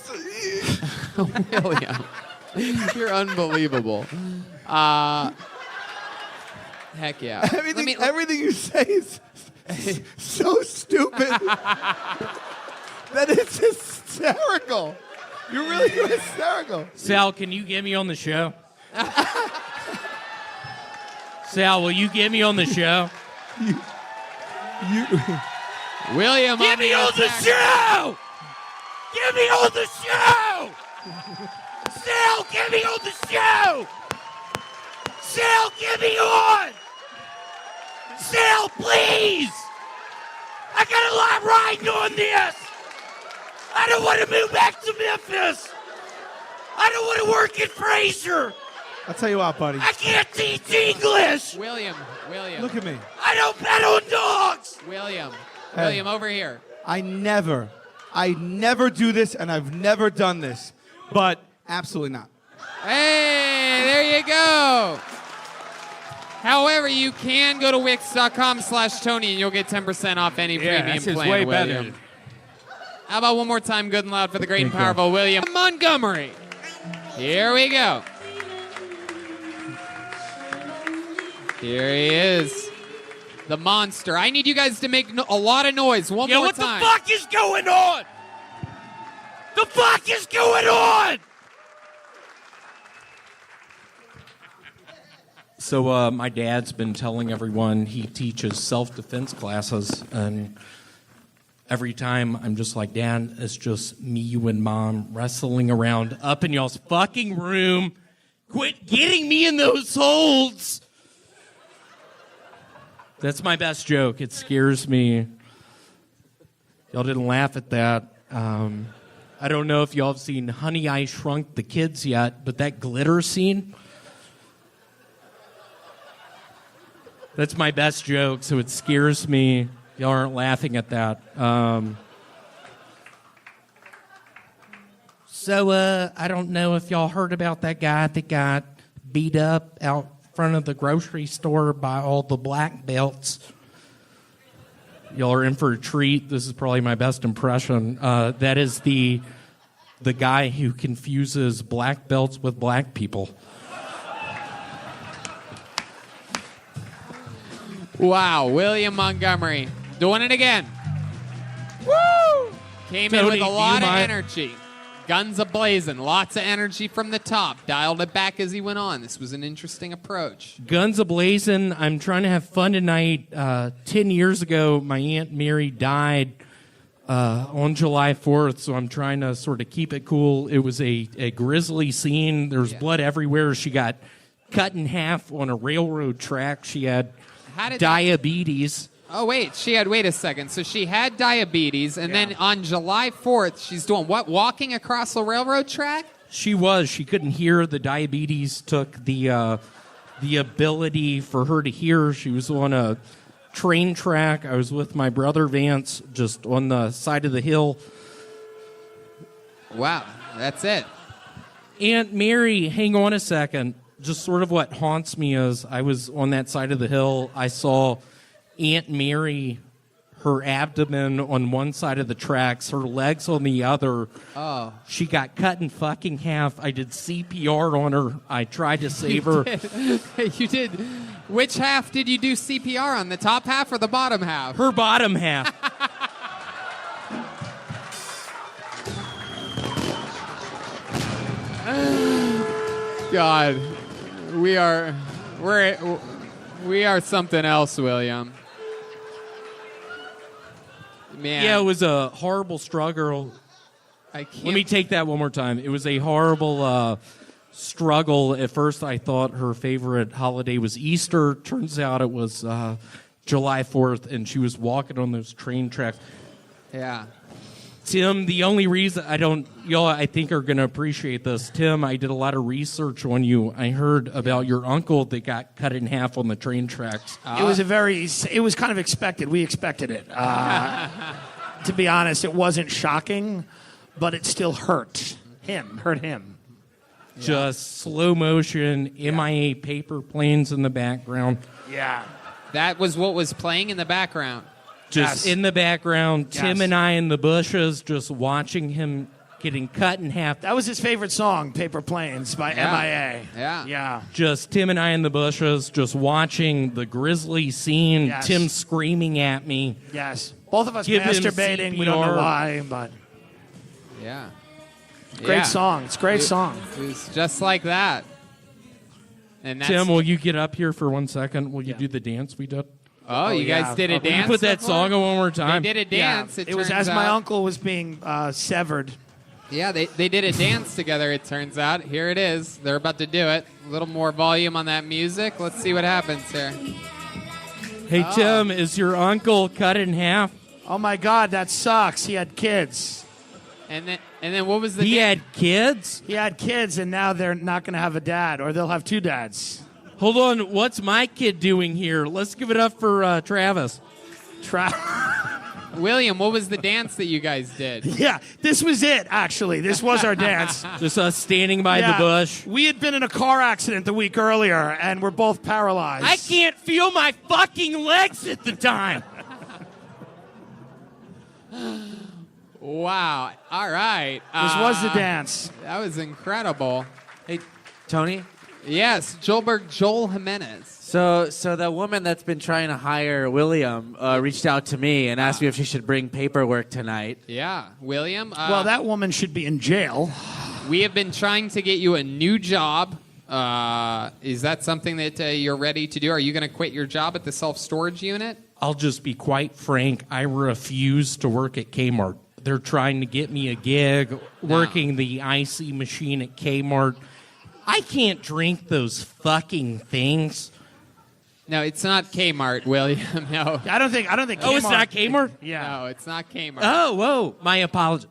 William, you're unbelievable. Heck yeah. Everything you say is so stupid that it's hysterical. You're really hysterical. Sal, can you get me on the show? Sal, will you get me on the show? William, get me on the show! Get me on the show! Sal, get me on the show! Sal, get me on! Sal, please! I got a lot riding on this! I don't want to move back to Memphis! I don't want to work in Fraser! I'll tell you what, buddy. I can't teach English! William. Look at me. I don't bet on dogs! William, Hey. over here. I never do this, and I've never done this. But absolutely not. Hey, there you go. However, you can go to Wix.com/Tony and you'll get 10% off any premium this is plan, way William. better. How about one more time, good and loud for the great and Thank you. powerful William Montgomery. Here we go. Here he is. The monster. I need you guys to make a lot of noise. One more time. What the fuck is going on? The fuck is going on? So my dad's been telling everyone he teaches self-defense classes, and every time I'm just like, Dad, it's just me, you, and Mom wrestling around up in y'all's fucking room. Quit getting me in those holds. That's my best joke. It scares me. Y'all didn't laugh at that. I don't know if y'all have seen Honey, I Shrunk the Kids yet, but that glitter scene, that's my best joke, so it scares me. Y'all aren't laughing at that. So I don't know if y'all heard about that guy that got beat up out front of the grocery store by all the black belts. Y'all are in for a treat. This is probably my best impression. That is the guy who confuses black belts with black people. Wow, William Montgomery doing it again. Woo! Came in with a lot of energy. Guns a-blazing, lots of energy from the top. Dialed it back as he went on. This was an interesting approach. Guns a-blazing. I'm trying to have fun tonight. 10 years ago, my Aunt Mary died on July 4th, so I'm trying to sort of keep it cool. It was a grisly scene. There was blood everywhere. She got cut in half on a railroad track. She had diabetes. Oh, wait, wait a second. So she had diabetes, and then on July 4th, she's doing what? Walking across the railroad track? She was. She couldn't hear. The diabetes took the ability for her to hear. She was on a train track. I was with my brother Vance just on the side of the hill. Wow, that's it. Aunt Mary, hang on a second. Just sort of what haunts me is I was on that side of the hill. I saw Aunt Mary, her abdomen on one side of the tracks, her legs on the other. Oh. She got cut in fucking half. I did CPR on her. I tried to save her. You did. Which half did you do CPR on? The top half or the bottom half? Her bottom half. God, we are something else, William. Man. Yeah, it was a horrible struggle. Let me take that one more time. It was a horrible struggle. At first, I thought her favorite holiday was Easter. Turns out it was July 4th, and she was walking on those train tracks. Yeah. Tim, the only reason y'all I think are going to appreciate this. Tim, I did a lot of research on you. I heard about your uncle that got cut in half on the train tracks. It was kind of expected. We expected it. To be honest, it wasn't shocking, but it still hurt him. Just slow motion, MIA paper planes in the background. Yeah. That was what was playing in the background. Just in the background, Tim and I in the bushes, just watching him getting cut in half. That was his favorite song, Paper Planes by MIA. Yeah. Yeah. Just Tim and I in the bushes, just watching the grisly scene, Yes. Tim screaming at me. Yes. Both of us Give him masturbating. We don't know CPR. why, but Yeah. great song. It's a great song. It was just like that. And that's, Tim, will you get up here for 1 second? Will you do the dance we did? Oh, you guys did a Will you dance put that before? song on one more time? They did a dance. It was turns as my out. uncle was being severed. Yeah, they did a dance together, it turns out. Here it is. They're about to do it. A little more volume on that music. Let's see what happens here. Hey, Tim, is your uncle cut in half? Oh, my God, that sucks. He had kids. And then what was the He had kids? He had kids, and now they're not going to have a dad, or they'll have two dads. Hold on, what's my kid doing here? Let's give it up for Travis. William, what was the dance that you guys did? Yeah, this was it, actually. This was our dance. Just us standing by the Yeah. bush. We had been in a car accident the week earlier, and we're both paralyzed. I can't feel my fucking legs at the time. Wow. All right. This was the dance. That was incredible. Hey, Tony? Yes, Joel Jimenez. So the woman that's been trying to hire William reached out to me and asked me if she should bring paperwork tonight. Yeah, William. Well, that woman should be in jail. We have been trying to get you a new job. Is that something that you're ready to do? Are you going to quit your job at the self-storage unit? I'll just be quite frank. I refuse to work at Kmart. They're trying to get me a gig working the IC machine at Kmart. I can't drink those fucking things. No, it's not Kmart, William. No. I don't think Kmart. Oh, it's not Kmart? Yeah. No, it's not Kmart. Oh, whoa. My apologies.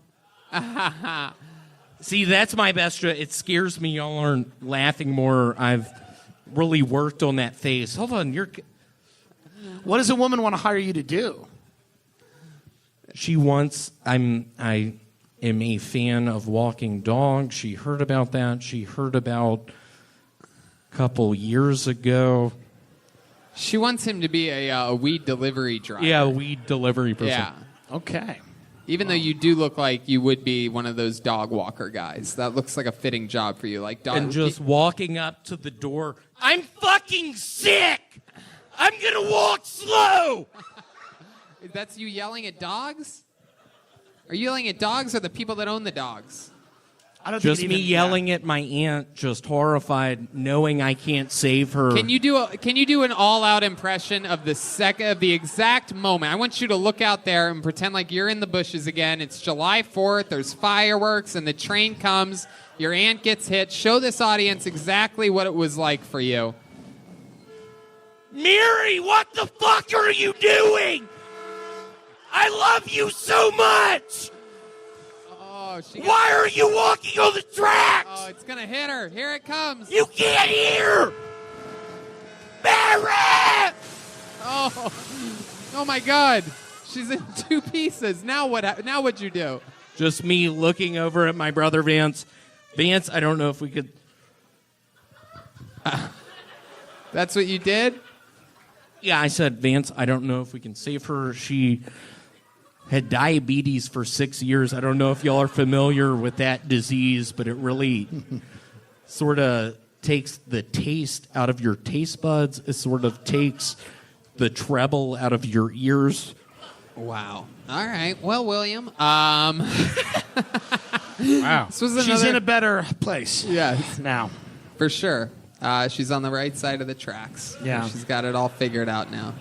See, that's my best. It scares me. Y'all aren't laughing more. I've really worked on that face. Hold on. What does a woman want to hire you to do? She wants. I am a fan of walking dogs. She heard about that. She heard about a couple years ago. She wants him to be a weed delivery driver. Yeah, a weed delivery person. Yeah. Okay. Even though you do look like you would be one of those dog walker guys. That looks like a fitting job for you. Like dog. And just walking up to the door. I'm fucking sick. I'm gonna walk slow. That's you yelling at dogs? Are you yelling at dogs or the people that own the dogs? I don't Just think me it even, yelling at my aunt, just horrified, knowing I can't save her. Can you do an all-out impression of the exact moment? I want you to look out there and pretend like you're in the bushes again. It's July 4th. There's fireworks and the train comes. Your aunt gets hit. Show this audience exactly what it was like for you. Mary, what the fuck are you doing? I love you so much. Why are you walking on the tracks? Oh, it's gonna hit her. Here it comes. You can't hear. Mary! Oh my God. She's in two pieces. Now what? Now what'd you do? Just me looking over at my brother Vance. Vance, I don't know if we could. That's what you did? Yeah, I said, Vance, I don't know if we can save her. She had diabetes for 6 years. I don't know if y'all are familiar with that disease, but it really sort of takes the taste out of your taste buds. It sort of takes the treble out of your ears. Wow. All right. Well, William. Wow. This was She's in a better place. Yes. Now. for sure. She's on the right side of the tracks. Yeah. She's got it all figured out now.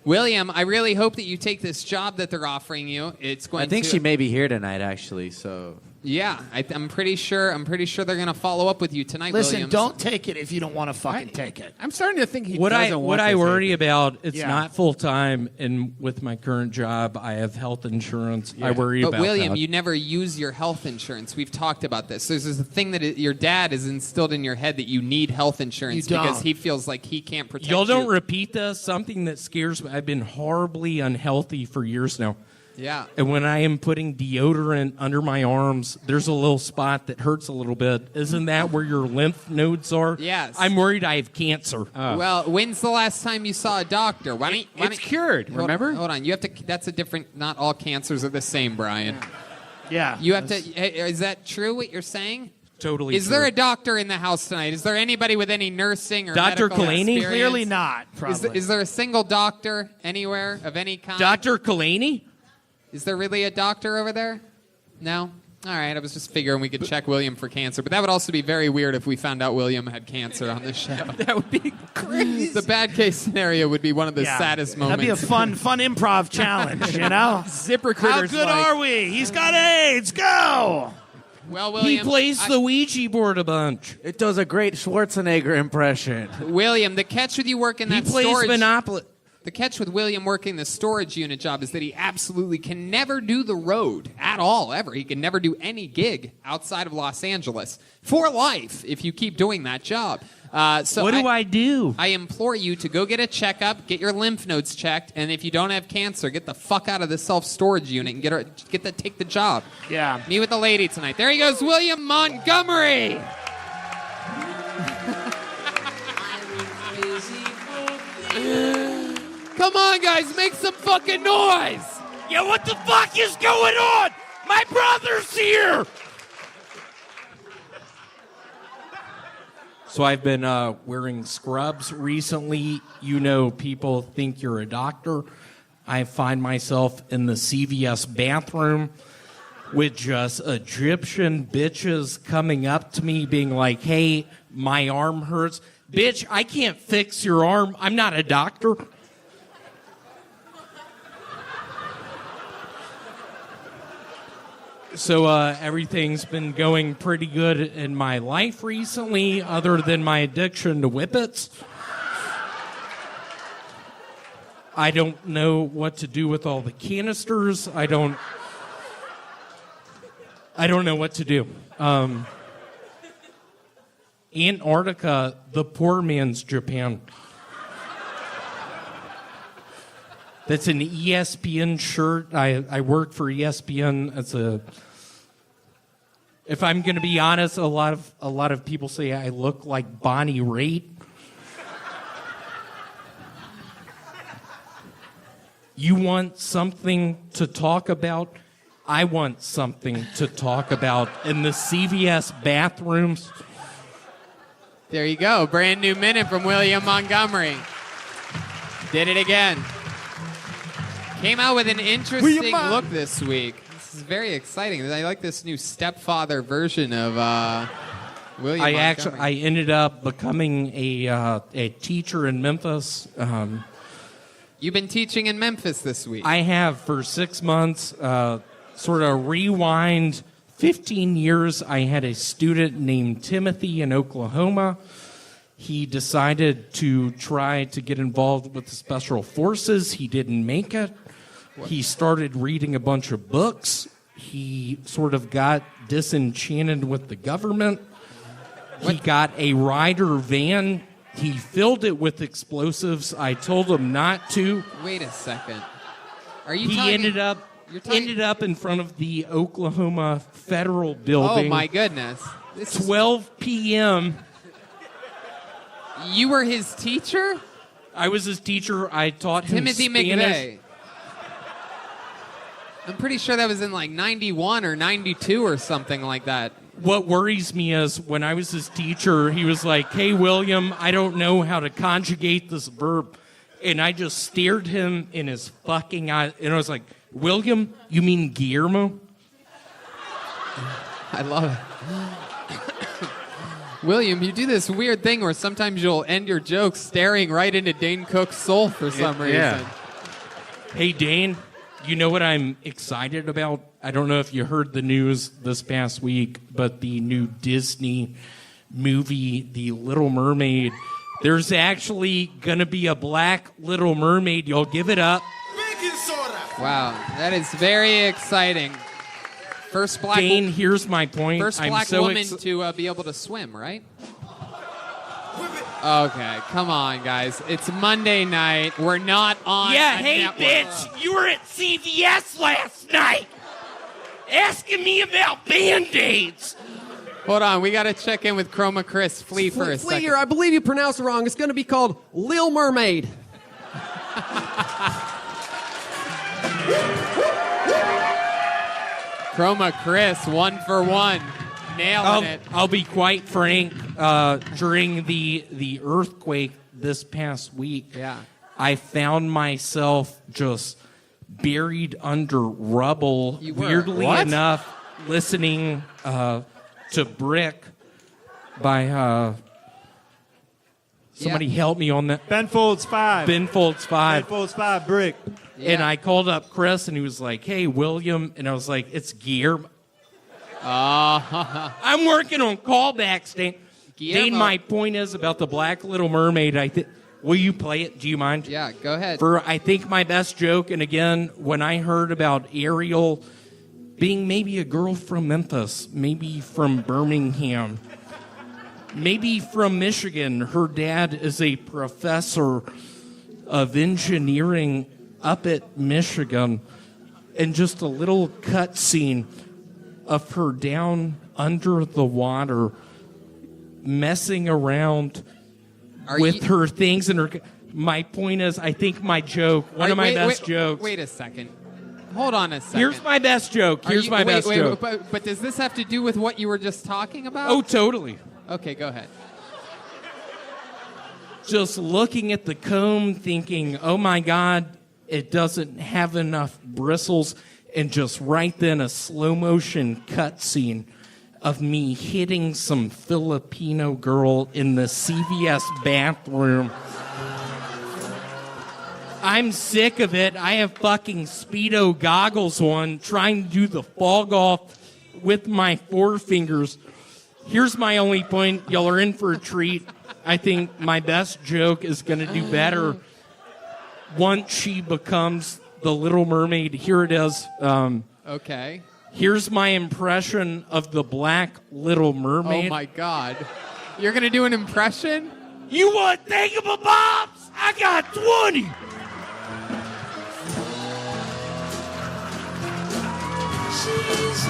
William, I really hope that you take this job that they're offering you. It's going I think to... she may be here tonight, actually. So. Yeah, I'm pretty sure. I'm pretty sure they're going to follow up with you tonight, Listen, Williams. don't take it if you don't want to fucking take it. I'm starting to think he What doesn't I want to worry take it. about, it's Yeah. not full time, and with my current job, I have health insurance. I worry But about William, that. you never use your health insurance. We've talked about this. There's this thing that your dad has instilled in your head that you need health insurance You because don't. he feels like he can't protect Y'all don't you. repeat this. Something that scares me. I've been horribly unhealthy for years now. Yeah. And when I am putting deodorant under my arms, there's a little spot that hurts a little bit. Isn't that where your lymph nodes are? Yes. I'm worried I have cancer. Well, when's the last time you saw a doctor? It's cured, remember? Hold on. You have to. That's a different. Not all cancers are the same, Brian. Yeah. You have to. Is that true? What you're saying? Totally. Is there a doctor in the house tonight? Is there anybody with any nursing or Dr. medical Kalani? experience? Clearly not. Probably. Is there a single doctor anywhere of any kind? Dr. Kalani? Is there really a doctor over there? No? All right, I was just figuring we could check William for cancer, but that would also be very weird if we found out William had cancer on the show. That would be crazy. The bad case scenario would be one of the Yeah. saddest moments. That'd be a fun improv challenge, you know? How good are we? He's got AIDS. Go! Well, He William, plays the Ouija board a bunch. It does a great Schwarzenegger impression. William, the catch with you working He that plays storage... Monopoly. The catch with William working the storage unit job is that he absolutely can never do the road at all, ever. He can never do any gig outside of Los Angeles for life if you keep doing that job. So What do I do? I implore you to go get a checkup, get your lymph nodes checked, and if you don't have cancer, get the fuck out of the self-storage unit and take the job. Yeah. Meet with the lady tonight. There he goes, William Montgomery. Come on, guys, make some fucking noise! Yeah, what the fuck is going on? My brother's here! So I've been wearing scrubs recently. You know, people think you're a doctor. I find myself in the CVS bathroom with just Egyptian bitches coming up to me being like, hey, my arm hurts. Bitch, I can't fix your arm. I'm not a doctor. So everything's been going pretty good in my life recently, other than my addiction to whippets. I don't know what to do with all the canisters. I don't know what to do. Antarctica, the poor man's Japan. That's an ESPN shirt. I work for ESPN. If I'm going to be honest, a lot of people say I look like Bonnie Raitt. You want something to talk about? I want something to talk about in the CVS bathrooms. There you go. Brand new minute from William Montgomery. Did it again. Came out with an interesting look this week. This is very exciting. I like this new stepfather version of William Montgomery. I ended up becoming a teacher in Memphis. You've been teaching in Memphis this week. I have for 6 months. Sort of rewind 15 years. I had a student named Timothy in Oklahoma. He decided to try to get involved with the Special Forces. He didn't make it. He started reading a bunch of books. He sort of got disenchanted with the government. He got a Ryder van. He filled it with explosives. I told him not to. Wait a second. Are you He talking... ended up in front of the Oklahoma Federal Building. Oh, my goodness. 12 p.m. You were his teacher? I was his teacher. I taught him Timothy Spanish. McVeigh. I'm pretty sure that was in like 91 or 92 or something like that. What worries me is when I was his teacher, he was like, hey, William, I don't know how to conjugate this verb. And I just stared him in his fucking eyes. And I was like, William, you mean Guillermo? I love it. William, you do this weird thing where sometimes you'll end your jokes staring right into Dane Cook's soul for some reason. Yeah. Hey, Dane, you know what I'm excited about? I don't know if you heard the news this past week, but the new Disney movie, The Little Mermaid, there's actually going to be a black Little Mermaid. Y'all give it up. Wow, that is very exciting. First black Dane, here's my point. First I'm black so woman to be able to swim, right? Okay, come on, guys. It's Monday night. We're not on. Yeah, a hey, network. bitch, you were at CVS last night asking me about Band-Aids. Hold on, we got to check in with Chroma Chris Flea for a Flea second. here, I believe you pronounced it wrong. It's going to be called Lil Mermaid. Chroma Chris, 1 for 1. Nailing it. I'll be quite frank. During the earthquake this past week, I found myself just buried under rubble. You were. Weirdly What? enough, listening to Brick by somebody help me on that. Ben Folds 5. Ben Folds 5. Ben Folds 5, Brick. And I called up Chris, and he was like, "Hey, William," and I was like, "It's Gear." I'm working on callbacks, Dane. Dane, my point is about the Black Little Mermaid. Will you play it? Do you mind? Yeah, go ahead. For I think my best joke, and again, when I heard about Ariel being maybe a girl from Memphis, maybe from Birmingham, maybe from Michigan, her dad is a professor of engineering up at Michigan, and just a little cut scene of her down under the water messing around with her things and her. My point is, I think my joke, one of my best jokes. Wait a second. Hold on a second. Here's my best joke. Here's my best joke. But does this have to do with what you were just talking about? Oh, totally. Okay, go ahead. Just looking at the comb, thinking, "Oh my God, it doesn't have enough bristles," and just right then a slow motion cut scene of me hitting some Filipino girl in the CVS bathroom. I'm sick of it. I have fucking Speedo goggles on, trying to do the fog off with my forefingers. Here's my only point. Y'all are in for a treat. I think my best joke is going to do better once she becomes the Little Mermaid. Here it is. Okay. Here's my impression of the Black Little Mermaid. Oh my God. You're going to do an impression? You want thingamabobs? I got 20.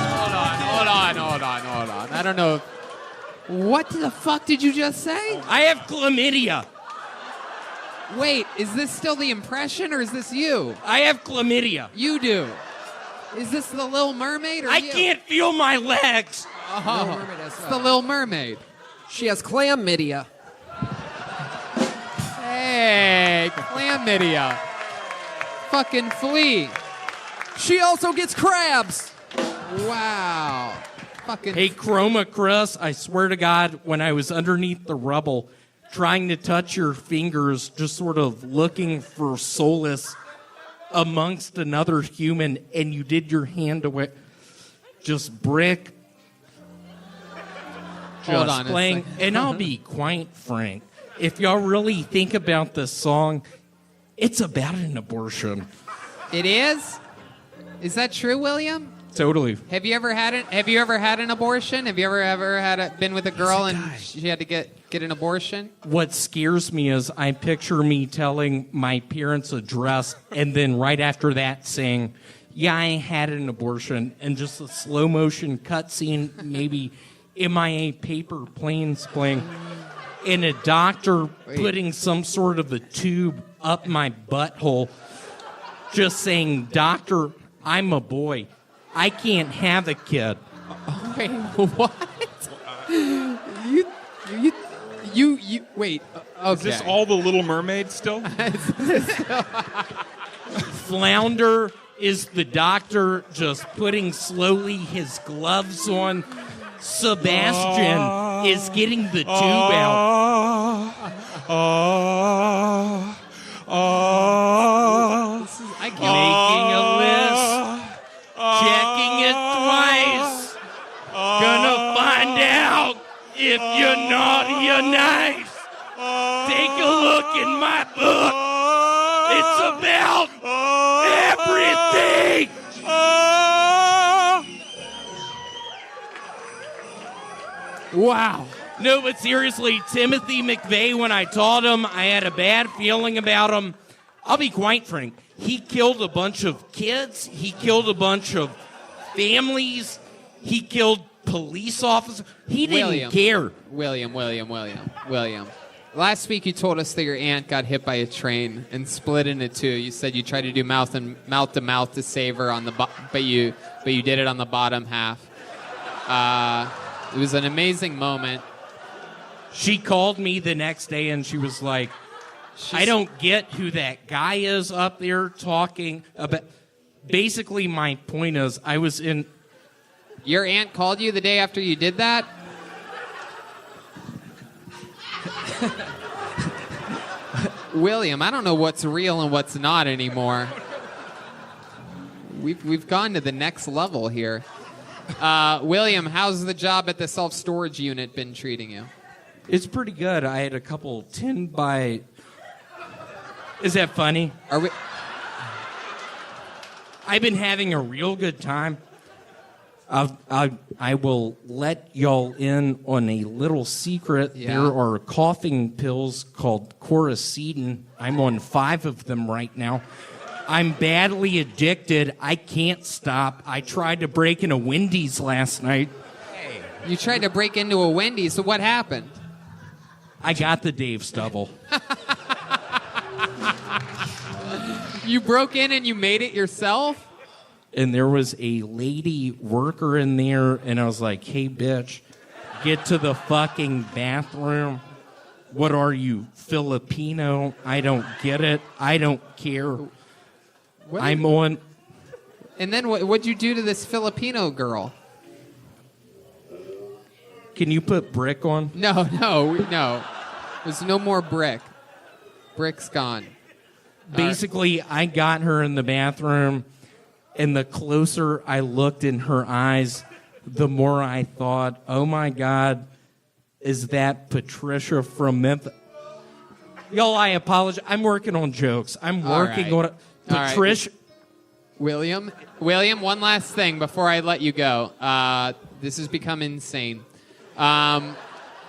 Hold on. I don't know. What the fuck did you just say? I have chlamydia. Wait, is this still the impression or is this you? I have chlamydia. You do. Is this the Little Mermaid or I you? can't feel my legs. Oh, it's the Little Mermaid. She has chlamydia. Hey, chlamydia. Fucking flea. She also gets crabs. Wow. Fucking. Hey, Chroma Chris, I swear to God, when I was underneath the rubble, trying to touch your fingers, just sort of looking for solace amongst another human, and you did your hand away. Just Brick. Hold Just on a playing. second. And I'll be quite frank. If y'all really think about this song, it's about an abortion. It is? Is that true, William? Totally. Have you ever had an abortion? Have you ever been with a girl and she had to get an abortion? What scares me is I picture me telling my parents' address and then right after that saying, "Yeah, I had an abortion," and just a slow motion cut scene, maybe MIA paper planes playing, and a doctor putting some sort of a tube up my butthole, just saying, "Doctor, I'm a boy. I can't have a kid." Wait, what? You wait. Okay. Is this all the Little Mermaid still? Flounder is the doctor just putting slowly his gloves on. Sebastian is getting the tube out. Making a list, checking it twice. Gonna find out if you're naughty or nice. Take a look in my book. It's about everything. Wow. No, but seriously, Timothy McVeigh, when I taught him, I had a bad feeling about him. I'll be quite frank. He killed a bunch of kids. He killed a bunch of families. He killed police officers. He didn't care. William. Last week you told us that your aunt got hit by a train and split into two. You said you tried to do mouth to mouth to save her on the but you did it on the bottom half. It was an amazing moment. She called me the next day and she was like, I don't get who that guy is up there talking about. Basically, my point is, I was in. Your aunt called you the day after you did that? William, I don't know what's real and what's not anymore. We've gone to the next level here. William, how's the job at the self-storage unit been treating you? It's pretty good. I had a couple 10 by... Is that funny? I've been having a real good time. I will let y'all in on a little secret. Yeah. There are coughing pills called Coracetin. I'm on 5 of them right now. I'm badly addicted. I can't stop. I tried to break into Wendy's last night. Hey, you tried to break into a Wendy's, so what happened? I got the Dave Stubble. You broke in and you made it yourself? And there was a lady worker in there, and I was like, hey, bitch, get to the fucking bathroom. What are you, Filipino? I don't get it. I don't care. I'm on... And then what'd you do to this Filipino girl? Can you put brick on? No. There's no more brick. Brick's gone. Basically, I got her in the bathroom, and the closer I looked in her eyes, the more I thought, oh my God, is that Patricia from Memphis? Y'all, I apologize. I'm working on jokes. I'm working on it. Patricia. William, one last thing before I let you go. This has become insane.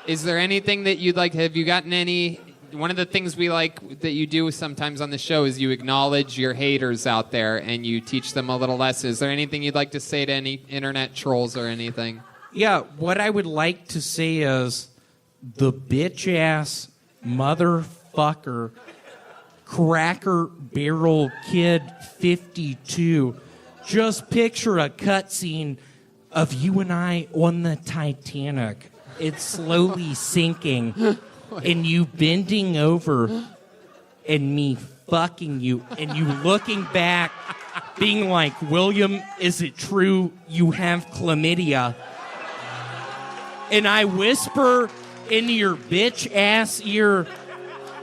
Is there anything that you'd like? Have you gotten any? One of the things we like that you do sometimes on the show is you acknowledge your haters out there and you teach them a little lesson. Is there anything you'd like to say to any internet trolls or anything? Yeah, what I would like to say is the bitch-ass motherfucker Cracker Barrel Kid 52. Just picture a cutscene of you and I on the Titanic. It's slowly sinking. And you bending over and me fucking you and you looking back being like, William, is it true you have chlamydia? And I whisper into your bitch ass ear,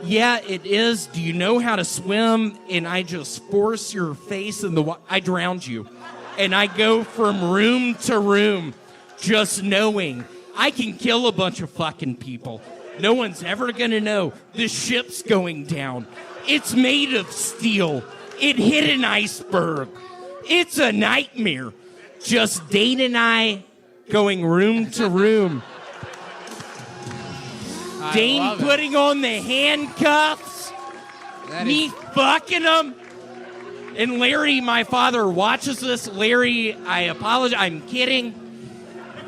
yeah, it is. Do you know how to swim? And I just force your face in the water. I drowned you. And I go from room to room just knowing I can kill a bunch of fucking people. No one's ever going to know. The ship's going down. It's made of steel. It hit an iceberg. It's a nightmare. Just Dane and I going room to room. Dane putting on the handcuffs. Me fucking him. And Larry, my father, watches this. Larry, I apologize. I'm kidding.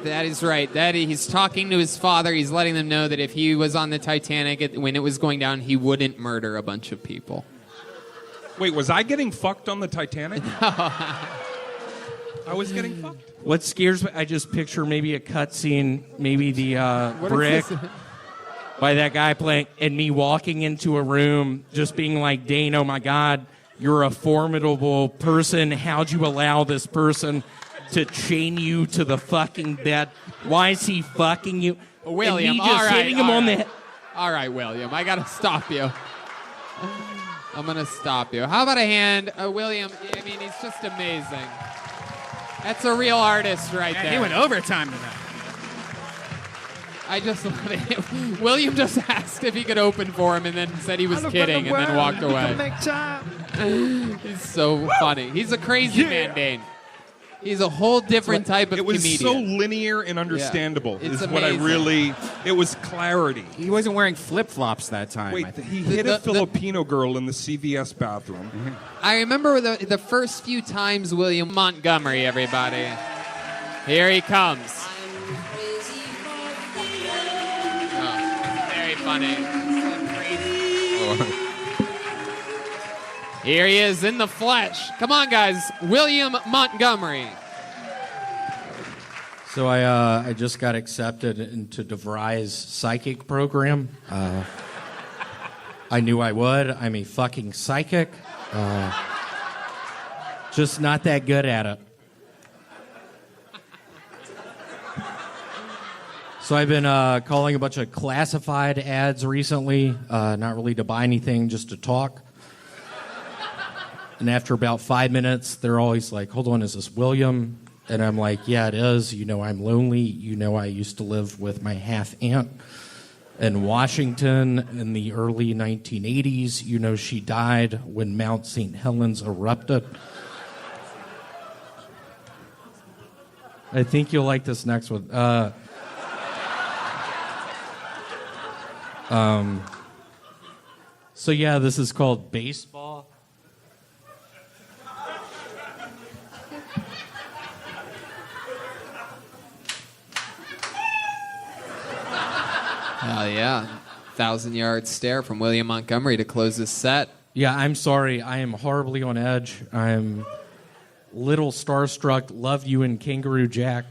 That is right. He's talking to his father. He's letting them know that if he was on the Titanic when it was going down, he wouldn't murder a bunch of people. Wait, was I getting fucked on the Titanic? I was getting fucked. What scares me, I just picture maybe a cutscene, maybe the brick by that guy playing, and me walking into a room just being like, Dane, oh my God, you're a formidable person. How'd you allow this person to chain you to the fucking bed? Why is he fucking you? William, and me just all right, hitting him all on the right. head. All right, William, I gotta stop you. I'm gonna stop you. How about a hand, William? I mean, he's just amazing. That's a real artist right there. He went overtime tonight. I just love it. William just asked if he could open for him and then said he was kidding and then walked away. He's so funny. He's a crazy man, Dane. He's a whole different type of It was comedian. so linear and understandable. Yeah. It's is what I amazing. really. It was clarity. He wasn't wearing flip-flops that time. Wait, I think. he hit a Filipino girl in the CVS bathroom. I remember the first few times William Montgomery, everybody. Here he comes. Oh, very funny. Here he is in the flesh. Come on, guys. William Montgomery. So I just got accepted into DeVry's psychic program. I knew I would. I'm a fucking psychic. Just not that good at it. So I've been calling a bunch of classified ads recently, not really to buy anything, just to talk. And after about 5 minutes, they're always like, hold on, is this William? And I'm like, yeah, it is. You know, I'm lonely. You know, I used to live with my half-aunt in Washington in the early 1980s. You know, she died when Mount St. Helens erupted. I think you'll like this next one. So yeah, this is called baseball. Hell yeah. 1,000-yard stare from William Montgomery to close this set. Yeah, I'm sorry. I am horribly on edge. I'm little starstruck. Love you and Kangaroo Jack.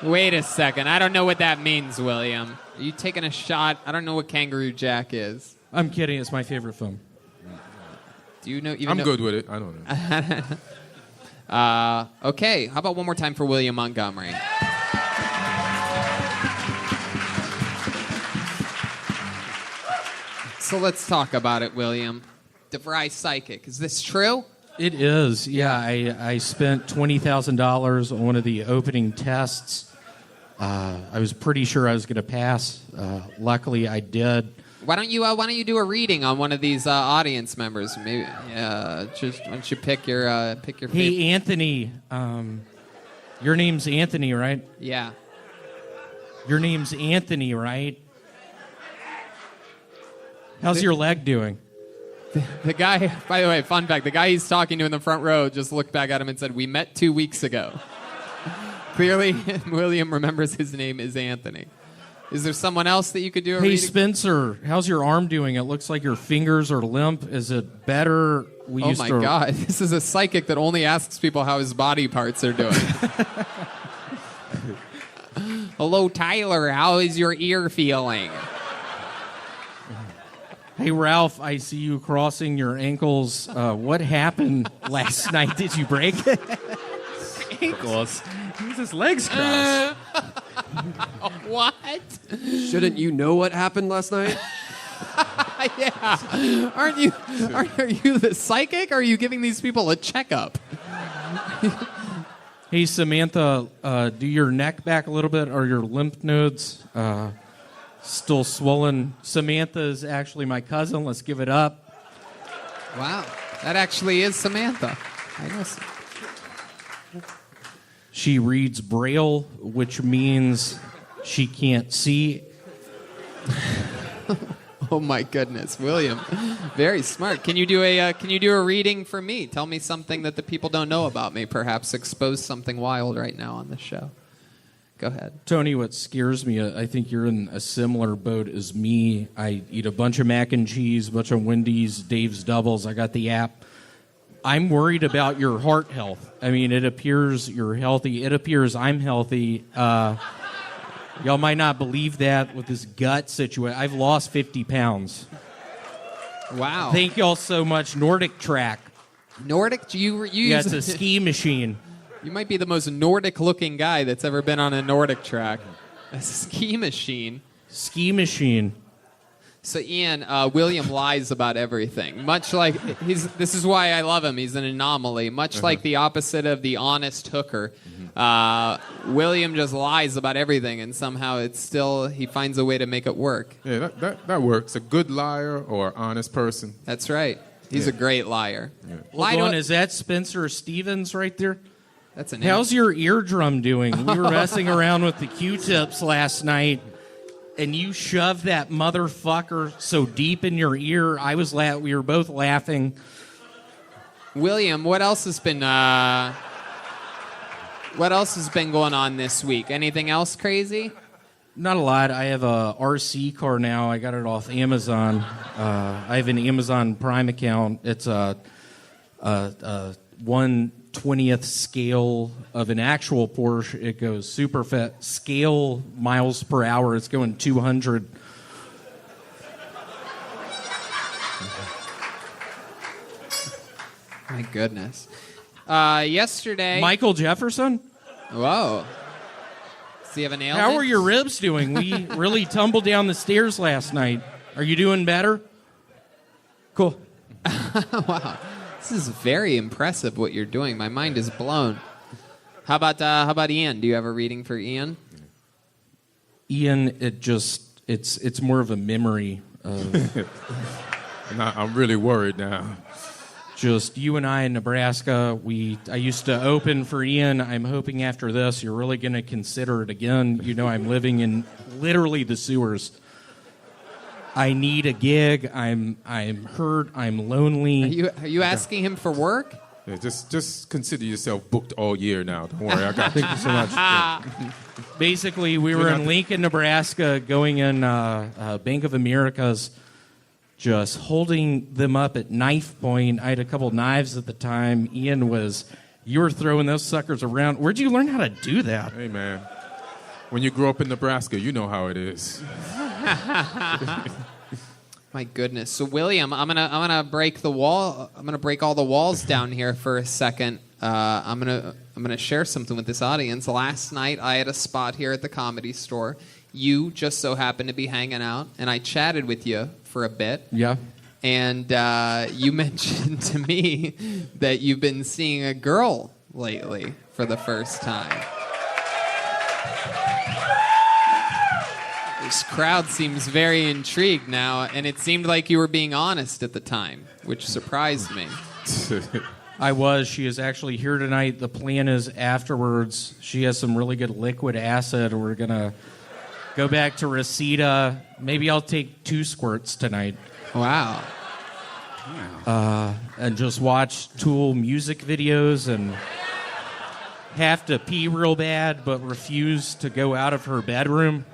Wait a second. I don't know what that means, William. Are you taking a shot? I don't know what Kangaroo Jack is. I'm kidding. It's my favorite film. Do you know? I'm good with it. I don't know. Okay. How about one more time for William Montgomery? So let's talk about it, William. DeVry Psychic. Is this true? It is. Yeah, I spent $20,000 on one of the opening tests. I was pretty sure I was going to pass. Luckily, I did. Why don't you do a reading on one of these audience members? Maybe just why don't you pick your favorite? Hey, Anthony. Your name's Anthony, right? Yeah. Your name's Anthony, right? How's your leg doing? The guy, by the way, fun fact, the guy he's talking to in the front row just looked back at him and said, "We met 2 weeks ago." Clearly, William remembers his name is Anthony. Is there someone else that you could do a Hey, reading? Spencer, how's your arm doing? It looks like your fingers are limp. Is it better? Oh my God, this is a psychic that only asks people how his body parts are doing. Hello, Tyler, how is your ear feeling? Hey, Ralph, I see you crossing your ankles. What happened last night? Did you break it? Ankles. He's his legs crossed. What? Shouldn't you know what happened last night? Yeah. Are you the psychic? Or are you giving these people a checkup? Hey, Samantha, do your neck back a little bit. Are your lymph nodes still swollen? Samantha is actually my cousin. Let's give it up. Wow. That actually is Samantha. I guess. She reads Braille, which means she can't see. Oh my goodness, William, very smart. Can you do a reading for me? Tell me something that the people don't know about me. Perhaps expose something wild right now on the show. Go ahead. Tony, what scares me, I think you're in a similar boat as me. I eat a bunch of mac and cheese, a bunch of Wendy's, Dave's Doubles. I got the app. I'm worried about your heart health. I mean, it appears you're healthy. It appears I'm healthy. Y'all might not believe that with this gut situation. I've lost 50 pounds. Wow. Thank y'all so much. Nordic Track. Nordic? You Yeah, use it's a ski machine. You might be the most Nordic-looking guy that's ever been on a Nordic track. A ski machine. Ski machine. So Ian, William lies about everything. Much like this is why I love him. He's an anomaly. Much like the opposite of the honest hooker. William just lies about everything, and somehow he finds a way to make it work. Yeah, that works. A good liar or honest person. That's right. He's a great liar. Yeah. Hold on, is that Spencer Stevens right there? That's a name. How's your eardrum doing? We were messing around with the Q-tips last night, and you shoved that motherfucker so deep in your ear. We were both laughing. William, what else has been going on this week? Anything else crazy? Not a lot. I have a RC car now. I got it off Amazon. I have an Amazon Prime account. It's a 1/20th scale of an actual Porsche. It goes super fast. Scale miles per hour. It's going 200. My goodness. Yesterday... Michael Jefferson? Whoa. Does he have a nail? How are your ribs doing? We really tumbled down the stairs last night. Are you doing better? Cool. Wow. This is very impressive what you're doing. My mind is blown. How about Ian? Do you have a reading for Ian? Ian, it's more of a memory of... I'm really worried now. Just you and I in Nebraska, I used to open for Ian. I'm hoping after this you're really going to consider it again. You know, I'm living in literally the sewers. I need a gig. I'm hurt. I'm lonely. Are you asking him for work? Yeah, just consider yourself booked all year now. Don't worry, I got you. Thank you so much. Basically, we were in Lincoln, Nebraska, going in Bank of America's, just holding them up at knife point. I had a couple knives at the time. Ian you were throwing those suckers around. Where'd you learn how to do that? Hey, man. When you grow up in Nebraska, you know how it is. My goodness. So William, I'm gonna break the wall. I'm gonna break all the walls down here for a second. I'm gonna share something with this audience. Last night I had a spot here at the Comedy Store. You just so happened to be hanging out, and I chatted with you for a bit. Yeah. And you mentioned to me that you've been seeing a girl lately for the first time. This crowd seems very intrigued now, and it seemed like you were being honest at the time, which surprised me. I was. She is actually here tonight. The plan is afterwards. She has some really good liquid acid. We're going to go back to Reseda. Maybe I'll take 2 squirts tonight. Wow. And just watch Tool music videos and have to pee real bad, but refuse to go out of her bedroom.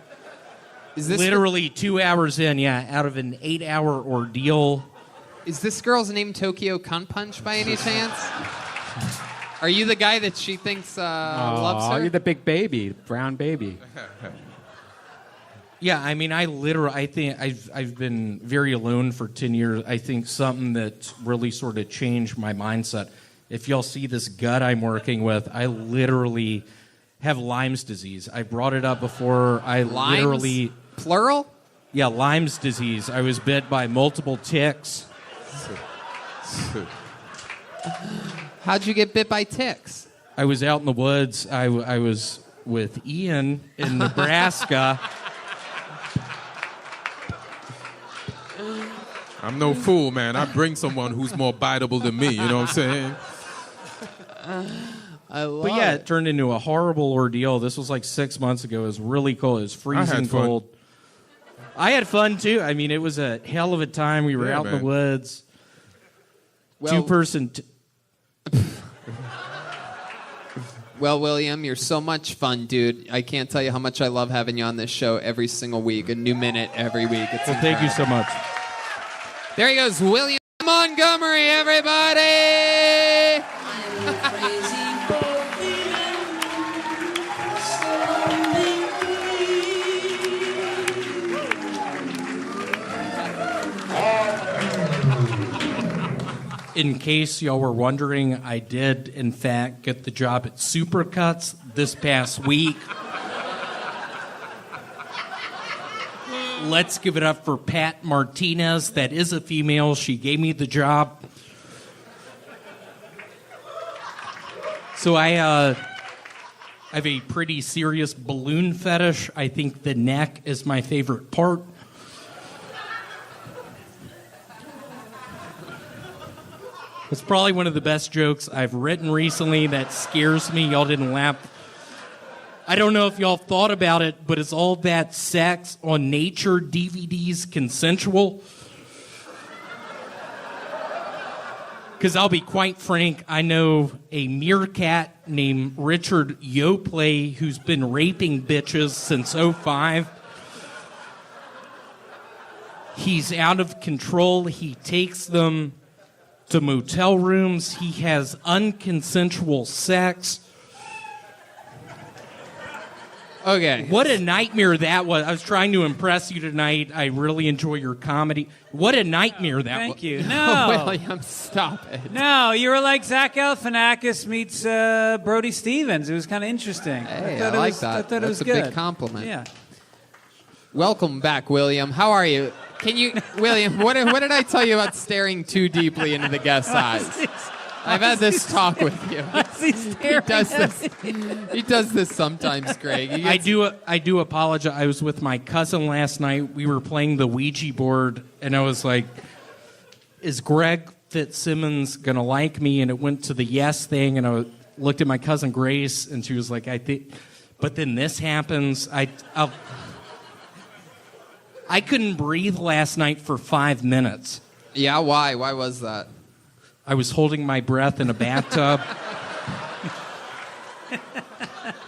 Is this literally 2 hours in, out of an 8-hour ordeal. Is this girl's name Tokyo Cunt Punch by any chance? Are you the guy that she thinks loves her? You're the big baby, brown baby. Yeah, I mean, I think I've been very alone for 10 years. I think something that really sort of changed my mindset. If y'all see this gut I'm working with, I literally have Lyme's disease. I brought it up before. Lyme's? Plural? Yeah, Lyme's disease. I was bit by multiple ticks. How'd you get bit by ticks? I was out in the woods. I was with Ian in Nebraska. I'm no fool, man. I bring someone who's more biteable than me. You know what I'm saying? But yeah, it turned into a horrible ordeal. This was like 6 months ago. It was really cold. It was freezing cold. I had fun too. I mean, it was a hell of a time. We were out in the woods. Well, 2-person. Well, William, you're so much fun, dude. I can't tell you how much I love having you on this show every single week. A new minute every week. It's thank you so much. There he goes, William Montgomery, everybody! In case y'all were wondering, I did, in fact, get the job at Supercuts this past week. Let's give it up for Pat Martinez. That is a female. She gave me the job. So I have a pretty serious balloon fetish. I think the neck is my favorite part. It's probably one of the best jokes I've written recently that scares me. Y'all didn't laugh. I don't know if y'all thought about it, but is all that sex on nature DVDs consensual? Because I'll be quite frank, I know a meerkat named Richard Yoplait who's been raping bitches since '05. He's out of control. He takes them to motel rooms. He has unconsensual sex. Okay. What a nightmare that was. I was trying to impress you tonight. I really enjoy your comedy. What a nightmare that was. Thank you. No. William, stop it. No, you were like Zach Galifianakis meets Brody Stevens. It was kind of interesting. Hey, thought I it like was, that. I thought That's it was a good. big compliment. Yeah. Welcome back, William. How are you? Can you, William? What did I tell you about staring too deeply into the guest's eyes? I've had this talk with you. He does this sometimes, Greg. I do apologize. I was with my cousin last night. We were playing the Ouija board, and I was like, "Is Greg Fitzsimmons gonna like me?" And it went to the yes thing, and I looked at my cousin Grace, and she was like, "I think," but then this happens. I couldn't breathe last night for 5 minutes. Yeah, why? Why was that? I was holding my breath in a bathtub.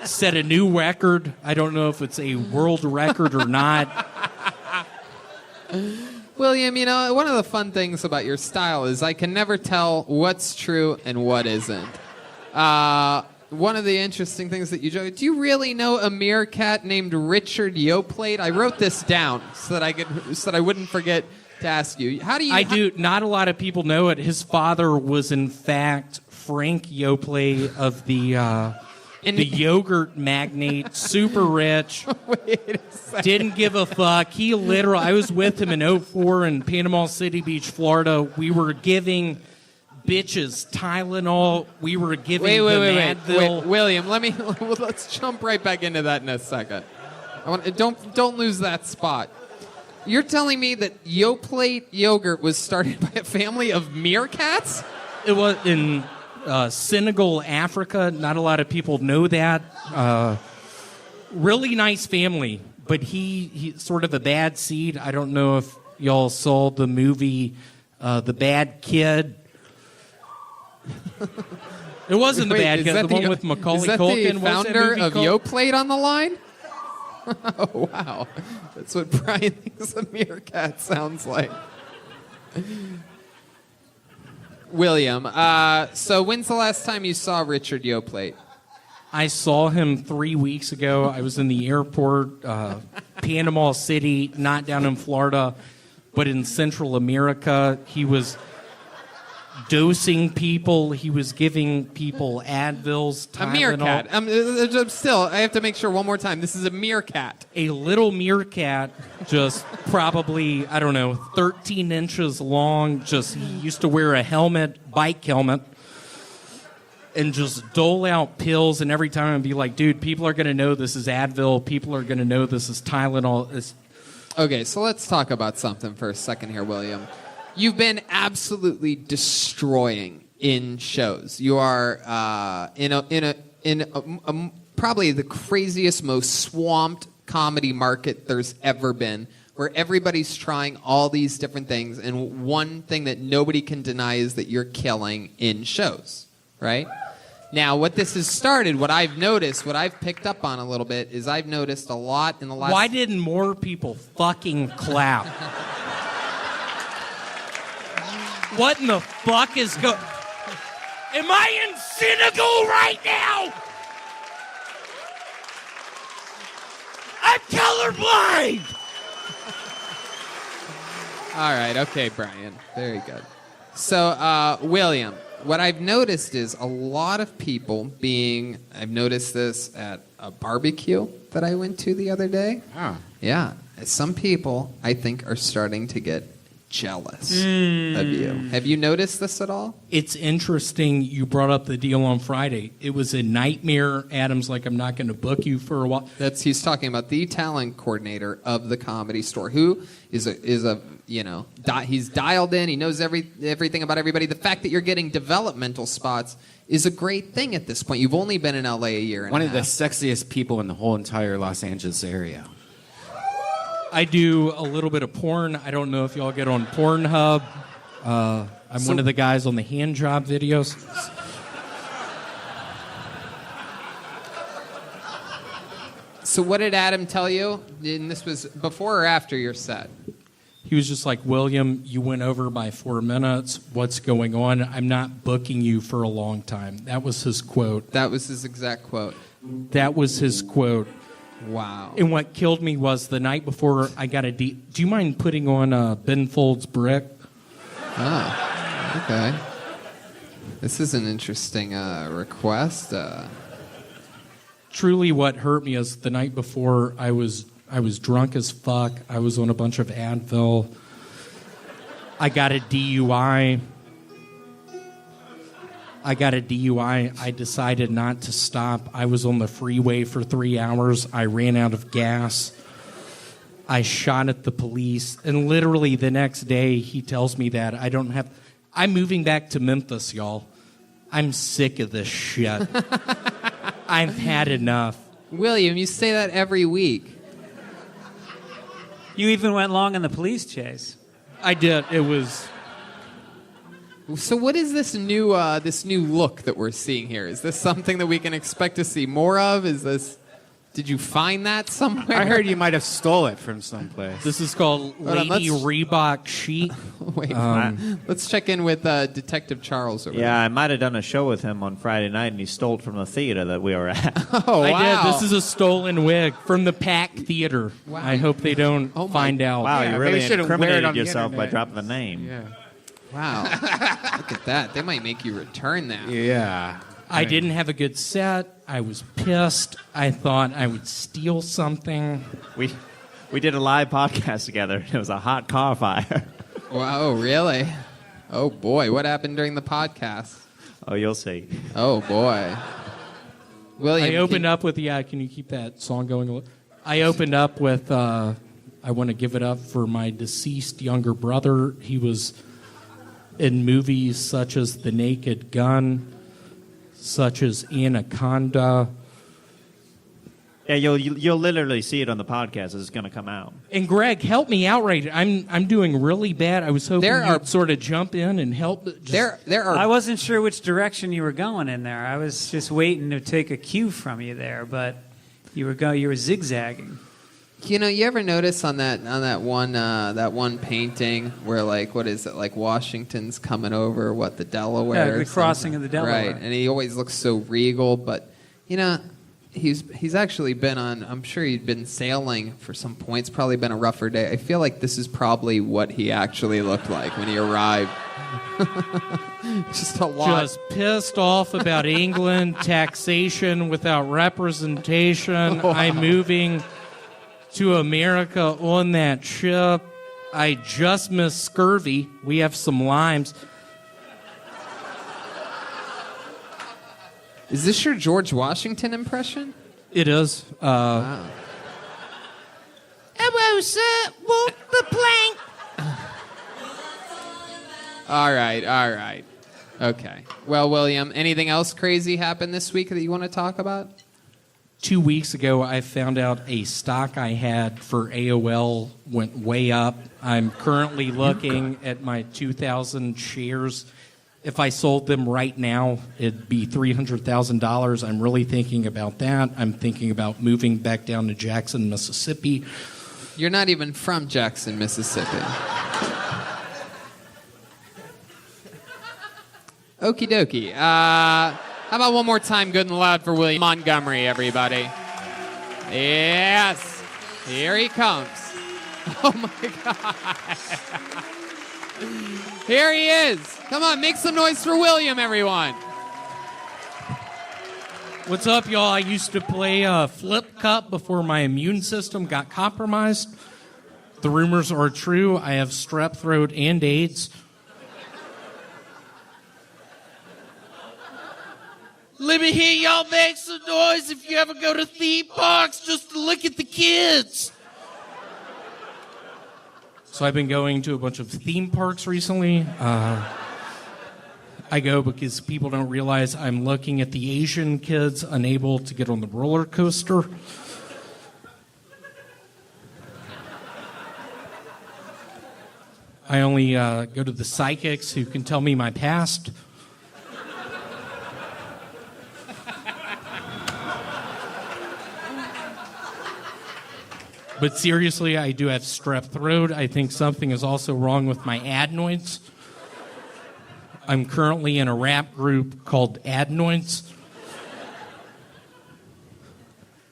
Set a new record. I don't know if it's a world record or not. William, you know, one of the fun things about your style is I can never tell what's true and what isn't. One of the interesting things that you do you really know a meerkat named Richard Yoplait? I wrote this down so that I wouldn't forget to ask you. How do you? I do. Not a lot of people know it. His father was, in fact, Frank Yoplait of the yogurt magnate, super rich. Wait a second. Didn't give a fuck. He literally. I was with him in '04 in Panama City Beach, Florida. We were giving bitches Tylenol. We were giving Advil. Wait, William, let's jump right back into that in a second. Don't lose that spot. You're telling me that Yoplait yogurt was started by a family of meerkats? It was in Senegal, Africa. Not a lot of people know that. Really nice family, but he's sort of a bad seed. I don't know if y'all saw the movie The Bad Kid. It wasn't The Bad Kid, the one with Macaulay Culkin. Is that the founder of Yoplait on the line? Oh, wow. That's what Brian thinks a meerkat sounds like. William, so when's the last time you saw Richard Yoplait? I saw him 3 weeks ago. I was in the airport, Panama City, not down in Florida, but in Central America. He was dosing people. He was giving people Advils, Tylenol. A meerkat. Still, I have to make sure one more time. This is a meerkat. A little meerkat, just probably, 13 inches long. Just, he used to wear a helmet, bike helmet, and just dole out pills. And every time I'd be like, dude, people are going to know this is Advil. People are going to know this is Tylenol. Okay, so let's talk about something for a second here, William. You've been absolutely destroying in shows. You are in probably the craziest, most swamped comedy market there's ever been, where everybody's trying all these different things, and one thing that nobody can deny is that you're killing in shows, right? Now, what this has started, what I've noticed, what I've picked up on a little bit, is I've noticed a lot in the last... Why didn't more people fucking clap? What in the fuck is Am I in Senegal right now? I'm colorblind! All right, okay, Brian. Very good. So, William, what I've noticed is a lot of people I've noticed this at a barbecue that I went to the other day. Ah. Yeah. some people, I think, are starting to get jealous of you. Have you noticed this at all? It's interesting you brought up the deal on Friday. It was a nightmare. Adam's like, I'm not going to book you for a while. He's talking about the talent coordinator of the Comedy Store, who is a he's dialed in. He knows everything about everybody. The fact that you're getting developmental spots is a great thing at this point. You've only been in LA a year and One a of the half. sexiest people in the whole entire Los Angeles area. I do a little bit of porn. I don't know if y'all get on Pornhub. I'm one of the guys on the hand job videos. So what did Adam tell you? And this was before or after your set? He was just like, William, you went over by 4 minutes. What's going on? I'm not booking you for a long time. That was his quote. That was his exact quote. That was his quote. Wow. And what killed me was the night before I got a do you mind putting on Ben Folds' Brick? Oh, okay. This is an interesting request. Truly what hurt me is the night before I was drunk as fuck. I was on a bunch of Advil. I got a DUI. I decided not to stop. I was on the freeway for 3 hours. I ran out of gas. I shot at the police. And literally the next day, he tells me that I'm moving back to Memphis, y'all. I'm sick of this shit. I've had enough. William, you say that every week. You even went long in the police chase. I did. It was... So what is this new look that we're seeing here? Is this something that we can expect to see more of? Did you find that somewhere? I heard you might have stole it from someplace. This is called Lady Reebok Chic. Wait, let's check in with Detective Charles over Yeah, I might have done a show with him on Friday night, and he stole it from the theater that we were at. Oh, I wow. did. This is a stolen wig from the Pack Theater. Wow. I hope they don't find out. Wow, Yeah, you maybe really you shouldn't wear it incriminated on the yourself by internet. dropping the name. Yeah. Wow. Look at that. They might make you return that. Yeah. I didn't have a good set. I was pissed. I thought I would steal something. We did a live podcast together. It was a hot car fire. Wow, really? Oh, boy. What happened during the podcast? Oh, you'll see. Oh, boy. William, I opened up with, can you keep that song going a little? I opened up with, I want to give it up for my deceased younger brother. He was in movies such as The Naked Gun, such as Anaconda. Yeah, you'll literally see it on the podcast as it's going to come out. And Greg, help me out right. I'm doing really bad. I was hoping There you'd are- sort of jump in and help. There are. I wasn't sure which direction you were going in there. I was just waiting to take a cue from you there, but you were zigzagging. You know, you ever notice on that one painting where, like, what is it, like Washington's coming over the Delaware? Yeah, the or crossing something? of the Delaware. Right, and he always looks so regal, but you know, he's actually been on. I'm sure he'd been sailing for some points. Probably been a rougher day. I feel like this is probably what he actually looked like when he arrived. Just a lot. Just pissed off about England, taxation without representation. I'm moving to America on that ship. I just missed scurvy. We have some limes. Is this your George Washington impression? It is. Wow. Hello, sir. Walk the plank. All right. Okay. Well, William, anything else crazy happened this week that you want to talk about? 2 weeks ago, I found out a stock I had for AOL went way up. I'm currently looking at my 2,000 shares. If I sold them right now, it'd be $300,000. I'm really thinking about that. I'm thinking about moving back down to Jackson, Mississippi. You're not even from Jackson, Mississippi. Okie dokie. How about one more time, good and loud for William Montgomery, everybody? Yes. Here he comes. Oh, my God. Here he is. Come on, make some noise for William, everyone. What's up, y'all? I used to play Flip Cup before my immune system got compromised. The rumors are true. I have strep throat and AIDS. Let me hear y'all make some noise if you ever go to theme parks just to look at the kids. So I've been going to a bunch of theme parks recently. I go because people don't realize I'm looking at the Asian kids unable to get on the roller coaster. I only go to the psychics who can tell me my past. But seriously, I do have strep throat. I think something is also wrong with my adenoids. I'm currently in a rap group called Adenoids.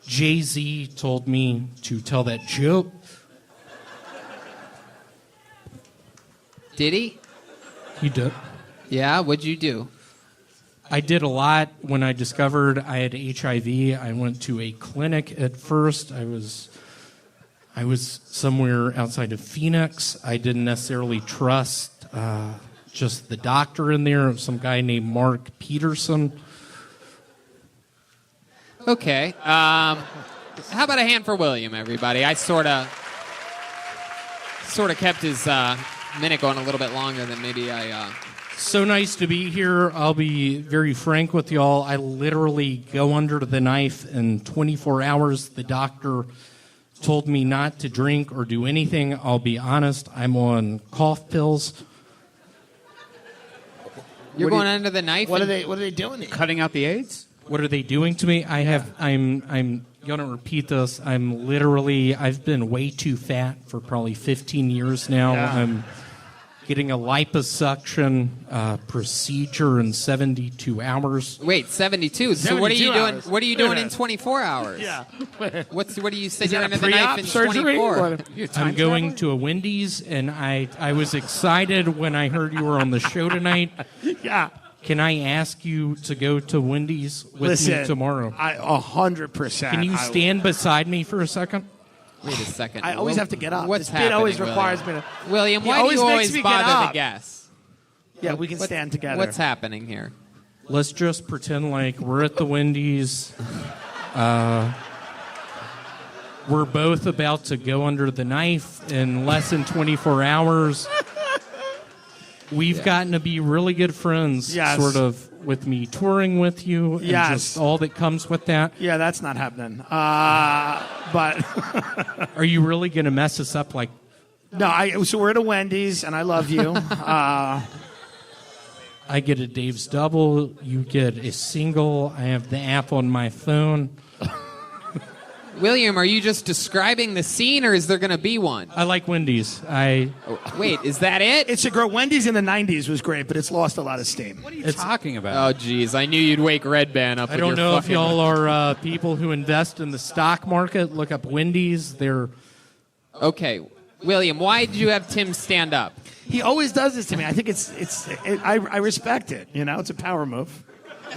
Jay-Z told me to tell that joke. Did he? He did. Yeah, what'd you do? I did a lot when I discovered I had HIV. I went to a clinic at first. I was somewhere outside of Phoenix. I didn't necessarily trust just the doctor in there, some guy named Mark Peterson. Okay. How about a hand for William, everybody? I sort of kept his minute going a little bit longer than maybe I... So nice to be here. I'll be very frank with y'all. I literally go under the knife in 24 hours. The doctor told me not to drink or do anything. I'll be honest, I'm on cough pills. You're going under the knife? What are they doing? Cutting out the AIDS? What are they doing to me? I'm gonna repeat this. I've been way too fat for probably 15 years now. Yeah. I'm getting a liposuction procedure in 72 hours. Wait, 72? So what are you 72 doing? hours. What are you doing in 24 hours? Yeah. What do you say Is you're that a under the knife pre-op in surgery? 24? I'm going to a Wendy's, and I was excited when I heard you were on the show tonight. Yeah. Can I ask you to go to Wendy's with me tomorrow? 100%. Can you stand beside me for a second? Wait a second. I always have to get up. What's This happening, bit always William? requires me to... William, He why do always you makes always me get bother up. the guests? Yeah, we can stand together. What's happening here? Let's just pretend like we're at the Wendy's. We're both about to go under the knife in less than 24 hours. We've gotten to be really good friends, Yes. sort of, with me touring with you and Yes. just all that comes with that. Yeah, that's not happening. But Are you really going to mess us up like... no, so we're at a Wendy's, and I love you. I get a Dave's double, you get a single, I have the app on my phone. William, are you just describing the scene, or is there going to be one? I like Wendy's. Wait, is that it? It's a girl. Wendy's in the 90s was great, but it's lost a lot of steam. What are you talking about? Oh, geez. I knew you'd wake Red Band up. I with don't your know if fucking- y'all are people who invest in the stock market. Look up Wendy's. They're... Okay. William, why did you have Tim stand up? He always does this to me. I think I respect it. You know, it's a power move.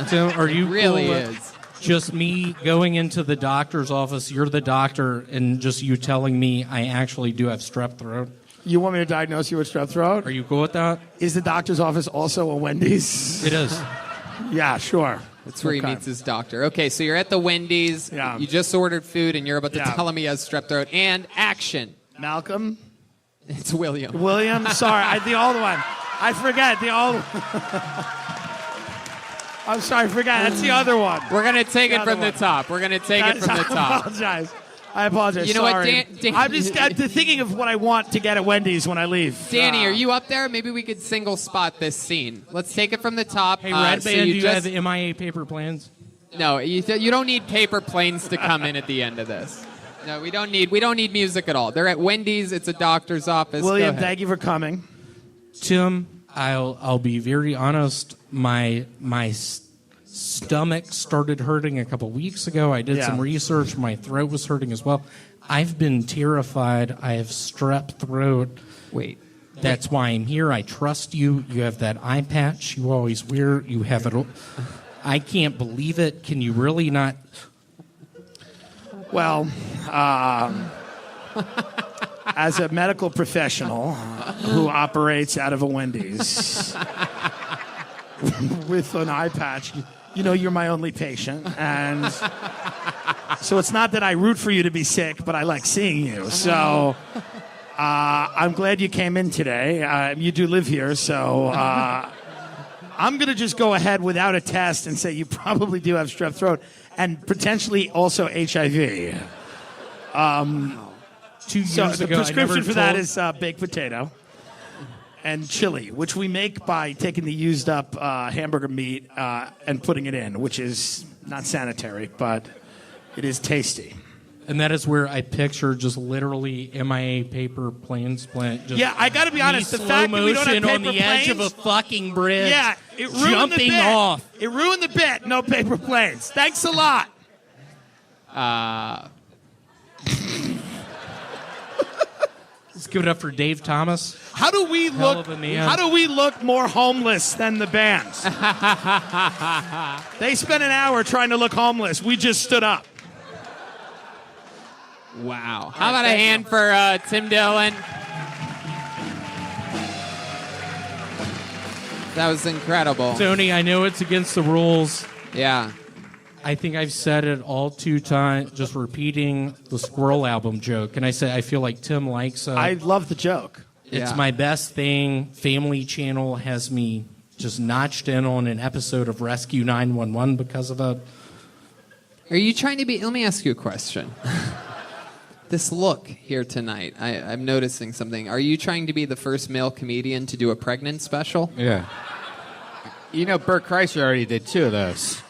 Tim, are you really cool with is. just me going into the doctor's office, you're the doctor, and just you telling me I actually do have strep throat? You want me to diagnose you with strep throat? Are you cool with that? Is the doctor's office also a Wendy's? It is. Yeah, sure. That's where he Okay. meets his doctor. Okay, so you're at the Wendy's. Yeah. You just ordered food, and you're about to Yeah. tell him he has strep throat. And action. Malcolm? It's William. William? Sorry, the old one. I forget, the old I'm sorry, forgot. That's the other one. We're going to take The it other from the one. top. We're going to take it from the top. I apologize. You know what, Sorry. Dan- I'm just thinking of what I want to get at Wendy's when I leave. Danny, are you up there? Maybe we could single spot this scene. Let's take it from the top. Hey, Red so Band, do you just- have MIA paper plans? No, you don't need paper planes to come in at the end of this. No, we don't need music at all. They're at Wendy's. It's a doctor's office. William, Go ahead. thank you for coming. Tim, I'll be very honest. My stomach started hurting a couple weeks ago. I did Yeah. some research. My throat was hurting as well. I've been terrified. I have strep throat. Wait. That's why I'm here. I trust you. You have that eye patch you always wear. You have it. I can't believe it. Can you really not? Well, as a medical professional who operates out of a Wendy's with an eye patch, you know you're my only patient. And so it's not that I root for you to be sick, but I like seeing you. So I'm glad you came in today. You do live here, so I'm going to just go ahead without a test and say you probably do have strep throat and potentially also HIV. 2 years so ago, the prescription for that is baked potato and chili, which we make by taking the used up hamburger meat and putting it in, which is not sanitary, but it is tasty. And that is where I picture just literally MIA paper plane splint. Just Yeah, I got to be honest. The slow fact that we don't have motion paper on the edge of a planes- fucking bridge. Yeah, it ruined jumping the bit. off. It ruined the bit. No paper planes. Thanks a lot. Let's give it up for Dave Thomas. How do we Hell look? of a man. How do we look more homeless than the bands? They spent an hour trying to look homeless. We just stood up. Wow. How about a hand for Tim Dillon? That was incredible. Tony, I know it's against the rules. Yeah. I think I've said it all 2 times, just repeating the Squirrel album joke. And I say I feel like Tim likes it. I love the joke. It's my best thing. Family Channel has me just notched in on an episode of Rescue 911 because of it. Are you trying to be... Let me ask you a question. This look here tonight, I'm noticing something. Are you trying to be the first male comedian to do a pregnant special? Yeah. You know, Bert Kreischer already did 2 of those.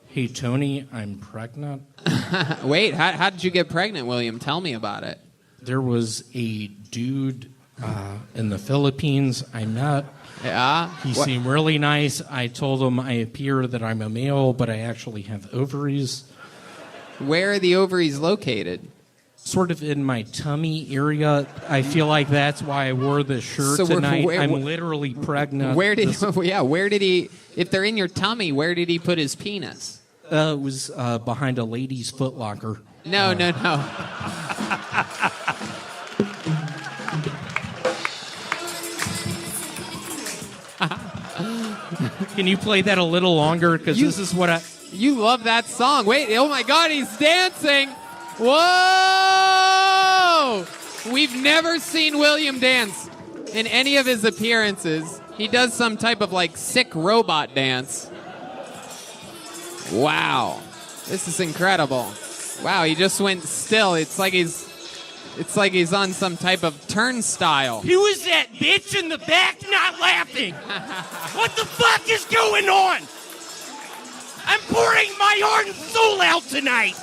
Hey, Tony, I'm pregnant. Wait, how did you get pregnant, William? Tell me about it. There was a dude in the Philippines I met. Yeah? He seemed really nice. I told him I appear that I'm a male, but I actually have ovaries. Where are the ovaries located? Sort of in my tummy area. I feel like that's why I wore this shirt So tonight. where- I'm literally pregnant. Where did where did he... If they're in your tummy, where did he put his penis? It was behind a lady's footlocker. No. Can you play that a little longer? Because this is what I... You love that song. Wait, oh my God, he's dancing. Whoa! We've never seen William dance in any of his appearances. He does some type of like sick robot dance. Wow. This is incredible. Wow, he just went still. It's like he's on some type of turnstile. Who is that bitch in the back not laughing? What the fuck is going on? I'm pouring my heart and soul out tonight.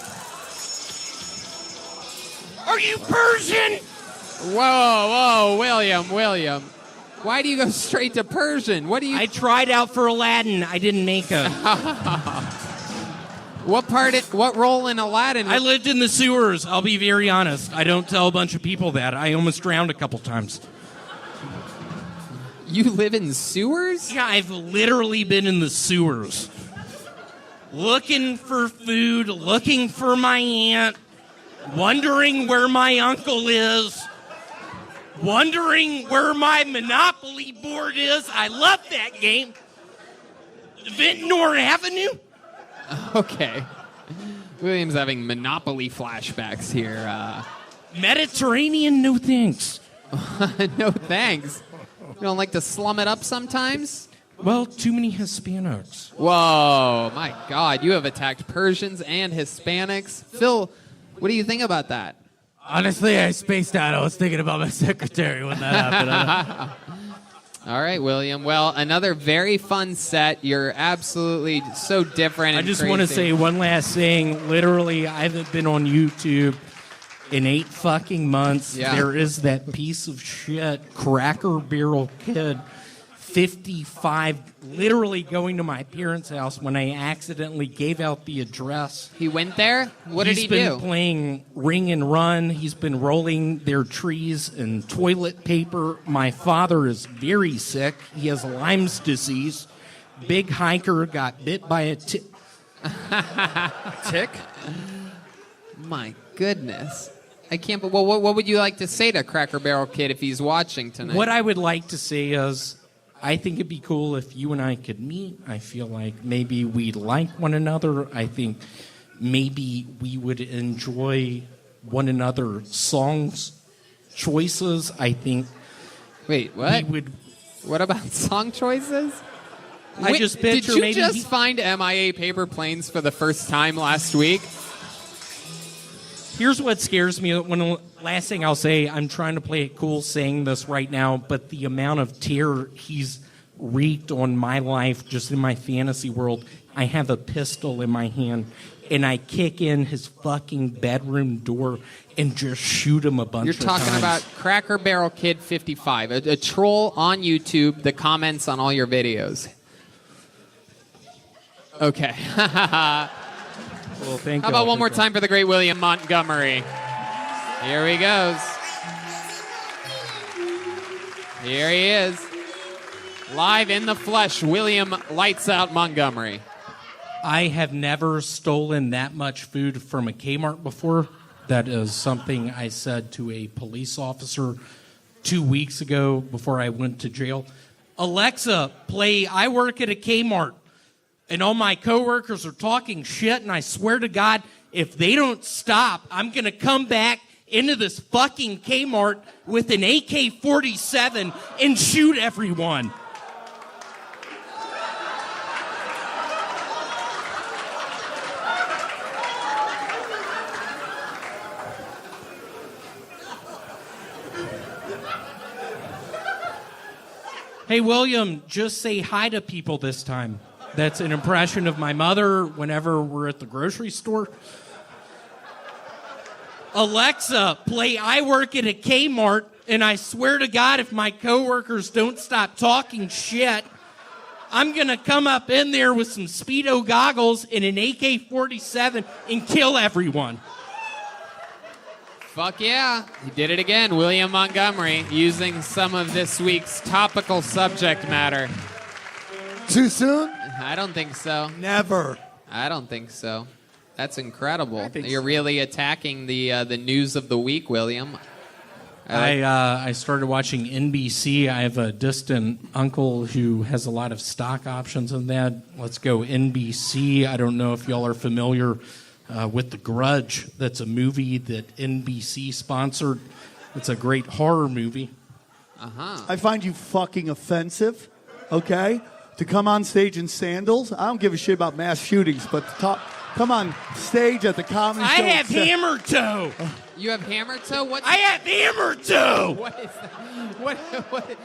Are you Persian? Whoa, William. Why do you go straight to Persian? What do you... I tried out for Aladdin. I didn't make it. What role in Aladdin? I lived in the sewers. I'll be very honest. I don't tell a bunch of people that. I almost drowned a couple times. You live in sewers? Yeah, I've literally been in the sewers. Looking for food, looking for my aunt, wondering where my uncle is, wondering where my Monopoly board is. I love that game. Ventnor Avenue. Okay. William's having Monopoly flashbacks here. Mediterranean, no thanks. No thanks. You don't like to slum it up sometimes? Well, too many Hispanics. Whoa, my God. You have attacked Persians and Hispanics. Phil, what do you think about that? Honestly, I spaced out. I was thinking about my secretary when that happened. All right, William. Well, another very fun set. You're absolutely so different. I just want to say one last thing. Literally, I haven't been on YouTube in 8 fucking months. Yeah. There is that piece of shit, Cracker Barrel Kid, 55, literally going to my parents' house when I accidentally gave out the address. He went there? What did he do? He's been playing Ring and Run. He's been rolling their trees in toilet paper. My father is very sick. He has Lyme's disease. Big hiker got bit by a tick? My goodness. I can't. But what would you like to say to Cracker Barrel Kid if he's watching tonight? What I would like to say is, I think it'd be cool if you and I could meet. I feel like maybe we'd like one another. I think maybe we would enjoy one another's songs choices. I think. Wait, what? We would. What about song choices? I just picture Did you maybe just find MIA Paper Planes for the first time last week? Here's what scares me. Last thing I'll say, I'm trying to play it cool saying this right now, but the amount of terror he's wreaked on my life just in my fantasy world. I have a pistol in my hand, and I kick in his fucking bedroom door and just shoot him a bunch of times. You're talking about Cracker Barrel Kid 55, a troll on YouTube that comments on all your videos. Okay. Well, thank How about one more time for the great William Montgomery? Here he goes. Here he is. Live in the flesh, William Lights Out Montgomery. I have never stolen that much food from a Kmart before. That is something I said to a police officer 2 weeks ago before I went to jail. Alexa, play I Work at a Kmart. And all my coworkers are talking shit, and I swear to God, if they don't stop, I'm going to come back into this fucking Kmart with an AK-47 and shoot everyone. Hey, William, just say hi to people this time. That's an impression of my mother whenever we're at the grocery store. Alexa, play I Work at a Kmart, and I swear to God, if my coworkers don't stop talking shit, I'm going to come up in there with some Speedo goggles and an AK-47 and kill everyone. Fuck yeah. He did it again. William Montgomery using some of this week's topical subject matter. Too soon? I don't think so. Never. I don't think so. That's incredible. You're really attacking the news of the week, William. I started watching NBC. I have a distant uncle who has a lot of stock options in that. Let's go NBC. I don't know if y'all are familiar with The Grudge. That's a movie that NBC sponsored. It's a great horror movie. I find you fucking offensive, okay? To come on stage in sandals. I don't give a shit about mass shootings, but to come on stage at the comedy show. I have hammer toe. You have hammer toe? What? I have hammer toe. What is that? What?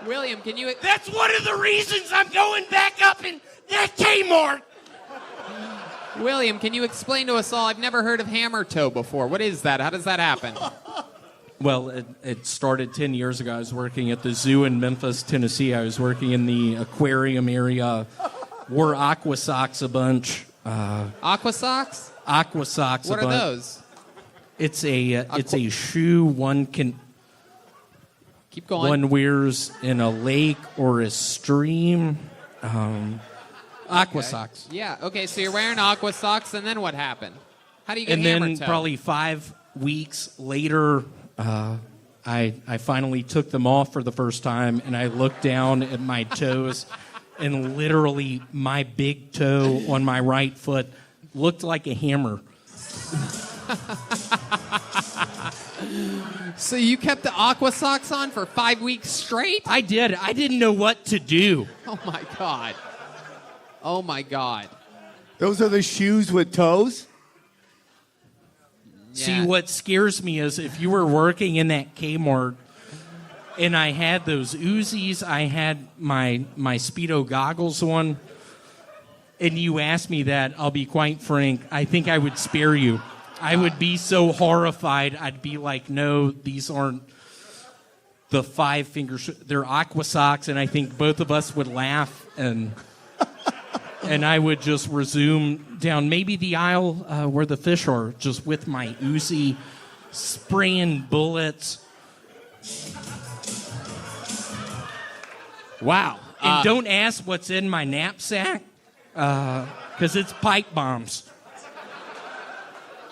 William, can you... That's one of the reasons I'm going back up in that Kmart. William, can you explain to us all? I've never heard of hammer toe before. What is that? How does that happen? Well, it started 10 years ago. I was working at the zoo in Memphis, Tennessee. I was working in the aquarium area. Wore aqua socks a bunch. Aqua socks? Aqua socks. What are those? It's a shoe one can. Keep going. One wears in a lake or a stream. Aqua socks. Yeah. Okay. So you're wearing aqua socks, and then what happened? How do you get And hammer then toe? probably 5 weeks later, I finally took them off for the first time, and I looked down at my toes, and literally my big toe on my right foot looked like a hammer. So you kept the aqua socks on for 5 weeks straight? I did. I didn't know what to do. Oh my God. Oh my God. Those are the shoes with toes? See, what scares me is if you were working in that Kmart and I had those Uzis, I had my Speedo goggles on, and you asked me that, I'll be quite frank, I think I would spare you. I would be so horrified. I'd be like, no, these aren't the 5 finger, they're aqua socks, and I think both of us would laugh, and I would just resume down maybe the aisle where the fish are, just with my Uzi, spraying bullets. Wow. And don't ask what's in my knapsack, because it's pipe bombs.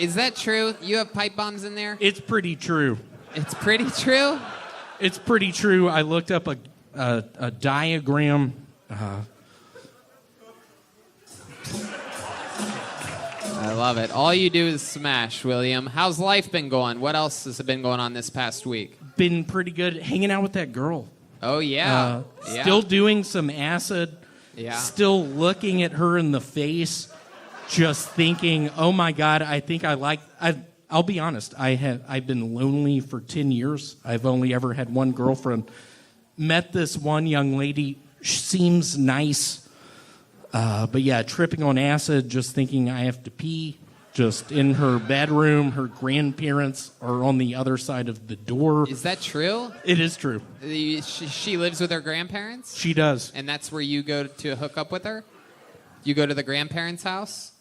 Is that true? You have pipe bombs in there? It's pretty true. It's pretty true? It's pretty true. I looked up a diagram. I love it. All you do is smash, William. How's life been going? What else has been going on this past week? Been pretty good. Hanging out with that girl. Oh, yeah. Still doing some acid. Yeah. Still looking at her in the face, just thinking, oh my God, I think I'll be honest, I've been lonely for 10 years. I've only ever had one girlfriend. Met this one young lady, seems nice. But yeah, tripping on acid, just thinking I have to pee. Just in her bedroom, her grandparents are on the other side of the door. Is that true? It is true. She lives with her grandparents? She does. And that's where you go to hook up with her? You go to the grandparents' house?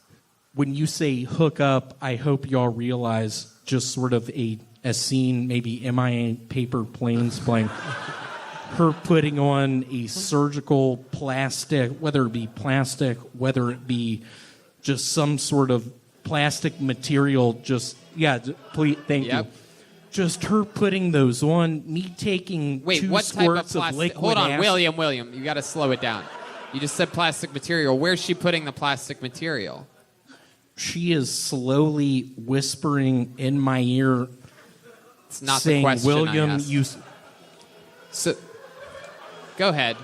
When you say hook up, I hope y'all realize just sort of a scene, maybe MIA paper planes playing. Her putting on a surgical plastic, whether it be plastic, whether it be just some sort of plastic material, please, thank you. Just her putting those on, me taking Wait, 2 what type of squirts of plastic? liquid Hold on, acid. William, you got to slow it down. You just said plastic material. Where's she putting the plastic material? She is slowly whispering in my ear, It's not saying, the question William, I asked. you... So, go ahead.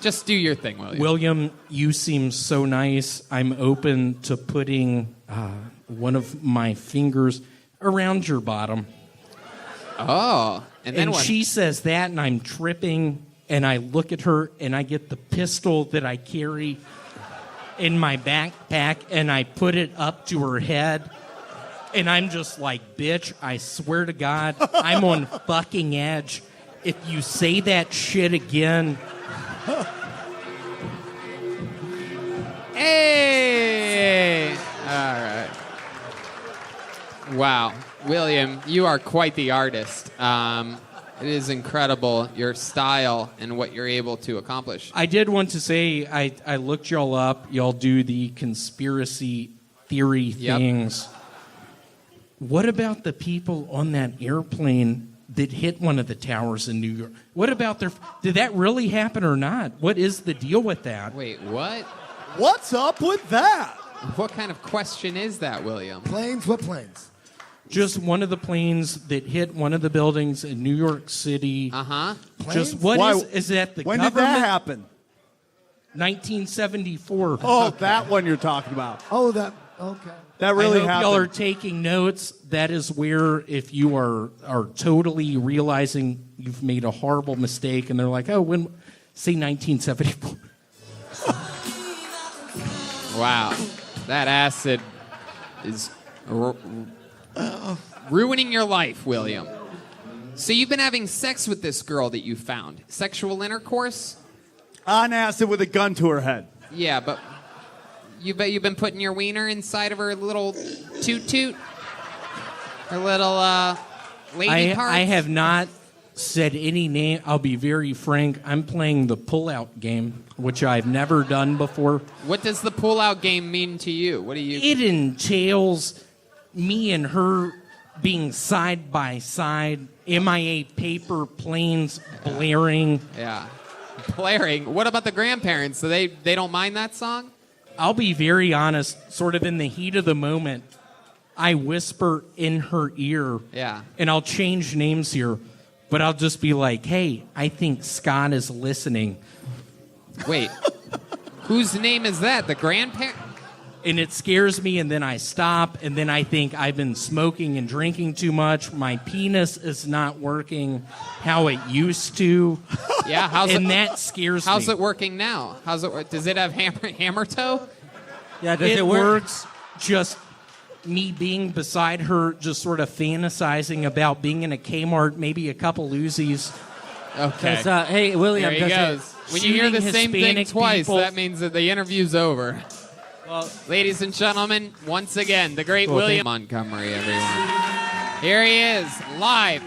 Just do your thing, William. William, you seem so nice. I'm open to putting one of my fingers around your bottom. Oh, and then what? She says that, and I'm tripping, and I look at her, and I get the pistol that I carry in my backpack, and I put it up to her head, and I'm just like, bitch, I swear to God, I'm on fucking edge. If you say that shit again... Hey! All right. Wow. William, you are quite the artist. It is incredible, your style and what you're able to accomplish. I did want to say, I looked y'all up. Y'all do the conspiracy theory things. What about the people on that airplane that hit one of the towers in New York? What about did that really happen or not? What is the deal with that? Wait, what? What's up with that? What kind of question is that, William? Planes? What planes? Just one of the planes that hit one of the buildings in New York City. Uh-huh. Just what is that the when government? When did that happen? 1974. Oh, that one you're talking about. Oh, that, okay. That really I hope happened. y'all are taking notes. That is where, if you are totally realizing you've made a horrible mistake, and they're like, oh, say 1974. Wow. That acid is ruining your life, William. So you've been having sex with this girl that you found. Sexual intercourse? On acid with a gun to her head. Yeah, but you bet you've been putting your wiener inside of her little toot-toot? Her little lady parts? I have not said any name. I'll be very frank. I'm playing the pull-out game, which I've never done before. What does the pull-out game mean to you? What do you... It entails me and her being side by side, MIA paper planes blaring. Yeah. Blaring? What about the grandparents? So they don't mind that song? I'll be very honest, sort of in the heat of the moment, I whisper in her ear. Yeah. And I'll change names here, but I'll just be like, hey, I think Scott is listening. Wait. Whose name is that? The grandparent? And it scares me, and then I stop, and then I think I've been smoking and drinking too much. My penis is not working how it used to. Yeah, that scares me. How's it working now? How's it work? Does it have hammer toe? Yeah, does it works just me being beside her, just sort of fantasizing about being in a Kmart, maybe a couple Uzis. Okay. Hey, William. There he goes. When you hear the same thing Hispanic twice, people. that means that the interview's over. Well, ladies and gentlemen, once again, the great William Montgomery, everyone. Here he is, live,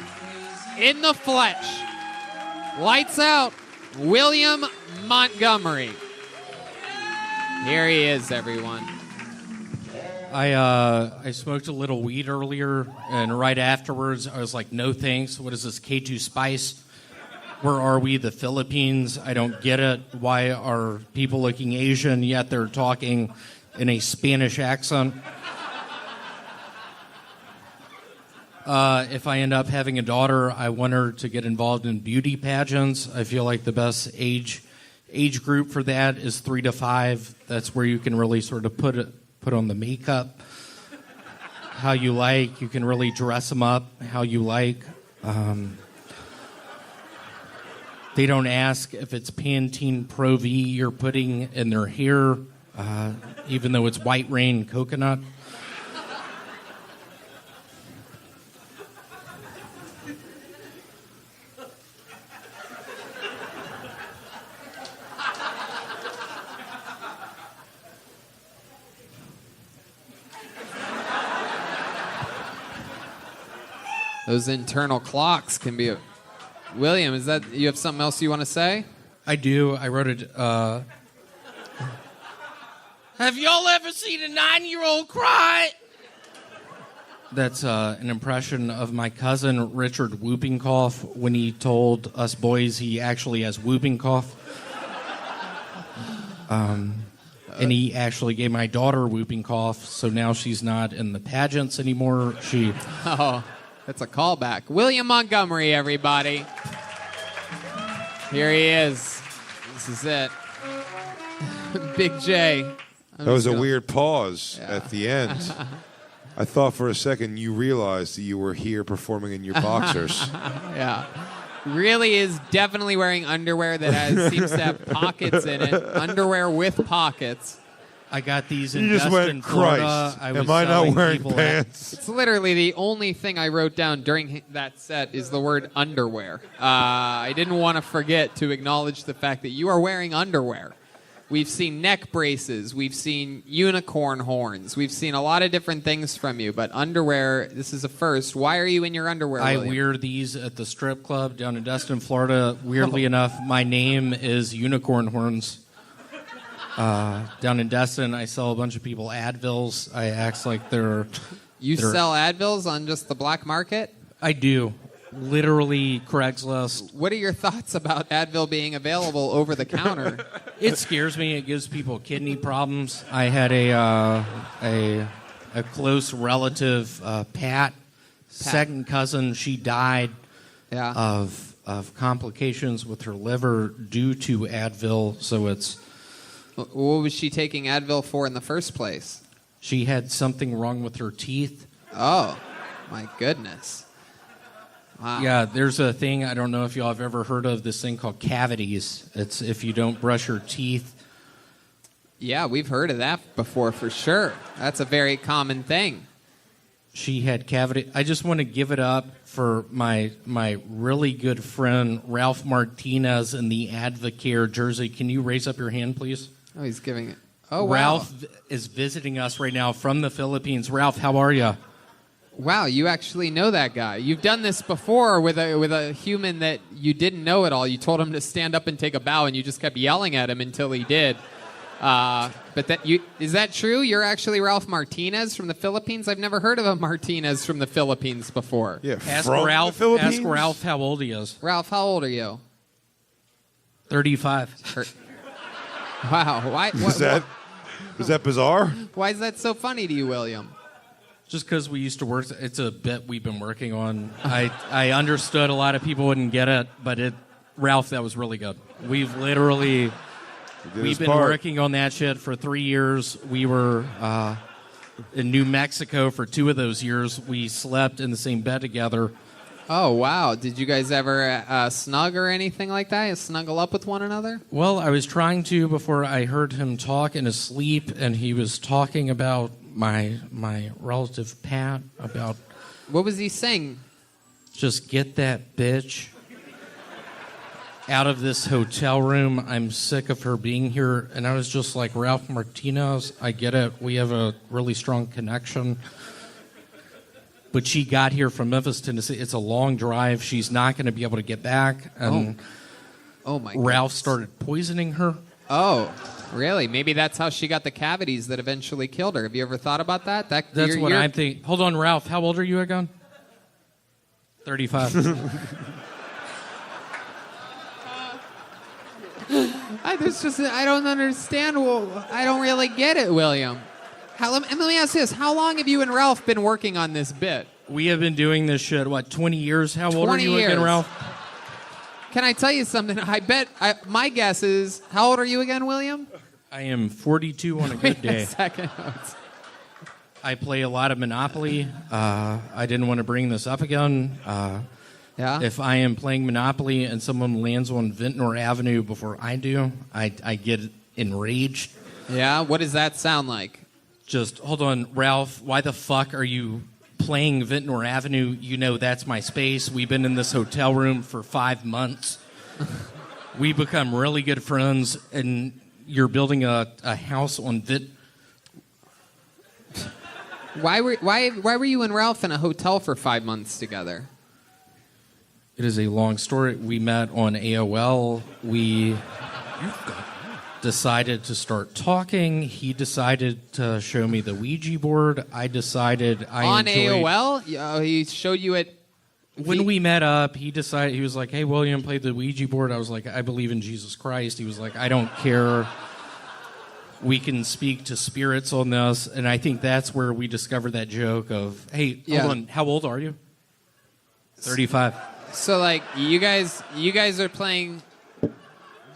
in the flesh. Lights out, William Montgomery. Here he is, everyone. I smoked a little weed earlier, and right afterwards, I was like, no thanks. What is this, K2 Spice? Where are we? The Philippines? I don't get it. Why are people looking Asian, yet they're talking in a Spanish accent? If I end up having a daughter, I want her to get involved in beauty pageants. I feel like the best age group for that is 3 to 5. That's where you can really sort of put on the makeup how you like. You can really dress them up how you like. They don't ask if it's Pantene Pro V you're putting in their hair, even though it's White Rain coconut. Those internal clocks can be. William, is that you have something else you want to say? I do. I wrote it. Have y'all ever seen a 9-year-old cry? That's an impression of my cousin Richard Whooping Cough when he told us boys he actually has whooping cough. And he actually gave my daughter whooping cough, so now she's not in the pageants anymore. Oh, that's a callback. William Montgomery, everybody. Here he is. This is it. Big J. That was a weird pause at the end. I thought for a second you realized that you were here performing in your boxers. Yeah. Really is definitely wearing underwear that seems to have pockets in it. Underwear with pockets. I got these in You just Destin, went, Florida. Christ, I am was I not selling wearing people pants? It's literally the only thing I wrote down during that set is the word underwear. I didn't want to forget to acknowledge the fact that you are wearing underwear. We've seen neck braces. We've seen unicorn horns. We've seen a lot of different things from you, but underwear, this is a first. Why are you in your underwear, I William? wear these at the strip club down in Destin, Florida. Weirdly enough, my name is Unicorn Horns. Down in Destin, I sell a bunch of people Advils. I act like they're... You sell Advils on just the black market? I do. Literally Craigslist. What are your thoughts about Advil being available over the counter? It scares me. It gives people kidney problems. I had a close relative, Pat, second cousin. She died of complications with her liver due to Advil. So it's... What was she taking Advil for in the first place? She had something wrong with her teeth. Oh, my goodness. Wow. Yeah, there's a thing, I don't know if y'all have ever heard of this thing called cavities. It's if you don't brush your teeth. Yeah, we've heard of that before for sure. That's a very common thing. She had cavity. I just want to give it up for my really good friend Ralph Martinez in the Advocare jersey. Can you raise up your hand, please? Oh, he's giving it. Oh, wow. Ralph is visiting us right now from the Philippines. Ralph, how are you? Wow, you actually know that guy. You've done this before with a human that you didn't know at all. You told him to stand up and take a bow, and you just kept yelling at him until he did. Is that true? You're actually Ralph Martinez from the Philippines? I've never heard of a Martinez from the Philippines before. Yeah, Ask from Ralph. the Philippines? Ask Ralph how old he is. Ralph, how old are you? 35. Wow. Why? Is that bizarre? Why is that so funny to you, William? Just because we used to work, it's a bit we've been working on. I understood a lot of people wouldn't get it, but Ralph, that was really good. We've been working on that shit for 3 years. We were in New Mexico for 2 of those years. We slept in the same bed together. Oh, wow. Did you guys ever snug or anything like that? You snuggle up with one another? Well, I was trying to before I heard him talk in his sleep, and he was talking about my relative Pat, about... What was he saying? Just get that bitch out of this hotel room. I'm sick of her being here. And I was just like, Ralph Martinez, I get it. We have a really strong connection. But she got here from Memphis, Tennessee. It's a long drive. She's not going to be able to get back. And oh my Ralph started poisoning her. Oh, really? Maybe that's how she got the cavities that eventually killed her. Have you ever thought about that? That's you're- what you're- I'm thinking. Hold on, Ralph. How old are you again? 35. I don't understand. Well, I don't really get it, William. Let me ask this. How long have you and Ralph been working on this bit? We have been doing this shit, 20 years? How old are 20 you again, years. Ralph? Can I tell you something? My guess is, how old are you again, William? I am 42 on a good Wait day. a second. I play a lot of Monopoly. I didn't want to bring this up again. Yeah? If I am playing Monopoly and someone lands on Vintnor Avenue before I do, I get enraged. Yeah? What does that sound like? Just, hold on, Ralph, why the fuck are you playing Vintnor Avenue? You know that's my space. We've been in this hotel room for 5 months. We become really good friends, and you're building a house on Why were you and Ralph in a hotel for 5 months together? It is a long story. We met on AOL. We decided to start talking. He decided to show me the Ouija board. I decided I enjoyed... AOL? He showed you it... When we met up, he decided, he was like, hey, William, play the Ouija board. I was like, I believe in Jesus Christ. He was like, I don't care. We can speak to spirits on this. And I think that's where we discovered that joke of, hey, hold on, how old are you? 35. So, like, you guys are playing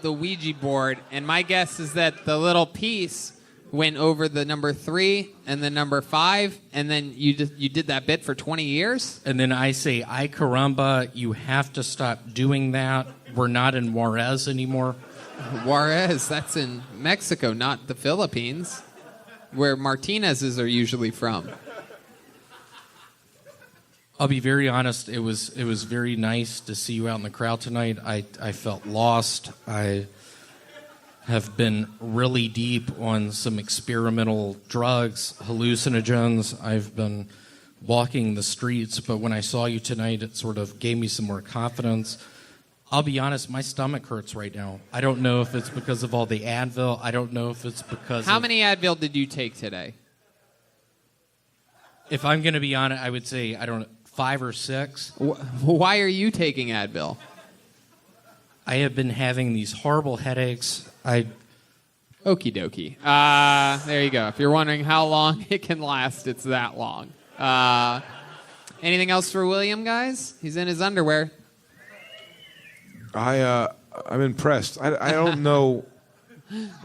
the Ouija board, and my guess is that the little piece went over the number 3 and the number 5, and then you did that bit for 20 years? And then I say, ay caramba, you have to stop doing that. We're not in Juarez anymore. Juarez, that's in Mexico, not the Philippines, where Martinez's are usually from. I'll be very honest. It was very nice to see you out in the crowd tonight. I felt lost. I have been really deep on some experimental drugs, hallucinogens. I've been walking the streets, but when I saw you tonight, it sort of gave me some more confidence. I'll be honest, my stomach hurts right now. I don't know if it's because of all the Advil. I don't know if it's because How many Advil did you take today? If I'm going to be honest, I would say, 5 or 6. Why are you taking Advil? I have been having these horrible headaches. Okie dokie. There you go. If you're wondering how long it can last, it's that long. Anything else for William, guys? He's in his underwear. I'm impressed. I don't know.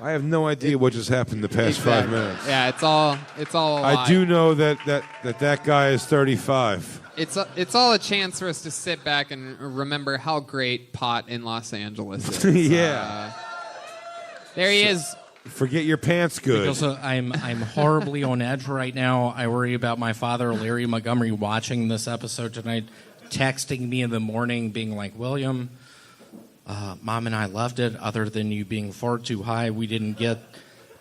I have no idea what just happened the past 5 minutes. Yeah, it's all a lie. I do know that guy is 35. It's all a chance for us to sit back and remember how great pot in Los Angeles is. Yeah. There he is. Forget your pants good. Because I'm horribly on edge right now. I worry about my father, Larry Montgomery, watching this episode tonight, texting me in the morning, being like, William, Mom and I loved it. Other than you being far too high, we didn't get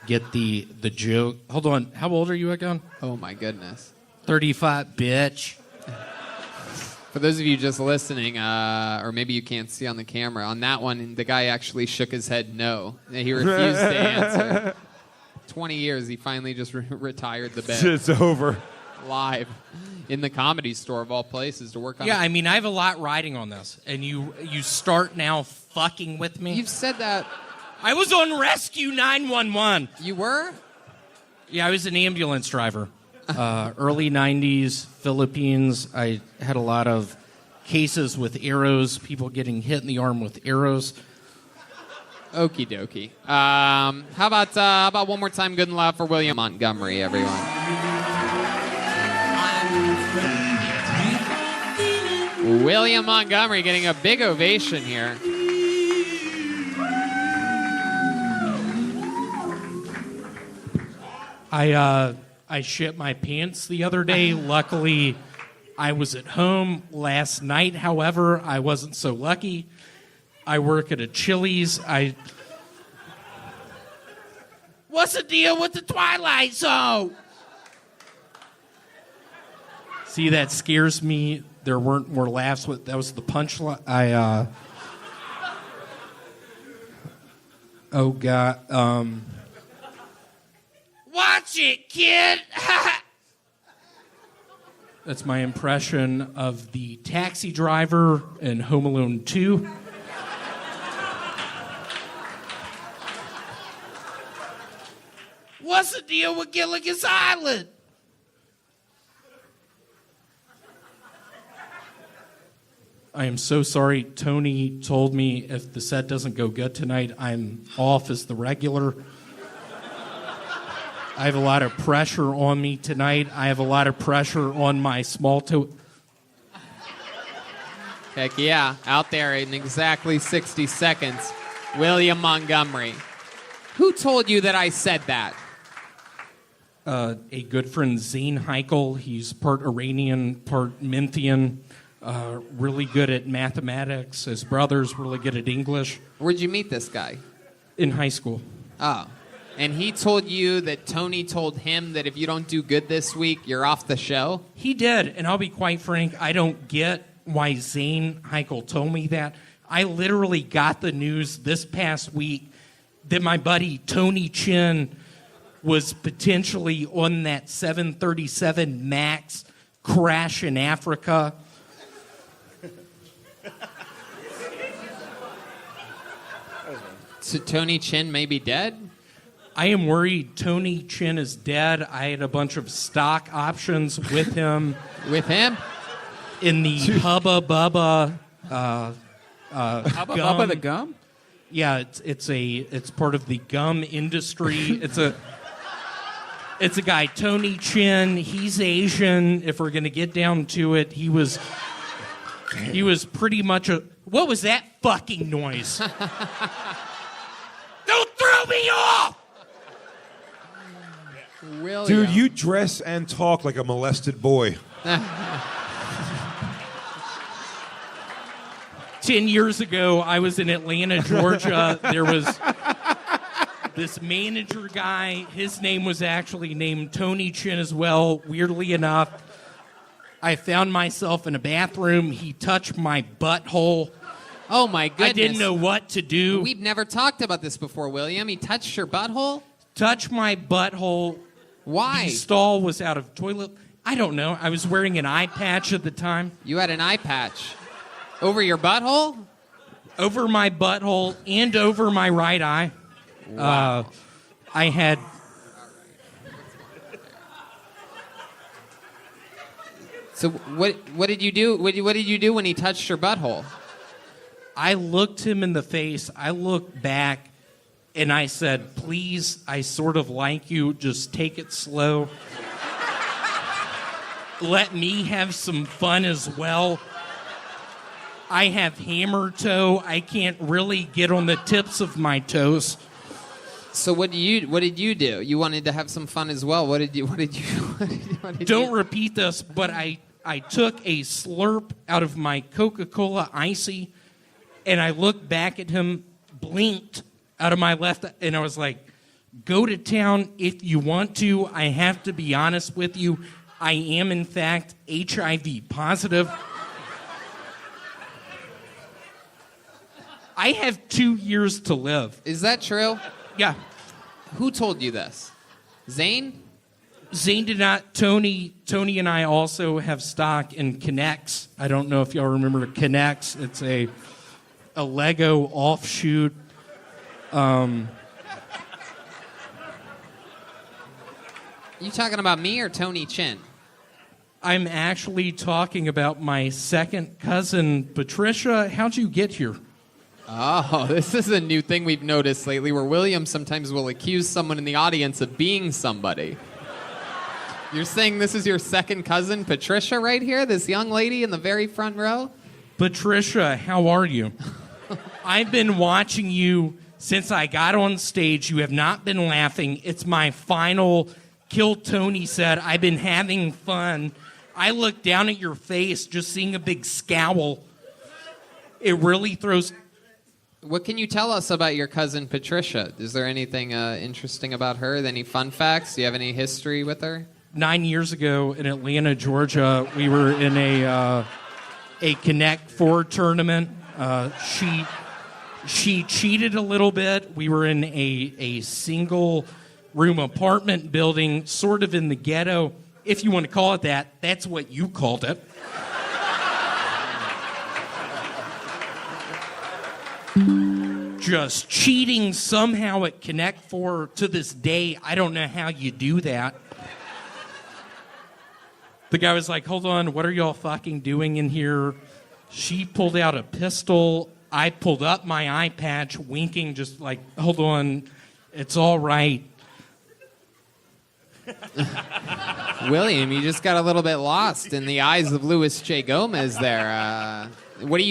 the joke. Hold on. How old are you again? Oh, my goodness. 35, bitch. For those of you just listening, or maybe you can't see on the camera, on that one, the guy actually shook his head no. He refused to answer. 20 years, he finally just retired the bet. It's over. Live in the Comedy Store of all places to work on. Yeah, I mean, I have a lot riding on this, and you start now fucking with me. You've said that. I was on Rescue 911. You were? Yeah, I was an ambulance driver. Early 90s, Philippines. I had a lot of cases with arrows, people getting hit in the arm with arrows. Okie dokie. How about one more time good and loud for William Montgomery, everyone. William Montgomery getting a big ovation here. I shit my pants the other day. Luckily, I was at home last night. However, I wasn't so lucky. I work at a Chili's. What's the deal with the Twilight Zone? See, that scares me. There weren't more laughs. That was the punchline. Oh God. Watch it, kid. That's my impression of the taxi driver in Home Alone 2. What's the deal with Gilligan's Island? I am so sorry. Tony told me if the set doesn't go good tonight, I'm off as the regular. I have a lot of pressure on me tonight. I have a lot of pressure on my small toe. Heck yeah, out there in exactly 60 seconds, William Montgomery. Who told you that I said that? A good friend, Zane Heikel. He's part Iranian, part Minthian. Really good at mathematics. His brother's really good at English. Where'd you meet this guy? In high school. Oh. And he told you that Tony told him that if you don't do good this week, you're off the show? He did, and I'll be quite frank, I don't get why Zane Heikel told me that. I literally got the news this past week that my buddy Tony Chin was potentially on that 737 MAX crash in Africa. So Tony Chin may be dead? I am worried Tony Chin is dead. I had a bunch of stock options with him. With him? In the Hubba Bubba Hubba gum. Bubba the gum? Yeah, it's part of the gum industry. It's a guy, Tony Chin. He's Asian. If we're gonna get down to it, he was pretty much a. What was that fucking noise? Don't throw me off! William. Dude, you dress and talk like a molested boy. 10 years ago, I was in Atlanta, Georgia. There was this manager guy. His name was actually named Tony Chin as well, weirdly enough. I found myself in a bathroom. He touched my butthole. Oh, my goodness. I didn't know what to do. We've never talked about this before, William. He touched your butthole? Touched my butthole. Why? The stall was out of toilet. I don't know. I was wearing an eye patch at the time. You had an eye patch. Over your butthole? Over my butthole and over my right eye. Wow. I had... So what did you do? What did you do when he touched your butthole? I looked him in the face. I looked back, and I said, please, I sort of like you. Just take it slow. Let me have some fun as well. I have hammer toe. I can't really get on the tips of my toes. So what did you do? You wanted to have some fun as well. What did you Don't repeat this, but I took a slurp out of my Coca-Cola Icy, and I looked back at him, blinked out of my left, and I was like, go to town if you want to. I have to be honest with you. I am, in fact, HIV positive. I have 2 years to live. Is that true? Yeah. Who told you this? Zane? Zane did not. Tony and I also have stock in Connects. I don't know if y'all remember Connects. It's a Lego offshoot. You talking about me or Tony Chin? I'm actually talking about my second cousin, Patricia. How'd you get here? Oh, this is a new thing we've noticed lately where William sometimes will accuse someone in the audience of being somebody. You're saying this is your second cousin, Patricia, right here? This young lady in the very front row? Patricia, how are you? I've been watching you since I got on stage. You have not been laughing. It's my final Kill Tony set. I've been having fun. I look down at your face, just seeing a big scowl. It really throws... What can you tell us about your cousin, Patricia? Is there anything interesting about her? Any fun facts? Do you have any history with her? 9 years ago in Atlanta, Georgia, we were in a Connect 4 tournament. She cheated a little bit. We were in a single room apartment building, sort of in the ghetto. If you want to call it that, that's what you called it. Just cheating somehow at Connect 4 to this day. I don't know how you do that. The guy was like, hold on, what are y'all fucking doing in here? She pulled out a pistol. I pulled up my eye patch, winking, just like, hold on, it's all right. William, you just got a little bit lost in the eyes of Louis J. Gomez there. What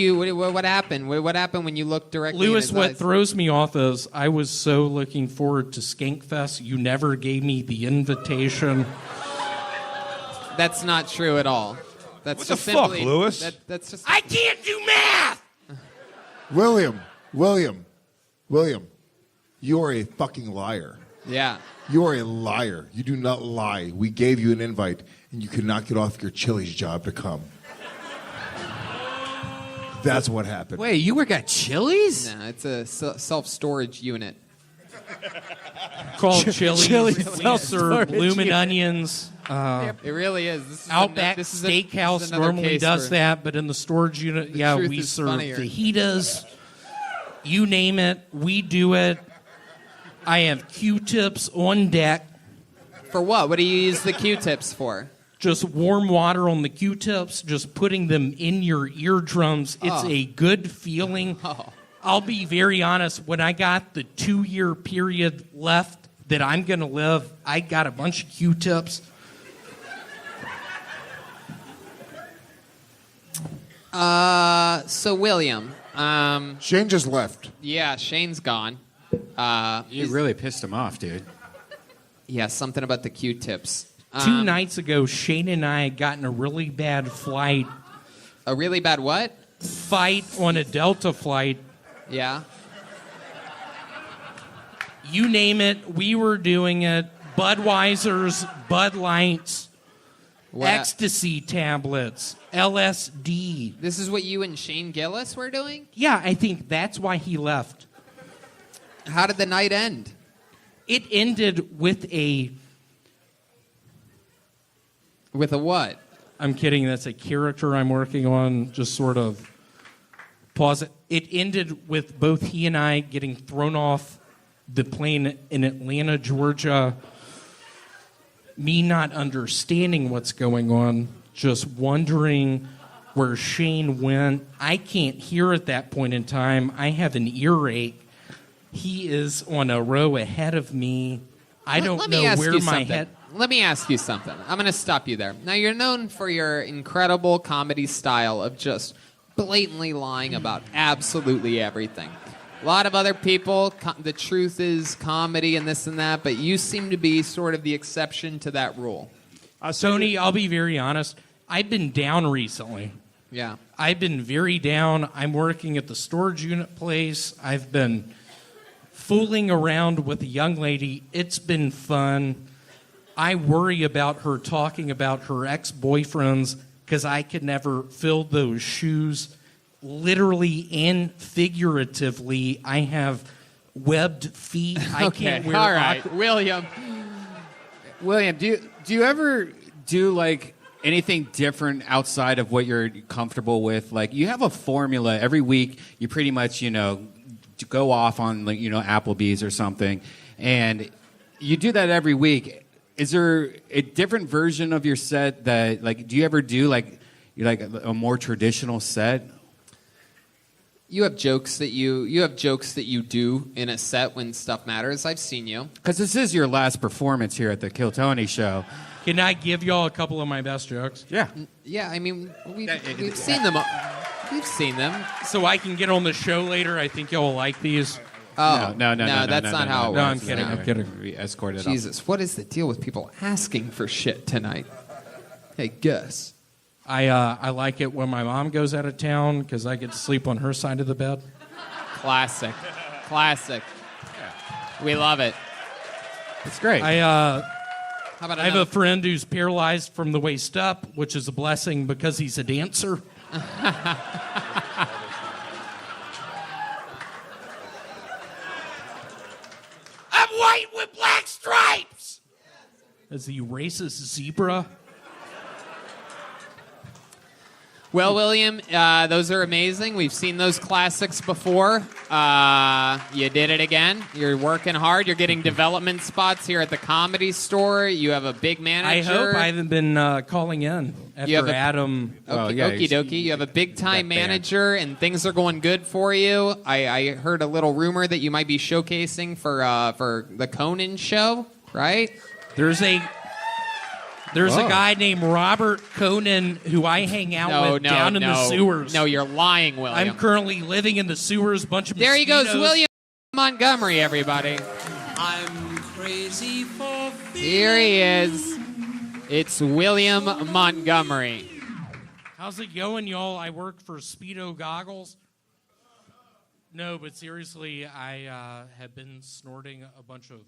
happened? What happened when you looked directly in Louis, his what eyes? throws me off is I was so looking forward to Skankfest. You never gave me the invitation. That's not true at all. That's What just the fuck, simply, Louis? That's just. I can't do math. William, you are a fucking liar. Yeah. You are a liar. You do not lie. We gave you an invite, and you could not get off your Chili's job to come. That's what happened. Wait, you work at Chili's? No, it's a self-storage unit. Called Chili's. Chili's We serve self-storage bloomin' unit. onions. It really is. This is Outback this is Steakhouse another normally case does where that, but in the storage unit, the yeah, truth we is serve funnier. fajitas. You name it, we do it. I have Q-tips on deck. For what? What do you use the Q-tips for? Just warm water on the Q-tips, just putting them in your eardrums. It's Oh. a good feeling. I'll be very honest. When I got the 2-year period left that I'm going to live, I got a bunch of Q-tips. So William. Shane just left. Yeah, Shane's gone. You really pissed him off, dude. Yeah, something about the Q-tips. 2 nights ago, Shane and I had gotten a really bad flight. A really bad what? Fight on a Delta flight. Yeah. You name it, we were doing it. Budweiser's, Bud Lights, ecstasy tablets, LSD. This is what you and Shane Gillis were doing? Yeah, I think that's why he left. How did the night end? It ended with a... With a what? I'm kidding, that's a character I'm working on, just sort of pause it. It ended with both he and I getting thrown off the plane in Atlanta, Georgia, me not understanding what's going on, just wondering where Shane went. I can't hear at that point in time. I have an earache. He is on a row ahead of me. I don't Let me know ask where you my something. head... Let me ask you something. I'm going to stop you there. Now, you're known for your incredible comedy style of just blatantly lying about absolutely everything. A lot of other people, the truth is comedy and this and that, but you seem to be sort of the exception to that rule. Tony, I'll be very honest. I've been down recently. Yeah. I've been very down. I'm working at the storage unit place. I've been fooling around with a young lady. It's been fun. I worry about her talking about her ex-boyfriends because I could never fill those shoes. Literally and figuratively, I have webbed feet. I can't wear all right. William, do you ever do like anything different outside of what you're comfortable with? Like you have a formula every week. You pretty much go off on like Applebee's or something, and you do that every week. Is there a different version of your set that like? Do you ever do like a more traditional set? you have jokes that you do in a set when stuff matters. I've seen you. Because this is your last performance here at the Kill Tony show. Can I give y'all a couple of my best jokes? Yeah. Yeah, I mean, we've seen them. We've seen them. So I can get on the show later. I think y'all will like these. Oh, no, that's not how it works. No, I'm kidding. I'm kidding. We escorted Jesus, what is the deal with people asking for shit tonight? Hey, Gus. I like it when my mom goes out of town because I get to sleep on her side of the bed. Classic. We love it. It's great. How about I have a friend who's paralyzed from the waist up, which is a blessing because he's a dancer. white with black stripes. As the racist zebra. Well, William, those are amazing. We've seen those classics before. You did it again. You're working hard. You're getting development spots here at the Comedy Store. You have a big manager. I hope I haven't been calling in after Adam. Okie dokie. You have a big-time manager, and things are going good for you. I heard a little rumor that you might be showcasing for the Conan show, right? There's a guy named Robert Conan who I hang out with down in the sewers. No, you're lying, William. I'm currently living in the sewers. Bunch of there mosquitoes. he goes, William Montgomery, everybody. I'm crazy for Here he is. It's William Montgomery. How's it going, y'all? I work for Speedo Goggles. No, but seriously, I have been snorting a bunch of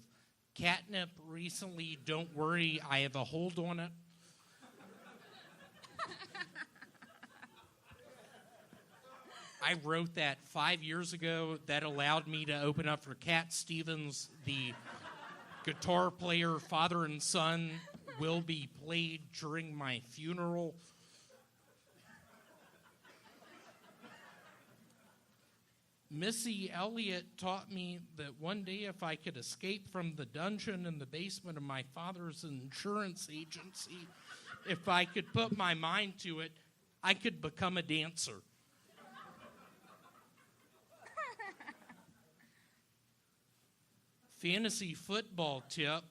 catnip recently. Don't worry, I have a hold on it. I wrote that 5 years ago. That allowed me to open up for Cat Stevens. The guitar player, father and son, will be played during my funeral. Missy Elliott taught me that one day if I could escape from the dungeon in the basement of my father's insurance agency, if I could put my mind to it, I could become a dancer. Fantasy football tip.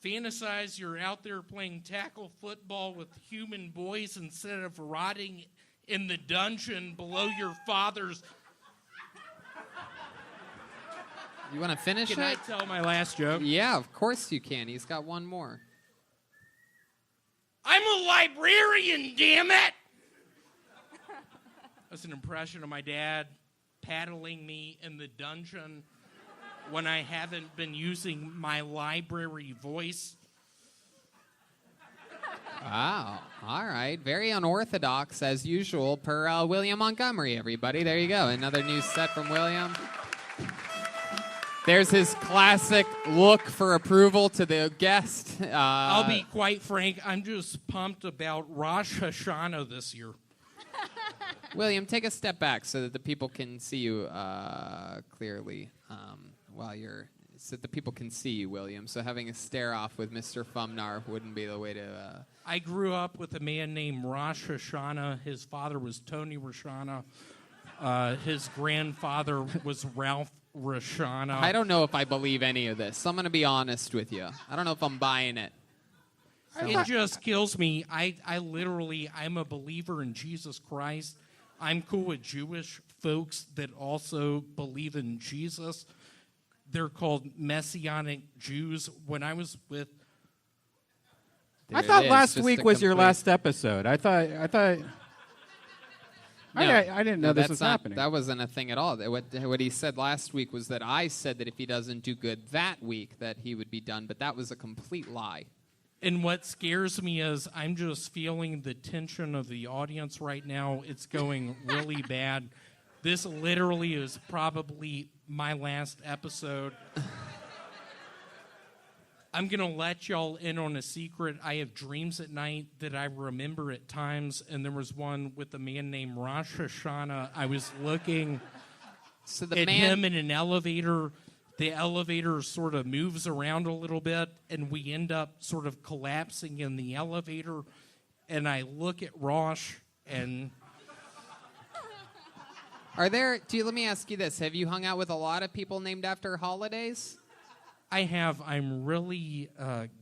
Fantasize you're out there playing tackle football with human boys instead of rotting in the dungeon below your father's. You want to finish Can it? I tell my last joke? Yeah, of course you can. He's got one more. I'm a librarian, damn it! That's an impression of my dad paddling me in the dungeon when I haven't been using my library voice. Wow. All right. Very unorthodox, as usual, per William Montgomery, everybody. There you go. Another new set from William. There's his classic look for approval to the guest. I'll be quite frank, I'm just pumped about Rosh Hashanah this year. William, take a step back so that the people can see you clearly so that the people can see you, William. So having a stare off with Mr. Fumnar wouldn't be the way to... I grew up with a man named Rosh Hashanah. His father was Tony Roshana. His grandfather was Ralph Roshana. I don't know if I believe any of this. I'm going to be honest with you. I don't know if I'm buying it. It just kills me. I'm a believer in Jesus Christ. I'm cool with Jewish folks that also believe in Jesus. They're called Messianic Jews. When I was with... I thought last week was your last episode. I thought... No, I didn't know this was happening. That wasn't a thing at all. What he said last week was that I said that if he doesn't do good that week, that he would be done. But that was a complete lie. And what scares me is I'm just feeling the tension of the audience right now. It's going really bad. This literally is probably my last episode. I'm going to let y'all in on a secret. I have dreams at night that I remember at times, and there was one with a man named Rosh Hashanah. I was looking at him in an elevator. The elevator sort of moves around a little bit, and we end up sort of collapsing in the elevator. And I look at Rosh, and... Let me ask you this. Have you hung out with a lot of people named after holidays? I have. I'm really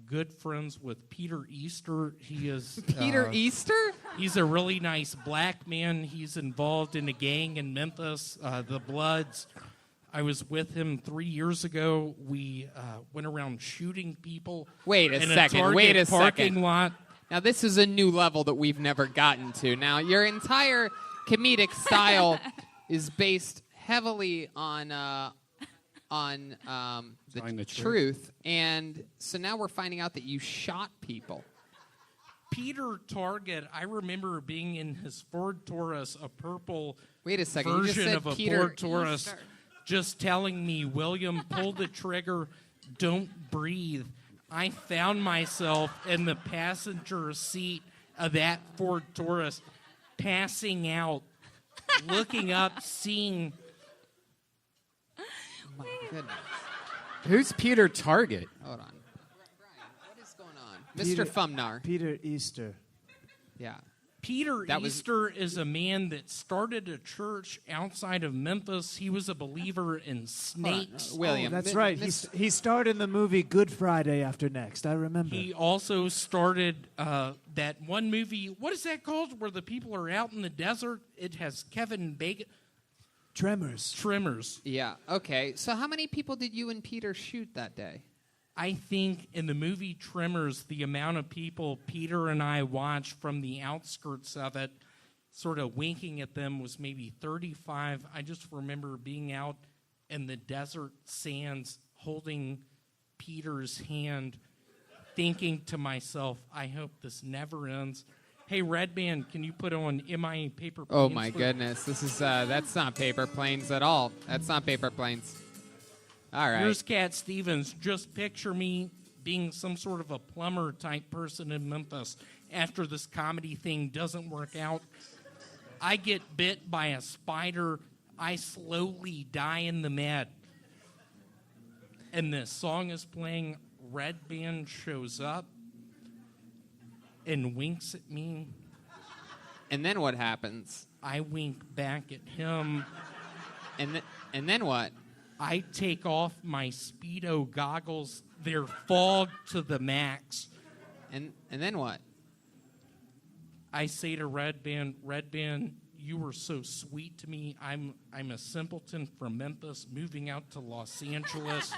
good friends with Peter Easter. He is Peter Easter? He's a really nice black man. He's involved in a gang in Memphis, the Bloods. I was with him 3 years ago. We went around shooting people. Wait a Target second. Parking lot. Now this is a new level that we've never gotten to. Now your entire comedic style is based heavily on the truth. And so now we're finding out that you shot people. Peter Target, I remember being in his Ford Taurus, a purple Wait a second, you just version said of a Peter Ford Taurus. Easter. just telling me, William, pull the trigger, don't breathe. I found myself in the passenger seat of that Ford Taurus, passing out, looking up, seeing. My goodness. Who's Peter Target? Hold on. What is going on? Mr. Fumnar. Peter Easter. Yeah. Peter Easter is a man that started a church outside of Memphis. He was a believer in snakes. William. Oh, that's right. He starred in the movie Good Friday After Next. I remember. He also started that one movie. What is that called? Where the people are out in the desert. It has Kevin Bacon. Tremors. Yeah. Okay. So how many people did you and Peter shoot that day? I think in the movie Tremors, the amount of people Peter and I watched from the outskirts of it, sort of winking at them, was maybe 35. I just remember being out in the desert sands holding Peter's hand, thinking to myself, I hope this never ends. Hey, Red Band, can you put on MIA Paper Planes? Oh, my goodness. This is, that's not Paper Planes at all. That's not Paper Planes. All right. Here's Cat Stevens. Just picture me being some sort of a plumber type person in Memphis. After this comedy thing doesn't work out, I get bit by a spider. I slowly die in the med. And the song is playing. Red Band shows up and winks at me. And then what happens? I wink back at him. And then what? I take off my Speedo goggles. They're fogged to the max. And then what? I say to Red Band, you were so sweet to me. I'm a simpleton from Memphis moving out to Los Angeles.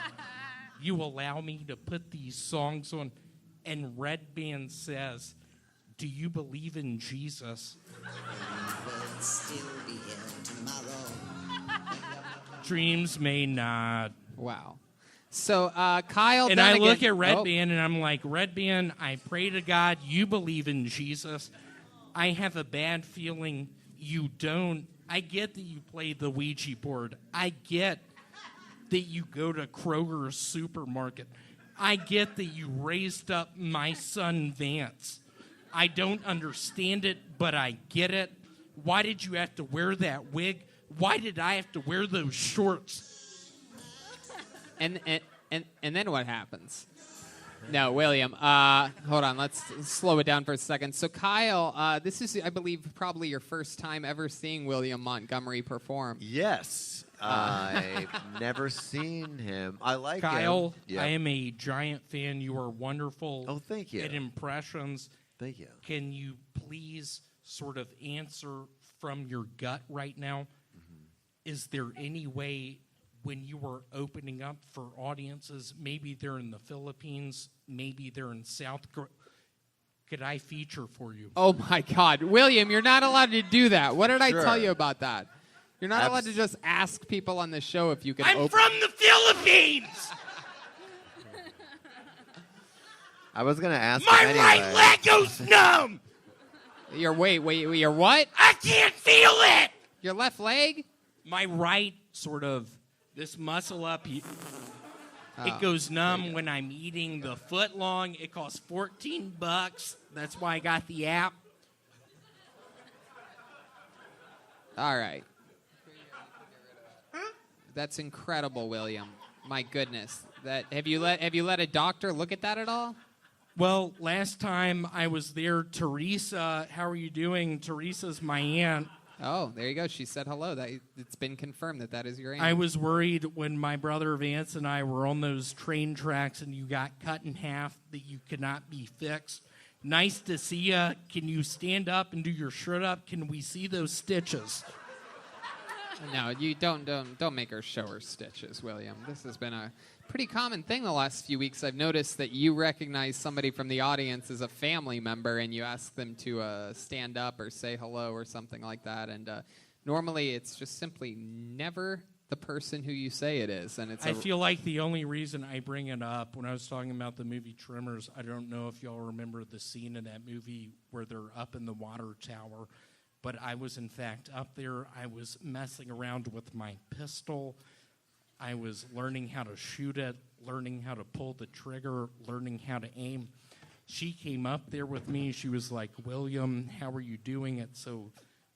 You allow me to put these songs on. And Red Band says, do you believe in Jesus? Dreams may not. Wow. So Kyle, and I look at Red Band and I'm like, Red Band, I pray to God you believe in Jesus. I have a bad feeling you don't. I get that you play the Ouija board. I get that you go to Kroger's supermarket. I get that you raised up my son Vance. I don't understand it, but I get it. Why did you have to wear that wig? Why did I have to wear those shorts? And then what happens? No, William. Hold on. Let's slow it down for a second. So, Kyle, this is, I believe, probably your first time ever seeing William Montgomery perform. Yes. I've never seen him. I like Kyle, him. Yep. I am a giant fan. You are wonderful. Oh, thank you. At impressions. Thank you. Can you please sort of answer from your gut right now? Is there any way when you were opening up for audiences, maybe they're in the Philippines, maybe they're in South Korea, could I feature for you? Oh, my God. William, you're not allowed to do that. What did I Sure. tell you about that? You're not allowed to just ask people on the show if you can I'm from the Philippines! I was going to ask My him anyway. right leg goes numb! Your what? I can't feel it! Your left leg? My right sort of, this muscle up here, Oh, it goes numb when I'm eating the foot long. It costs $14. That's why I got the app. All right. That's incredible, William. My goodness. Have you let a doctor look at that at all? Well, last time I was there, Teresa, how are you doing? Teresa's my aunt. Oh, there you go. She said hello. It's been confirmed that is your aunt. I was worried when my brother Vance and I were on those train tracks and you got cut in half that you could not be fixed. Nice to see you. Can you stand up and do your shirt up? Can we see those stitches? No, you don't make her show her stitches, William. This has been a pretty common thing the last few weeks. I've noticed that you recognize somebody from the audience as a family member and you ask them to stand up or say hello or something like that. And normally it's just simply never the person who you say it is. And it's I feel like the only reason I bring it up, when I was talking about the movie Tremors, I don't know if y'all remember the scene in that movie where they're up in the water tower. But I was, in fact, up there. I was messing around with my pistol. I was learning how to shoot it, learning how to pull the trigger, learning how to aim. She came up there with me. She was like, William, how are you doing? It's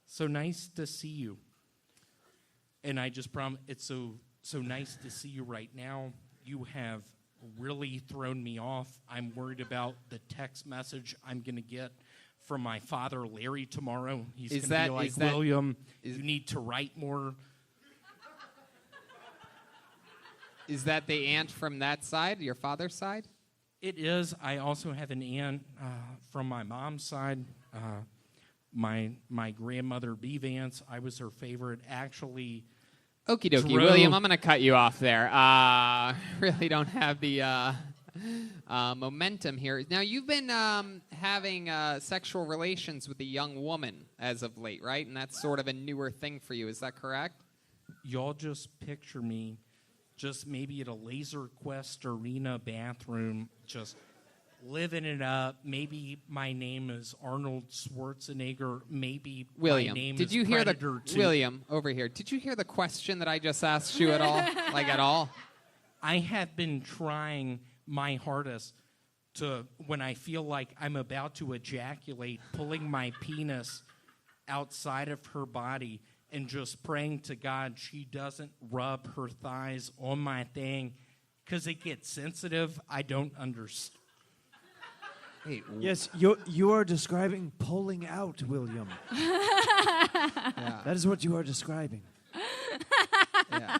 so nice to see you. And I just promised, it's so nice to see you right now. You have really thrown me off. I'm worried about the text message I'm going to get from my father, Larry, tomorrow. He's going to be like, William, you need to write more. Is that the aunt from that side, your father's side? It is. I also have an aunt from my mom's side. My grandmother, B. Vance, I was her favorite. Actually, Okie dokie, William, I'm going to cut you off there. Really don't have the momentum here. Now, you've been having sexual relations with a young woman as of late, right? And that's sort of a newer thing for you. Is that correct? Y'all just picture me just maybe at a Laser Quest Arena bathroom, just living it up. Maybe my name is Arnold Schwarzenegger. Maybe William, my name did is you hear Predator 2. William, over here, did you hear the question that I just asked you at all? Like at all? I have been trying my hardest to, when I feel like I'm about to ejaculate, pulling my penis outside of her body and just praying to God she doesn't rub her thighs on my thing because it gets sensitive. I don't understand. Yes, you are describing pulling out, William. Yeah. That is what you are describing. Yeah.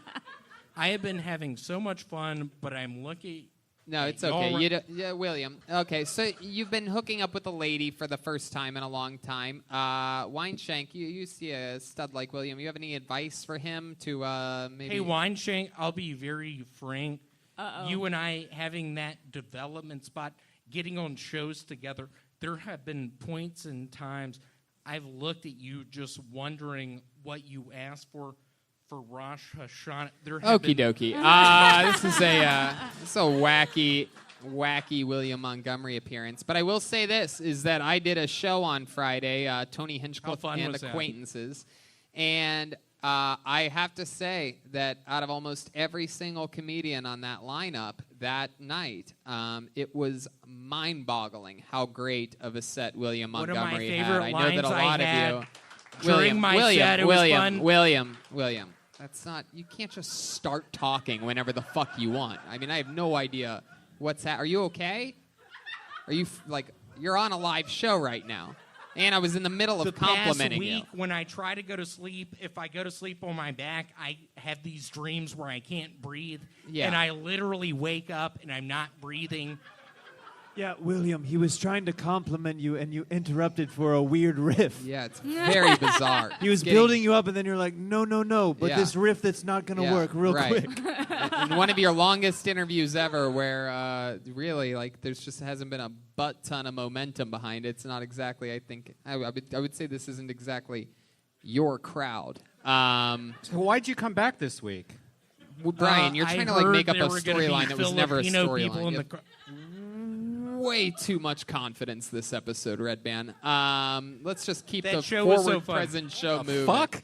I have been having so much fun, but I'm lucky. No, it's okay. Yeah, William. Okay, so you've been hooking up with a lady for the first time in a long time. Wineshank, you see a stud like William. You have any advice for him to maybe? Hey, Wineshank, I'll be very frank. Uh-oh. You and I having that development spot, getting on shows together, there have been points and times I've looked at you just wondering what you asked for Rosh Hashanah. Okie dokie. This is a wacky William Montgomery appearance. But I will say this, is that I did a show on Friday, Tony Hinchcliffe and Acquaintances. And I have to say that out of almost every single comedian on that lineup that night, it was mind-boggling how great of a set William Montgomery had. I know that a lot of you... During my set, it was fun. William. That's not... You can't just start talking whenever the fuck you want. I mean, I have no idea what's that. Are you okay? Are you, you're on a live show right now. And I was in the middle of complimenting you. The past week, when I try to go to sleep, if I go to sleep on my back, I have these dreams where I can't breathe. Yeah. And I literally wake up and I'm not breathing. Yeah, William, he was trying to compliment you, and you interrupted for a weird riff. Yeah, it's very bizarre. He was building you up, and then you're like, no, but Yeah. this riff that's not going to work real quick. In one of your longest interviews ever where really, there's just hasn't been a butt ton of momentum behind it. It's not exactly, I think, I would say this isn't exactly your crowd. So why'd you come back this week? Well, Brian, you're trying to make up a storyline that was never a storyline. Way too much confidence this episode, Red Band. Let's just keep That the show was so forward fun. present show moving. Fuck?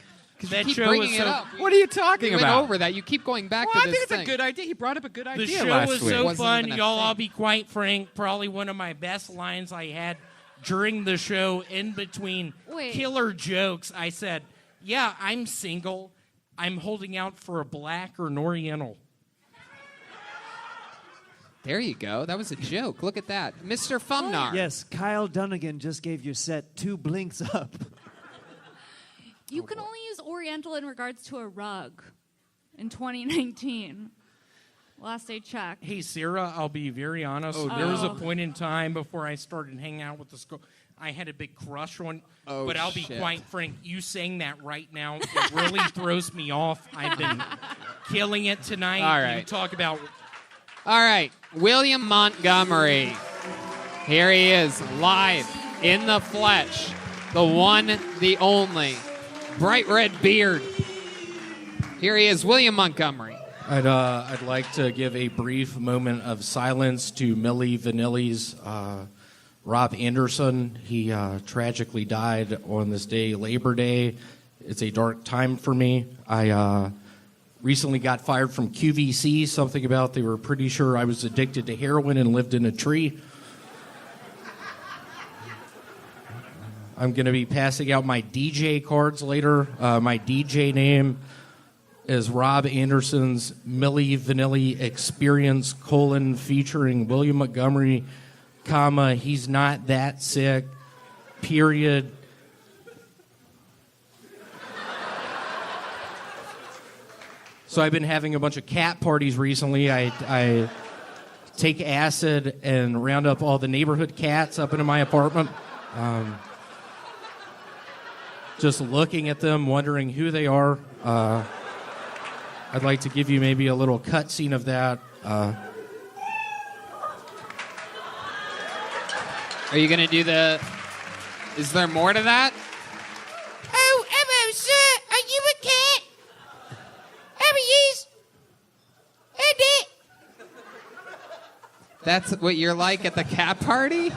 That keep show bringing was it so... up. What are you talking We about? went over that. You keep going back to I this think it's thing. a good idea. He brought up a good The idea show last was week. so Wasn't fun. even a Y'all, thing. I'll be quite frank, probably one of my best lines I had during the show in between killer jokes. I said, yeah, I'm single. I'm holding out for a black or an oriental. There you go. That was a joke. Look at that. Mr. Fumnar. Yes, Kyle Dunnigan just gave your set 2 blinks up. You can only use Oriental in regards to a rug in 2019. Last I checked. Hey, Sarah, I'll be very honest. There was a point in time before I started hanging out with the school. I had a big crush on, but I'll be quite frank. You saying that right now, it really throws me off. I've been killing it tonight. All right. You talk about... All right, William Montgomery. Here he is, live, in the flesh. The one, the only. Bright red beard. Here he is, William Montgomery. I'd like to give a brief moment of silence to Milli Vanilli's Rob Anderson. He tragically died on this day, Labor Day. It's a dark time for me. recently got fired from QVC, something about they were pretty sure I was addicted to heroin and lived in a tree. I'm going to be passing out my DJ cards later. My DJ name is Rob Anderson's Milli Vanilli Experience, featuring William Montgomery, he's not that sick, period. So I've been having a bunch of cat parties recently. I take acid and round up all the neighborhood cats up into my apartment. Just looking at them, wondering who they are. I'd like to give you maybe a little cutscene of that. Are you going to do the... Is there more to that? Oh, hello, sir. Are you a cat? How he is? And it. That's what you're like at the cat party?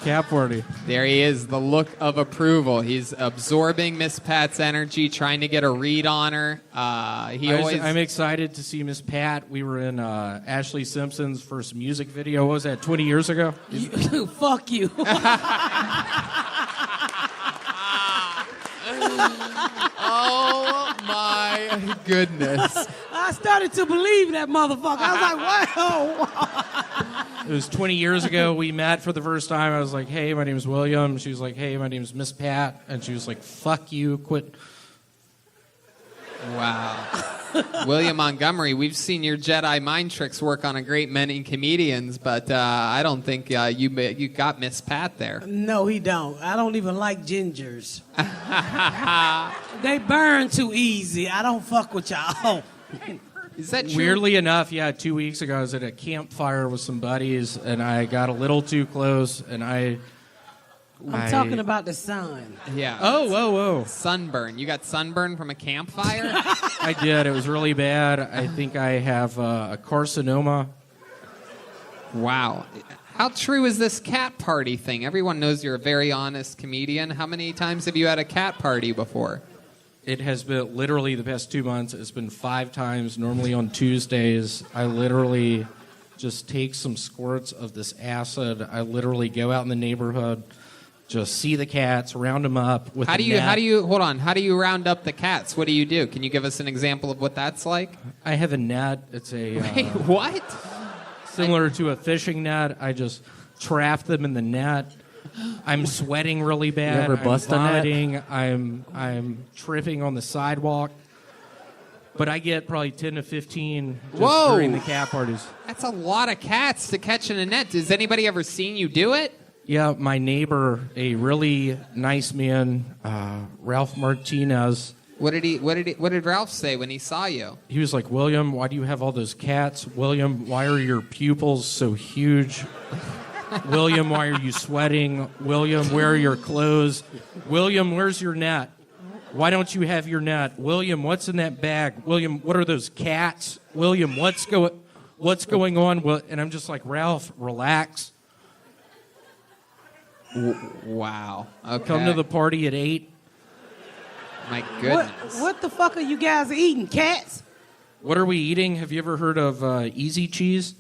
Cat party. There he is, the look of approval. He's absorbing Miss Pat's energy, trying to get a read on her. I'm excited to see Miss Pat. We were in Ashley Simpson's first music video. What was that, 20 years ago? Fuck you. Oh, my goodness. I started to believe that motherfucker. I was like, wow. It was 20 years ago. We met for the first time. I was like, hey, my name's William. She was like, hey, my name's Miss Pat. And she was like, fuck you, quit. Wow. William Montgomery, we've seen your Jedi mind tricks work on a great many comedians, but I don't think you got Miss Pat there. No, he don't. I don't even like gingers. They burn too easy. I don't fuck with y'all. Is that true? Weirdly enough, 2 weeks ago, I was at a campfire with some buddies, and I got a little too close, and I'm talking about the sun. Yeah. Oh, whoa. Sunburn. You got sunburn from a campfire? I did. It was really bad. I think I have a carcinoma. Wow. How true is this cat party thing? Everyone knows you're a very honest comedian. How many times have you had a cat party before? It has been literally the past 2 months. It's been 5 times, normally on Tuesdays. I literally just take some squirts of this acid. I literally go out in the neighborhood, just see the cats, round them up with How do you round up the cats? What do you do? Can you give us an example of what that's like? I have a net. It's a Wait, what? Similar to a fishing net. I just trap them in the net. I'm sweating really bad. You ever bust a net? I'm vomiting. I'm tripping on the sidewalk. But I get probably 10 to 15 just during the cat parties. That's a lot of cats to catch in a net. Has anybody ever seen you do it? Yeah, my neighbor, a really nice man, Ralph Martinez. What did Ralph say when he saw you? He was like, William, why do you have all those cats? William, why are your pupils so huge? William, why are you sweating? William, where are your clothes? William, where's your net? Why don't you have your net? William, what's in that bag? William, what are those cats? William, what's going on? And I'm just like, Ralph, relax. Wow. Okay. Come to the party at 8. My goodness. What the fuck are you guys eating? Cats? What are we eating? Have you ever heard of Easy Cheese?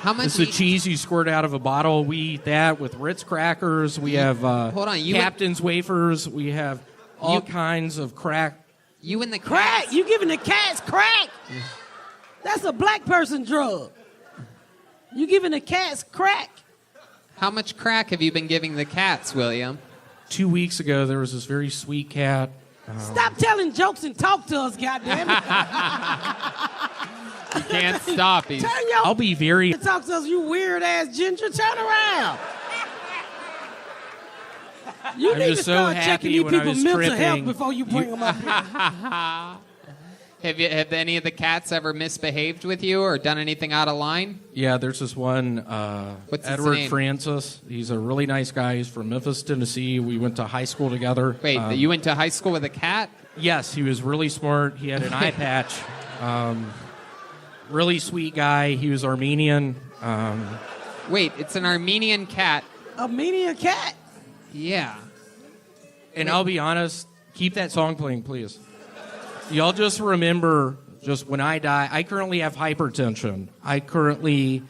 How much? It's the cheese you squirt out of a bottle. We eat that with Ritz crackers. We have Captain's wafers. We have all kinds of crack. You and the crack? cats? You giving the cats crack? That's a black person drug. You giving the cats crack? How much crack have you been giving the cats, William? 2 weeks ago, there was this very sweet cat. Stop telling jokes and talk to us, goddammit. You can't stop. I'll be very... Talk to us, you weird-ass ginger. Turn around. You I'm need just to so start checking happy these when I people's was mental tripping. health before you bring them up here. Have any of the cats ever misbehaved with you or done anything out of line? Yeah, there's this one, What's his Edward name? Francis. He's a really nice guy. He's from Memphis, Tennessee. We went to high school together. Wait, you went to high school with a cat? Yes, he was really smart. He had an eye patch. Really sweet guy. He was Armenian. Wait, it's an Armenian cat. Armenian cat? Yeah. And I'll be honest, keep that song playing, please. Y'all just remember, just when I die, I currently have hypertension. I currently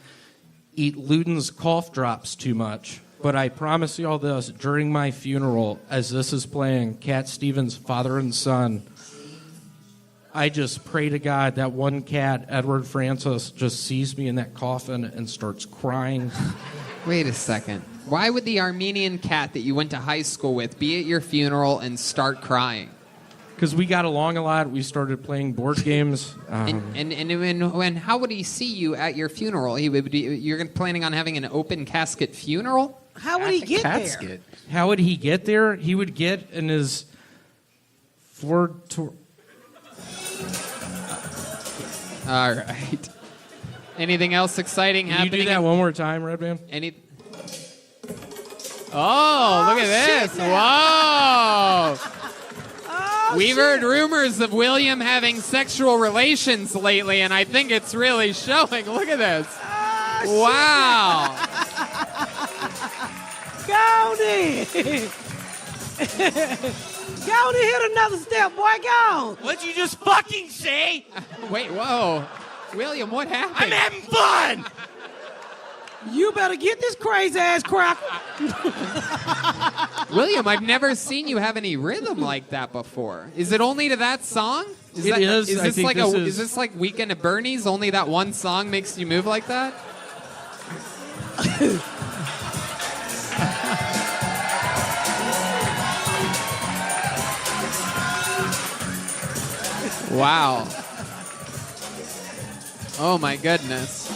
eat Luden's cough drops too much. But I promise y'all this, during my funeral, as this is playing, Cat Stevens' Father and Son, I just pray to God that one cat, Edward Francis, just sees me in that coffin and starts crying. Wait a second. Why would the Armenian cat that you went to high school with be at your funeral and start crying? Because we got along a lot. We started playing board games. And how would he see you at your funeral? You're planning on having an open casket funeral? How would he get there? How would he get there? He would get in his Ford Tour. All right. Anything else exciting Can happening? you do that one more time, Redman? Oh, look at this. Whoa. We've heard rumors of William having sexual relations lately, and I think it's really showing. Look at this. Wow. Go on in. Go on and hit another step, boy. Go on. What'd you just fucking say? Wait, whoa. William, what happened? I'm having fun. You better get this crazy ass cracker. William, I've never seen you have any rhythm like that before. Is it only to that song? It is. Is I this think like this is is- this like Weekend at Bernie's? Only that one song makes you move like that? Wow. Oh my goodness.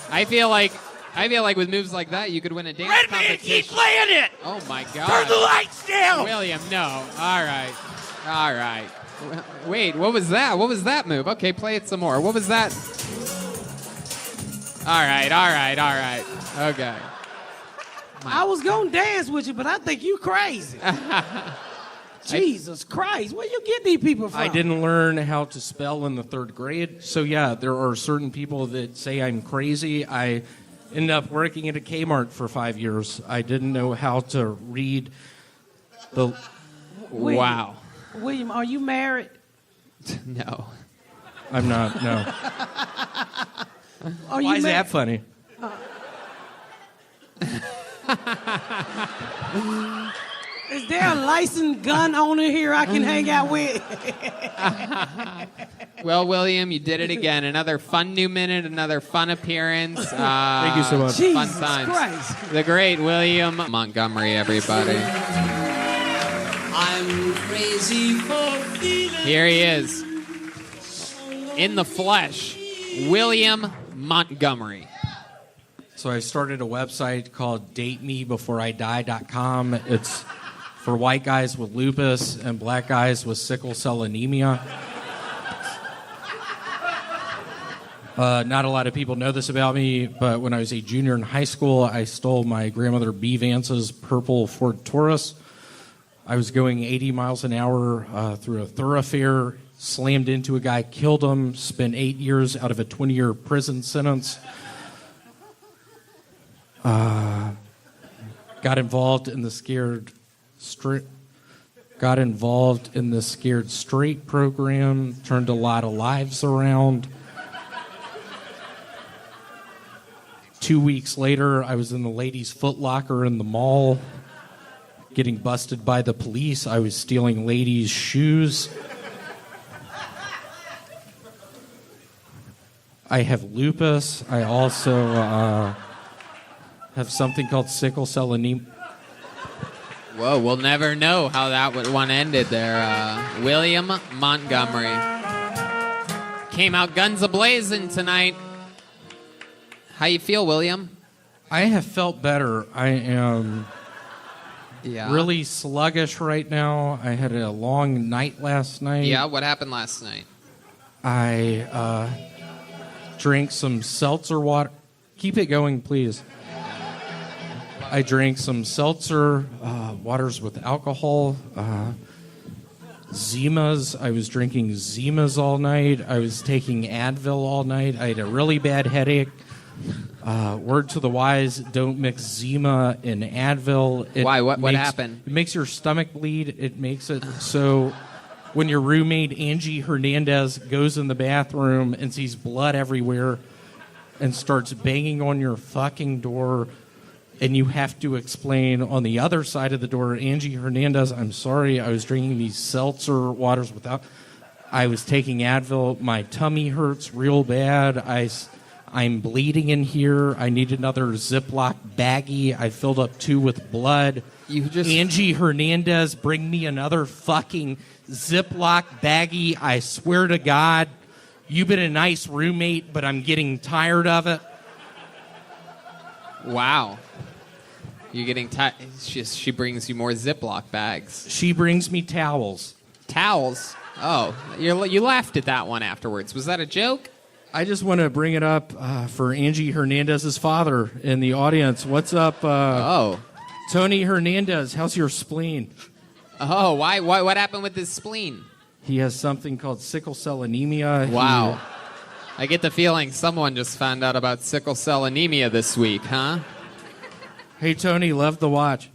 I feel like with moves like that, you could win a dance Redman, competition. keep playing it. Oh my God. Turn the lights down. William, no. All right. All right. Wait, what was that? What was that move? Okay, play it some more. What was that? All right, all right, all right. Okay. I was gonna dance with you, but I think you crazy. Jesus Christ, where you get these people from? I didn't learn how to spell in the 3rd grade. So, yeah, there are certain people that say I'm crazy. I ended up working at a Kmart for 5 years. I didn't know how to read the... Wow. William, are you married? No. I'm not, no. Are you Why is that funny? Is there a licensed gun owner here I can hang out with? Well, William, you did it again. Another fun new minute, another fun appearance. Thank you so much. Fun Jesus times. Christ. The great William Montgomery, everybody. I'm crazy for feeling. Here he is. In the flesh, William Montgomery. So I started a website called datemebeforeidie.com. It's for white guys with lupus and black guys with sickle cell anemia. Not a lot of people know this about me, but when I was a junior in high school, I stole my grandmother B. Vance's purple Ford Taurus. I was going 80 miles an hour through a thoroughfare, slammed into a guy, killed him, spent 8 years out of a 20-year prison sentence. Got involved in the Scared Straight program, turned a lot of lives around. 2 weeks later, I was in the ladies' Foot Locker in the mall, getting busted by the police. I was stealing ladies' shoes. I have lupus. I also have something called sickle cell anemia. Whoa, we'll never know how that one ended there. William Montgomery. Came out guns a-blazing tonight. How you feel, William? I have felt better. I am really sluggish right now. I had a long night last night. Yeah, what happened last night? I drank some seltzer water. Keep it going, please. I drank some seltzer, waters with alcohol, Zimas. I was drinking Zimas all night. I was taking Advil all night. I had a really bad headache. Word to the wise, don't mix Zima and Advil. Why? What happened? It makes your stomach bleed. It makes it so when your roommate Angie Hernandez goes in the bathroom and sees blood everywhere and starts banging on your fucking door, and you have to explain on the other side of the door, Angie Hernandez, I'm sorry, I was drinking these seltzer waters I was taking Advil, my tummy hurts real bad, I'm bleeding in here, I need another Ziploc baggie, I filled up 2 with blood. Angie Hernandez, bring me another fucking Ziploc baggie, I swear to God. You've been a nice roommate, but I'm getting tired of it. Wow. You're getting tired. She brings you more Ziploc bags. She brings me towels. Towels? Oh, you laughed at that one afterwards. Was that a joke? I just want to bring it up for Angie Hernandez's father in the audience. What's up? Tony Hernandez, how's your spleen? Oh, why? What happened with his spleen? He has something called sickle cell anemia. Wow. I get the feeling someone just found out about sickle cell anemia this week, huh? Hey, Tony, love the watch.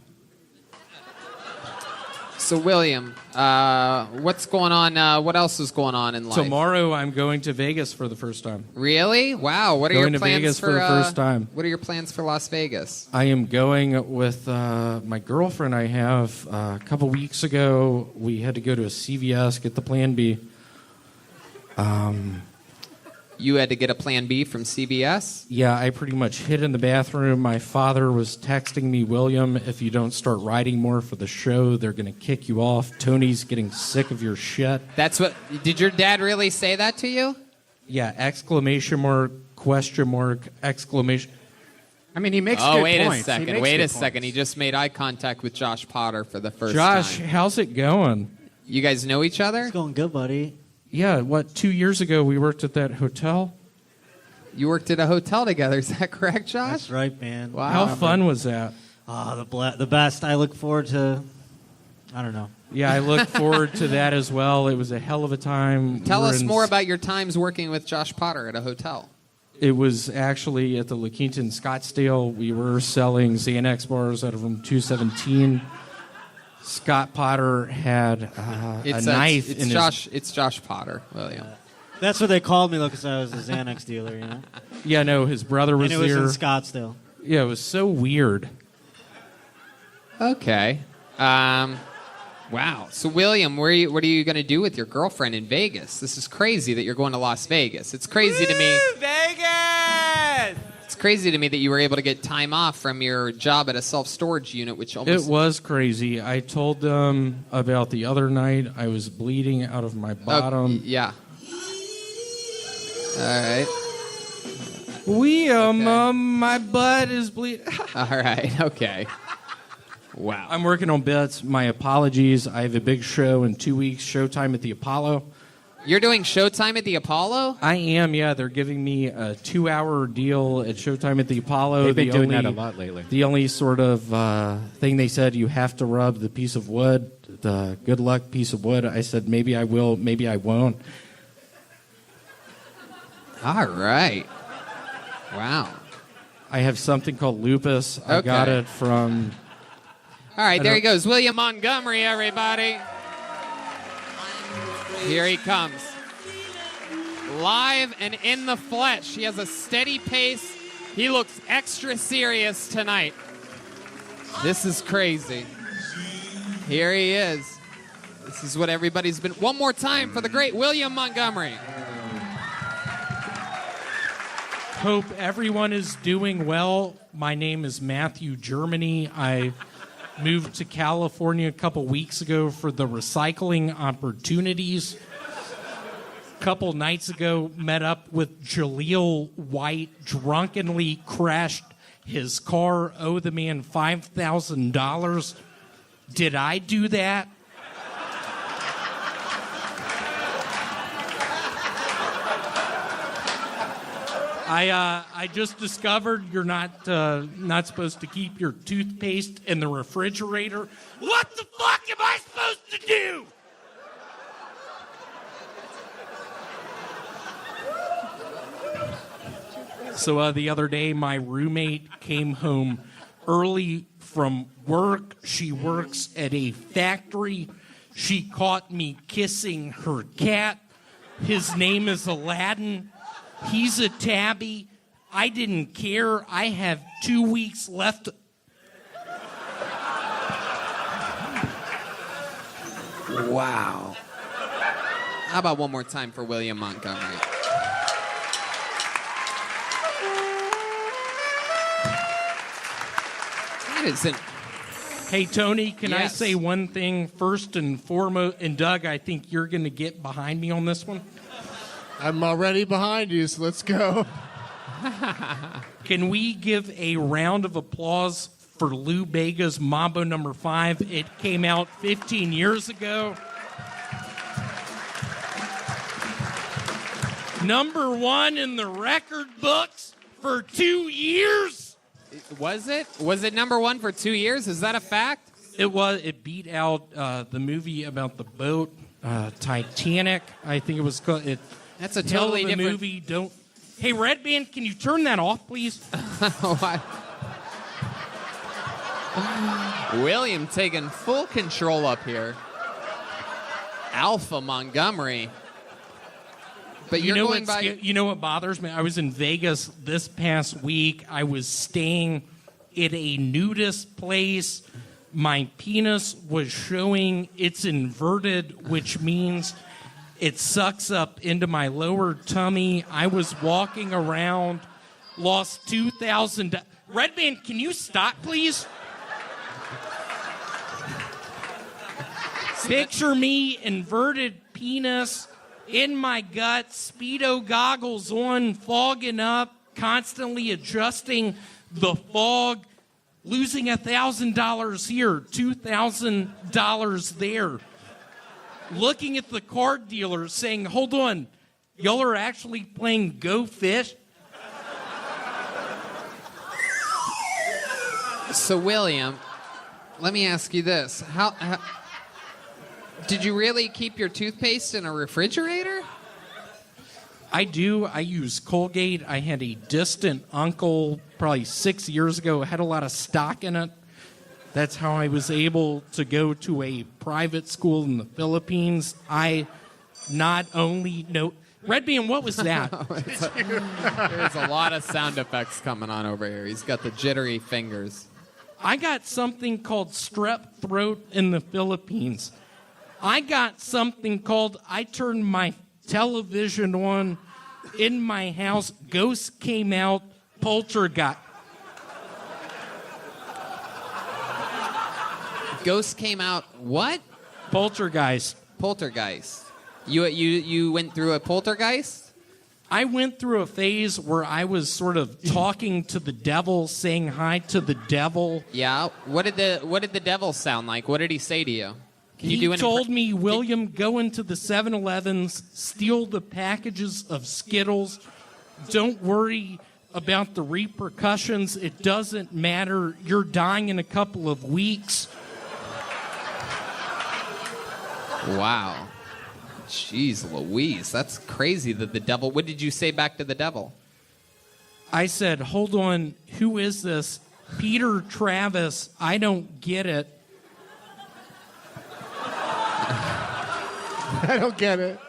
So, William, what's going on? What else is going on in life? Tomorrow, I'm going to Vegas for the first time. Really? Wow. What are Going your to plans Vegas for the first time. What are your plans for Las Vegas? I am going with my girlfriend I have. A couple weeks ago, we had to go to a CVS, get the Plan B. You had to get a Plan B from CVS? Yeah, I pretty much hid in the bathroom. My father was texting me, William, if you don't start writing more for the show, they're going to kick you off. Tony's getting sick of your shit. That's what... Did your dad really say that to you? Yeah, exclamation mark, question mark, exclamation... I mean, he makes good points. Wait a second. Wait a second. He just made eye contact with Josh Potter for the first time. Josh, how's it going? You guys know each other? It's going good, buddy. Yeah, 2 years ago we worked at that hotel? You worked at a hotel together, is that correct, Josh? That's right, man. Wow. How fun was that? The best. I look forward to, I don't know. Yeah, I look forward to that as well. It was a hell of a time. Tell us more about your times working with Josh Potter at a hotel. It was actually at the La Quinta in Scottsdale. We were selling Xanax bars out of room 217. Scott Potter had a knife in his... It's Josh Potter, William. That's what they called me, though, because I was a Xanax dealer, you know? Yeah, no, his brother was there. And it there. was in Scottsdale. Yeah, it was so weird. Okay. Wow. So, William, what are you going to do with your girlfriend in Vegas? This is crazy that you're going to Las Vegas. It's crazy to me. Vegas! It's crazy to me that you were able to get time off from your job at a self-storage unit, which almost... It was crazy. I told them about the other night I was bleeding out of my bottom. Yeah. All right. My butt is bleeding. All right, okay. Wow. I'm working on bits. My apologies. I have a big show in 2 weeks, Showtime at the Apollo. You're doing Showtime at the Apollo? I am, yeah. They're giving me a 2-hour deal at Showtime at the Apollo. They've been doing that a lot lately. The only sort of thing they said, you have to rub the piece of wood, the good luck piece of wood. I said, maybe I will, maybe I won't. All right. Wow. I have something called lupus. I got it from... All right, there he goes. William Montgomery, everybody. Here he comes. Live and in the flesh. He has a steady pace. He looks extra serious tonight. This is crazy. Here he is. This is what everybody's been... One more time for the great William Montgomery. Hope everyone is doing well. My name is Matthew Germany. I moved to California a couple weeks ago for the recycling opportunities. A couple nights ago, met up with Jaleel White, drunkenly crashed his car, owe the man $5,000. Did I do that? I just discovered you're not supposed to keep your toothpaste in the refrigerator. What the fuck am I supposed to do? So the other day, my roommate came home early from work. She works at a factory. She caught me kissing her cat. His name is Aladdin. He's a tabby. I didn't care. I have 2 weeks left. Wow. How about one more time for William Montgomery? That isn't. Hey, Tony, can I Yes. say one thing first and foremost? And Doug, I think you're going to get behind me on this one. I'm already behind you, so let's go. Can we give a round of applause for Lou Bega's Mambo No. 5? It came out 15 years ago. Number 1 in the record books for 2 years. Was it? Was it number 1 for 2 years? Is that a fact? It was. It beat out the movie about the boat, Titanic. I think it was called. That's a totally hell of a different movie. Don't. Hey, Red Band, can you turn that off, please? William taking full control up here. Alpha Montgomery. But you're going by. You know what bothers me? I was in Vegas this past week. I was staying at a nudist place. My penis was showing. It's inverted, which means it sucks up into my lower tummy. I was walking around, lost 2,000. Red Band, can you stop, please? Picture me, inverted penis, in my gut, Speedo goggles on, fogging up, constantly adjusting the fog, losing $1,000 here, $2,000 there. Looking at the card dealer saying, hold on, y'all are actually playing Go Fish? So, William, let me ask you this. How did you really keep your toothpaste in a refrigerator? I do. I use Colgate. I had a distant uncle probably 6 years ago, had a lot of stock in it. That's how I was able to go to a private school in the Philippines. I not only know... Red Bean, what was that? There's a lot of sound effects coming on over here. He's got the jittery fingers. I got something called strep throat in the Philippines. I got something called, I turned my television on in my house, ghosts came out, poltergeist. Ghosts came out, what? Poltergeist. Poltergeist. You went through a poltergeist? I went through a phase where I was sort of talking to the devil, saying hi to the devil. Yeah. What did the devil sound like? What did he say to you? Can you He do an told me, William, go into the 7-Elevens, steal the packages of Skittles. Don't worry about the repercussions. It doesn't matter. You're dying in a couple of weeks. Wow. Jeez Louise, that's crazy that the devil... What did you say back to the devil? I said, hold on, who is this? Peter Travis, I don't get it. I don't get it.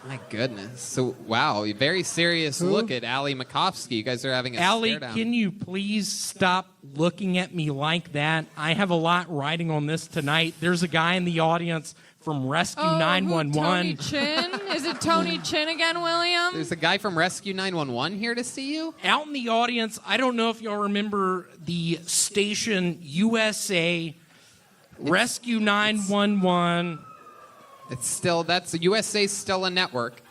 My goodness. So, wow, a very serious look at Ali Makovsky. You guys are having a Allie, stare down. can you please stop looking at me like that? I have a lot riding on this tonight. There's a guy in the audience from Rescue 911. Tony Chin? Is it Tony Chin again, William? There's a guy from Rescue 911 here to see you? Out in the audience, I don't know if y'all remember the station USA, Rescue 911. It's still, that's, USA's still a network.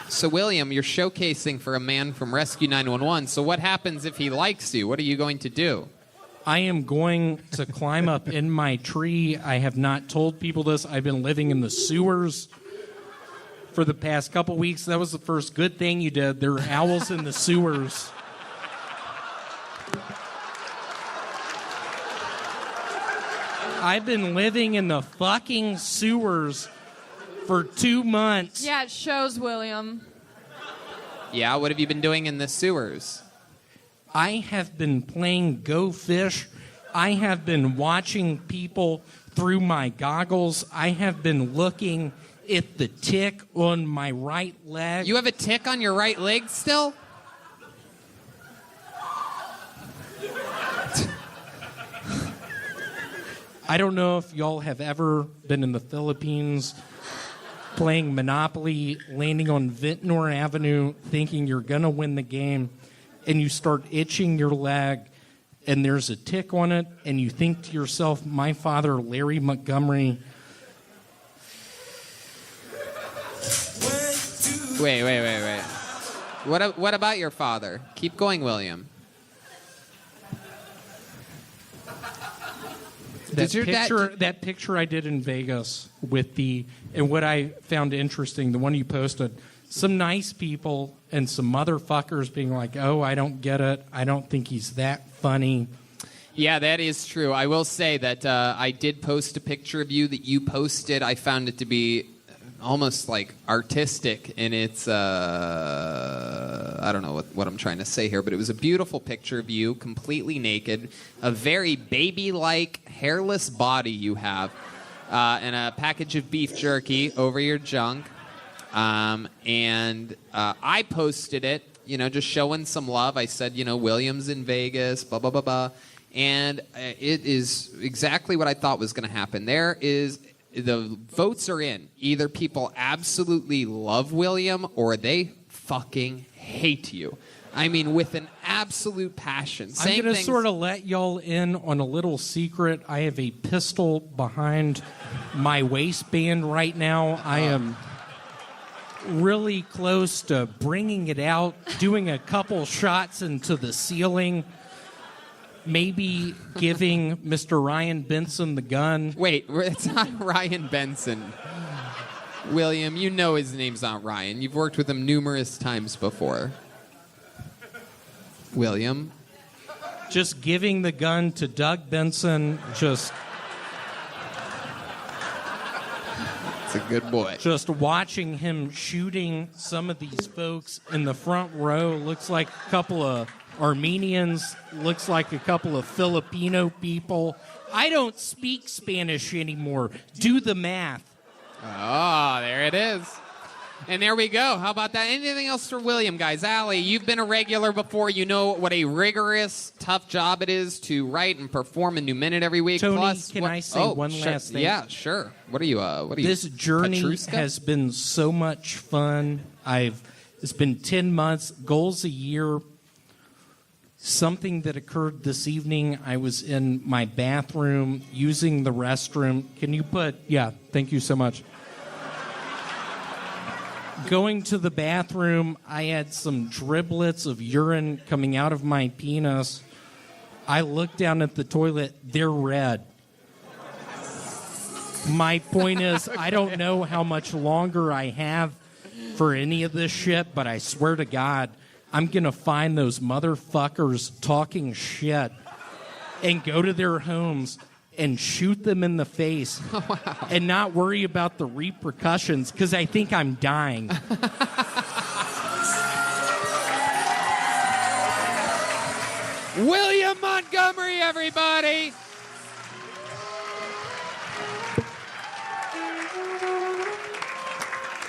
So, William, you're showcasing for a man from Rescue 911. So what happens if he likes you? What are you going to do? I am going to climb up in my tree. I have not told people this. I've been living in the sewers for the past couple weeks. That was the first good thing you did. There are owls in the sewers. I've been living in the fucking sewers for 2 months. Yeah, it shows, William. Yeah, what have you been doing in the sewers? I have been playing Go Fish I have been watching people through my goggles. I have been looking at the tick on my right leg. You have a tick on your right leg still? I don't know if y'all have ever been in the Philippines playing Monopoly, landing on Vintnor Avenue, thinking you're going to win the game, and you start itching your leg, and there's a tick on it, and you think to yourself, my father, Larry Montgomery. Wait. What about your father? Keep going, William. That picture I did in Vegas with and what I found interesting, the one you posted, some nice people and some motherfuckers being like, oh, I don't get it. I don't think he's that funny. Yeah, that is true. I will say that I did post a picture of you that you posted. I found it to be almost like artistic in its, I don't know what I'm trying to say here, but it was a beautiful picture of you, completely naked, a very baby-like, hairless body you have, and a package of beef jerky over your junk. And I posted it, just showing some love. I said, William's in Vegas, blah, blah, blah, blah. And it is exactly what I thought was going to happen. The votes are in. Either people absolutely love William or they fucking hate you. I mean, with an absolute passion. I'm going to sort of let y'all in on a little secret. I have a pistol behind my waistband right now. I am really close to bringing it out, doing a couple shots into the ceiling. Maybe giving Mr. Ryan Benson the gun. Wait, it's not Ryan Benson. William, you know his name's not Ryan. You've worked with him numerous times before. William? Just giving the gun to Doug Benson, It's a good boy. Just watching him shooting some of these folks in the front row looks like a couple of Armenians, looks like a couple of Filipino people. I don't speak Spanish anymore. Do the math. Oh, there it is. And there we go. How about that? Anything else for William, guys? Allie, you've been a regular before. You know what a rigorous, tough job it is to write and perform a new minute every week. Tony, Plus, can I say one last thing? Yeah, sure. What are you? This journey Petrushka? has been so much fun. It's been 10 months, goals a year. Something that occurred this evening, I was in my bathroom using the restroom. Can you thank you so much. Going to the bathroom, I had some driblets of urine coming out of my penis. I looked down at the toilet, they're red. My point is, I don't know how much longer I have for any of this shit, but I swear to God, I'm going to find those motherfuckers talking shit and go to their homes and shoot them in the face and not worry about the repercussions because I think I'm dying. William Montgomery, everybody.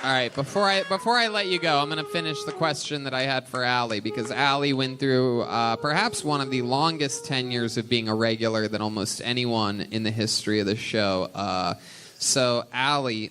All right, before I let you go, I'm going to finish the question that I had for Allie, because Allie went through perhaps one of the longest tenures of being a regular than almost anyone in the history of the show. So, Allie,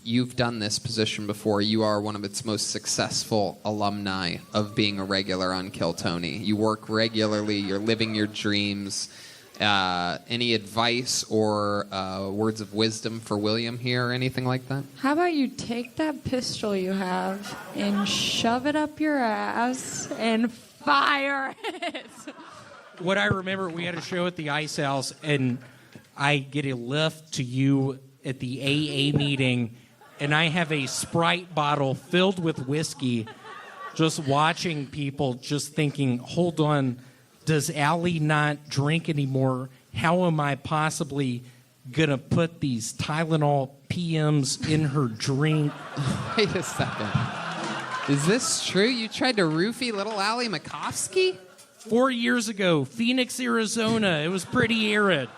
you've done this position before. You are one of its most successful alumni of being a regular on Kill Tony. You work regularly. You're living your dreams. Any advice or words of wisdom for William here or anything like that? How about you take that pistol you have and shove it up your ass and fire it? What I remember, we had a show at the Ice House, and I get a lift to you at the AA meeting, and I have a Sprite bottle filled with whiskey, just watching people, just thinking, hold on, does Allie not drink anymore? How am I possibly going to put these Tylenol PMs in her drink? Wait a second. Is this true? You tried to roofie little Allie Makovsky? 4 years ago, Phoenix, Arizona. It was pretty arid.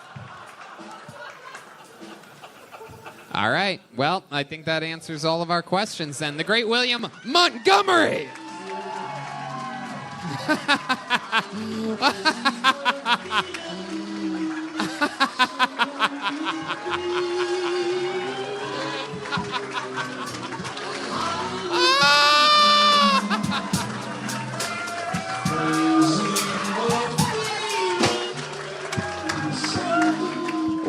All right. Well, I think that answers all of our questions then. The great William Montgomery.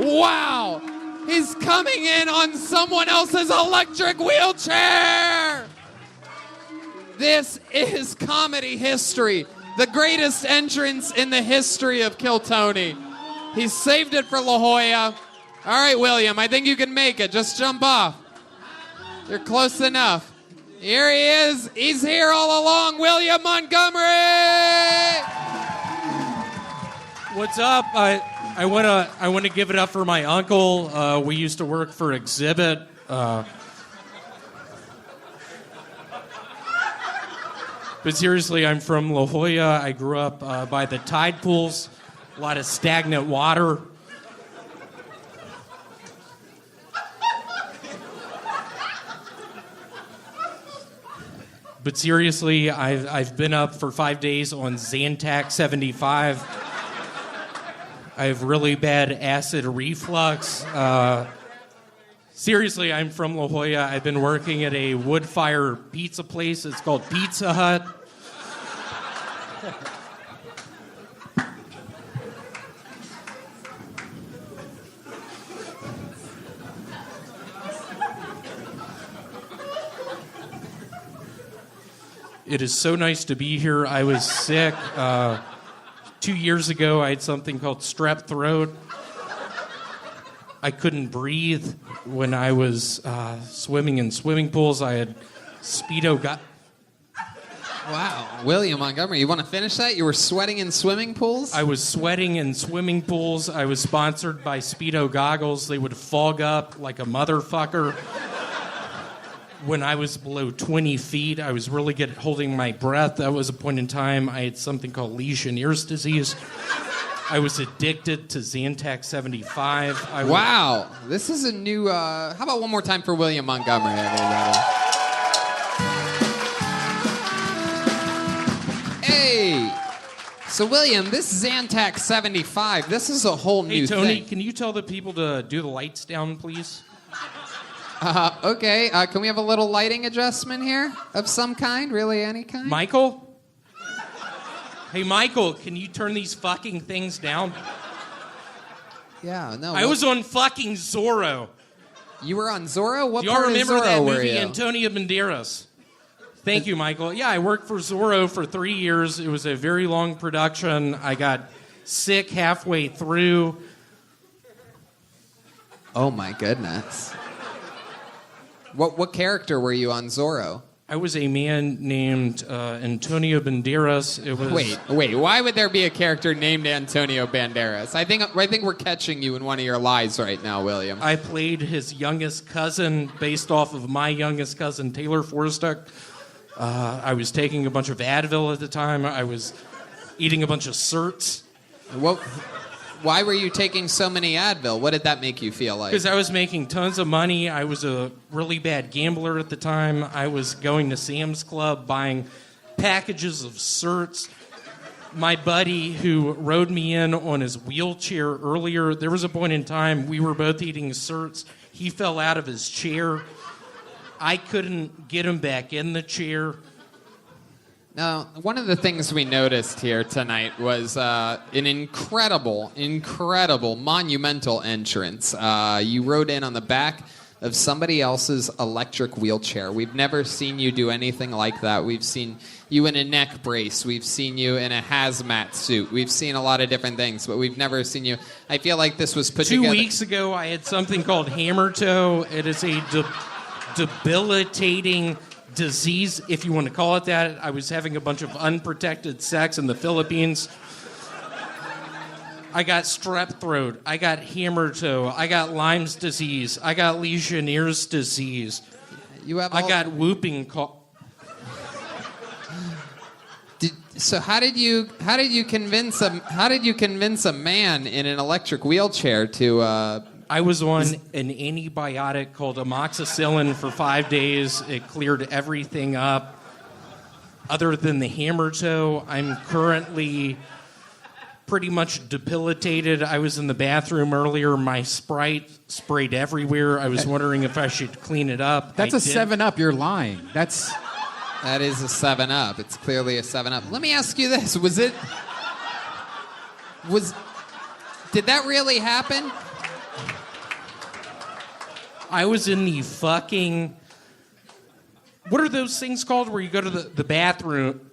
Wow! He's coming in on someone else's electric wheelchair! This is comedy history. The greatest entrance in the history of Kill Tony. He's saved it for La Jolla. All right, William, I think you can make it. Just jump off. You're close enough. Here he is. He's here all along. William Montgomery! What's up? I want to give it up for my uncle. We used to work for Exhibit. But seriously, I'm from La Jolla. I grew up by the tide pools, a lot of stagnant water. But seriously, I've been up for 5 days on Zantac 75. I have really bad acid reflux. Seriously, I'm from La Jolla. I've been working at a wood-fire pizza place. It's called Pizza Hut. It is so nice to be here. I was sick. 2 years ago, I had something called strep throat. I couldn't breathe when I was swimming in swimming pools. I had Speedo. Wow. William Montgomery, you want to finish that? You were sweating in swimming pools? I was sweating in swimming pools. I was sponsored by Speedo goggles. They would fog up like a motherfucker. When I was below 20 feet, I was really good at holding my breath. That was a point in time I had something called Legionnaire's disease. I was addicted to Zantac 75. Wow. This is a new... how about one more time for William Montgomery, everybody? Hey! So, William, this Zantac 75, this is a whole new thing. Hey, Tony, can you tell the people to do the lights down, please? Okay, can we have a little lighting adjustment here of some kind? Really, any kind? Michael? Hey, Michael, can you turn these fucking things down? Yeah, no. I was on fucking Zorro. You were on Zorro? What Y'all part remember of Zorro that were movie, you? Antonio Banderas? Thank you, Michael. Yeah, I worked for Zorro for 3 years. It was a very long production. I got sick halfway through. Oh, my goodness. What character were you on Zorro? I was a man named Antonio Banderas. It was Wait. Why would there be a character named Antonio Banderas? I think we're catching you in one of your lies right now, William. I played his youngest cousin based off of my youngest cousin, Taylor Forstick. I was taking a bunch of Advil at the time. I was eating a bunch of certs. Why were you taking so many Advil? What did that make you feel like? Because I was making tons of money. I was a really bad gambler at the time. I was going to Sam's Club buying packages of certs. My buddy who rode me in on his wheelchair earlier, there was a point in time we were both eating certs. He fell out of his chair. I couldn't get him back in the chair. Now, one of the things we noticed here tonight was an incredible, monumental entrance. You rode in on the back of somebody else's electric wheelchair. We've never seen you do anything like that. We've seen you in a neck brace. We've seen you in a hazmat suit. We've seen a lot of different things, but we've never seen you. I feel like this was put together. 2 weeks ago, I had something called hammer toe. It is a debilitating disease, if you want to call it that. I was having a bunch of unprotected sex in the Philippines. I got strep throat. I got hammer toe. I got Lyme's disease. I got Legionnaire's disease. I got whooping cough. So how did you convince a man in an electric wheelchair to? I was on an antibiotic called amoxicillin for 5 days. It cleared everything up, other than the hammer toe. I'm currently pretty much debilitated. I was in the bathroom earlier. My Sprite sprayed everywhere. I was wondering if I should clean it up. That's a 7-Up. You're lying. That is a 7-Up. It's clearly a 7-Up. Let me ask you this: did that really happen? I was in the fucking... What are those things called where you go to the bathroom?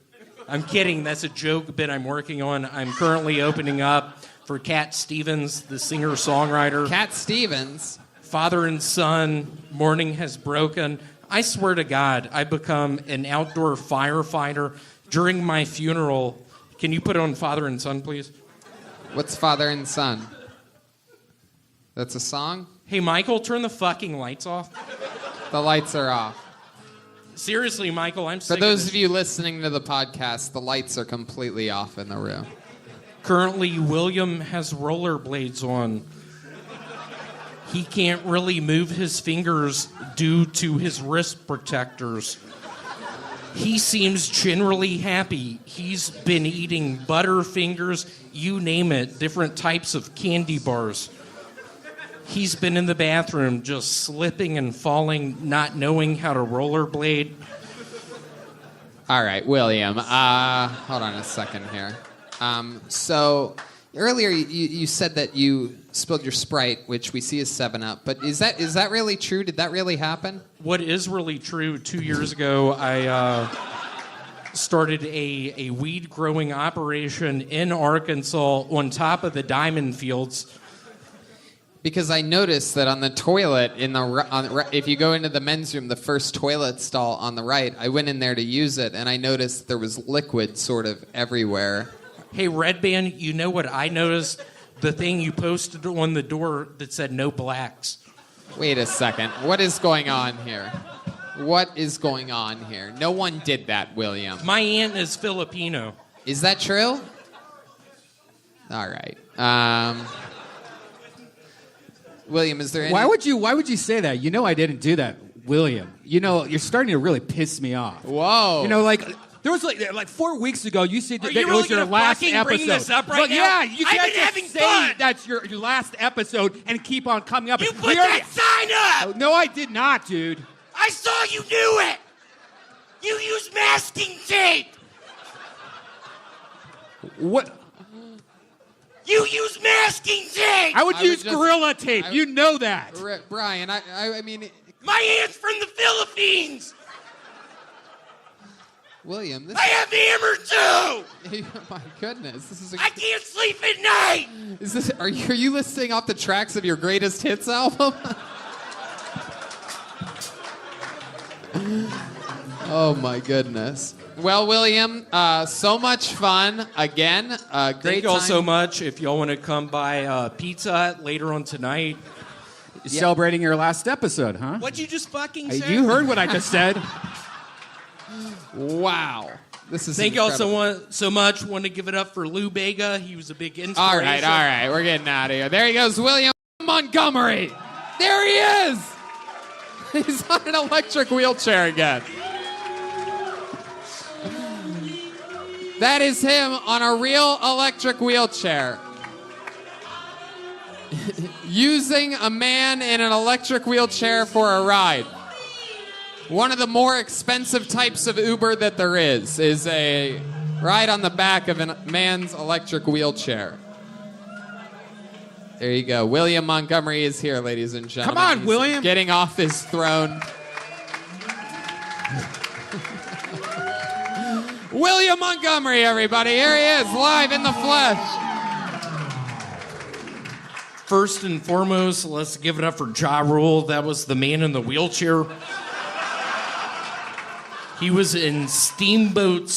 I'm kidding. That's a joke bit I'm working on. I'm currently opening up for Cat Stevens, the singer-songwriter. Cat Stevens? Father and son, morning has broken. I swear to God, I become an outdoor firefighter during my funeral. Can you put on Father and Son, please? What's Father and Son? That's a song? Hey, Michael, turn the fucking lights off. The lights are off. Seriously, Michael, I'm For sick those of of you listening to the podcast, the lights are completely off in the room. Currently, William has rollerblades on. He can't really move his fingers due to his wrist protectors. He seems generally happy. He's been eating Butterfingers, you name it, different types of candy bars. He's been in the bathroom just slipping and falling, not knowing how to rollerblade. All right, William, hold on a second here. So earlier you said that you spilled your Sprite, which we see as 7-Up, but is that really true? Did that really happen? What is really true, 2 years ago, I started a weed growing operation in Arkansas on top of the diamond fields. Because I noticed that on the toilet, if you go into the men's room, the first toilet stall on the right, I went in there to use it, and I noticed there was liquid sort of everywhere. Hey, Red Band, you know what I noticed? The thing you posted on the door that said no blacks. Wait a second. What is going on here? What is going on here? No one did that, William. My aunt is Filipino. Is that true? All right. William, is there any... Why would you say that? You know I didn't do that, William. You know, you're starting to really piss me off. Whoa. You know, there was like 4 weeks ago, you said that Are you it really was your gonna last fucking episode. bring this up right Look, now? yeah, you I've can't been just having say fun. that's your last episode and keep on coming up. You put that sign up! No, I did not, dude. I saw you do it! You used masking tape! What? You use masking tape! I would use Gorilla Tape. You know that. Brian, I mean... My aunt's from the Philippines! William, this I have hammer too! My goodness, this is... I can't sleep at night! Is this? Are you listing off the tracks of your greatest hits album? Oh my goodness. Well, William, so much fun again. Great Thank you all time. so much. If y'all want to come by Pizza Hut later on tonight. Celebrating your last episode, huh? What'd you just fucking say? You heard what I just said. Wow. This is Thank you all incredible. so much. Want to give it up for Lou Bega. He was a big inspiration. All right. We're getting out of here. There he goes, William Montgomery. There he is. He's on an electric wheelchair again. That is him on a real electric wheelchair. Using a man in an electric wheelchair for a ride. One of the more expensive types of Uber that there is a ride on the back of a man's electric wheelchair. There you go. William Montgomery is here, ladies and gentlemen. Come on, He's William. Getting off his throne. William Montgomery, everybody. Here he is, live in the flesh. First and foremost, let's give it up for Ja Rule. That was the man in the wheelchair. He was in Steamboat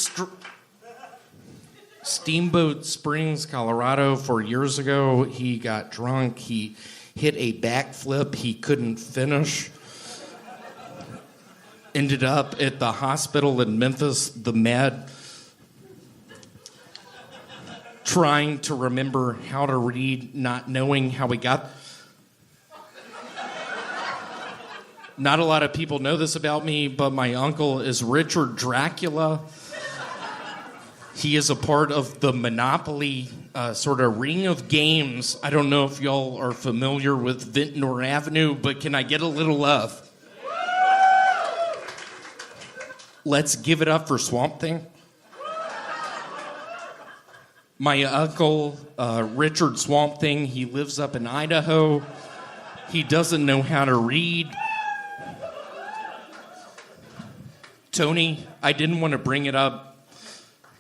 Springs, Colorado 4 years ago. He got drunk. He hit a backflip he couldn't finish. Ended up at the hospital in Memphis, the Med. trying to remember how to read, not knowing how we got. Not a lot of people know this about me, but my uncle is Richard Dracula. He is a part of the Monopoly sort of ring of games. I don't know if y'all are familiar with Ventnor Avenue, but can I get a little love? Let's give it up for Swamp Thing. My uncle, Richard Swamp Thing, he lives up in Idaho. He doesn't know how to read. Tony, I didn't want to bring it up.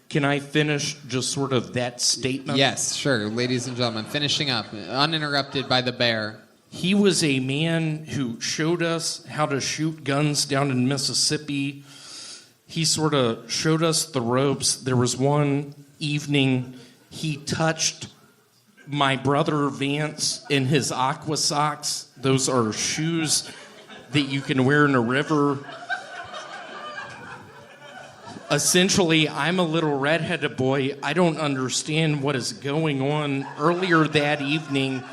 Can I finish just sort of that statement? Yes, sure. Ladies and gentlemen, finishing up, uninterrupted by the bear. He was a man who showed us how to shoot guns down in Mississippi. He sort of showed us the ropes. There was one evening he touched my brother Vance in his aqua socks. Those are shoes that you can wear in a river. Essentially, I'm a little redheaded boy. I don't understand what is going on. Earlier that evening,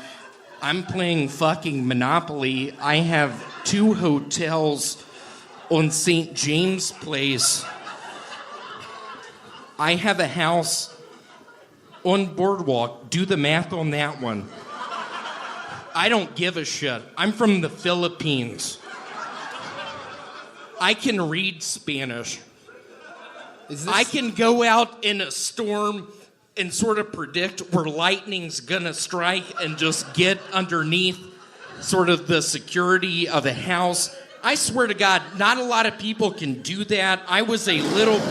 I'm playing fucking Monopoly. I have 2 hotels on St. James Place. I have a house on Boardwalk. Do the math on that one. I don't give a shit. I'm from the Philippines. I can read Spanish. I can go out in a storm and sort of predict where lightning's gonna strike and just get underneath sort of the security of a house. I swear to God, not a lot of people can do that. I was a little...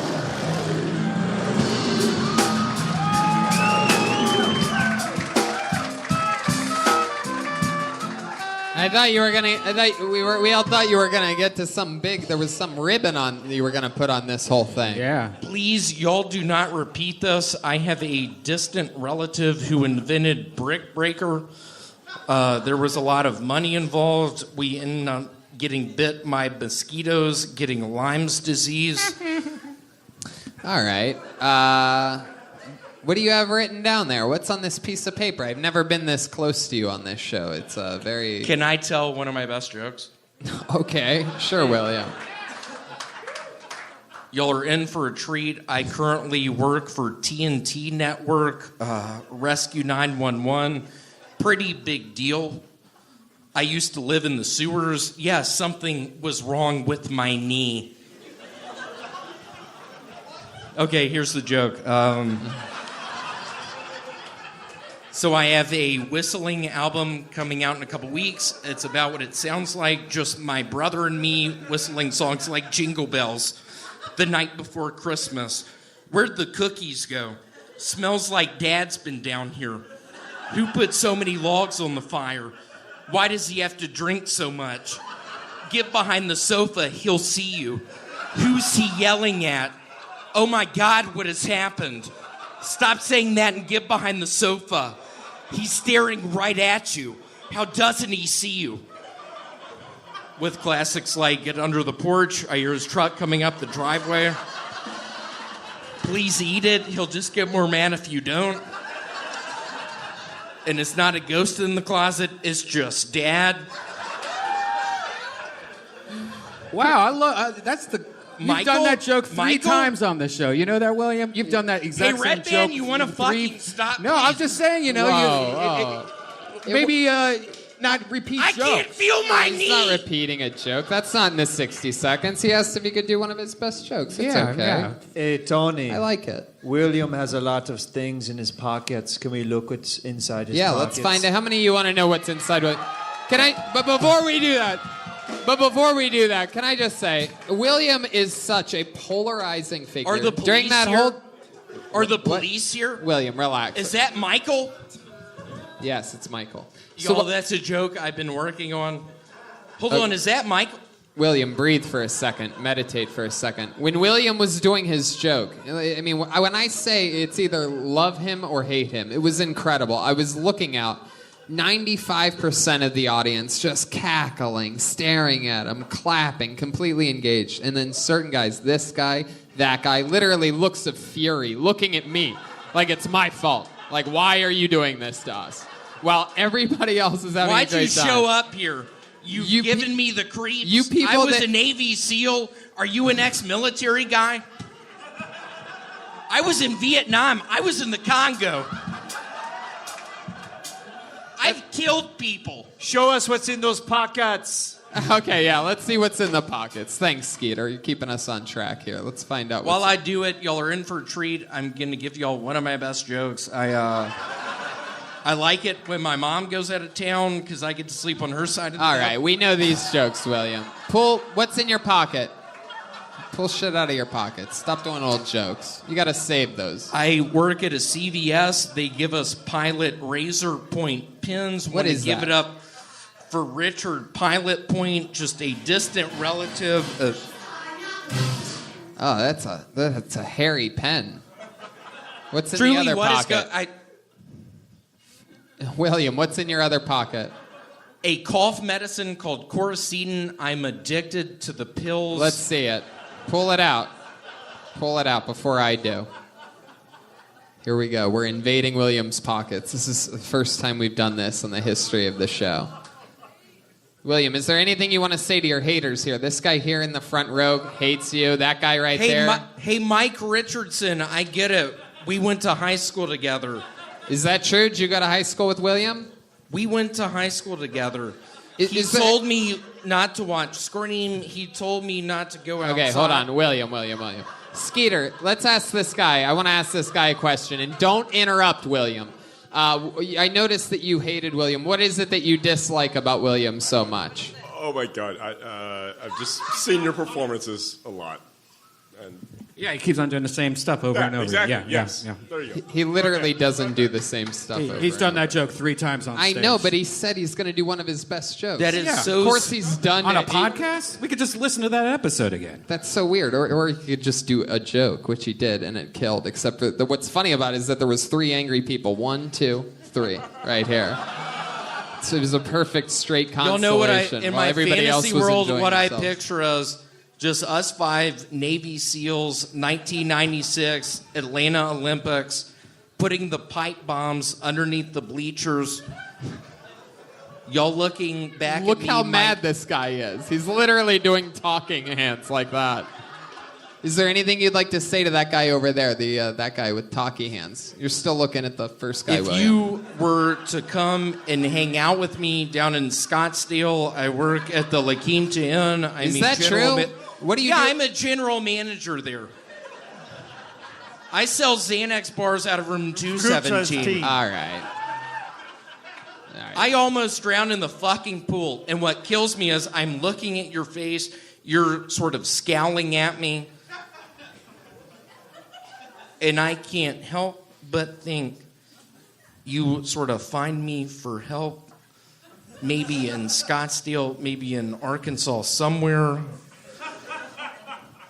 I thought you were gonna. We all thought you were gonna get to some big. There was some ribbon on you were gonna put on this whole thing. Yeah. Please, y'all do not repeat this. I have a distant relative who invented brick breaker. There was a lot of money involved. We ended up getting bit by mosquitoes, getting Lyme's disease. All right. What do you have written down there? What's on this piece of paper? I've never been this close to you on this show. It's very... Can I tell one of my best jokes? Okay, sure, William. Y'all are in for a treat. I currently work for TNT Network, Rescue 911. Pretty big deal. I used to live in the sewers. Yeah, something was wrong with my knee. Okay, here's the joke. So I have a whistling album coming out in a couple weeks. It's about what it sounds like, just my brother and me whistling songs like Jingle Bells, The Night Before Christmas. Where'd the cookies go? Smells like Dad's been down here. Who put so many logs on the fire? Why does he have to drink so much? Get behind the sofa, he'll see you. Who's he yelling at? Oh my God, what has happened? Stop saying that and get behind the sofa. He's staring right at you. How doesn't he see you? With classics like Get Under the Porch, I hear his truck coming up the driveway. Please eat it. He'll just get more mad if you don't. And it's not a ghost in the closet, it's just Dad. Wow, I love that's the. You've done that joke three times on the show. You know that, William? You've done that exact same joke. Hey, Red Band, you want to fucking stop? No, I'm just saying, you know, maybe not repeat jokes. I can't feel my knee. He's not repeating a joke. That's not in the 60 seconds. He asked if he could do one of his best jokes. It's okay. Yeah. Hey, Tony. I like it. William has a lot of things in his pockets. Can we look what's inside his pockets? Yeah, let's find out. How many of you want to know what's inside? Can I? But before we do that, can I just say, William is such a polarizing figure. Are the police during that here? whole? Are the police here? William, relax. Is that Michael? Yes, it's Michael. Y'all, that's a joke I've been working on. Hold on, is that Michael? William, breathe for a second. Meditate for a second. When William was doing his joke, I mean, when I say it's either love him or hate him, it was incredible. I was looking out. 95% of the audience just cackling, staring at him, clapping, completely engaged. And then certain guys, this guy, that guy, literally looks of fury, looking at me like it's my fault. Like, why are you doing this to us? While everybody else is having Why'd a great you time. show up here? You've given me the creeps. You people I was that- a Navy SEAL. Are you an ex-military guy? I was in Vietnam. I was in the Congo. I've killed people. Show us what's in those pockets. Okay, yeah, let's see what's in the pockets. Thanks, Skeeter. You're keeping us on track here. Let's find out While what's I do it, y'all are in for a treat. I'm going to give y'all one of my best jokes. I like it when my mom goes out of town because I get to sleep on her side of the All bed. right, we know these jokes, William. Pull what's in your pocket. Pull shit out of your pocket. Stop doing old jokes. You got to save those. I work at a CVS. They give us Pilot Razor Point pins. What is give that? it up for Richard Pilot Point, just a distant relative of... Oh, that's a hairy pen. What's in Truly, the other what is pocket? William, what's in your other pocket? A cough medicine called Coricidin. I'm addicted to the pills. Let's see it. Pull it out. Pull it out before I do. Here we go. We're invading William's pockets. This is the first time we've done this in the history of the show. William, is there anything you want to say to your haters here? This guy here in the front row hates you. That guy right there. Hey, Mike Richardson, I get it. We went to high school together. Is that true? Did you go to high school with William? We went to high school together. Is He there- told me not to watch Scream. He told me not to go outside. Okay, hold on. William. Skeeter, let's ask this guy. I want to ask this guy a question, and don't interrupt, William. I noticed that you hated William. What is it that you dislike about William so much? Oh my God, I've just seen your performances a lot, and Yeah, he keeps on doing the same stuff over and over. exactly. Yeah, Yes. yeah. There you go. He literally doesn't do the same stuff. over He's and done that joke 3 times on I stage. know, but he said he's going to do one of his best jokes. That is Of course he's done on a it. podcast. We could just listen to that episode again. That's so weird. Or he could just do a joke, which he did, and it killed. Except for what's funny about it is that there was 3 angry people. 1, 2, 3, right here. So it was a perfect straight Y'all constellation. know what in while my everybody else fantasy was world, enjoying what themselves. I picture as just us 5 Navy SEALs, 1996 Atlanta Olympics, putting the pipe bombs underneath the bleachers. Y'all looking back Look at me. how mad this guy is. He's literally doing talking hands like that. Is there anything you'd like to say to that guy over there, that guy with talkie hands? You're still looking at the first guy, If William. you were to come and hang out with me down in Scottsdale, I work at the La Quinta Inn. Is that true? What do you Yeah, do? I'm a general manager there. I sell Xanax bars out of room 217. All right. I almost drowned in the fucking pool. And what kills me is I'm looking at your face. You're sort of scowling at me. And I can't help but think you sort of find me for help. Maybe in Scottsdale, maybe in Arkansas somewhere.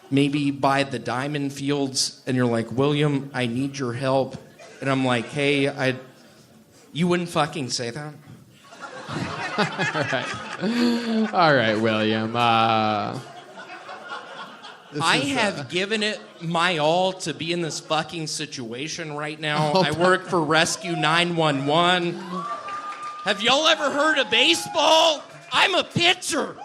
Maybe by the diamond fields. And you're like, William, I need your help. And I'm like, hey, you wouldn't fucking say that? All right, William. I have given it my all to be in this fucking situation right now. Oh, I work for Rescue 911. Have y'all ever heard of baseball? I'm a pitcher.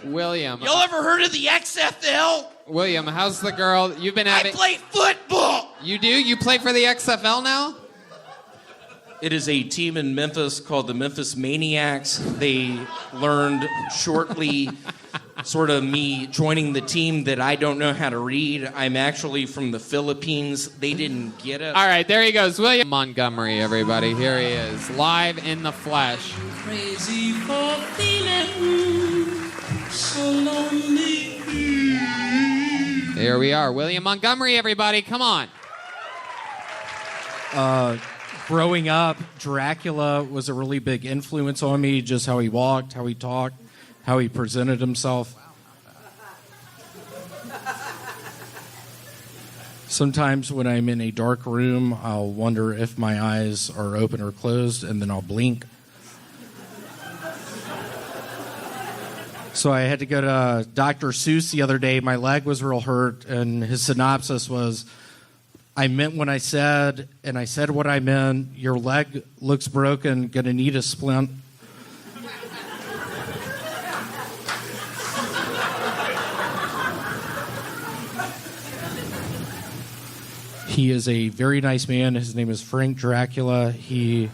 William. Y'all ever heard of the XFL? William, how's the girl? You've been having. I play football. You do? You play for the XFL now? It is a team in Memphis called the Memphis Maniacs. They learned shortly, sort of me joining the team, that I don't know how to read. I'm actually from the Philippines. They didn't get it. All right, there he goes. William Montgomery, everybody. Here he is, live in the flesh. Crazy for feeling so lonely. Here we are. William Montgomery, everybody. Come on. Growing up, Dracula was a really big influence on me, just how he walked, how he talked, how he presented himself. Sometimes when I'm in a dark room, I'll wonder if my eyes are open or closed, and then I'll blink. So I had to go to Dr. Seuss the other day. My leg was real hurt, and his synopsis was, I meant what I said, and I said what I meant. Your leg looks broken. Gonna need a splint. He is a very nice man. His name is Frank Dracula. He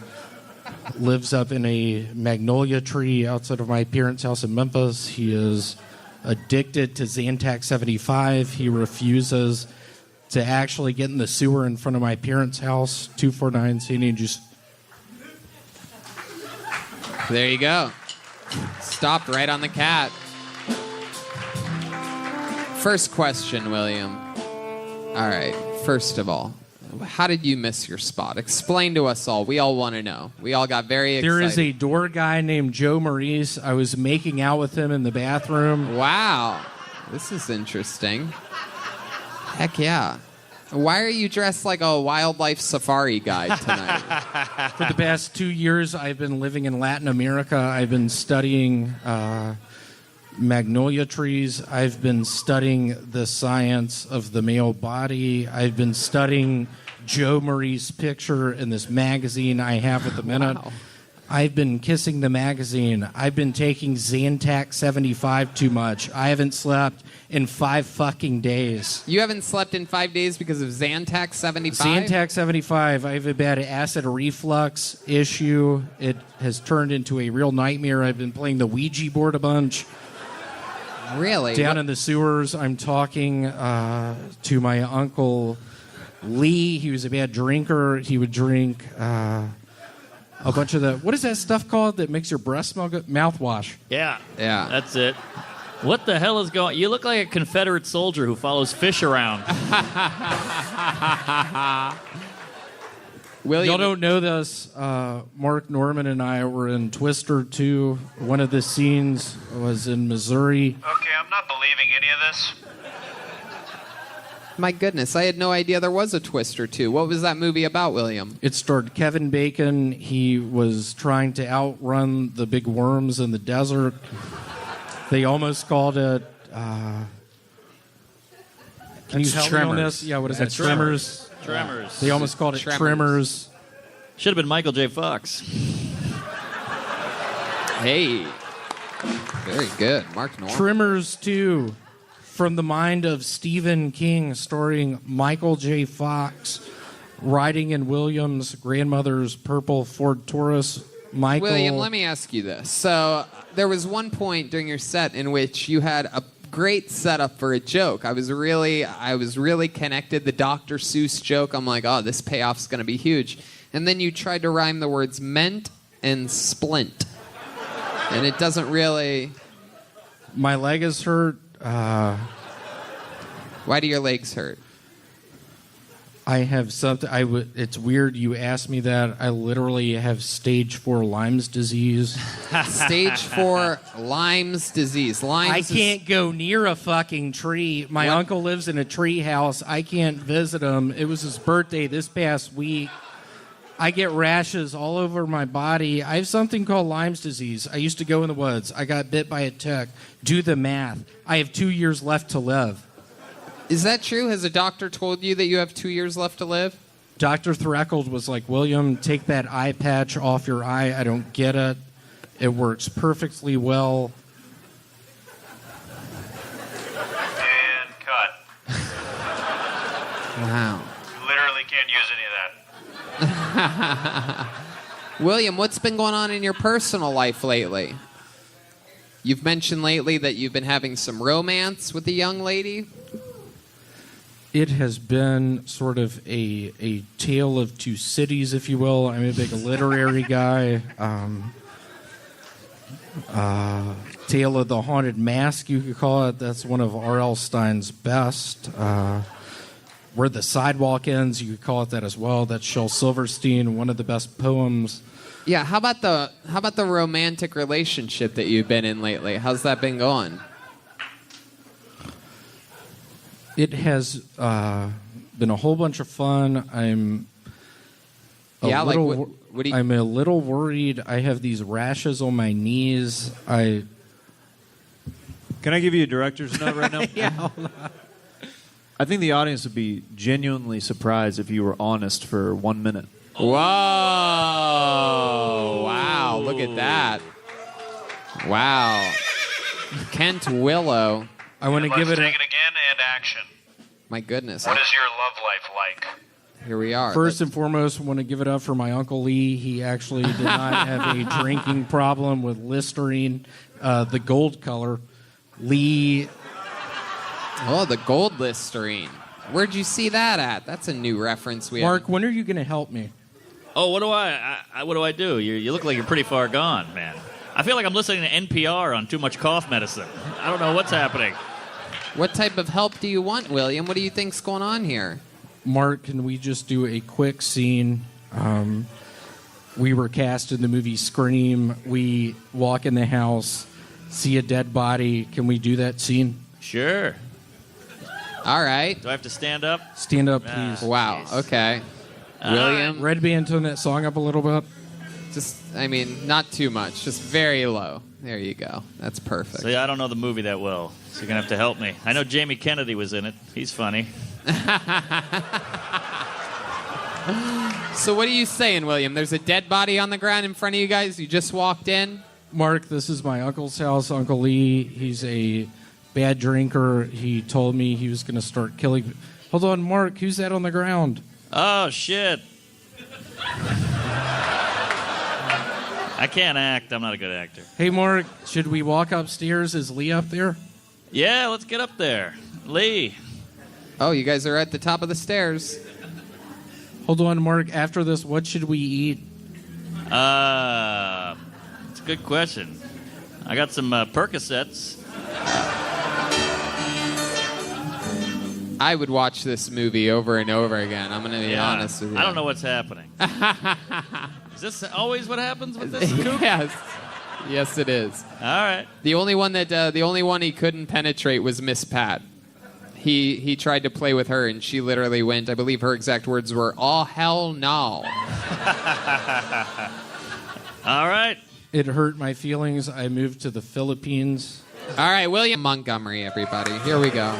lives up in a magnolia tree outside of my parents' house in Memphis. He is addicted to Zantac 75. He refuses to actually get in the sewer in front of my parents' house, 249 St. Andrews. There you go. Stopped right on the cat. First question, William. All right. First of all, how did you miss your spot? Explain to us all. We all want to know. We all got very excited. There is a door guy named Joe Maurice. I was making out with him in the bathroom. Wow. This is interesting. Heck yeah. Why are you dressed like a wildlife safari guide tonight? For the past 2 years, I've been living in Latin America. I've been studying magnolia trees. I've been studying the science of the male body. I've been studying Joe Marie's picture in this magazine I have at the minute. Wow. I've been kissing the magazine. I've been taking Zantac 75 too much. I haven't slept in 5 fucking days. You haven't slept in 5 days because of Zantac 75? Zantac 75. I have a bad acid reflux issue. It has turned into a real nightmare. I've been playing the Ouija board a bunch. Really? Down in the sewers, I'm talking to my uncle Lee. He was a bad drinker. He would drink a bunch of the... What is that stuff called that makes your breath smell good? Mouthwash. Yeah. Yeah. That's it. What the hell is going... You look like a Confederate soldier who follows fish around. Y'all don't know this. Mark Norman and I were in Twister 2. One of the scenes was in Missouri. Okay, I'm not believing any of this. My goodness, I had no idea there was a Twister 2. What was that movie about, William? It starred Kevin Bacon. He was trying to outrun the big worms in the desert. They almost called it... can you It's help me on Tremors. this? Yeah, what is That's that? Tremors. Tremors. They almost called it Tremors. Should have been Michael J. Fox. Hey. Very good. Mark Norman. Tremors 2, from the mind of Stephen King, starring Michael J. Fox, riding in William's grandmother's purple Ford Taurus. Michael... William, let me ask you this. So there was one point during your set in which you had a great setup for a joke. I was really connected. The Dr. Seuss joke, I'm like, oh, this payoff's going to be huge. And then you tried to rhyme the words ment and splint. And it doesn't really... My leg is hurt. Why do your legs hurt? I have something. It's weird you asked me that. I literally have stage 4 Lyme's disease. Stage 4 Lyme's disease. I can't go near a fucking tree. My uncle lives in a tree house. I can't visit him. It was his birthday this past week. I get rashes all over my body. I have something called Lyme's disease. I used to go in the woods. I got bit by a tick. Do the math. I have 2 years left to live. Is that true? Has a doctor told you that you have 2 years left to live? Dr. Threckles was like, William, take that eye patch off your eye. I don't get it. It works perfectly well. And cut. Wow. Literally can't use any of that. William, what's been going on in your personal life lately? You've mentioned lately that you've been having some romance with a young lady. It has been sort of a tale of two cities, if you will. I'm a big literary guy. Tale of the Haunted Mask, you could call it. That's one of R.L. Stein's best. Where the Sidewalk Ends, you could call it that as well. That's Shel Silverstein, one of the best poems. Yeah, how about the romantic relationship that you've been in lately? How's that been going? It has been a whole bunch of fun. I'm Yeah, like, little, what do you... I'm a little worried. I have these rashes on my knees. Can I give you a director's note right now? Yeah. I think the audience would be genuinely surprised if you were honest for 1 minute. Whoa! Wow! Look at that! Wow! Kent Willow. I want to give it. Take it again and action. My goodness! What is your love life like? Here we are. First and foremost, I want to give it up for my Uncle Lee. He actually did not have a drinking problem with Listerine, the gold color. Lee. Oh, the gold Listerine. Where'd you see that at? That's a new reference. Mark, when are you going to help me? Oh, what do I do? You look like you're pretty far gone, man. I feel like I'm listening to NPR on too much cough medicine. I don't know what's happening. What type of help do you want, William? What do you think's going on here? Mark, can we just do a quick scene? We were cast in the movie Scream. We walk in the house, see a dead body. Can we do that scene? Sure. All right. Do I have to stand up? Stand up, please. Wow. Okay. William? Red Band, tone that song up a little bit. Not too much. Just very low. There you go. That's perfect. See, I don't know the movie that well, so you're going to have to help me. I know Jamie Kennedy was in it. He's funny. So what are you saying, William? There's a dead body on the ground in front of you guys? You just walked in? Mark, this is my uncle's house, Uncle Lee. He's a bad drinker. He told me he was going to start killing. Hold on, Mark. Who's that on the ground? Oh, shit. I can't act. I'm not a good actor. Hey, Mark, should we walk upstairs? Is Lee up there? Yeah, let's get up there. Lee. Oh, you guys are at the top of the stairs. Hold on, Mark. After this, what should we eat? It's a good question. I got some Percocets. I would watch this movie over and over again. I'm going to be honest with you. I don't know what's happening. Is this always what happens with this kook? Yes, it is. All right. The only one he couldn't penetrate was Miss Pat. He tried to play with her, and she literally went. I believe her exact words were, "Oh hell no." All right. It hurt my feelings. I moved to the Philippines. All right, William Montgomery, everybody. Here we go.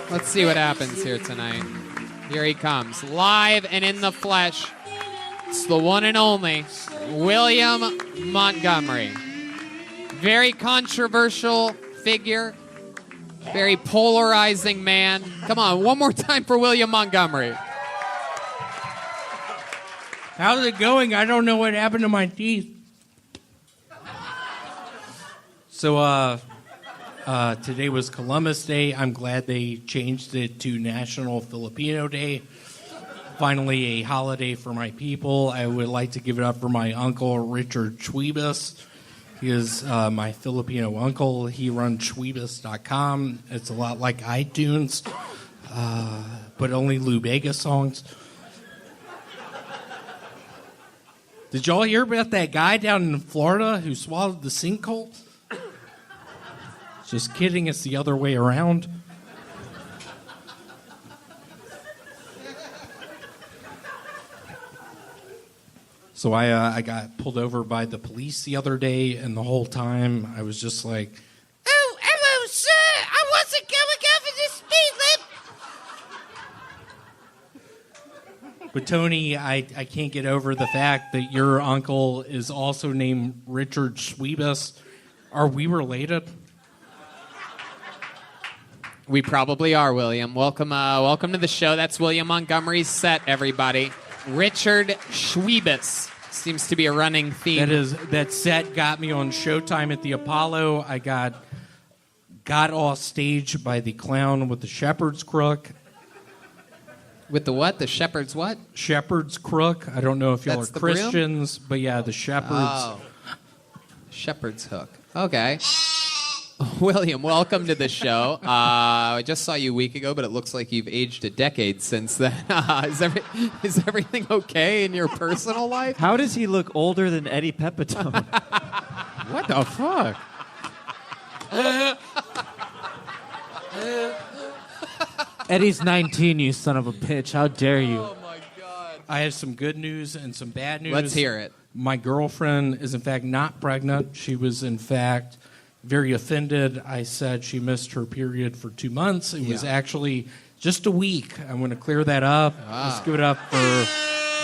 Let's see what happens here tonight. Here he comes, live and in the flesh. It's the one and only William Montgomery. Very controversial figure. Very polarizing man. Come on, one more time for William Montgomery. How's it going? I don't know what happened to my teeth. So, today was Columbus Day. I'm glad they changed it to National Filipino Day. Finally, a holiday for my people. I would like to give it up for my uncle, Richard Schwiebus. He is my Filipino uncle. He runs Schwiebus.com. It's a lot like iTunes, but only Lou Bega songs. Did y'all hear about that guy down in Florida who swallowed the sinkhole? Just kidding, it's the other way around. So I got pulled over by the police the other day, and the whole time I was just like, Oh, hello, sir. I wasn't going over the speed limit. but Tony, I can't get over the fact that your uncle is also named Richard Schwiebus. Are we related? We probably are, William. Welcome to the show. That's William Montgomery's set, everybody. Richard Schwiebus seems to be a running theme. That set got me on Showtime at the Apollo. I got off stage by the clown with the shepherd's crook. With the what? The shepherd's what? Shepherd's crook. I don't know if y'all That's are the broom? Christians, but yeah, the shepherd's. Oh. Shepherd's hook. Okay. William, welcome to the show. I just saw you a week ago, but it looks like you've aged a decade since then. Is everything okay in your personal life? How does he look older than Eddie Pepitone? What the fuck? Eddie's 19, you son of a bitch. How dare you? Oh, my God. I have some good news and some bad news. Let's hear it. My girlfriend is, in fact, not pregnant. She was, in fact, very offended. I said she missed her period for 2 months. It was actually just a week. I'm going to clear that up. Wow. Let's give it up for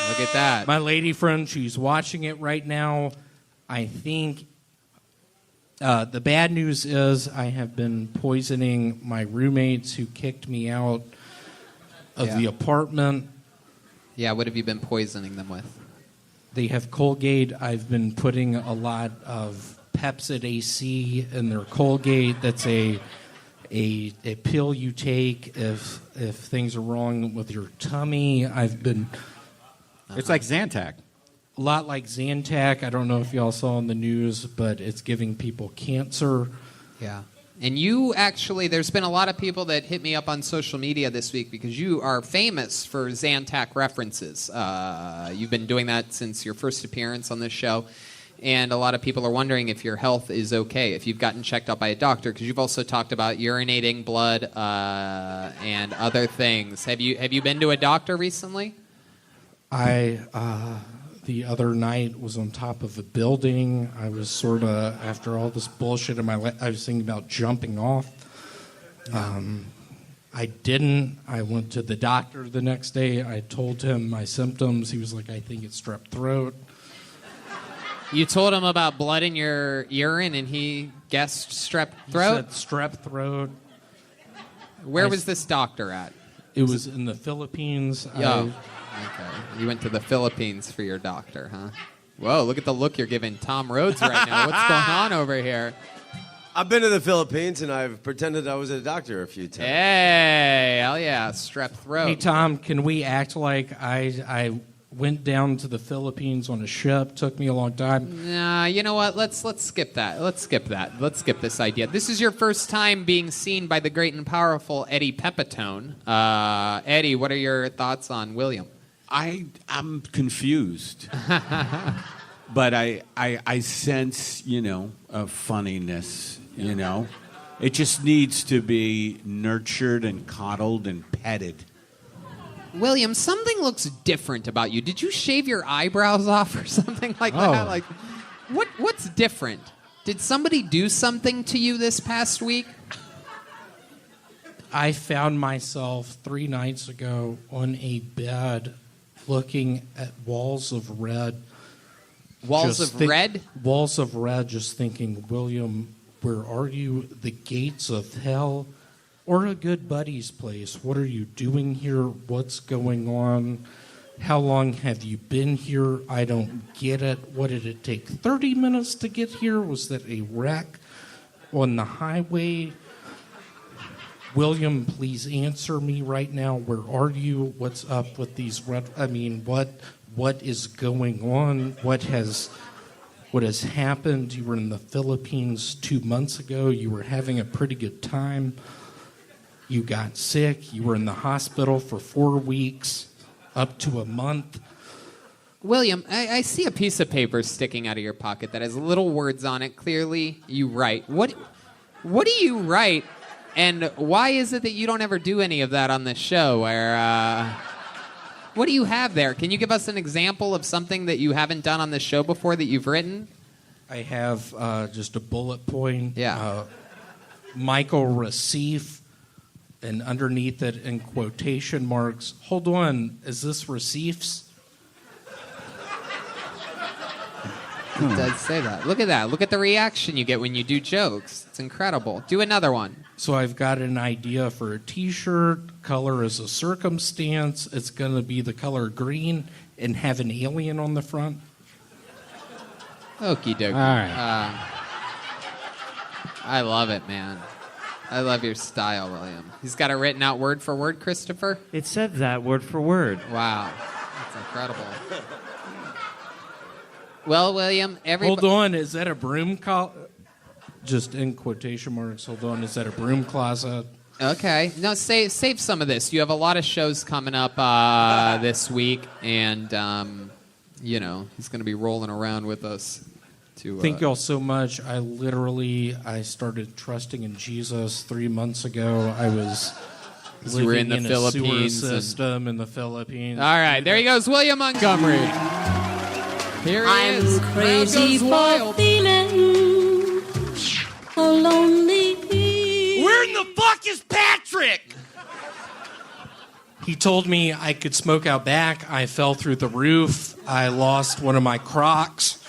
Look at that. my lady friend. She's watching it right now. I think the bad news is I have been poisoning my roommates who kicked me out of the apartment. Yeah, what have you been poisoning them with? They have Colgate. I've been putting a lot of Pepsid AC in their Colgate. That's a pill you take if things are wrong with your tummy. I've been. It's like Zantac. A lot like Zantac. I don't know if y'all saw on the news, but it's giving people cancer. Yeah. And you actually, there's been a lot of people that hit me up on social media this week because you are famous for Zantac references. You've been doing that since your first appearance on this show. And a lot of people are wondering if your health is okay, if you've gotten checked out by a doctor, because you've also talked about urinating blood and other things. Have you been to a doctor recently? The other night was on top of a building. I was sort of, after all this bullshit in my life, I was thinking about jumping off. I didn't. I went to the doctor the next day. I told him my symptoms. He was like, I think it's strep throat. You told him about blood in your urine, and he guessed strep throat? He said strep throat. Where was this doctor at? It was in the Philippines. Okay. You went to the Philippines for your doctor, huh? Whoa, look at the look you're giving Tom Rhodes right now. What's going on over here? I've been to the Philippines, and I've pretended I was a doctor a few times. Hey, hell yeah, strep throat. Hey, Tom, can we act like I went down to the Philippines on a ship? Took me a long time. Nah, you know what? Let's skip that. Let's skip this idea. This is your first time being seen by the great and powerful Eddie Pepitone. Eddie, what are your thoughts on William? I'm confused. But I sense, a funniness, It just needs to be nurtured and coddled and petted. William, something looks different about you. Did you shave your eyebrows off or something like that? Like, what's different? Did somebody do something to you this past week? I found myself 3 nights ago on a bed looking at walls of red. Walls of red? Walls of red, just thinking, William, where are you? The gates of hell? Or a good buddy's place? What are you doing here? What's going on? How long have you been here? I don't get it. What did it take? 30 minutes to get here? Was that a wreck on the highway? William, please answer me right now. Where are you? What's up with these red? I mean, what is going on? What has happened? You were in the Philippines 2 months ago. You were having a pretty good time. You got sick. You were in the hospital for 4 weeks, up to a month. William, I see a piece of paper sticking out of your pocket that has little words on it. Clearly, you write. What do you write? And why is it that you don't ever do any of that on the show? What do you have there? Can you give us an example of something that you haven't done on the show before that you've written? I have just a bullet point. Yeah. Michael Recife, and underneath it in quotation marks. Hold on, is this Recife's? It does say that. Look at that. Look at the reaction you get when you do jokes. It's incredible. Do another one. So I've got an idea for a T-shirt. Color is a circumstance. It's going to be the color green and have an alien on the front. Okie dokie. All right. I love it, man. I love your style, William. He's got it written out word for word, Christopher? It said that word for word. Wow. That's incredible. Well, William, Hold on, is that a broom closet? Just in quotation marks, hold on, is that a broom closet? Okay. No, save some of this. You have a lot of shows coming up this week, and, he's going to be rolling around with us. Thank y'all so much. I started trusting in Jesus 3 months ago. I was You were in living the a sewer Philippines and- system in the Philippines. All right, there he goes, William Montgomery. Here he I'm is. crazy Crowd goes for wild. feeling lonely. Where in the fuck is Patrick? He told me I could smoke out back. I fell through the roof. I lost one of my Crocs.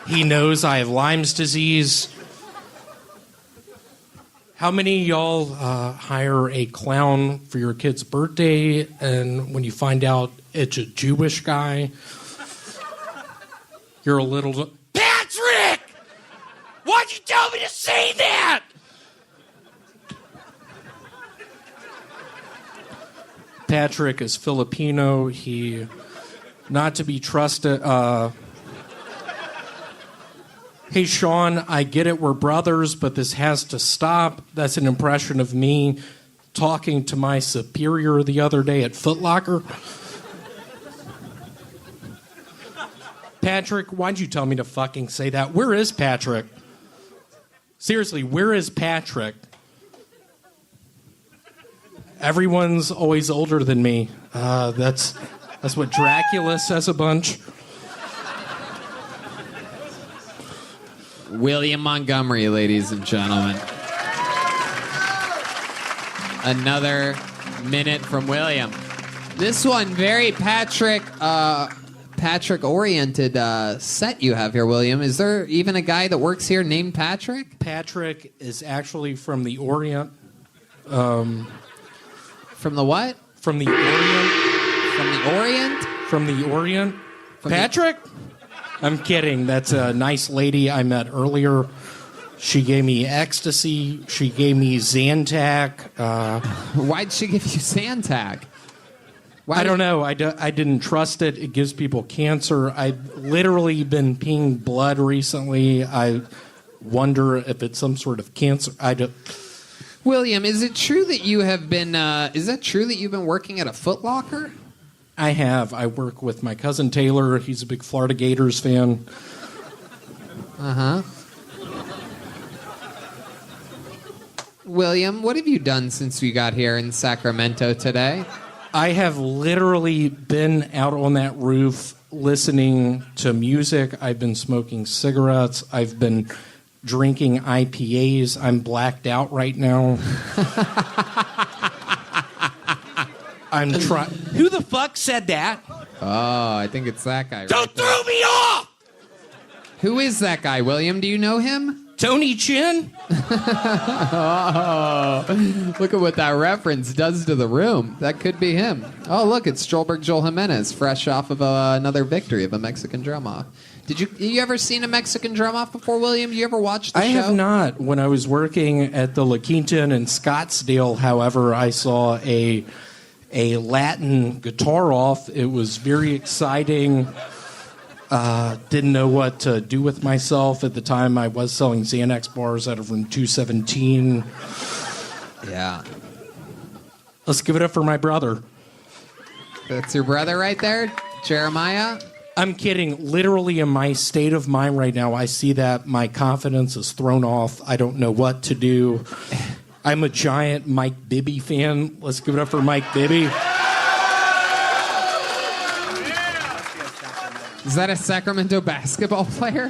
He knows I have Lyme's disease. How many of y'all hire a clown for your kid's birthday, and when you find out it's a Jewish guy, you're a little... Patrick! Why'd you tell me to say that? Patrick is Filipino. He, not to be trusted... Hey, Sean, I get it, we're brothers, but this has to stop. That's an impression of me talking to my superior the other day at Foot Locker. Patrick, why'd you tell me to fucking say that? Where is Patrick? Seriously, where is Patrick? Everyone's always older than me. That's what Dracula says a bunch. William Montgomery, ladies and gentlemen. Another minute from William. This one, very Patrick-oriented set you have here, William. Is there even a guy that works here named Patrick? Patrick is actually from the Orient. From the what? From the Orient. From the Orient? From the Orient. From Patrick? I'm kidding. That's a nice lady I met earlier. She gave me ecstasy. She gave me Zantac. Why'd she give you Zantac? I don't know. I didn't trust it. It gives people cancer. I've literally been peeing blood recently. I wonder if it's some sort of cancer. William, is it true that you have been? Is that true that you've been working at a Foot Locker? I have. I work with my cousin Taylor. He's a big Florida Gators fan. Uh-huh. William, what have you done since we got here in Sacramento today? I have literally been out on that roof listening to music. I've been smoking cigarettes. I've been drinking IPAs. I'm blacked out right now. I'm trying. Who the fuck said that? Oh, I think it's that guy. Don't throw me off! Who is that guy, William? Do you know him? Tony Chin? Oh, look at what that reference does to the room. That could be him. Oh, look, it's Stolberg Joel Jimenez, fresh off of another victory of a Mexican drum-off. Did you ever seen a Mexican drum-off before, William? You ever watched the show? I have not. When I was working at the La Quinta in Scottsdale, however, I saw a Latin guitar off. It was very exciting. Didn't know what to do with myself at the time. I was selling Xanax bars out of room 217. Yeah. Let's give it up for my brother. That's your brother right there, Jeremiah? I'm kidding. Literally in my state of mind right now, I see that my confidence is thrown off. I don't know what to do. I'm a giant Mike Bibby fan. Let's give it up for Mike Bibby. Is that a Sacramento basketball player?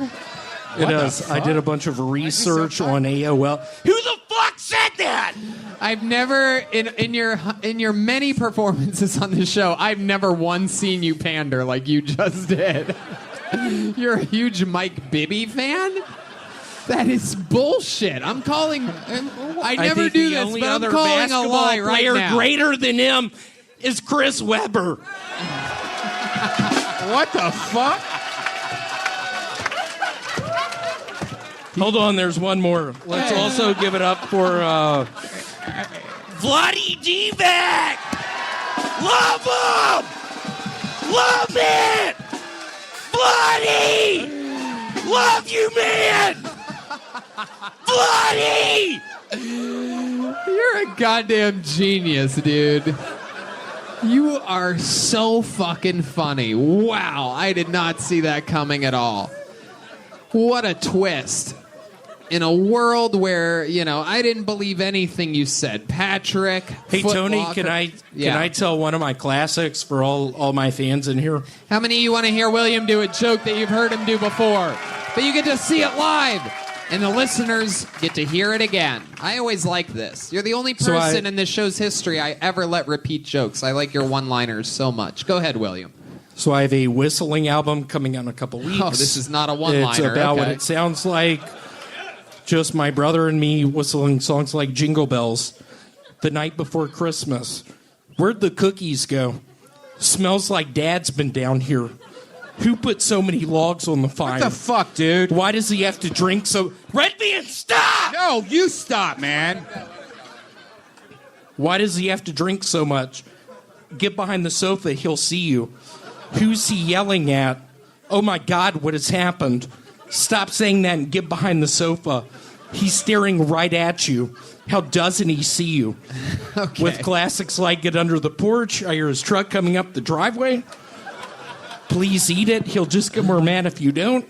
It is. I did a bunch of research on AOL. Who the fuck said that? I've never, in your many performances on the show, I've never once seen you pander like you just did. You're a huge Mike Bibby fan? That is bullshit. I'm calling. I never think do the this, only but I'm other calling a basketball lie right player now. greater than him is Chris Webber. What the fuck? Hold on, there's one more. Let's also give it up for Vlade Divac! Love him! Love it! Vlade! Love you, man! Vlade! You're a goddamn genius, dude. You are so fucking funny. Wow, I did not see that coming at all. What a twist. In a world where, I didn't believe anything you said. Patrick, Hey, Foot Tony, Locker. can Yeah. I tell one of my classics for all my fans in here? How many of you want to hear William do a joke that you've heard him do before? But you get to see it live. And the listeners get to hear it again. I always like this. You're the only So person in this show's history I ever let repeat jokes. I like your one-liners so much. Go ahead, William. So I have a whistling album coming out in a couple weeks. Oh, this is not a one-liner. It's about what Okay. it sounds like. Just my brother and me whistling songs like Jingle Bells. The night before Christmas. Where'd the cookies go? Smells like Dad's been down here. Who put so many logs on the fire? What the fuck, dude? Why does he have to drink so... Redbeard, stop! No, you stop, man. Why does he have to drink so much? Get behind the sofa, he'll see you. Who's he yelling at? Oh my God, what has happened? Stop saying that and get behind the sofa. He's staring right at you. How doesn't he see you? Okay. With classics like Get Under the Porch, I hear his truck coming up the driveway. Please eat it. He'll just get more mad if you don't.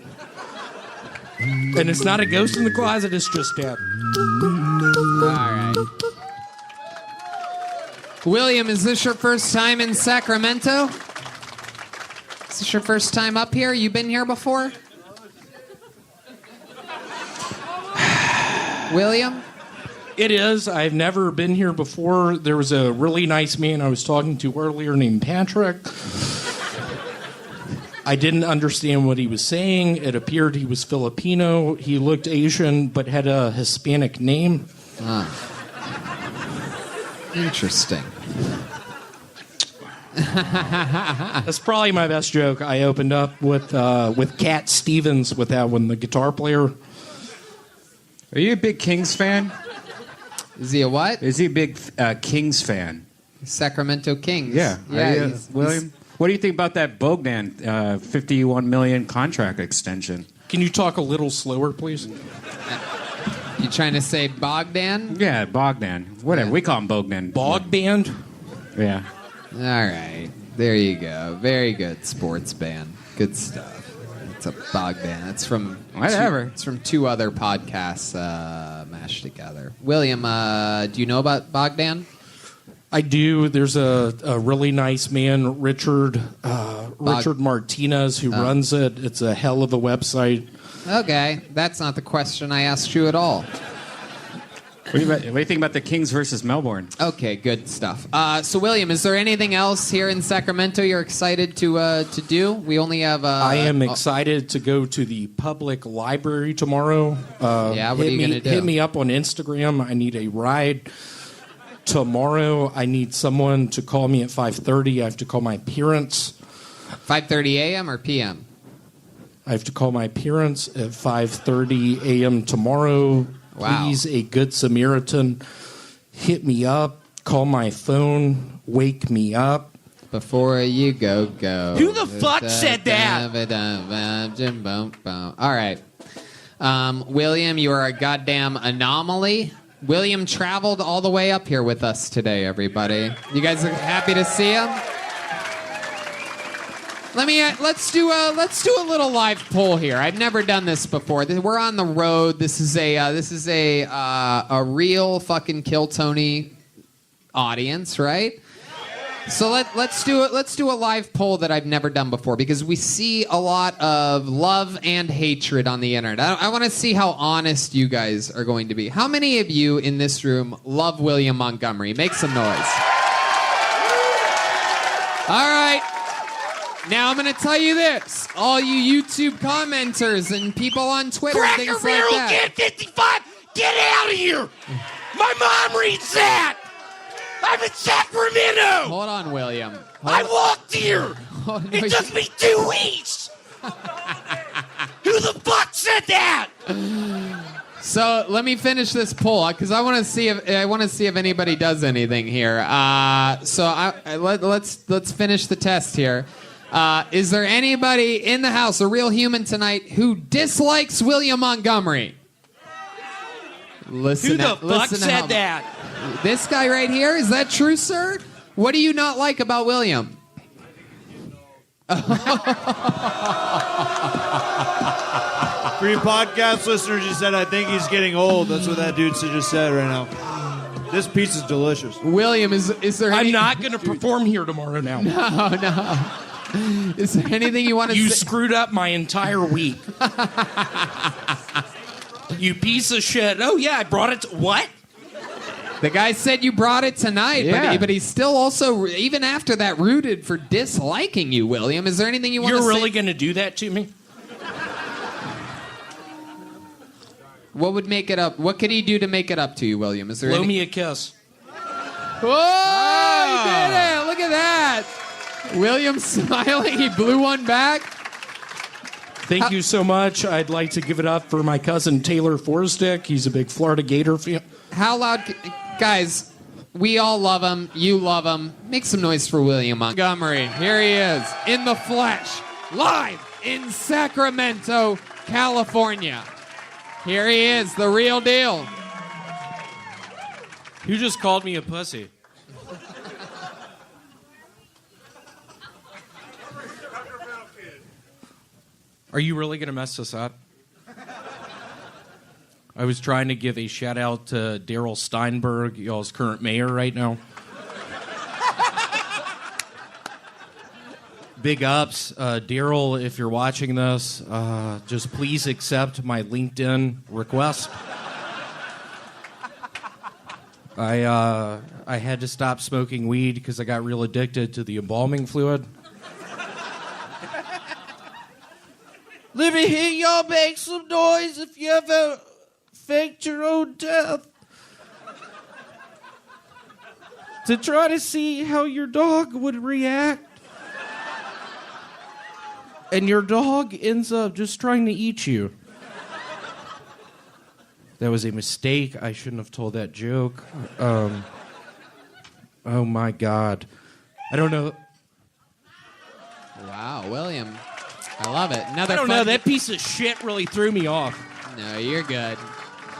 And it's not a ghost in the closet, it's just Dad. All right. William, is this your first time in Sacramento? Is this your first time up here? You been here before? William? It is. I've never been here before. There was a really nice man I was talking to earlier named Patrick. I didn't understand what he was saying. It appeared he was Filipino. He looked Asian, but had a Hispanic name. Interesting. That's probably my best joke. I opened up with Cat Stevens with that one, the guitar player. Are you a big Kings fan? Is he a what? Is he a big Kings fan? Sacramento Kings. Yeah. Yeah. William? What do you think about that Bogdan $51 million contract extension? Can you talk a little slower, please? You trying to say Bogdan? Yeah, Bogdan. Whatever. Yeah. We call him Bogdan. Band? Yeah. All right. There you go. Very good sports band. Good stuff. It's a Bogdan. It's from Whatever. It's from two other podcasts mashed together. William, do you know about Bogdan? I do. There's a really nice man, Richard Martinez, who runs it. It's a hell of a website. Okay, that's not the question I asked you at all. What do you think about the Kings versus Melbourne? Okay, good stuff. So, William, is there anything else here in Sacramento you're excited to do? We only have. I am excited to go to the public library tomorrow. Yeah, what are you gonna do? Hit me up on Instagram. I need a ride. Tomorrow, I need someone to call me at 5:30. I have to call my parents. 5:30 a.m. or p.m.? I have to call my parents at 5:30 a.m. tomorrow. Wow. Please, a good Samaritan, hit me up, call my phone, wake me up. Before you go. Who the fuck said that? All right. William, you are a goddamn anomaly. William traveled all the way up here with us today, everybody. You guys are happy to see him? Let's do a little live poll here. I've never done this before. We're on the road. This is a real fucking Kill Tony audience, right? So let's do a live poll that I've never done before because we see a lot of love and hatred on the internet. I want to see how honest you guys are going to be. How many of you in this room love William Montgomery? Make some noise. All right. Now I'm going to tell you this. All you YouTube commenters and people on Twitter and things like that. Get 55! Get out of here! My mom reads that! I'm in Sacramento! Hold on, William. I walked here! It took me 2 weeks! Who the fuck said that? So let me finish this poll because I want to see if anybody does anything here. Let's finish the test here. Is there anybody in the house, a real human tonight, who dislikes William Montgomery? Listen. Who the fuck said that? This guy right here. Is that true, sir? What do you not like about William? For you podcast listeners, you said, I think he's getting old. That's what that dude just said right now. This pizza's delicious. William, is there I'm not going to perform here tomorrow now. No. Is there anything you want to say? You screwed up my entire week. You piece of shit. Oh, yeah, I brought it. What? The guy said you brought it tonight, Yeah. but he's still also, even after that, rooted for disliking you, William. Is there anything you want to say? You're really going to do that to me? What would make it up? What could he do to make it up to you, William? Is there Blow any... me a kiss. Whoa! He did it! Look at that! William smiling. He blew one back. Thank you so much. I'd like to give it up for my cousin Taylor Forstick. He's a big Florida Gator fan. How loud... Guys, we all love him. You love him. Make some noise for William Montgomery. Here he is, in the flesh, live in Sacramento, California. Here he is, the real deal. You just called me a pussy. Are you really going to mess this up? I was trying to give a shout out to Daryl Steinberg, y'all's current mayor right now. Big ups. Daryl, if you're watching this, just please accept my LinkedIn request. I had to stop smoking weed because I got real addicted to the embalming fluid. Let me hear y'all make some noise if you ever faked your own death. To try to see how your dog would react. And your dog ends up just trying to eat you. That was a mistake. I shouldn't have told that joke. Oh my God. I don't know. Wow, William. I love it. I don't know. That piece of shit really threw me off. No, you're good.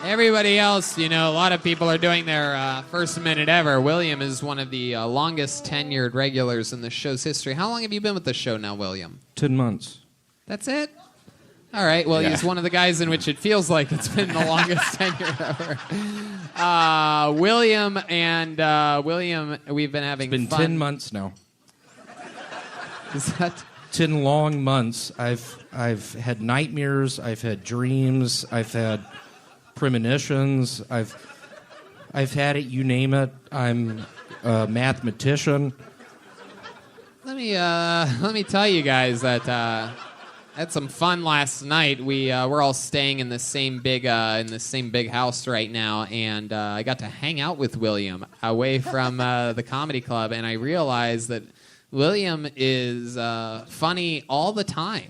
Everybody else, a lot of people are doing their first minute ever. William is one of the longest tenured regulars in the show's history. How long have you been with the show now, William? 10 months. That's it? All right. Well, he's one of the guys in which it feels like it's been the longest tenure ever. William, we've been having It's been fun. 10 months now. Is that 10 long months. I've had nightmares. I've had dreams. I've had premonitions. I've had it. You name it. I'm a mathematician. Let me tell you guys that had some fun last night. We're all staying in the same big house right now, and I got to hang out with William away from the comedy club, and I realized that William is funny all the time.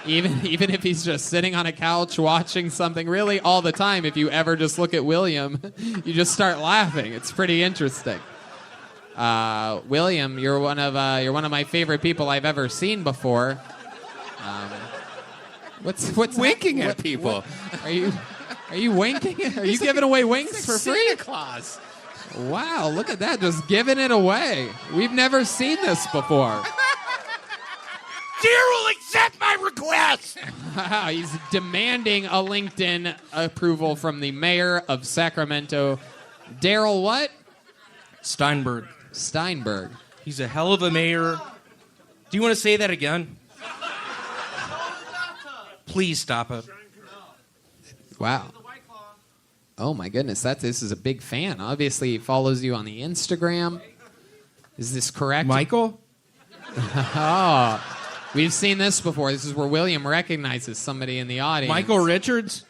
Even if he's just sitting on a couch watching something, really all the time. If you ever just look at William, you just start laughing. It's pretty interesting. William, you're one of my favorite people I've ever seen before. What's Winking at people. Are you winking? Are you giving away winks for free? Santa Claus. Wow, look at that, just giving it away. We've never seen this before. Daryl, accept my request. Wow, he's demanding a LinkedIn approval from the mayor of Sacramento. Daryl what? Steinberg. He's a hell of a mayor. Do you want to say that again? Please stop it. Wow. Oh my goodness, this is a big fan. Obviously, he follows you on the Instagram. Is this correct? Michael? Oh, we've seen this before. This is where William recognizes somebody in the audience. Michael Richards?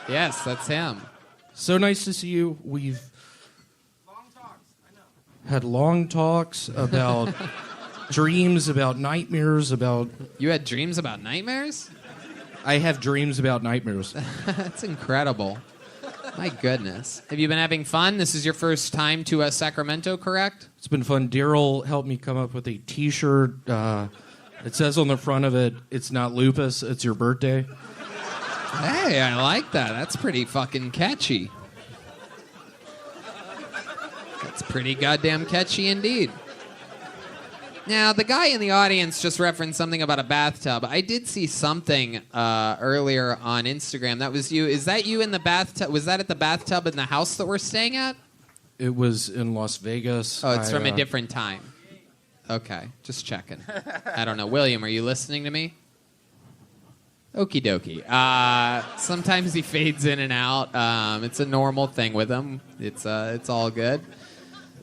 Yes, that's him. So nice to see you. We've had long talks about dreams, about nightmares, about... You had dreams about nightmares? I have dreams about nightmares. That's incredible. My goodness. Have you been having fun? This is your first time to Sacramento, correct? It's been fun. Daryl helped me come up with a T-shirt. It says on the front of it, it's not lupus, it's your birthday. Hey, I like that. That's pretty fucking catchy. That's pretty goddamn catchy indeed. Now, the guy in the audience just referenced something about a bathtub. I did see something earlier on Instagram. That was you. Is that you in the bathtub? Was that at the bathtub in the house that we're staying at? It was in Las Vegas. Oh, it's from a different time. Okay, just checking. I don't know. William, are you listening to me? Okie dokie. Sometimes he fades in and out. It's a normal thing with him. It's all good.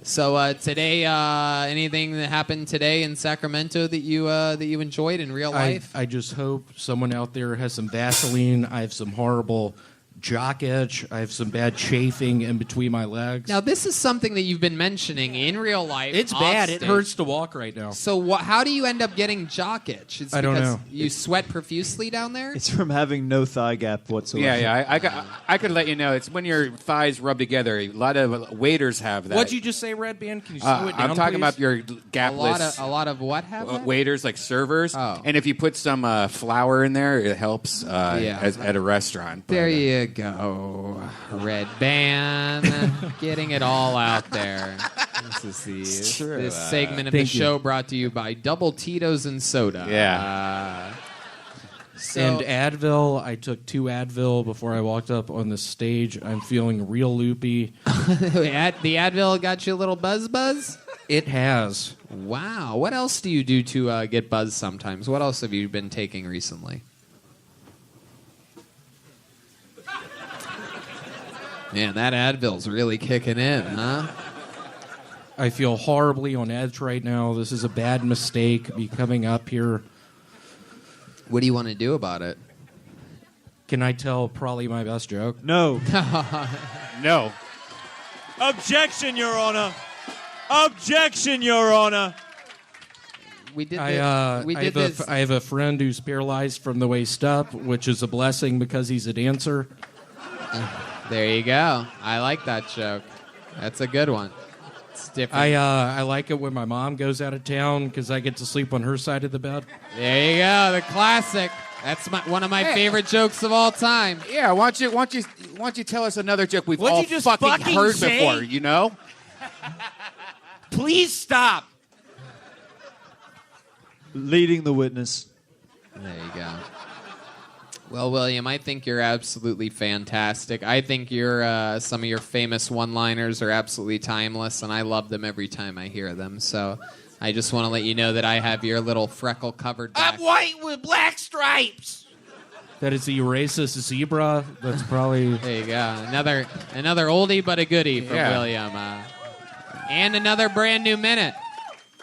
So today, anything that happened today in Sacramento that you enjoyed in real life? I just hope someone out there has some Vaseline. I have some horrible jock itch. I have some bad chafing in between my legs. Now, this is something that you've been mentioning in real life. It's bad. It offstage. hurts to walk right now. So how do you end up getting jock itch? It's I don't because know. You sweat profusely down there? It's from having no thigh gap whatsoever. Yeah. I could let you know. It's when your thighs rub together. A lot of waiters have that. What'd you just say, Red Band? Can you slow it down, I'm talking please? about your gapless. A lot of what have that? Waiters, like servers. Oh. And if you put some flour in there, it helps at a restaurant. There you go. Red Band, getting it all out there. This is this segment of the show brought to you by Double Tito's and Soda. Yeah. And Advil. I took 2 Advil before I walked up on the stage. I'm feeling real loopy. The Advil got you a little buzz? It has. Wow. What else do you do to get buzzed sometimes? What else have you been taking recently? Man, that Advil's really kicking in, huh? I feel horribly on edge right now. This is a bad mistake, me coming up here. What do you want to do about it? Can I tell probably my best joke? No. No. Objection, Your Honor. Objection, Your Honor. We did. I this. I have a friend who's paralyzed from the waist up, which is a blessing because he's a dancer. There you go. I like that joke. That's a good one. It's different. I like it when my mom goes out of town because I get to sleep on her side of the bed. There you go. The classic. That's one of my favorite jokes of all time. Yeah. Why don't you tell us another joke we've What'd all you just fucking fucking heard say? before? You know. Please stop. Leading the witness. There you go. Well, William, I think you're absolutely fantastic. I think some of your famous one-liners are absolutely timeless, and I love them every time I hear them. So I just want to let you know that I have your little freckle-covered back. I'm white with black stripes. That is the racist zebra. That's probably... There you go. Another oldie but a goodie from William. And another brand new minute.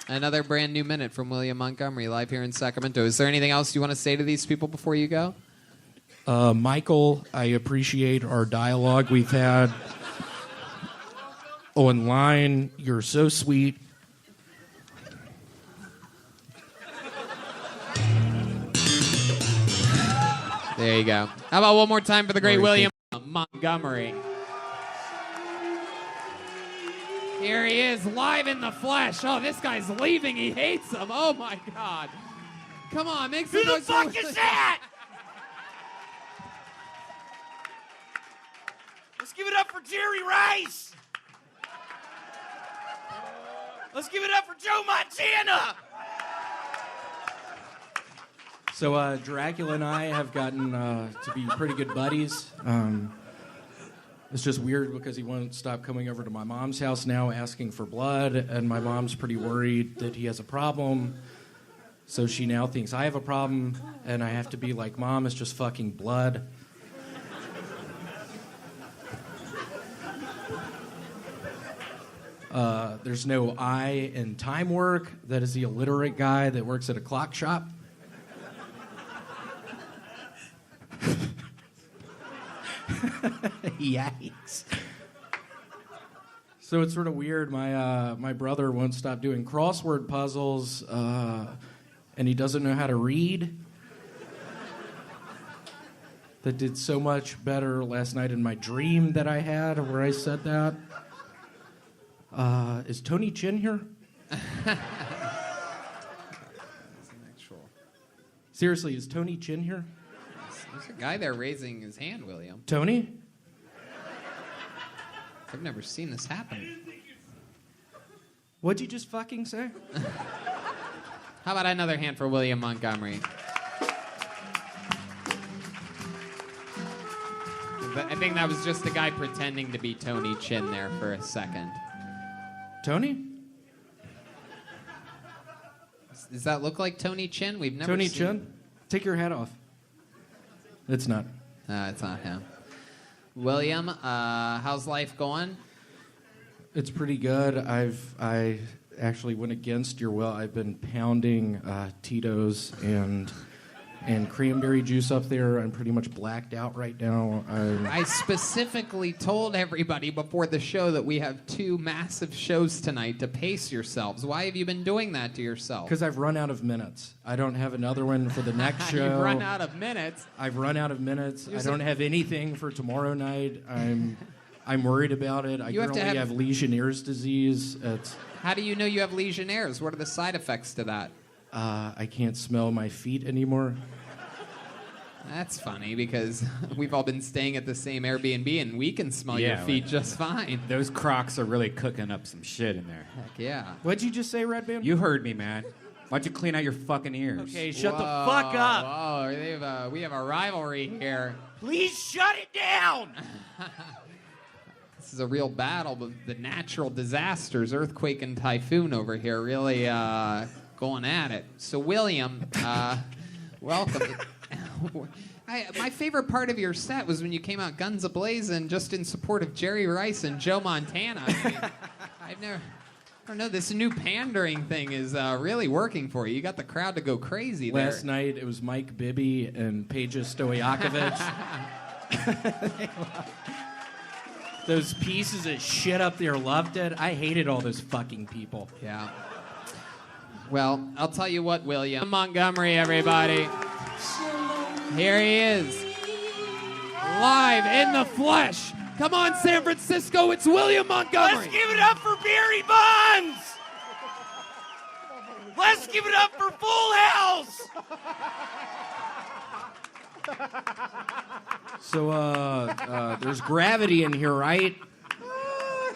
Another brand new minute from William Montgomery live here in Sacramento. Is there anything else you want to say to these people before you go? Michael, I appreciate our dialogue we've had online. You're so sweet. There you go. How about one more time for the great William Montgomery? Here he is, live in the flesh. Oh, this guy's leaving. He hates him. Oh, my God. Come on, make some noise. Who the fuck is that? Let's give it up for Jerry Rice. Let's give it up for Joe Montana. So Dracula and I have gotten to be pretty good buddies. It's just weird because he won't stop coming over to my mom's house now asking for blood, and my mom's pretty worried that he has a problem. So she now thinks I have a problem, and I have to be like, Mom, it's just fucking blood. There's no I in time work. That is the illiterate guy that works at a clock shop. Yikes. So it's sort of weird. My brother won't stop doing crossword puzzles, and he doesn't know how to read. That did so much better last night in my dream that I had, where I said that. Is Tony Chin here? Seriously, is Tony Chin here? There's a guy there raising his hand, William. Tony? I've never seen this happen. What'd you just fucking say? How about another hand for William Montgomery? I think that was just the guy pretending to be Tony Chin there for a second. Tony? Does that look like Tony Chin? We've never Tony seen... Chin? Take your hat off. It's not. It's not him. William, how's life going? It's pretty good. I actually went against your will. I've been pounding Tito's and cranberry juice up there. I'm pretty much blacked out right now. I specifically told everybody before the show that we have 2 massive shows tonight to pace yourselves. Why have you been doing that to yourself? Because I've run out of minutes. I don't have another one for the next show. You've run out of minutes? I've run out of minutes. I don't have anything for tomorrow night. I'm worried about it. I currently have Legionnaire's disease. How do you know you have Legionnaires? What are the side effects to that? I can't smell my feet anymore. That's funny because we've all been staying at the same Airbnb and we can smell your feet just fine. Those Crocs are really cooking up some shit in there. Heck yeah. What'd you just say, Red Band? You heard me, man. Why don't you clean out your fucking ears? Okay, shut the fuck up. Whoa, we have a rivalry here. Please shut it down. This is a real battle with the natural disasters, earthquake and typhoon over here, really going at it. So, William, welcome. My favorite part of your set was when you came out guns a-blazing just in support of Jerry Rice and Joe Montana. I don't know, this new pandering thing is really working for you. You got the crowd to go crazy there. Last night it was Mike Bibby and Peja Stojakovic. Those pieces of shit up there loved it. I hated all those fucking people. Yeah. Well, I'll tell you what, William Montgomery, everybody. Here he is. Live in the flesh. Come on, San Francisco, it's William Montgomery. Let's give it up for Barry Bonds. Let's give it up for Full House. So, there's gravity in here, right?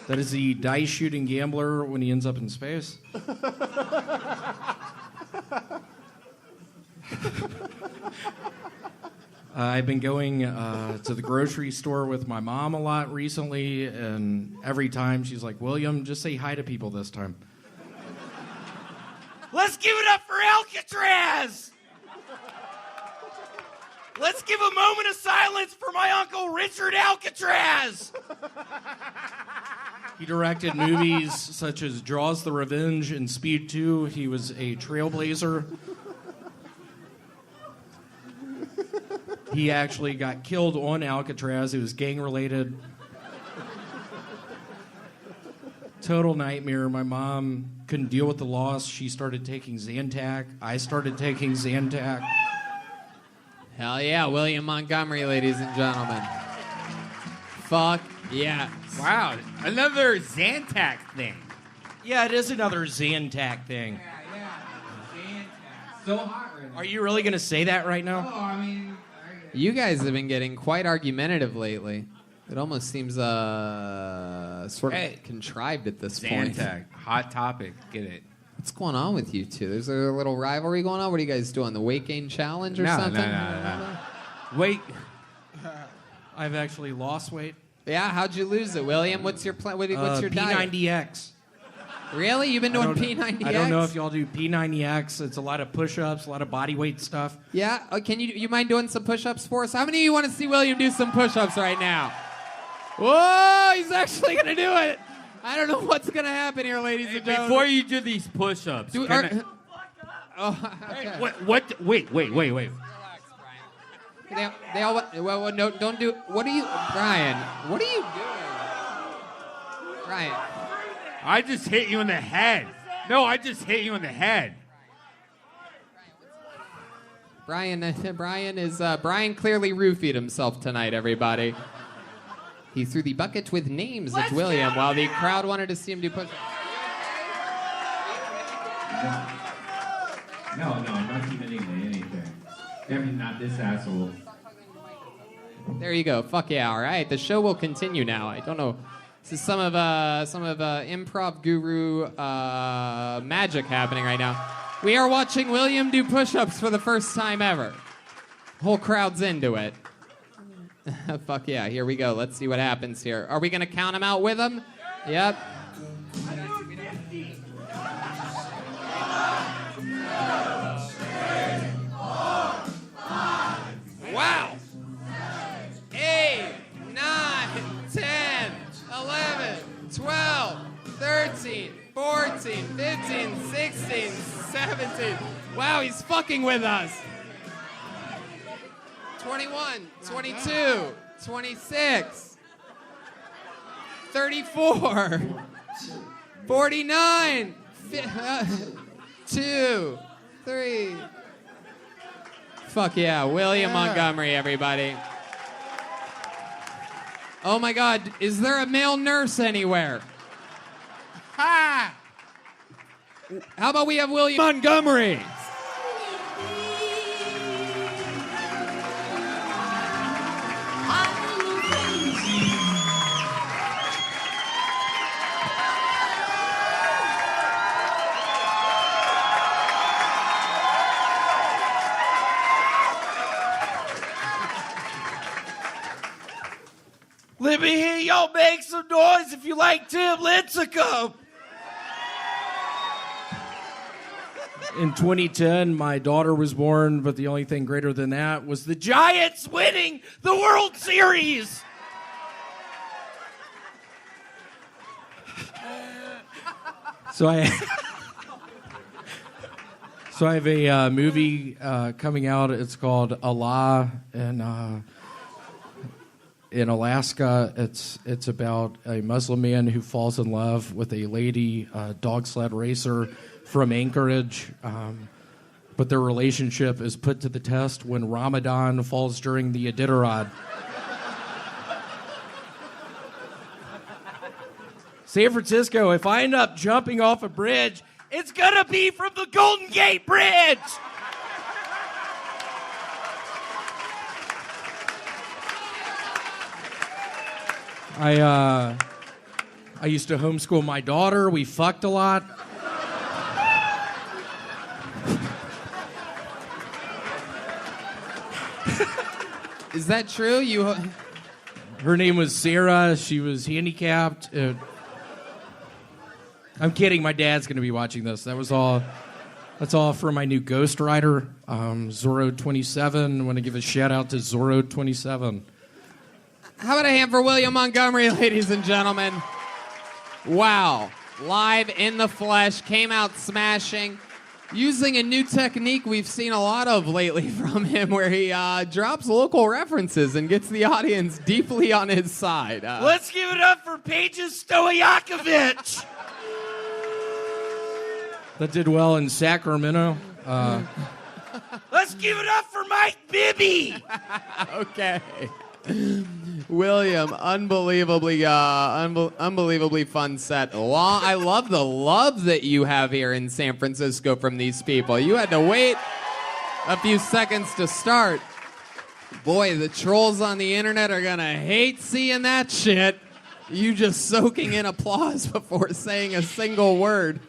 That is the dice shooting gambler when he ends up in space. I've been going to the grocery store with my mom a lot recently, and every time she's like, William, just say hi to people this time. Let's give it up for Alcatraz. Let's give a moment of silence for my Uncle Richard Alcatraz. He directed movies such as Jaws the Revenge and Speed 2. He was a trailblazer. He actually got killed on Alcatraz. It was gang-related. Total nightmare. My mom couldn't deal with the loss. She started taking Zantac. I started taking Zantac. Hell yeah, William Montgomery, ladies and gentlemen. Fuck yeah. Wow, another Zantac thing. Yeah, it is another Zantac thing. Yeah. Zantac. So hot right now. Are you really going to say that right now? Oh, I mean... You guys have been getting quite argumentative lately. It almost seems sort of contrived at this point. Zantac, hot topic, get it. What's going on with you two? There's a little rivalry going on? What are you guys doing, the weight gain challenge or something? No. Wait. I've actually lost weight. Yeah, how'd you lose it, William? What's your plan? What's your diet? P90X. Really? You've been doing P90X? I don't know if y'all do P90X. It's a lot of push-ups, a lot of body weight stuff. Yeah? Can you mind doing some push-ups for us? How many of you want to see William do some push-ups right now? Whoa, he's actually going to do it. I don't know what's going to happen here, ladies and gentlemen. Before you do these push-ups, okay. What? Wait. They all. Well, no, don't do. What are you, Brian? What are you doing, Brian? I just hit you in the head. No, I just hit you in the head. Brian clearly roofied himself tonight, everybody. He threw the bucket with names at William while the crowd wanted to see him do push-ups. No, I'm not committing to anything. Definitely not this asshole. There you go. Fuck yeah! All right, the show will continue now. I don't know. This is some of improv guru magic happening right now. We are watching William do push-ups for the first time ever. Whole crowd's into it. Fuck yeah! Here we go. Let's see what happens here. Are we gonna count him out with him? Yep. Wow! 13, 14, 15, 16, 17. Wow, he's fucking with us. 21, 22, 26, 34, 49, 2, 3. Fuck yeah, William Montgomery, everybody. Oh my God, is there a male nurse anywhere? Ha! How about we have William Montgomery? Let me hear y'all make some noise if you like Tim Lincecum. In 2010, my daughter was born, but the only thing greater than that was the Giants winning the World Series. So I have a movie coming out. It's called Allah, and in Alaska, it's about a Muslim man who falls in love with a lady dog sled racer from Anchorage. But their relationship is put to the test when Ramadan falls during the Iditarod. San Francisco, if I end up jumping off a bridge, It's gonna be from the Golden Gate Bridge. I used to homeschool my daughter. We fucked a lot. Is that true? Her name was Sarah. She was handicapped. I'm kidding. My dad's going to be watching this. That's all for my new ghostwriter, Zorro27. I want to give a shout out to Zorro27. How about a hand for William Montgomery, ladies and gentlemen? Wow. Live in the flesh, came out smashing, using a new technique we've seen a lot of lately from him, where he drops local references and gets the audience deeply on his side. Let's give it up for Paige Stoyakovich. That did well in Sacramento. Let's give it up for Mike Bibby. Okay. William, unbelievably fun set. I love the love that you have here in San Francisco from these people. You had to wait a few seconds to start. Boy, the trolls on the internet are gonna hate seeing that shit. You just soaking in applause before saying a single word.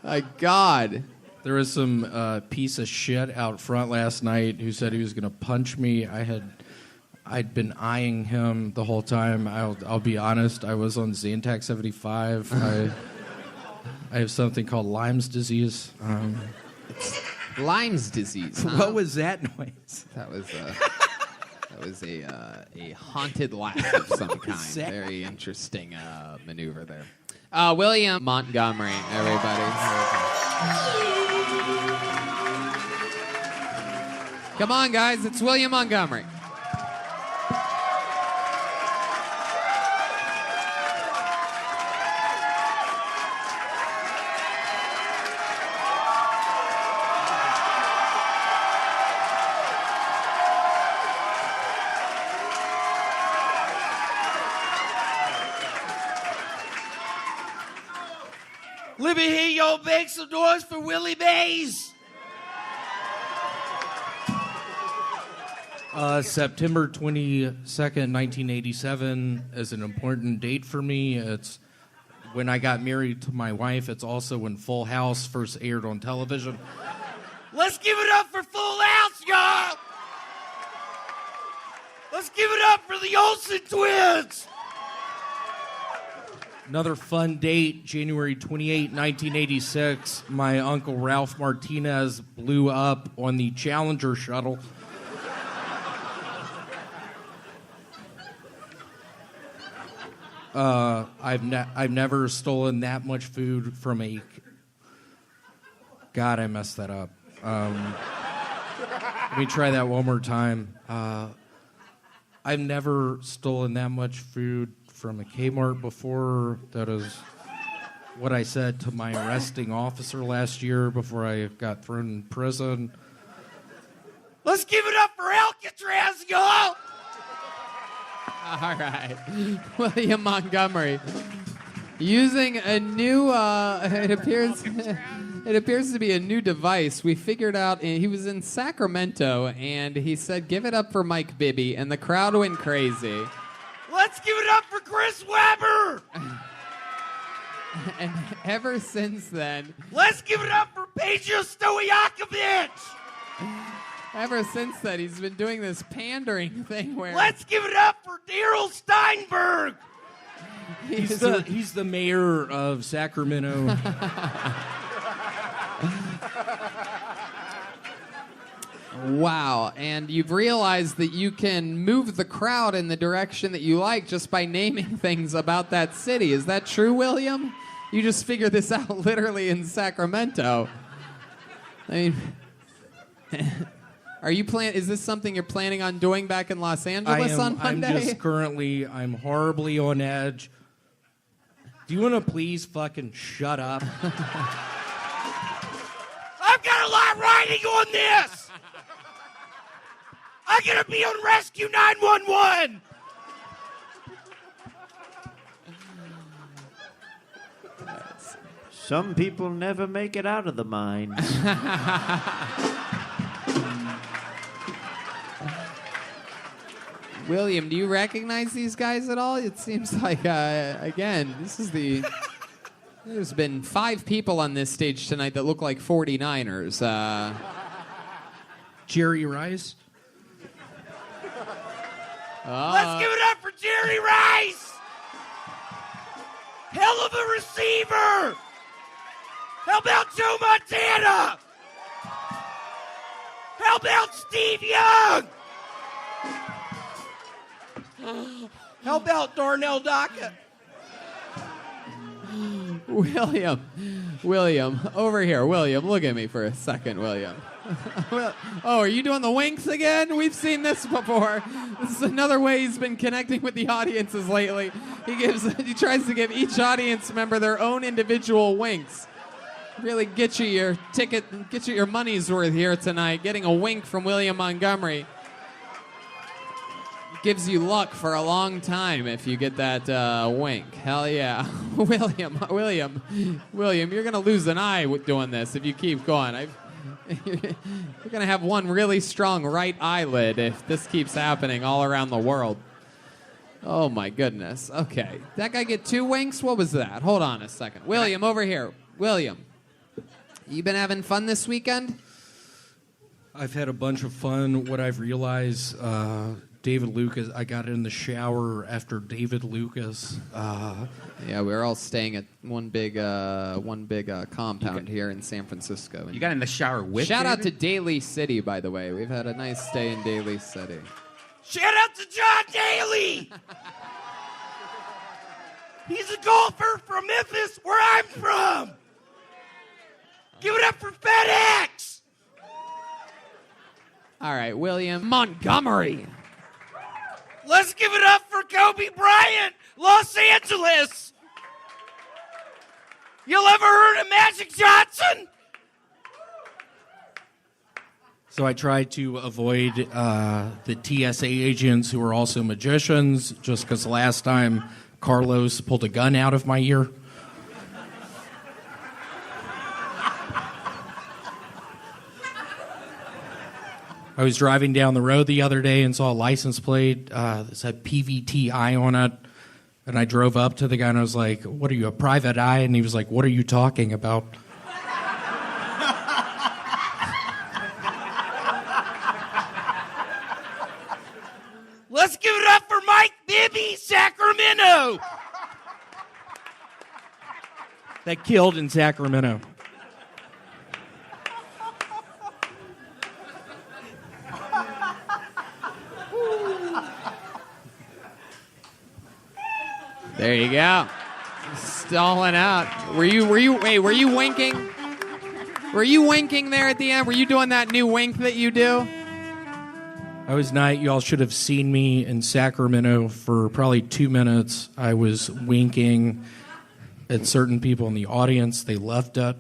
My God. There was some piece of shit out front last night who said he was going to punch me. I'd been eyeing him the whole time. I'll be honest. I was on Zantac 75. I have something called Lyme's disease. Lyme's disease. Huh? What was that noise? That was a haunted laugh of some kind. Very interesting maneuver there. William Montgomery, everybody. Come on, guys. It's William Montgomery. Let me hear y'all make some noise for Willie Mays. September 22nd, 1987 is an important date for me. It's when I got married to my wife. It's also when Full House first aired on television. Let's give it up for Full House, y'all. Let's give it up for the Olsen twins. Another fun date, January 28, 1986. My uncle Ralph Martinez blew up on the Challenger shuttle. I've never stolen that much food from a. God, I messed that up. Let me try that one more time. I've never stolen that much food from a Kmart before. That is what I said to my arresting officer last year before I got thrown in prison. Let's give it up for Alcatraz, y'all! All right. William Montgomery. Using a new, it appears to be a new device. We figured out he was in Sacramento, and he said, "Give it up for Mike Bibby," and the crowd went crazy. Let's give it up for Chris Webber! And ever since then, Let's give it up for Peja Stojakovic! ever since then, he's been doing this pandering thing where Let's give it up for Daryl Steinberg! He's the mayor of Sacramento. Wow, and you've realized that you can move the crowd in the direction that you like just by naming things about that city. Is that true, William? You just figured this out literally in Sacramento. I mean, is this something you're planning on doing back in Los Angeles on Monday? I'm horribly on edge. Do you want to please fucking shut up? I've got a lot riding on this! I'm gonna be on Rescue 911! Some people never make it out of the mines. William, do you recognize these guys at all? It seems like, again, there's been 5 people on this stage tonight that look like 49ers. Jerry Rice? Let's give it up for Jerry Rice! Hell of a receiver! How about Joe Montana? How about Steve Young? How about Darnell Dockett? William, over here. William, look at me for a second, William. Oh, are you doing the winks again? We've seen this before. This is another way he's been connecting with the audiences lately. He tries to give each audience member their own individual winks. Really get you your ticket, get you your money's worth here tonight. Getting a wink from William Montgomery gives you luck for a long time if you get that wink. Hell yeah. William, you're going to lose an eye with doing this if you keep going. You're going to have one really strong right eyelid if this keeps happening all around the world. Oh, my goodness. Okay. That guy get 2 winks? What was that? Hold on a second. William, over here. William, you been having fun this weekend? I've had a bunch of fun. What I've realized, David Lucas, I got in the shower after David Lucas. Yeah, we were all staying at one big compound here in San Francisco. And You got in the shower with shout out to David? Daly City, by the way. We've had a nice stay in Daly City. Shout out to John Daly! He's a golfer from Memphis, where I'm from! Give it up for FedEx! All right, William Montgomery. Let's give it up for Kobe Bryant, Los Angeles! Y'all ever heard of Magic Johnson? So I tried to avoid the TSA agents who are also magicians, just because last time Carlos pulled a gun out of my ear. I was driving down the road the other day and saw a license plate that said PVTI on it. And I drove up to the guy and I was like, "What are you, a private eye?" And he was like, "What are you talking about?" Let's give it up for Mike Bibby, Sacramento! That killed in Sacramento. There you go. Stalling out. Were you winking? Were you winking there at the end? Were you doing that new wink that you do? I was not. Y'all should have seen me in Sacramento for probably 2 minutes. I was winking at certain people in the audience. They loved it.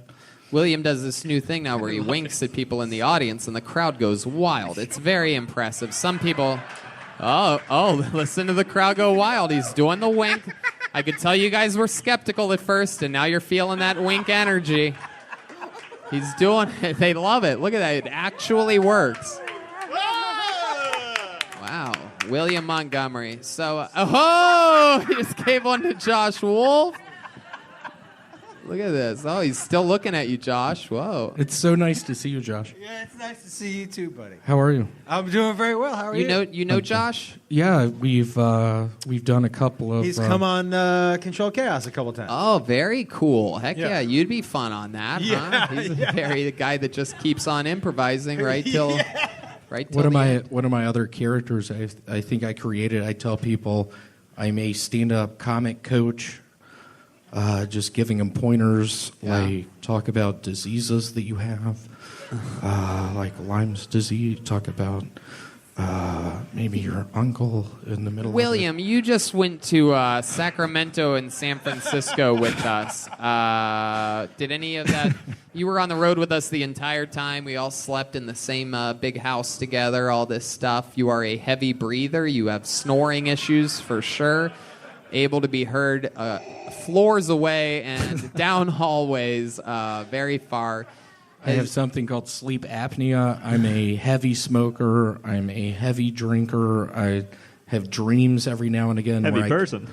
William does this new thing now where he winks at people in the audience and the crowd goes wild. It's very impressive. Some people, listen to the crowd go wild. He's doing the wink. I could tell you guys were skeptical at first, and now you're feeling that wink energy. He's doing it. They love it. Look at that. It actually works. Wow. William Montgomery. So, he just gave one to Josh Wolf. Look at this. Oh, he's still looking at you, Josh. Whoa. It's so nice to see you, Josh. Yeah, it's nice to see you too, buddy. How are you? I'm doing very well. How are you? You know Josh? Yeah, we've done a couple of. He's come on Control Chaos a couple times. Oh, very cool. Heck Yeah. yeah, you'd be fun on that, huh? He's the guy that just keeps on improvising right till right till One of my other characters I think I created, I tell people I'm a stand-up comic coach. Just giving them pointers, like talk about diseases that you have, like Lyme's disease. Talk about maybe your uncle in the middle. William, you just went to Sacramento and San Francisco with us. Did any of that? You were on the road with us the entire time. We all slept in the same big house together. All this stuff. You are a heavy breather. You have snoring issues for sure. Able to be heard floors away and down hallways very far. I have something called sleep apnea. I'm a heavy smoker. I'm a heavy drinker. I have dreams every now and again. Heavy person.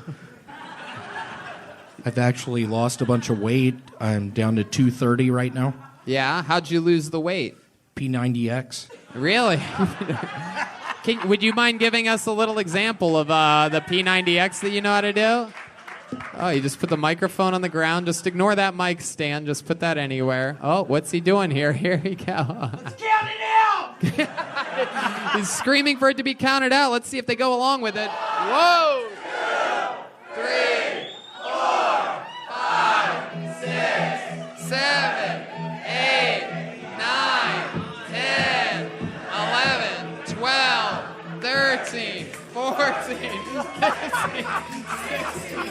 I've actually lost a bunch of weight. I'm down to 230 right now. Yeah? How'd you lose the weight? P90X. Really? Would you mind giving us a little example of the P90X that you know how to do? Oh, you just put the microphone on the ground. Just ignore that mic stand. Just put that anywhere. Oh, what's he doing here? Here we go. Let's count it out! He's screaming for it to be counted out. Let's see if they go along with it. Whoa! 2, 3, 4, 5, 6, 7, 8, 9, 10, 11, 12, 13, 14, 15, 16,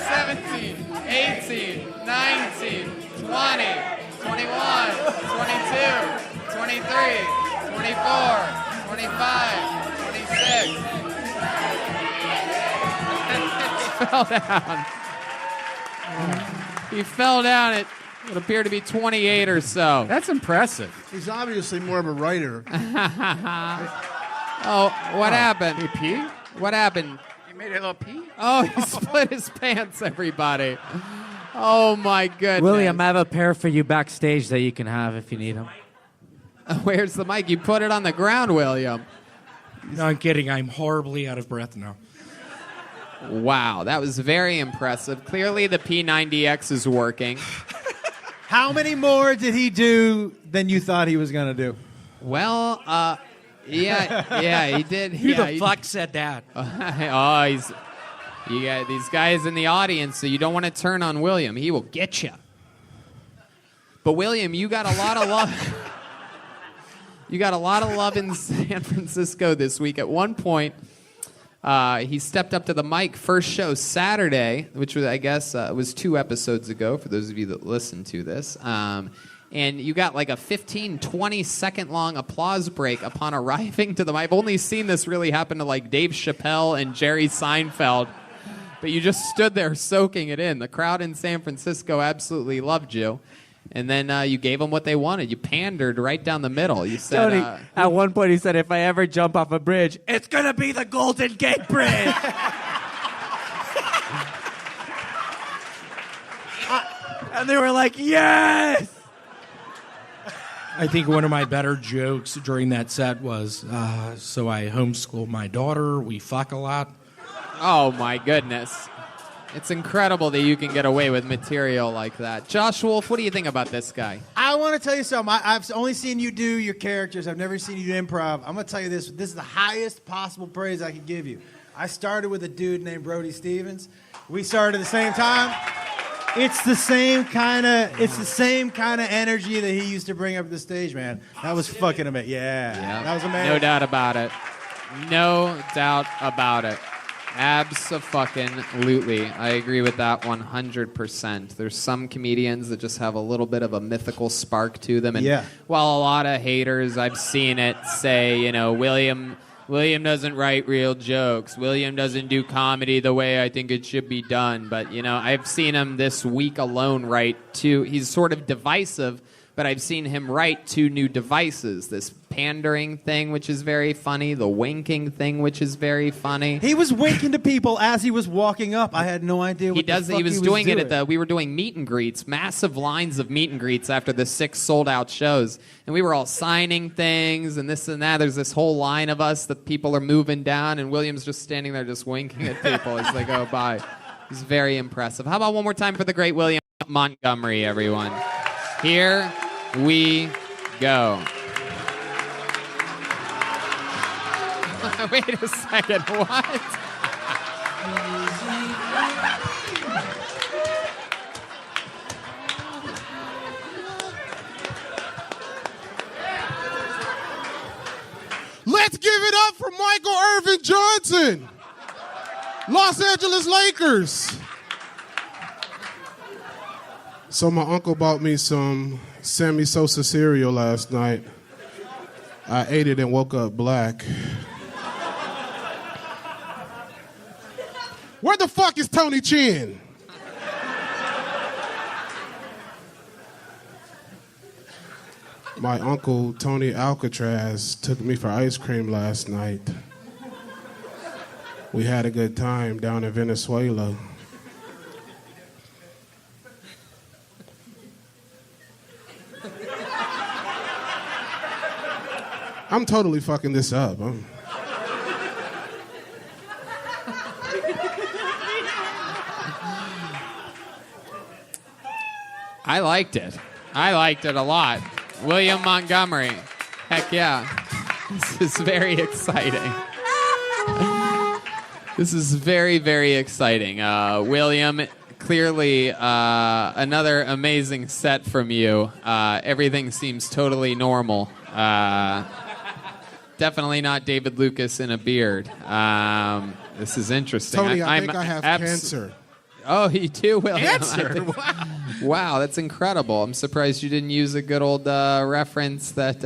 17, 18, 19, 20, 21, 22, 23, 24, 25, 26. He fell down. He fell down at what appeared to be 28 or so. That's impressive. He's obviously more of a writer. Oh, what happened? He peed? What happened? You made a little pee? Oh, he split his pants, everybody. Oh, my goodness. William, I have a pair for you backstage that you can have if you need them. Where's the mic? You put it on the ground, William. No, I'm kidding. I'm horribly out of breath now. Wow, that was very impressive. Clearly, the P90X is working. How many more did he do than you thought he was going to do? Well, yeah, he did. Who the fuck said that? You got these guys in the audience, so you don't want to turn on William. He will get you. But William, you got a lot of love. You got a lot of love in San Francisco this week. At one point, he stepped up to the mic. First show Saturday, which was, I guess, was 2 episodes ago. For those of you that listened to this. And you got like a 15, 20-second long applause break upon arriving to the mic. I've only seen this really happen to like Dave Chappelle and Jerry Seinfeld. But you just stood there soaking it in. The crowd in San Francisco absolutely loved you. And then you gave them what they wanted. You pandered right down the middle. You said... Tony, at one point he said, if I ever jump off a bridge, it's going to be the Golden Gate Bridge. And they were like, yes! I think one of my better jokes during that set was, so I homeschool my daughter. We fuck a lot. Oh, my goodness. It's incredible that you can get away with material like that. Josh Wolf, what do you think about this guy? I want to tell you something. I've only seen you do your characters. I've never seen you do improv. I'm going to tell you this. This is the highest possible praise I could give you. I started with a dude named Brody Stevens, We started at the same time. It's the same kind of energy that he used to bring up to the stage, man. That was fucking amazing. Yeah, that was amazing. No doubt about it. No doubt about it. Abso-fucking-lutely. I agree with that 100%. There's some comedians that just have a little bit of a mythical spark to them. And while a lot of haters, I've seen it say, William doesn't write real jokes. William doesn't do comedy the way I think it should be done. But, I've seen him this week alone write he's sort of divisive, but I've seen him write 2 new devices. This pandering thing, which is very funny. The winking thing, which is very funny. He was winking to people as he was walking up. I had no idea what He was doing it we were doing meet and greets, massive lines of meet and greets after the 6 sold out shows. And we were all signing things and this and that. There's this whole line of us that people are moving down, and William's just standing there just winking at people as they go by. It's very impressive. How about one more time for the great William Montgomery, everyone? Here we go. Wait a second, what? Let's give it up for Michael Irvin Johnson, Los Angeles Lakers. So my uncle bought me some Sammy Sosa cereal last night. I ate it and woke up black. Where the fuck is Tony Chin? My uncle, Tony Alcatraz, took me for ice cream last night. We had a good time down in Venezuela. I'm totally fucking this up. I liked it. I liked it a lot. William Montgomery. Heck yeah. This is very exciting. This is very, very exciting. William, clearly another amazing set from you. Everything seems totally normal. Definitely not David Lucas in a beard. This is interesting. Tony, I think I have cancer. Oh, you do, William? Cancer? Wow, that's incredible. I'm surprised you didn't use a good old reference that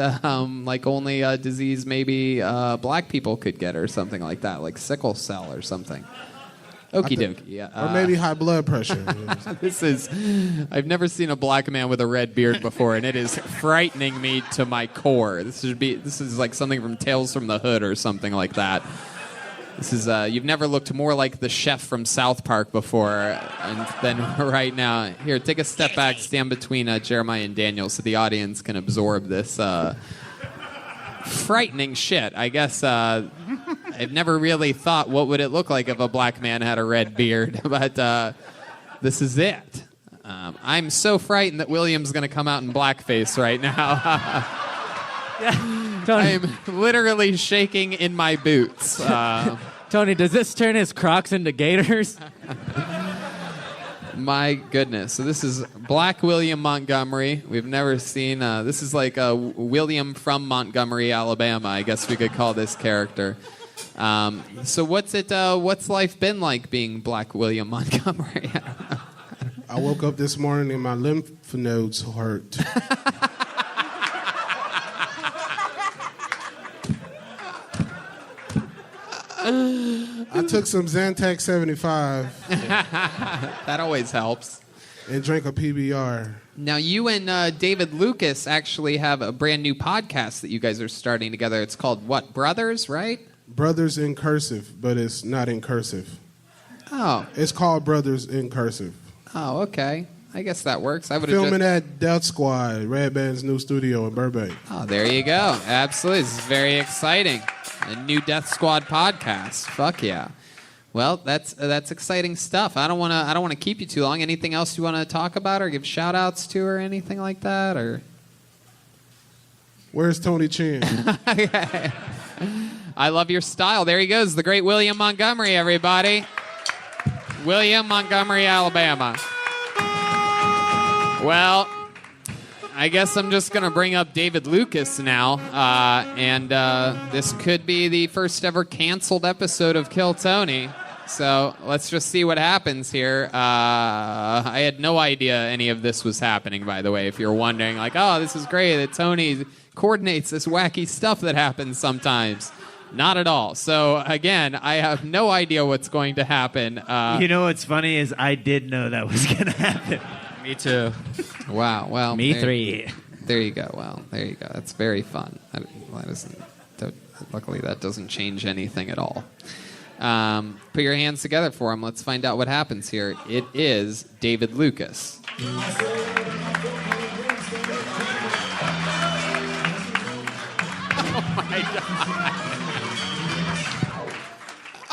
like only a disease maybe black people could get or something like that, like sickle cell or something. Okie dokie. Yeah. Or maybe high blood pressure. I've never seen a black man with a red beard before, and it is frightening me to my core. This is like something from Tales from the Hood or something like that. This is you've never looked more like the chef from South Park before than right now. Here, take a step back, stand between Jeremiah and Daniel so the audience can absorb this frightening shit. I guess I've never really thought what would it look like if a black man had a red beard, but this is it. I'm so frightened that William's going to come out in blackface right now. I'm literally shaking in my boots. Tony, does this turn his Crocs into gators? My goodness. So this is Black William Montgomery. We've never seen... this is like William from Montgomery, Alabama, I guess we could call this character. So what's life been like being Black William Montgomery? I woke up this morning and my lymph nodes hurt. I took some Zantac 75. That always helps. And drank a PBR. Now, you and David Lucas actually have a brand new podcast that you guys are starting together. It's called what? Brothers, right? Brothers in cursive, but it's not in cursive. Oh. It's called Brothers in Cursive. Oh, okay. I guess that works. I would Filming at Death Squad, Red Band's new studio in Burbank. Oh, there you go. Absolutely. This is very exciting. A new Death Squad podcast. Fuck yeah. Well, that's exciting stuff. I don't want to keep you too long. Anything else you want to talk about or give shout outs to or anything like that, or Where's Tony Chin? I love your style. There he goes, the great William Montgomery, everybody. William Montgomery, Alabama. Well, I guess I'm just going to bring up David Lucas now. And this could be the first ever canceled episode of Kill Tony. So let's just see what happens here. I had no idea any of this was happening, by the way, if you're wondering. Like, oh, this is great that Tony coordinates this wacky stuff that happens sometimes. Not at all. So, again, I have no idea what's going to happen. You know what's funny is I did know that was going to happen. Me too. Wow. Well, Me three. There you go. Well, there you go. That's very fun. Luckily, that doesn't change anything at all. Put your hands together for him. Let's find out what happens here. It is David Lucas. Oh my God.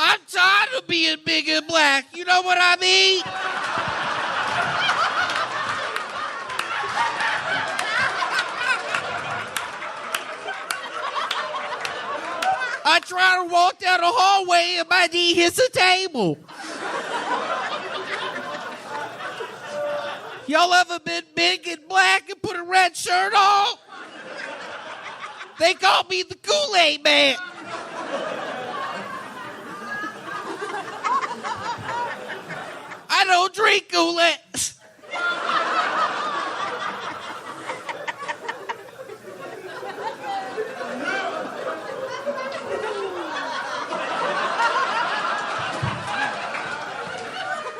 I'm tired of being big and black. You know what I mean? I try to walk down the hallway and my knee hits a table. Y'all ever been big and black and put a red shirt on? They call me the Kool-Aid Man. I don't drink Kool-Aid.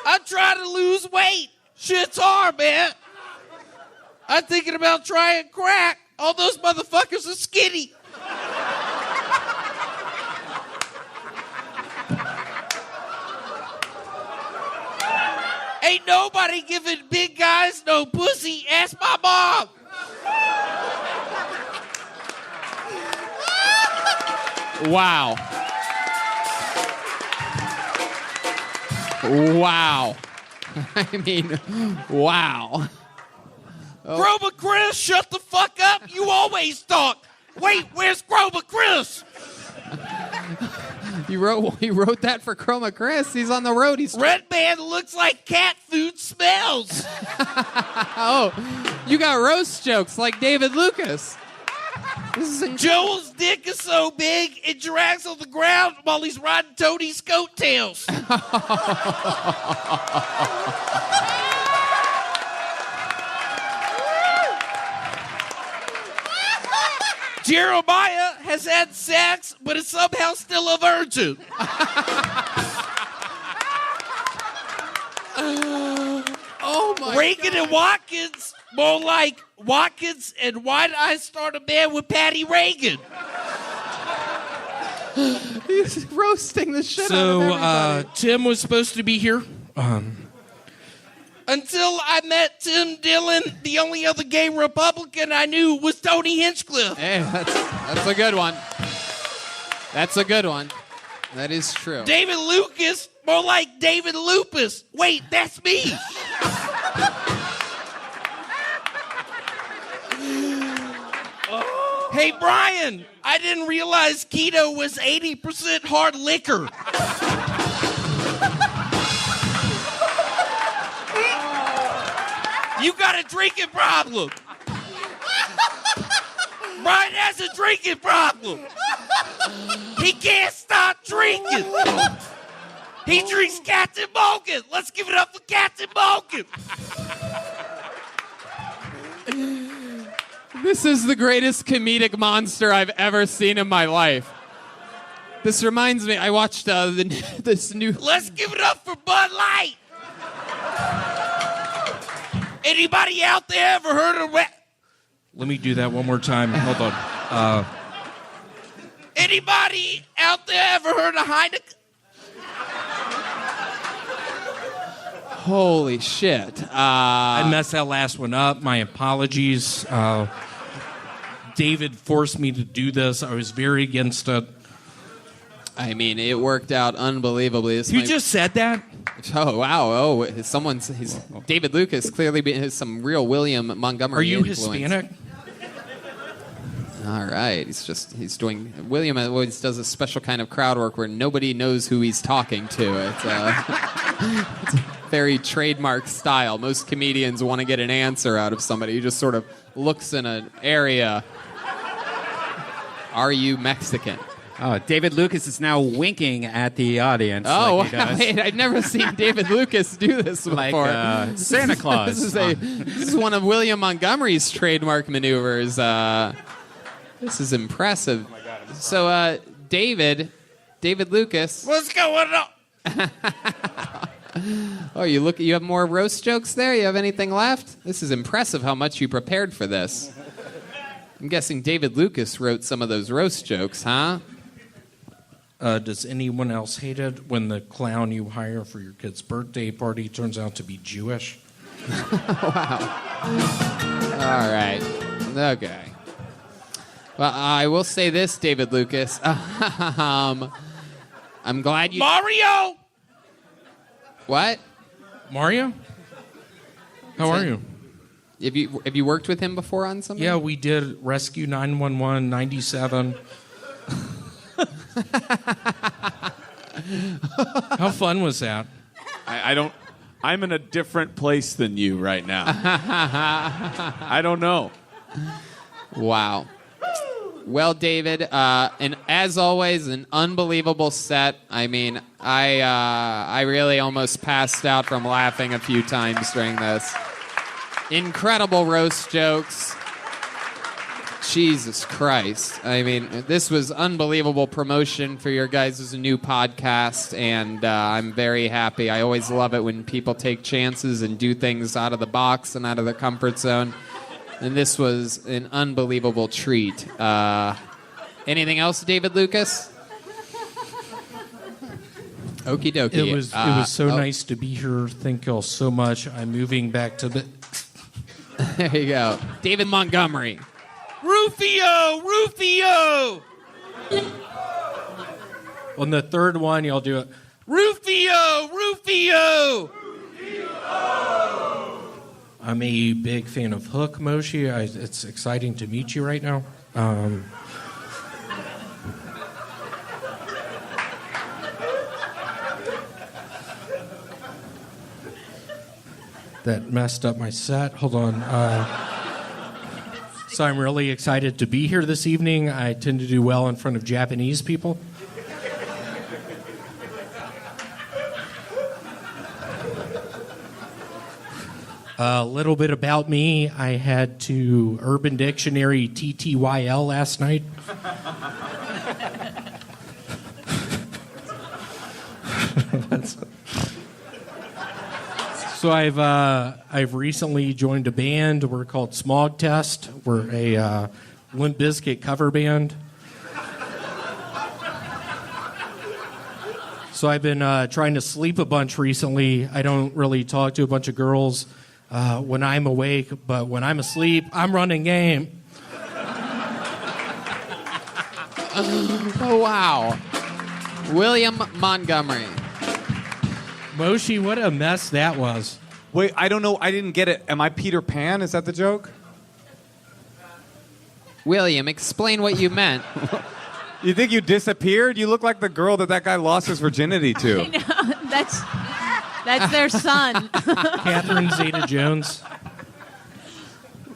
I'm trying to lose weight. Shit's hard, man. I'm thinking about trying crack. All those motherfuckers are skinny. Ain't nobody giving big guys no pussy. Ask my mom. Wow. Wow. I mean, wow. Grover Chris, shut the fuck up. You always talk. Wait, where's Grover Chris? You wrote that for Chroma Chris. He's on the road. He's Red Man looks like cat food smells. Oh, you got roast jokes like David Lucas. Joel's dick is so big it drags on the ground while he's riding Tony's coattails. Jeremiah has had sex, but is somehow still a virgin. Oh my Reagan God. and Watkins, more like Watkins and Why Did I Start a Band with Patty Reagan? He's roasting the shit out of So, everybody. Tim was supposed to be here. Until I met Tim Dillon, the only other gay Republican I knew was Tony Hinchcliffe. Hey, that's a good one. That's a good one. That is true. David Lucas, more like David Lupus. Wait, that's me. Hey, Brian, I didn't realize keto was 80% hard liquor. You got a drinking problem. Brian has a drinking problem. He can't stop drinking. He drinks Captain Morgan. Let's give it up for Captain Morgan. This is the greatest comedic monster I've ever seen in my life. This reminds me, I watched this new... Let's give it up for Bud Light. Anybody out there ever heard of... Let me do that one more time. Hold on. Anybody out there ever heard of Heineken? Holy shit. I messed that last one up. My apologies. David forced me to do this. I was very against it. I mean, it worked out unbelievably. You just said that? Oh, wow. Oh, he's David Lucas clearly has some real William Montgomery Are you influence. Hispanic? All right. He's doing... William always does a special kind of crowd work where nobody knows who he's talking to. It's... It's a very trademark style. Most comedians want to get an answer out of somebody who just sort of looks in an area. Are you Mexican? Oh, David Lucas is now winking at the audience. Oh, like he does. wait, I've never seen David Lucas do this before. Like Santa Claus. This is one of William Montgomery's trademark maneuvers. This is impressive. So, David Lucas. What's going on? Oh, you have more roast jokes there? You have anything left? This is impressive how much you prepared for this. I'm guessing David Lucas wrote some of those roast jokes, huh? Does anyone else hate it when the clown you hire for your kid's birthday party turns out to be Jewish? Wow. All right. Okay. Well, I will say this, David Lucas. I'm glad you... Mario! What? Mario? How are you? Have you worked with him before on something? Yeah, we did Rescue 911 97. How fun was that? I don't. I'm in a different place than you right now. I don't know. Wow. Well, David, and as always, an unbelievable set. I mean, I really almost passed out from laughing a few times during this. Incredible roast jokes. Jesus Christ. I mean, this was unbelievable promotion for your guys' new podcast, and I'm very happy. I always love it when people take chances and do things out of the box and out of the comfort zone. And this was an unbelievable treat. Anything else, David Lucas? Okie dokie. It was so nice to be here. Thank y'all so much. I'm moving back to the... There you go. David Montgomery. Rufio! On the third one, y'all do it. Rufio! I'm a big fan of Hook, Moshe. It's exciting to meet you right now. That messed up my set. Hold on. So I'm really excited to be here this evening. I tend to do well in front of Japanese people. A little bit about me. I had to Urban Dictionary TTYL last night. So I've recently joined a band. We're called Smog Test. We're a Limp Bizkit cover band. So I've been trying to sleep a bunch recently. I don't really talk to a bunch of girls when I'm awake, but when I'm asleep, I'm running game. Oh, wow. William Montgomery. Moshe, what a mess that was. Wait, I don't know. I didn't get it. Am I Peter Pan? Is that the joke? William, explain what you meant. You think you disappeared? You look like the girl that guy lost his virginity to. I know. That's their son. Catherine Zeta-Jones.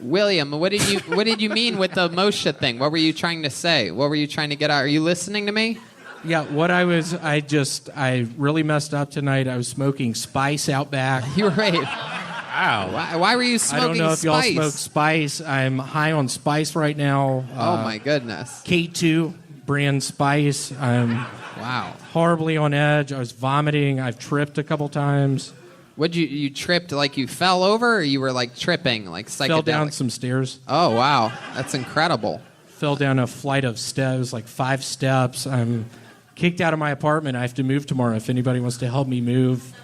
William, what did you mean with the Moshe thing? What were you trying to say? What were you trying to get out? Are you listening to me? Yeah, I really messed up tonight. I was smoking Spice out back. You were right. Wow. Why were you smoking I don't know if y'all Spice? smoke Spice. I'm high on Spice right now. Oh, my goodness. K2 brand Spice. I'm horribly on edge. I was vomiting. I've tripped a couple times. You tripped like you fell over, or you were like tripping, like psychedelic? Fell down some stairs. Oh, wow. That's incredible. Fell down a flight of steps, like 5 steps. I'm kicked out of my apartment. I have to move tomorrow. If anybody wants to help me move,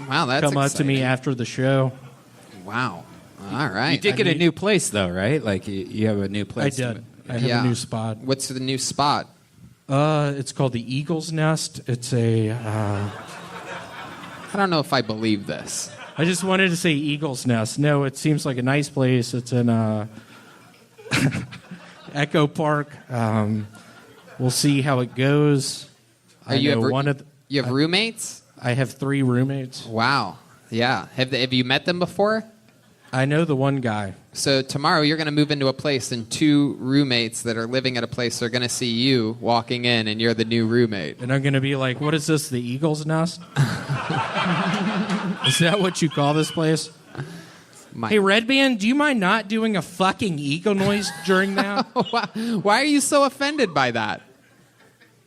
wow, that's come up to exciting. me after the show. Wow. All right. You did get a new place, though, right? Like, you have a new place. I did. I have a new spot. What's the new spot? It's called the Eagle's Nest. It's a... I don't know if I believe this. I just wanted to say Eagle's Nest. No, it seems like a nice place. It's in Echo Park. We'll see how it goes. You have roommates? I have 3 roommates. Wow. Yeah. Have you met them before? I know the one guy. So tomorrow you're going to move into a place, and 2 roommates that are living at a place are going to see you walking in, and you're the new roommate. And I'm going to be like, what is this, the Eagle's Nest? Is that what you call this place? Hey, Red Band, do you mind not doing a fucking eagle noise during that? Why are you so offended by that?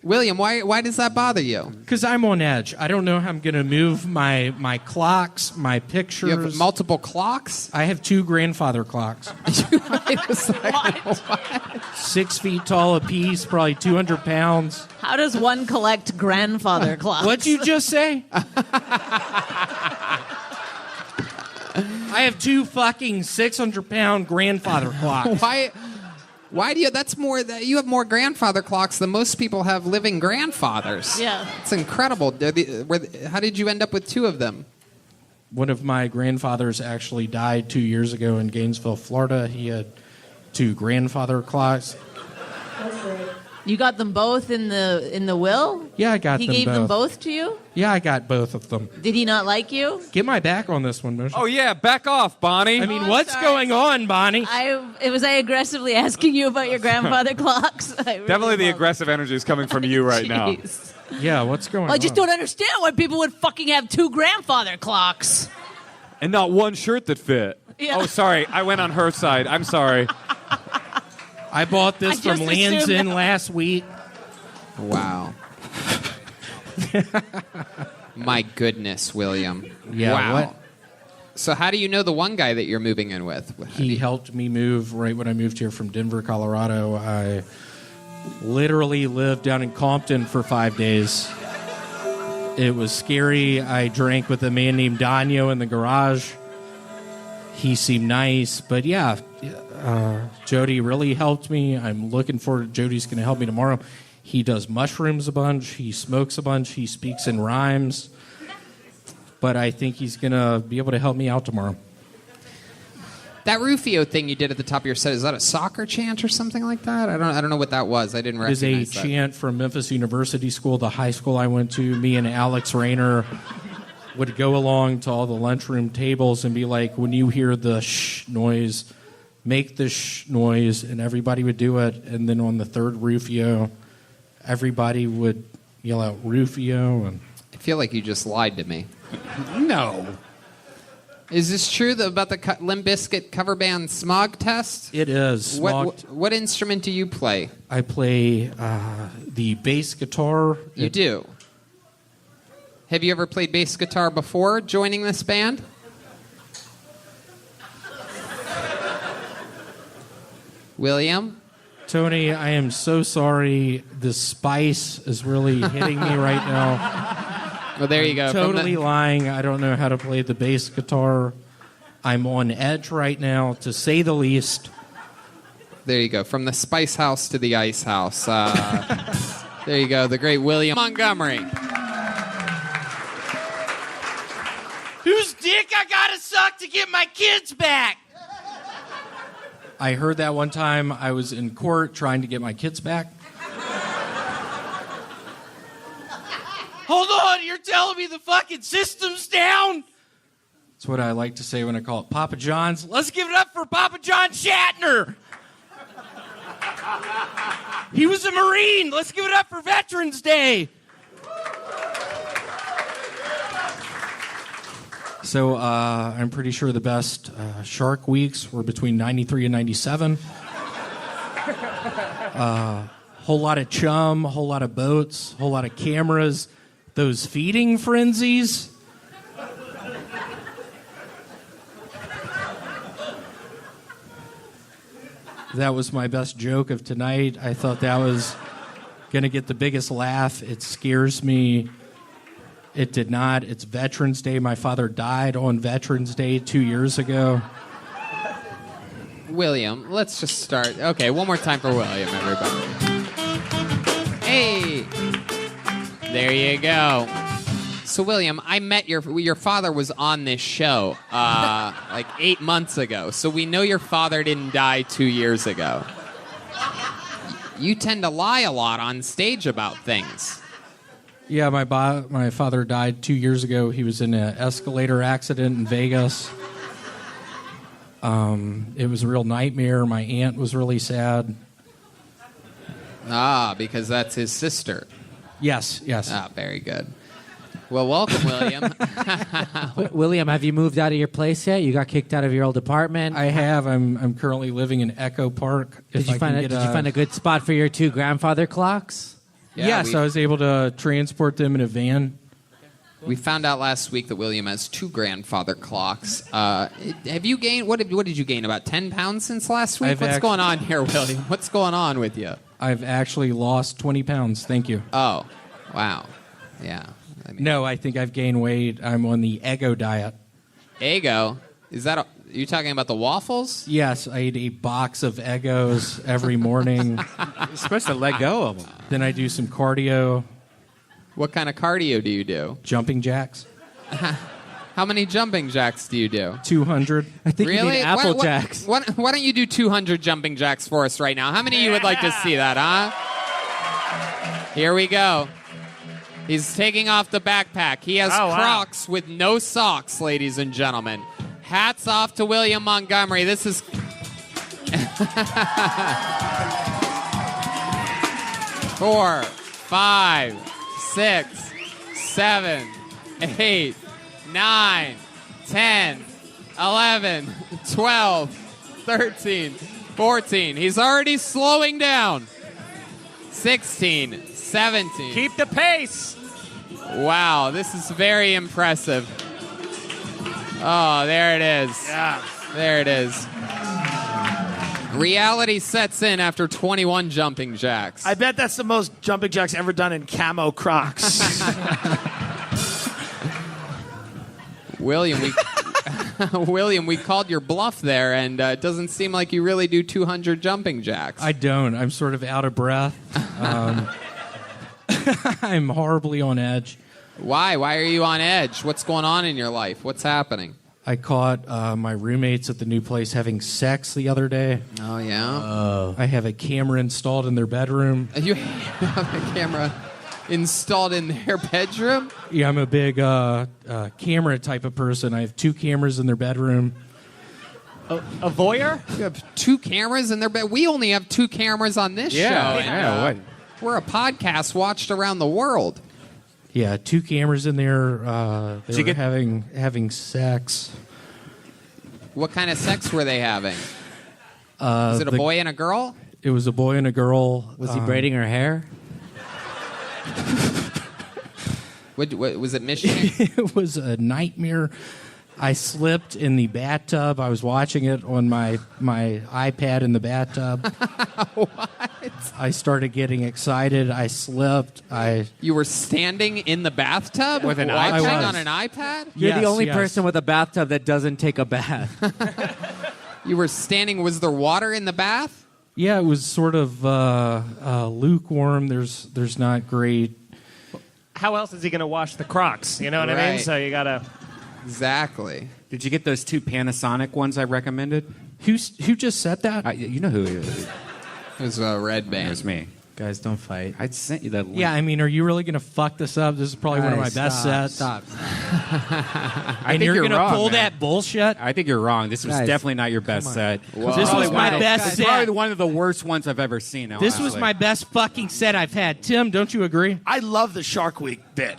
William, why does that bother you? Because I'm on edge. I don't know how I'm going to move my clocks, my pictures. You have multiple clocks? I have 2 grandfather clocks. What? 6 feet tall apiece, probably 200 pounds. How does one collect grandfather clocks? What'd you just say? I have 2 fucking 600-pound grandfather clocks. Why do you? That's more. You have more grandfather clocks than most people have living grandfathers. Yeah. It's incredible. How did you end up with 2 of them? One of my grandfathers actually died 2 years ago in Gainesville, Florida. He had 2 grandfather clocks. You got them both in the will? Yeah, I got He them gave both. them both to you? Yeah, I got both of them. Did he not like you? Get my back on this one, Motion. Oh, yeah, back off, Bonnie. I mean, what's going on, Bonnie? Was I aggressively asking you about your grandfather clocks? I really Definitely the love- aggressive energy is coming from you right now. Jeez. Yeah, what's going on? I just don't understand why people would fucking have 2 grandfather clocks. And not one shirt that fit. Yeah. Oh, sorry. I went on her side. I'm sorry. I bought this I from just Land's assumed End that- last week. Wow. My goodness, William. Yeah, Wow. what? So how do you know the one guy that you're moving in with? He helped me move right when I moved here from Denver, Colorado. I literally lived down in Compton for 5 days. It was scary. I drank with a man named Dano in the garage. He seemed nice, but yeah, Jody really helped me. I'm looking forward. Jody's going to help me tomorrow. He does mushrooms a bunch. He smokes a bunch. He speaks in rhymes. But I think he's going to be able to help me out tomorrow. That Rufio thing you did at the top of your set, is that a soccer chant or something like that? I don't know what that was. I didn't It is recognize a that. chant from Memphis University School, the high school I went to. Me and Alex Rayner would go along to all the lunchroom tables and be like, when you hear the shh noise, make the shh noise, and everybody would do it. And then on the 3rd Rufio, everybody would yell out Rufio. And I feel like you just lied to me. No. Is this true about the Limp Bizkit cover band Smog Test? It is. What instrument do you play? I play the bass guitar. You do? Have you ever played bass guitar before joining this band? William? Tony, I am so sorry. The spice is really hitting me right now. Well, there you go. Totally lying. I don't know how to play the bass guitar. I'm on edge right now, to say the least. There you go. From the Spice House to the Ice House. There you go. The great William Montgomery. Whose dick I gotta suck to get my kids back? I heard that one time I was in court trying to get my kids back. Hold on, you're telling me the fucking system's down? That's what I like to say when I call it Papa John's. Let's give it up for Papa John Shatner. He was a Marine. Let's give it up for Veterans Day. So I'm pretty sure the best Shark Weeks were between 93 and 97. Whole lot of chum, whole lot of boats, whole lot of cameras. Those feeding frenzies. That was my best joke of tonight. I thought that was going to get the biggest laugh. It scares me. It did not. It's Veterans Day. My father died on Veterans Day 2 years ago. William, let's just start. Okay, one more time for William, everybody. Hey! There you go. So, William, I met your father was on this show like 8 months ago. So we know your father didn't die 2 years ago. You tend to lie a lot on stage about things. Yeah, my father died 2 years ago. He was in an escalator accident in Vegas. It was a real nightmare. My aunt was really sad. Because that's his sister. Yes. Very good. Well, welcome, William. William, have you moved out of your place yet? You got kicked out of your old apartment? I have. I'm currently living in Echo Park. Did you find a good spot for your 2 grandfather clocks? Yes, I was able to transport them in a van. We found out last week that William has 2 grandfather clocks. Have you gained? What did you gain? About 10 pounds since last week? What's going on here, William? What's going on with you? I've actually lost 20 pounds. Thank you. Oh, wow. Yeah. No, I think I've gained weight. I'm on the Eggo diet. Eggo? Is that? Are you talking about the waffles? Yes, I eat a box of Eggos every morning. You're supposed to let go of them. Then I do some cardio. What kind of cardio do you do? Jumping jacks. How many jumping jacks do you do? 200. I think really? you need Apple Jacks. Why don't you do 200 jumping jacks for us right now? How many of you would like to see that, huh? Here we go. He's taking off the backpack. He has Crocs with no socks, ladies and gentlemen. Hats off to William Montgomery. This is... 4, 5, 6, 7, 8, 9, 10, 11, 12, 13, 14. He's already slowing down. 16, 17. Keep the pace. Wow, this is very impressive. Oh, there it is. Yeah. There it is. Reality sets in after 21 jumping jacks. I bet that's the most jumping jacks ever done in camo Crocs. William, we called your bluff there, and it doesn't seem like you really do 200 jumping jacks. I don't. I'm sort of out of breath. I'm horribly on edge. Why? Why are you on edge? What's going on in your life? What's happening? I caught my roommates at the new place having sex the other day. Oh, yeah? I have a camera installed in their bedroom. You have a camera installed in their bedroom? Yeah, I'm a big camera type of person. I have 2 cameras in their bedroom. A voyeur? You have 2 cameras in their bed? We only have 2 cameras on this show. And, we're a podcast watched around the world. Yeah, 2 cameras in there. They were having sex. What kind of sex were they having? Was it a boy and a girl? It was a boy and a girl. Was he braiding her hair? What was it missionary? It was a nightmare. I slipped in the bathtub. I was watching it on my iPad in the bathtub. What? I started getting excited. I slipped. You were standing in the bathtub with an watching iPad? on an iPad? You're the only person with a bathtub that doesn't take a bath. You were standing. Was there water in the bath? Yeah, it was sort of lukewarm. There's not great. How else is he going to wash the Crocs? You know what I mean? Right. So you got to... Exactly. Did you get those 2 Panasonic ones I recommended? Who just said that? You know who it is. It was a red band. It was me. Guys, don't fight. I sent you that link. Yeah, I mean, are you really going to fuck this up? This is probably one of my best sets. Stop. And you're going to pull that bullshit? I think you're wrong. This was Guys, definitely not your best set. This was my best It's set. probably one of the worst ones I've ever seen. This was my best fucking set I've had. Tim, don't you agree? I love the Shark Week bit.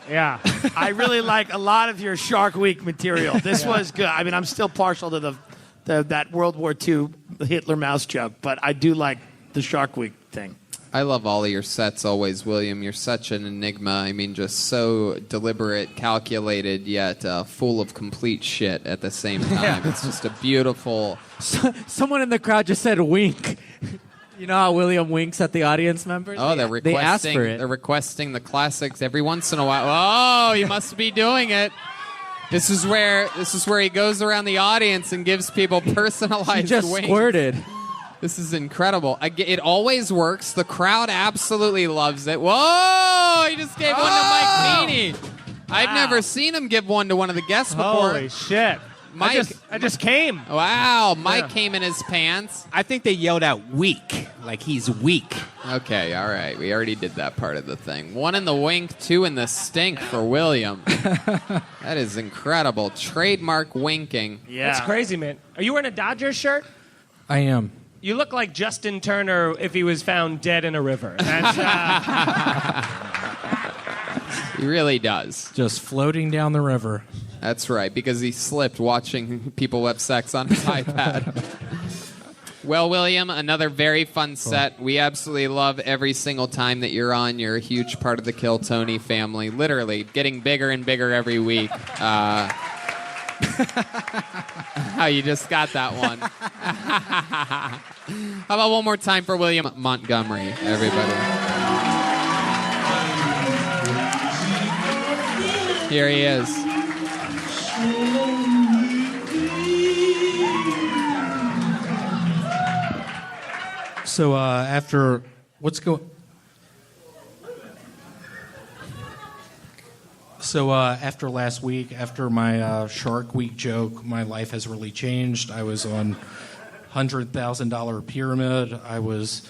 Yeah. I really like a lot of your Shark Week material. This was good. I mean, I'm still partial to that World War II Hitler mouse joke, but I do like the Shark Week thing. I love all of your sets always, William. You're such an enigma. I mean, just so deliberate, calculated, yet full of complete shit at the same time. Yeah. It's just a beautiful... Someone in the crowd just said wink. You know how William winks at the audience members? Oh, they're requesting. They asked for it. They're requesting the classics every once in a while. Oh, you must be doing it. This is where he goes around the audience and gives people personalized He just winks. squirted. This is incredible. It always works. The crowd absolutely loves it. Whoa! He just gave one to Mike Meany. I've never seen him give one to one of the guests before. Holy shit. Mike. I just came. Wow, Mike came in his pants. I think they yelled out weak, like he's weak. Okay, all right. We already did that part of the thing. 1 in the wink, 2 in the stink for William. That is incredible. Trademark winking. Yeah. That's crazy, man. Are you wearing a Dodgers shirt? I am. You look like Justin Turner if he was found dead in a river. That's, He really does. Just floating down the river. That's right, because he slipped watching people have sex on his iPad. Well, William, another very fun set. We absolutely love every single time that you're on. You're a huge part of the Kill Tony family. Literally, getting bigger and bigger every week. Oh, you just got that one. How about one more time for William Montgomery, everybody? Here he is. So after what's going? So after last week, after my Shark Week joke, my life has really changed. I was on $100,000 pyramid. I was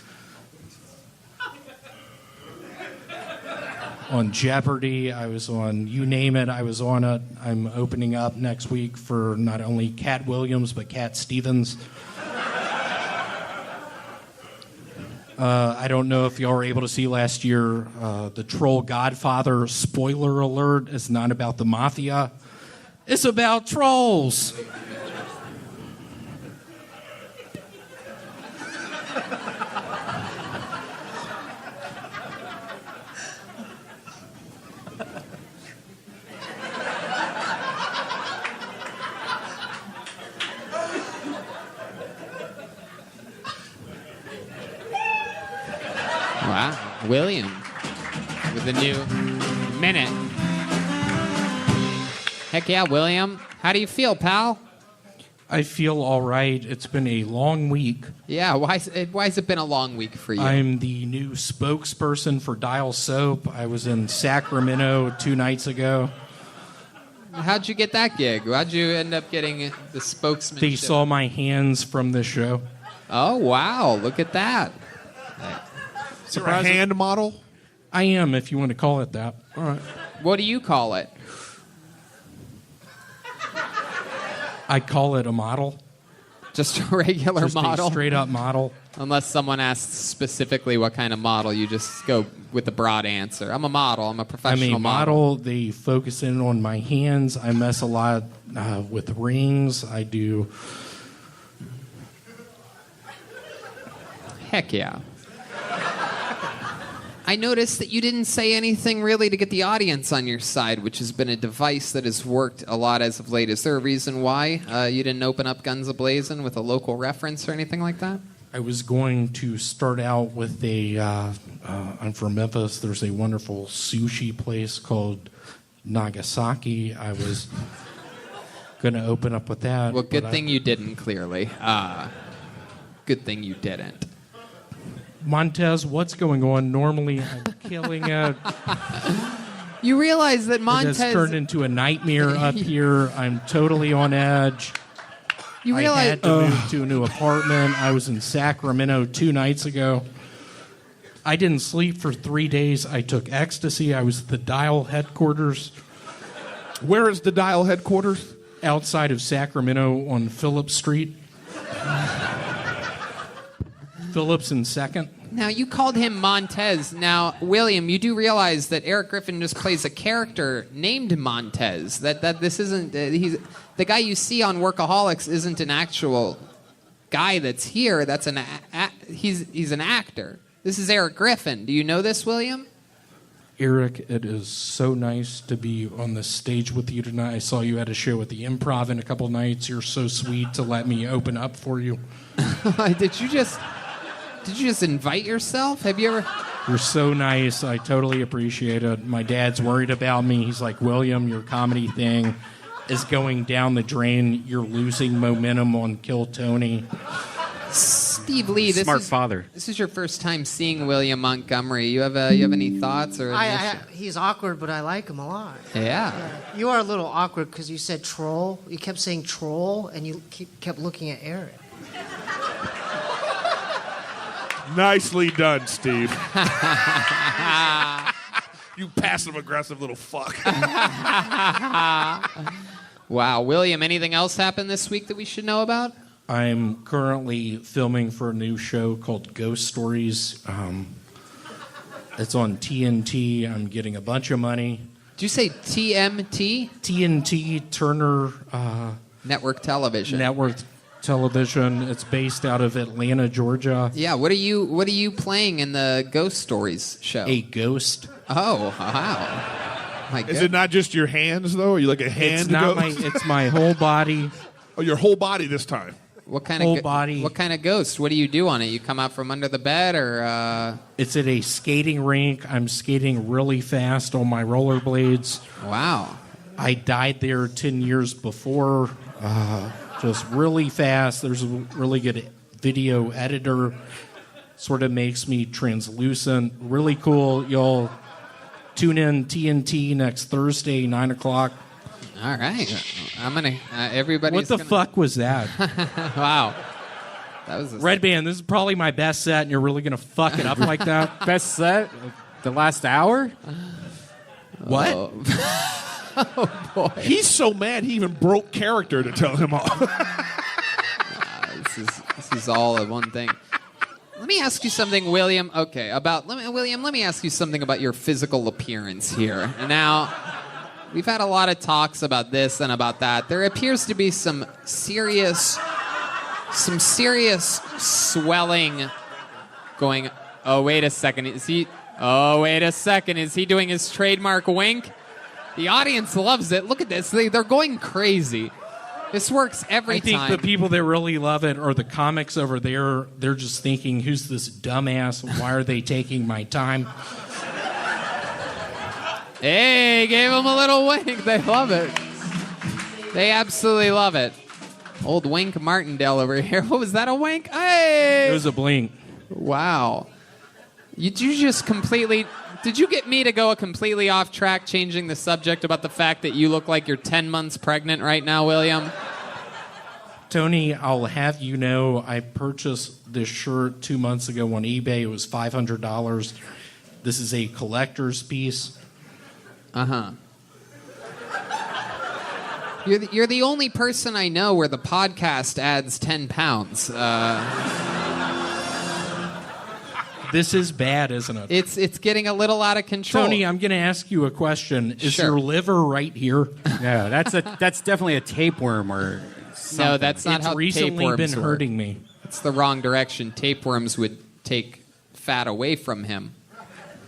on Jeopardy. I was on you name it. I was on it. I'm opening up next week for not only Cat Williams but Cat Stevens. I don't know if y'all were able to see last year, The Troll Godfather, spoiler alert, is not about the mafia. It's about trolls. Wow. William with a new minute. Heck yeah, William. How do you feel, pal? I feel all right. It's been a long week. Yeah, why has it been a long week for you? I'm the new spokesperson for Dial Soap. I was in Sacramento 2 nights ago. How'd you get that gig? How'd you end up getting the spokesman? They saw my hands from the show. Oh, wow. Look at that. You're a hand model? I am, if you want to call it that. All right. What do you call it? I call it a model. Just a regular Just model? a straight-up model. Unless someone asks specifically what kind of model, you just go with the broad answer. I'm a model. I'm a professional I'm a model. They focus in on my hands. I mess a lot with rings. I do. Heck yeah. I noticed that you didn't say anything really to get the audience on your side, which has been a device that has worked a lot as of late. Is there a reason why you didn't open up Guns A-Blazing with a local reference or anything like that? I was going to start out with a. I'm from Memphis. There's a wonderful sushi place called Nagasaki. I was going to open up with that. Well, good thing you didn't, clearly. Good thing you didn't. Montez, what's going on? Normally, I'm killing it. You realize that Montez... It has turned into a nightmare up here. I'm totally on edge. You realize... I had to move to a new apartment. I was in Sacramento 2 nights ago. I didn't sleep for 3 days. I took ecstasy. I was at the Dial headquarters. Where is the Dial headquarters? Outside of Sacramento on Phillips Street. Phillips and 2nd. Now, you called him Montez. Now, William, you do realize that Eric Griffin just plays a character named Montez. That this isn't... he's the guy you see on Workaholics isn't an actual guy that's here. That's he's an actor. This is Eric Griffin. Do you know this, William? Eric, it is so nice to be on the stage with you tonight. I saw you at a show at the Improv in a couple nights. You're so sweet to let me open up for you. Did you just invite yourself? Have you ever... You're so nice. I totally appreciate it. My dad's worried about me. He's like, William, your comedy thing is going down the drain. You're losing momentum on Kill Tony. Steve Lee, Smart father. This is your first time seeing William Montgomery. You have any thoughts or? He's awkward, but I like him a lot. Yeah. You are a little awkward because you said troll. You kept saying troll, and you kept looking at Eric. Nicely done, Steve. You passive-aggressive little fuck. Wow, William. Anything else happened this week that we should know about? I'm currently filming for a new show called Ghost Stories. It's on TNT. I'm getting a bunch of money. Did you say TMT? TNT, Turner Network Television. Network Television. It's based out of Atlanta, Georgia. Yeah. What are you playing in the Ghost Stories show? A ghost. Oh, wow. Is it not just your hands, though? Are you like a hand It's not ghost? it's my whole body. Oh, your whole body this time. What kind Whole of body. What kind of ghost? What do you do on it? You come out from under the bed, or? It's at a skating rink. I'm skating really fast on my rollerblades. Wow. I died there 10 years before. Just really fast. There's a really good video editor. Sort of makes me translucent. Really cool. Y'all tune in TNT next Thursday, 9 o'clock. All right. I'm going to... everybody's What the fuck was that? Wow. That was Red Band, this is probably my best set, and you're really going to fuck it up like that? Best set? The last hour? What? Oh, boy. He's so mad he even broke character to tell him off. This is all in one thing. Let me ask you something, William. Okay, William, let me ask you something about your physical appearance here. Now, we've had a lot of talks about this and about that. There appears to be some serious swelling going. Oh, wait a second. Is he doing his trademark wink? The audience loves it. Look at this. They're going crazy. This works every time. I think the people that really love it are the comics over there. They're just thinking, who's this dumbass? Why are they taking my time? Hey, gave them a little wink. They love it. They absolutely love it. Old Wink Martindale over here. What was that, a wink? Hey! It was a blink. Wow. Did you get me to go completely off track, changing the subject about the fact that you look like you're 10 months pregnant right now, William? Tony, I'll have you know, I purchased this shirt 2 months ago on eBay. It was $500. This is a collector's piece. Uh-huh. You're the only person I know where the podcast adds 10 pounds. This is bad, isn't it? It's getting a little out of control. Tony, I'm going to ask you a question. Is Sure. your liver right here? Yeah, that's definitely a tapeworm or something. No, that's not It's how recently tapeworms been work. hurting me. It's the wrong direction. Tapeworms would take fat away from him.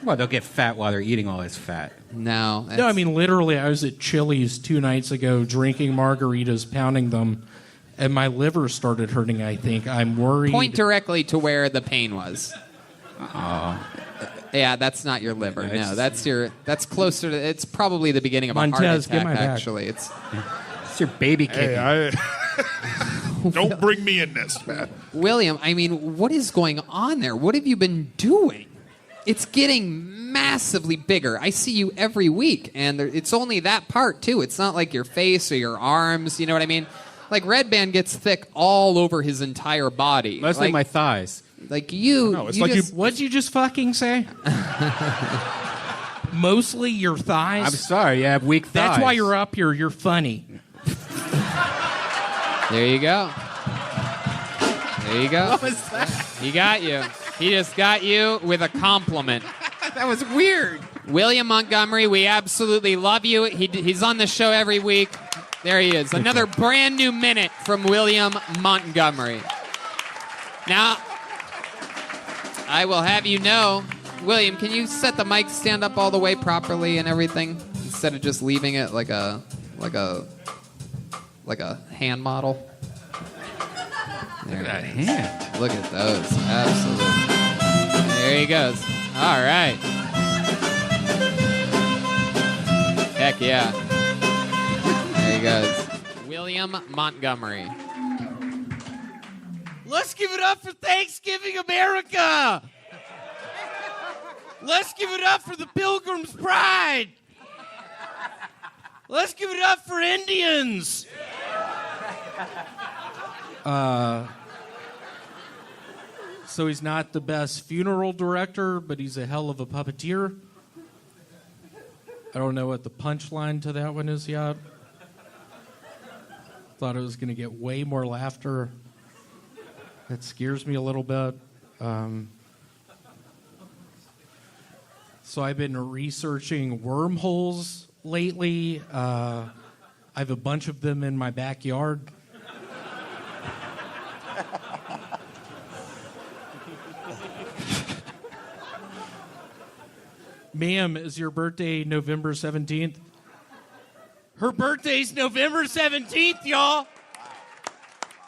Well, they'll get fat while they're eating all this fat. No. No, I mean, literally, I was at Chili's 2 nights ago drinking margaritas, pounding them, and my liver started hurting, I think. I'm worried. Point directly to where the pain was. Oh. Yeah, that's not your liver. No, No, it's- that's closer to. It's probably the beginning of a Montez, heart get attack. my back. Actually, it's your baby kicking. Hey, don't bring me in this, man. William. I mean, what is going on there? What have you been doing? It's getting massively bigger. I see you every week, and it's only that part too. It's not like your face or your arms. You know what I mean? Like Red Band gets thick all over his entire body. Mostly my thighs. Like you. No, it's you like just, What'd you just fucking say? Mostly your thighs? I'm sorry, you have weak thighs. That's why you're up here. You're funny. There you go. There you go. What was that? He got you. He just got you with a compliment. That was weird. William Montgomery, we absolutely love you. He's on the show every week. There he is. Another brand new minute from William Montgomery. Now, I will have you know, William, can you set the mic stand up all the way properly and everything instead of just leaving it like a hand model? There Look at that it is. hand. Look at those. Absolutely. There he goes. All right. Heck yeah. There he goes. William Montgomery. Let's give it up for Thanksgiving America. Let's give it up for the Pilgrim's Pride. Let's give it up for Indians. So he's not the best funeral director, but he's a hell of a puppeteer. I don't know what the punchline to that one is yet. Thought it was going to get way more laughter. That scares me a little bit. So I've been researching wormholes lately. I have a bunch of them in my backyard. Ma'am, is your birthday November 17th? Her birthday's November 17th, y'all.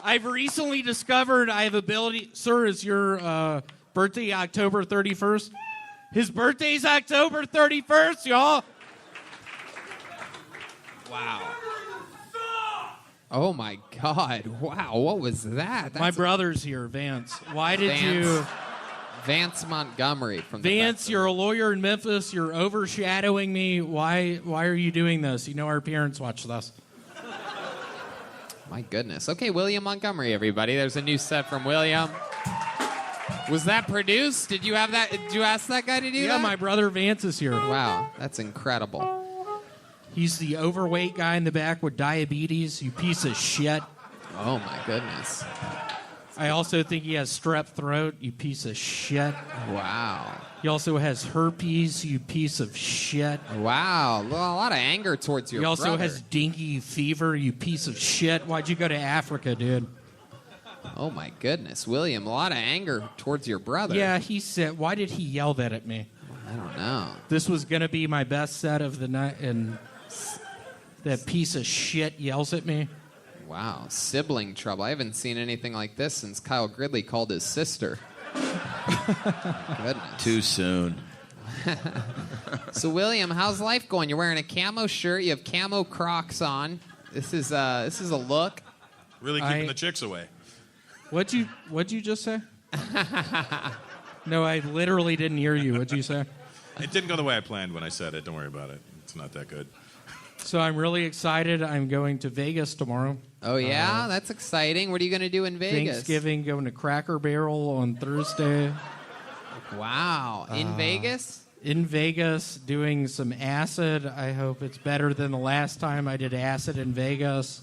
I've recently discovered I have ability. Sir, is your birthday October 31st? His birthday's October 31st, y'all. Wow. Oh my God! Wow, what was that? My brother's here, Vance. Why did you? Vance Montgomery from the Vance, you're a lawyer in Memphis. You're overshadowing me. Why are you doing this? You know our parents watch this. My goodness. Okay, William Montgomery, everybody. There's a new set from William. Was that produced? Did you have that? Did you ask that guy to do that? Yeah, my brother Vance is here. Wow, that's incredible. He's the overweight guy in the back with diabetes. You piece of shit. Oh my goodness. I also think he has strep throat, you piece of shit. Wow. He also has herpes, you piece of shit. Wow. A lot of anger towards your brother. He also brother. has dengue fever, you piece of shit. Why'd you go to Africa, dude? Oh, my goodness. William, a lot of anger towards your brother. Yeah, he said, why did he yell that at me? I don't know. This was going to be my best set of the night, and that piece of shit yells at me. Wow, sibling trouble. I haven't seen anything like this since Kyle Gridley called his sister. Goodness. Too soon. So, William, how's life going? You're wearing a camo shirt. You have camo Crocs on. This is a look. Really keeping the chicks away. What'd you just say? No, I literally didn't hear you. What'd you say? It didn't go the way I planned when I said it. Don't worry about it. It's not that good. So I'm really excited. I'm going to Vegas tomorrow. Oh, yeah? That's exciting. What are you going to do in Vegas? Thanksgiving, going to Cracker Barrel on Thursday. Wow. In Vegas? In Vegas, doing some acid. I hope it's better than the last time I did acid in Vegas.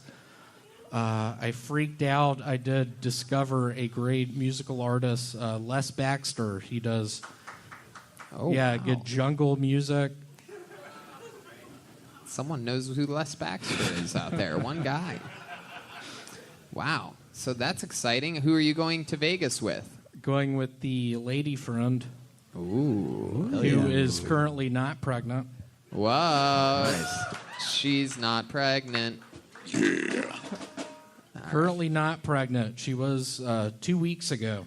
I freaked out. I did discover a great musical artist, Les Baxter. He does good jungle music. Someone knows who Les Baxter is out there. One guy. Wow. So that's exciting. Who are you going to Vegas with? Going with the lady friend. Ooh. Who is currently not pregnant. Whoa. Nice. She's not pregnant. Yeah. Currently not pregnant. She was 2 weeks ago.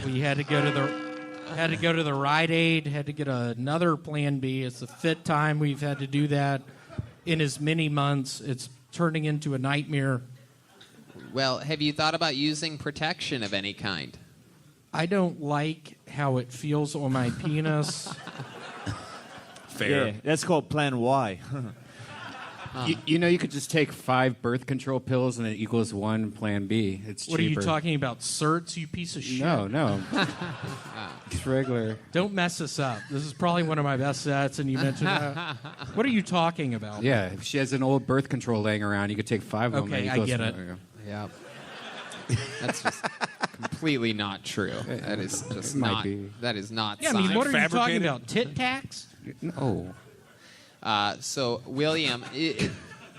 We had to go to the Rite Aid, had to get another Plan B. It's the fifth time we've had to do that in as many months. It's turning into a nightmare. Well, have you thought about using protection of any kind? I don't like how it feels on my penis. Fair. Yeah, that's called Plan Y. You know, you could just take 5 birth control pills and it equals 1 Plan B. It's cheaper. What are you talking about? Certs, you piece of shit? No. It's regular. Don't mess this up. This is probably one of my best sets, and you mentioned that. What are you talking about? Yeah, if she has an old birth control laying around, you could take 5 of them. Okay, I get it. Yeah. That's just completely not true. That is just might not. be. That is not. Yeah, I mean, what are you talking Fabricated? about? Tit tax? No. So, William,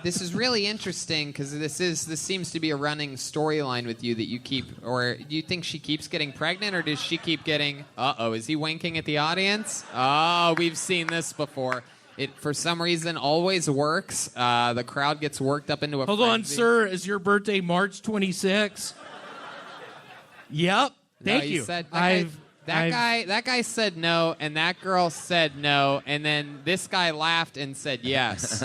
this is really interesting because this seems to be a running storyline with you that you keep, or do you think she keeps getting pregnant, or does she keep getting? Is he winking at the audience? Oh, we've seen this before. It for some reason always works. The crowd gets worked up into a. Hold on, sir. Is your birthday March 26th? Yep. Thank you. That guy said no, and that girl said no, and then this guy laughed and said yes.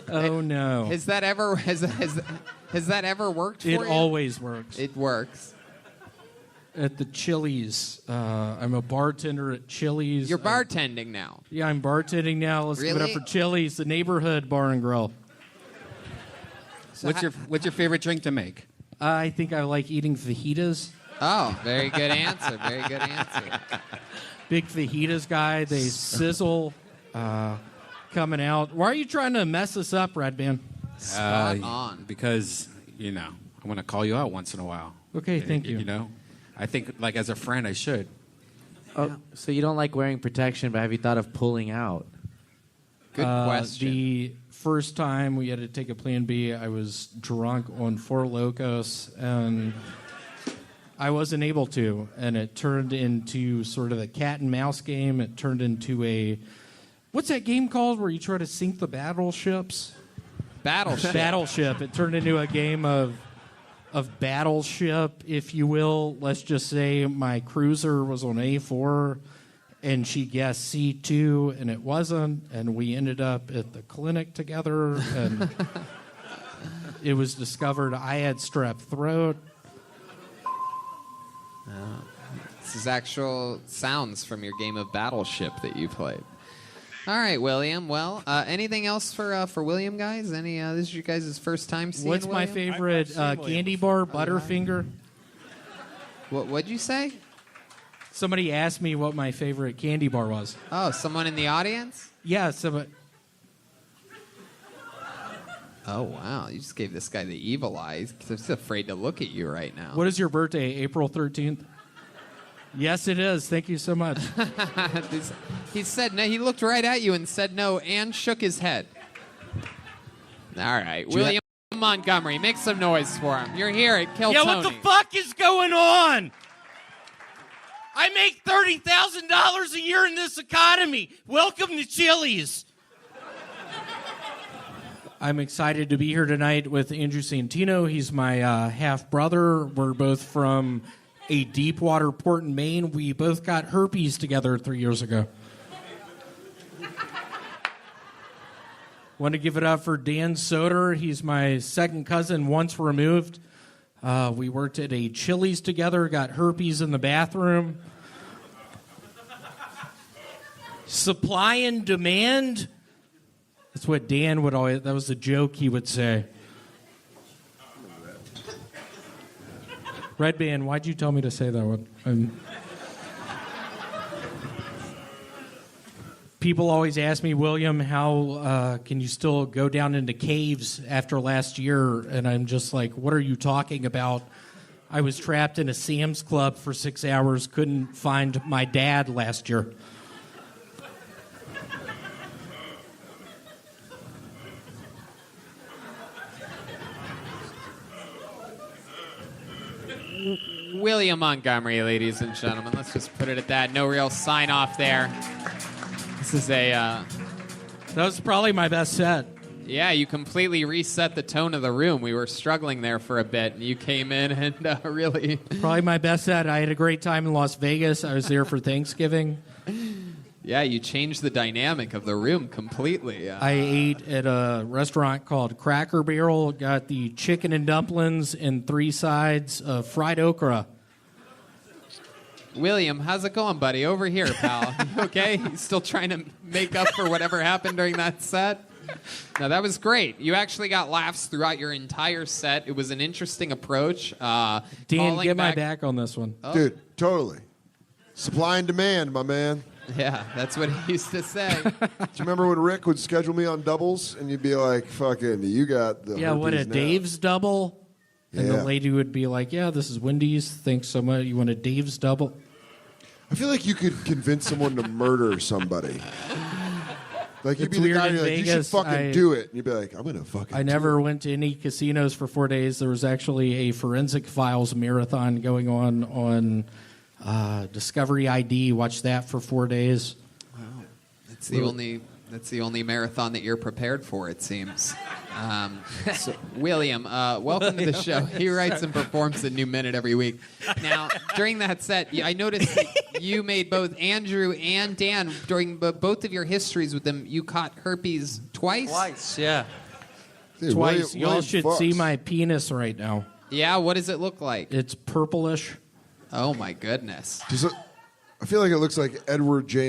Oh no. Has that ever has that ever worked for you? It always works. It works. At the Chili's. I'm a bartender at Chili's. You're bartending now. Yeah, I'm bartending now. Let's give it up Really? for Chili's, the neighborhood bar and grill. What's your favorite drink to make? I think I like eating fajitas. Oh, very good answer. Very good answer. Big fajitas guy. They sizzle coming out. Why are you trying to mess us up, Red Band? Spot on. Because, I want to call you out once in a while. Okay, thank you. I think, like, as a friend, I should. Oh, so you don't like wearing protection, but have you thought of pulling out? Good question. The first time we had to take a Plan B, I was drunk on Four Locos, and I wasn't able to. And it turned into sort of a cat and mouse game. It turned into a... What's that game called where you try to sink the battleships? Battleship. It turned into a game of battleship, if you will. Let's just say my cruiser was on A4 and she guessed C2 and it wasn't, and we ended up at the clinic together and it was discovered I had strep throat. This is actual sounds from your game of Battleship that you played. All right, William. Well, anything else for William, guys? This is your guys' first time seeing What's my William? favorite candy bar? Butterfinger. What'd you say? Somebody asked me what my favorite candy bar was. Oh, someone in the audience? Yeah, somebody. Oh, wow. You just gave this guy the evil eyes. I'm just afraid to look at you right now. What is your birthday? April 13th? Yes, it is. Thank you so much. He said no. He looked right at you and said no and shook his head. All right. William Montgomery. Make some noise for him. You're here at Kill Tony. What the fuck is going on? I make $30,000 a year in this economy. Welcome to Chili's. I'm excited to be here tonight with Andrew Santino. He's my half brother. We're both from a deep water port in Maine. We both got herpes together 3 years ago. Want to give it up for Dan Soder. He's my second cousin, once removed. We worked at a Chili's together, got herpes in the bathroom. Supply and demand. That's what Dan would always, that was the joke he would say. Red Band, why'd you tell me to say that one? People always ask me, William, how can you still go down into caves after last year? And I'm just like, what are you talking about? I was trapped in a Sam's Club for 6 hours, couldn't find my dad last year. William Montgomery, ladies and gentlemen. Let's just put it at that. No real sign off there. This is a... That was probably my best set. Yeah, you completely reset the tone of the room. We were struggling there for a bit, and you came in and really... Probably my best set. I had a great time in Las Vegas. I was there for Thanksgiving. Yeah, you changed the dynamic of the room completely. I ate at a restaurant called Cracker Barrel. Got the chicken and dumplings and 3 sides of fried okra. William, how's it going, buddy? Over here, pal. You okay? You still trying to make up for whatever happened during that set? No, that was great. You actually got laughs throughout your entire set. It was an interesting approach. Dan, get my back on this one. Oh. Dude, totally. Supply and demand, my man. Yeah, that's what he used to say. Do you remember when Rick would schedule me on doubles and you'd be like, fucking, you got the Yeah, what a herpes now. Dave's double? And Yeah. the lady would be like, yeah, this is Wendy's. Thanks so much. You want a Dave's double? I feel like you could convince someone to murder somebody. Like, you'd It's be the weird guy in who's like, you should Vegas, fucking do it. And you'd be like, I'm going to fucking I never went to any casinos for 4 days. There was actually a Forensic Files marathon going on Discovery ID. Watched that for 4 days. Wow. It's the only That's the only marathon that you're prepared for, it seems. William, welcome to the show. He writes and performs the New Minute every week. Now, during that set, I noticed that you made both Andrew and Dan, during both of your histories with them, you caught herpes twice? Twice, yeah. Dude, Twice. Y'all William should fucks. see my penis right now. Yeah, what does it look like? It's purplish. Oh, my goodness. I feel like it looks like Edward J.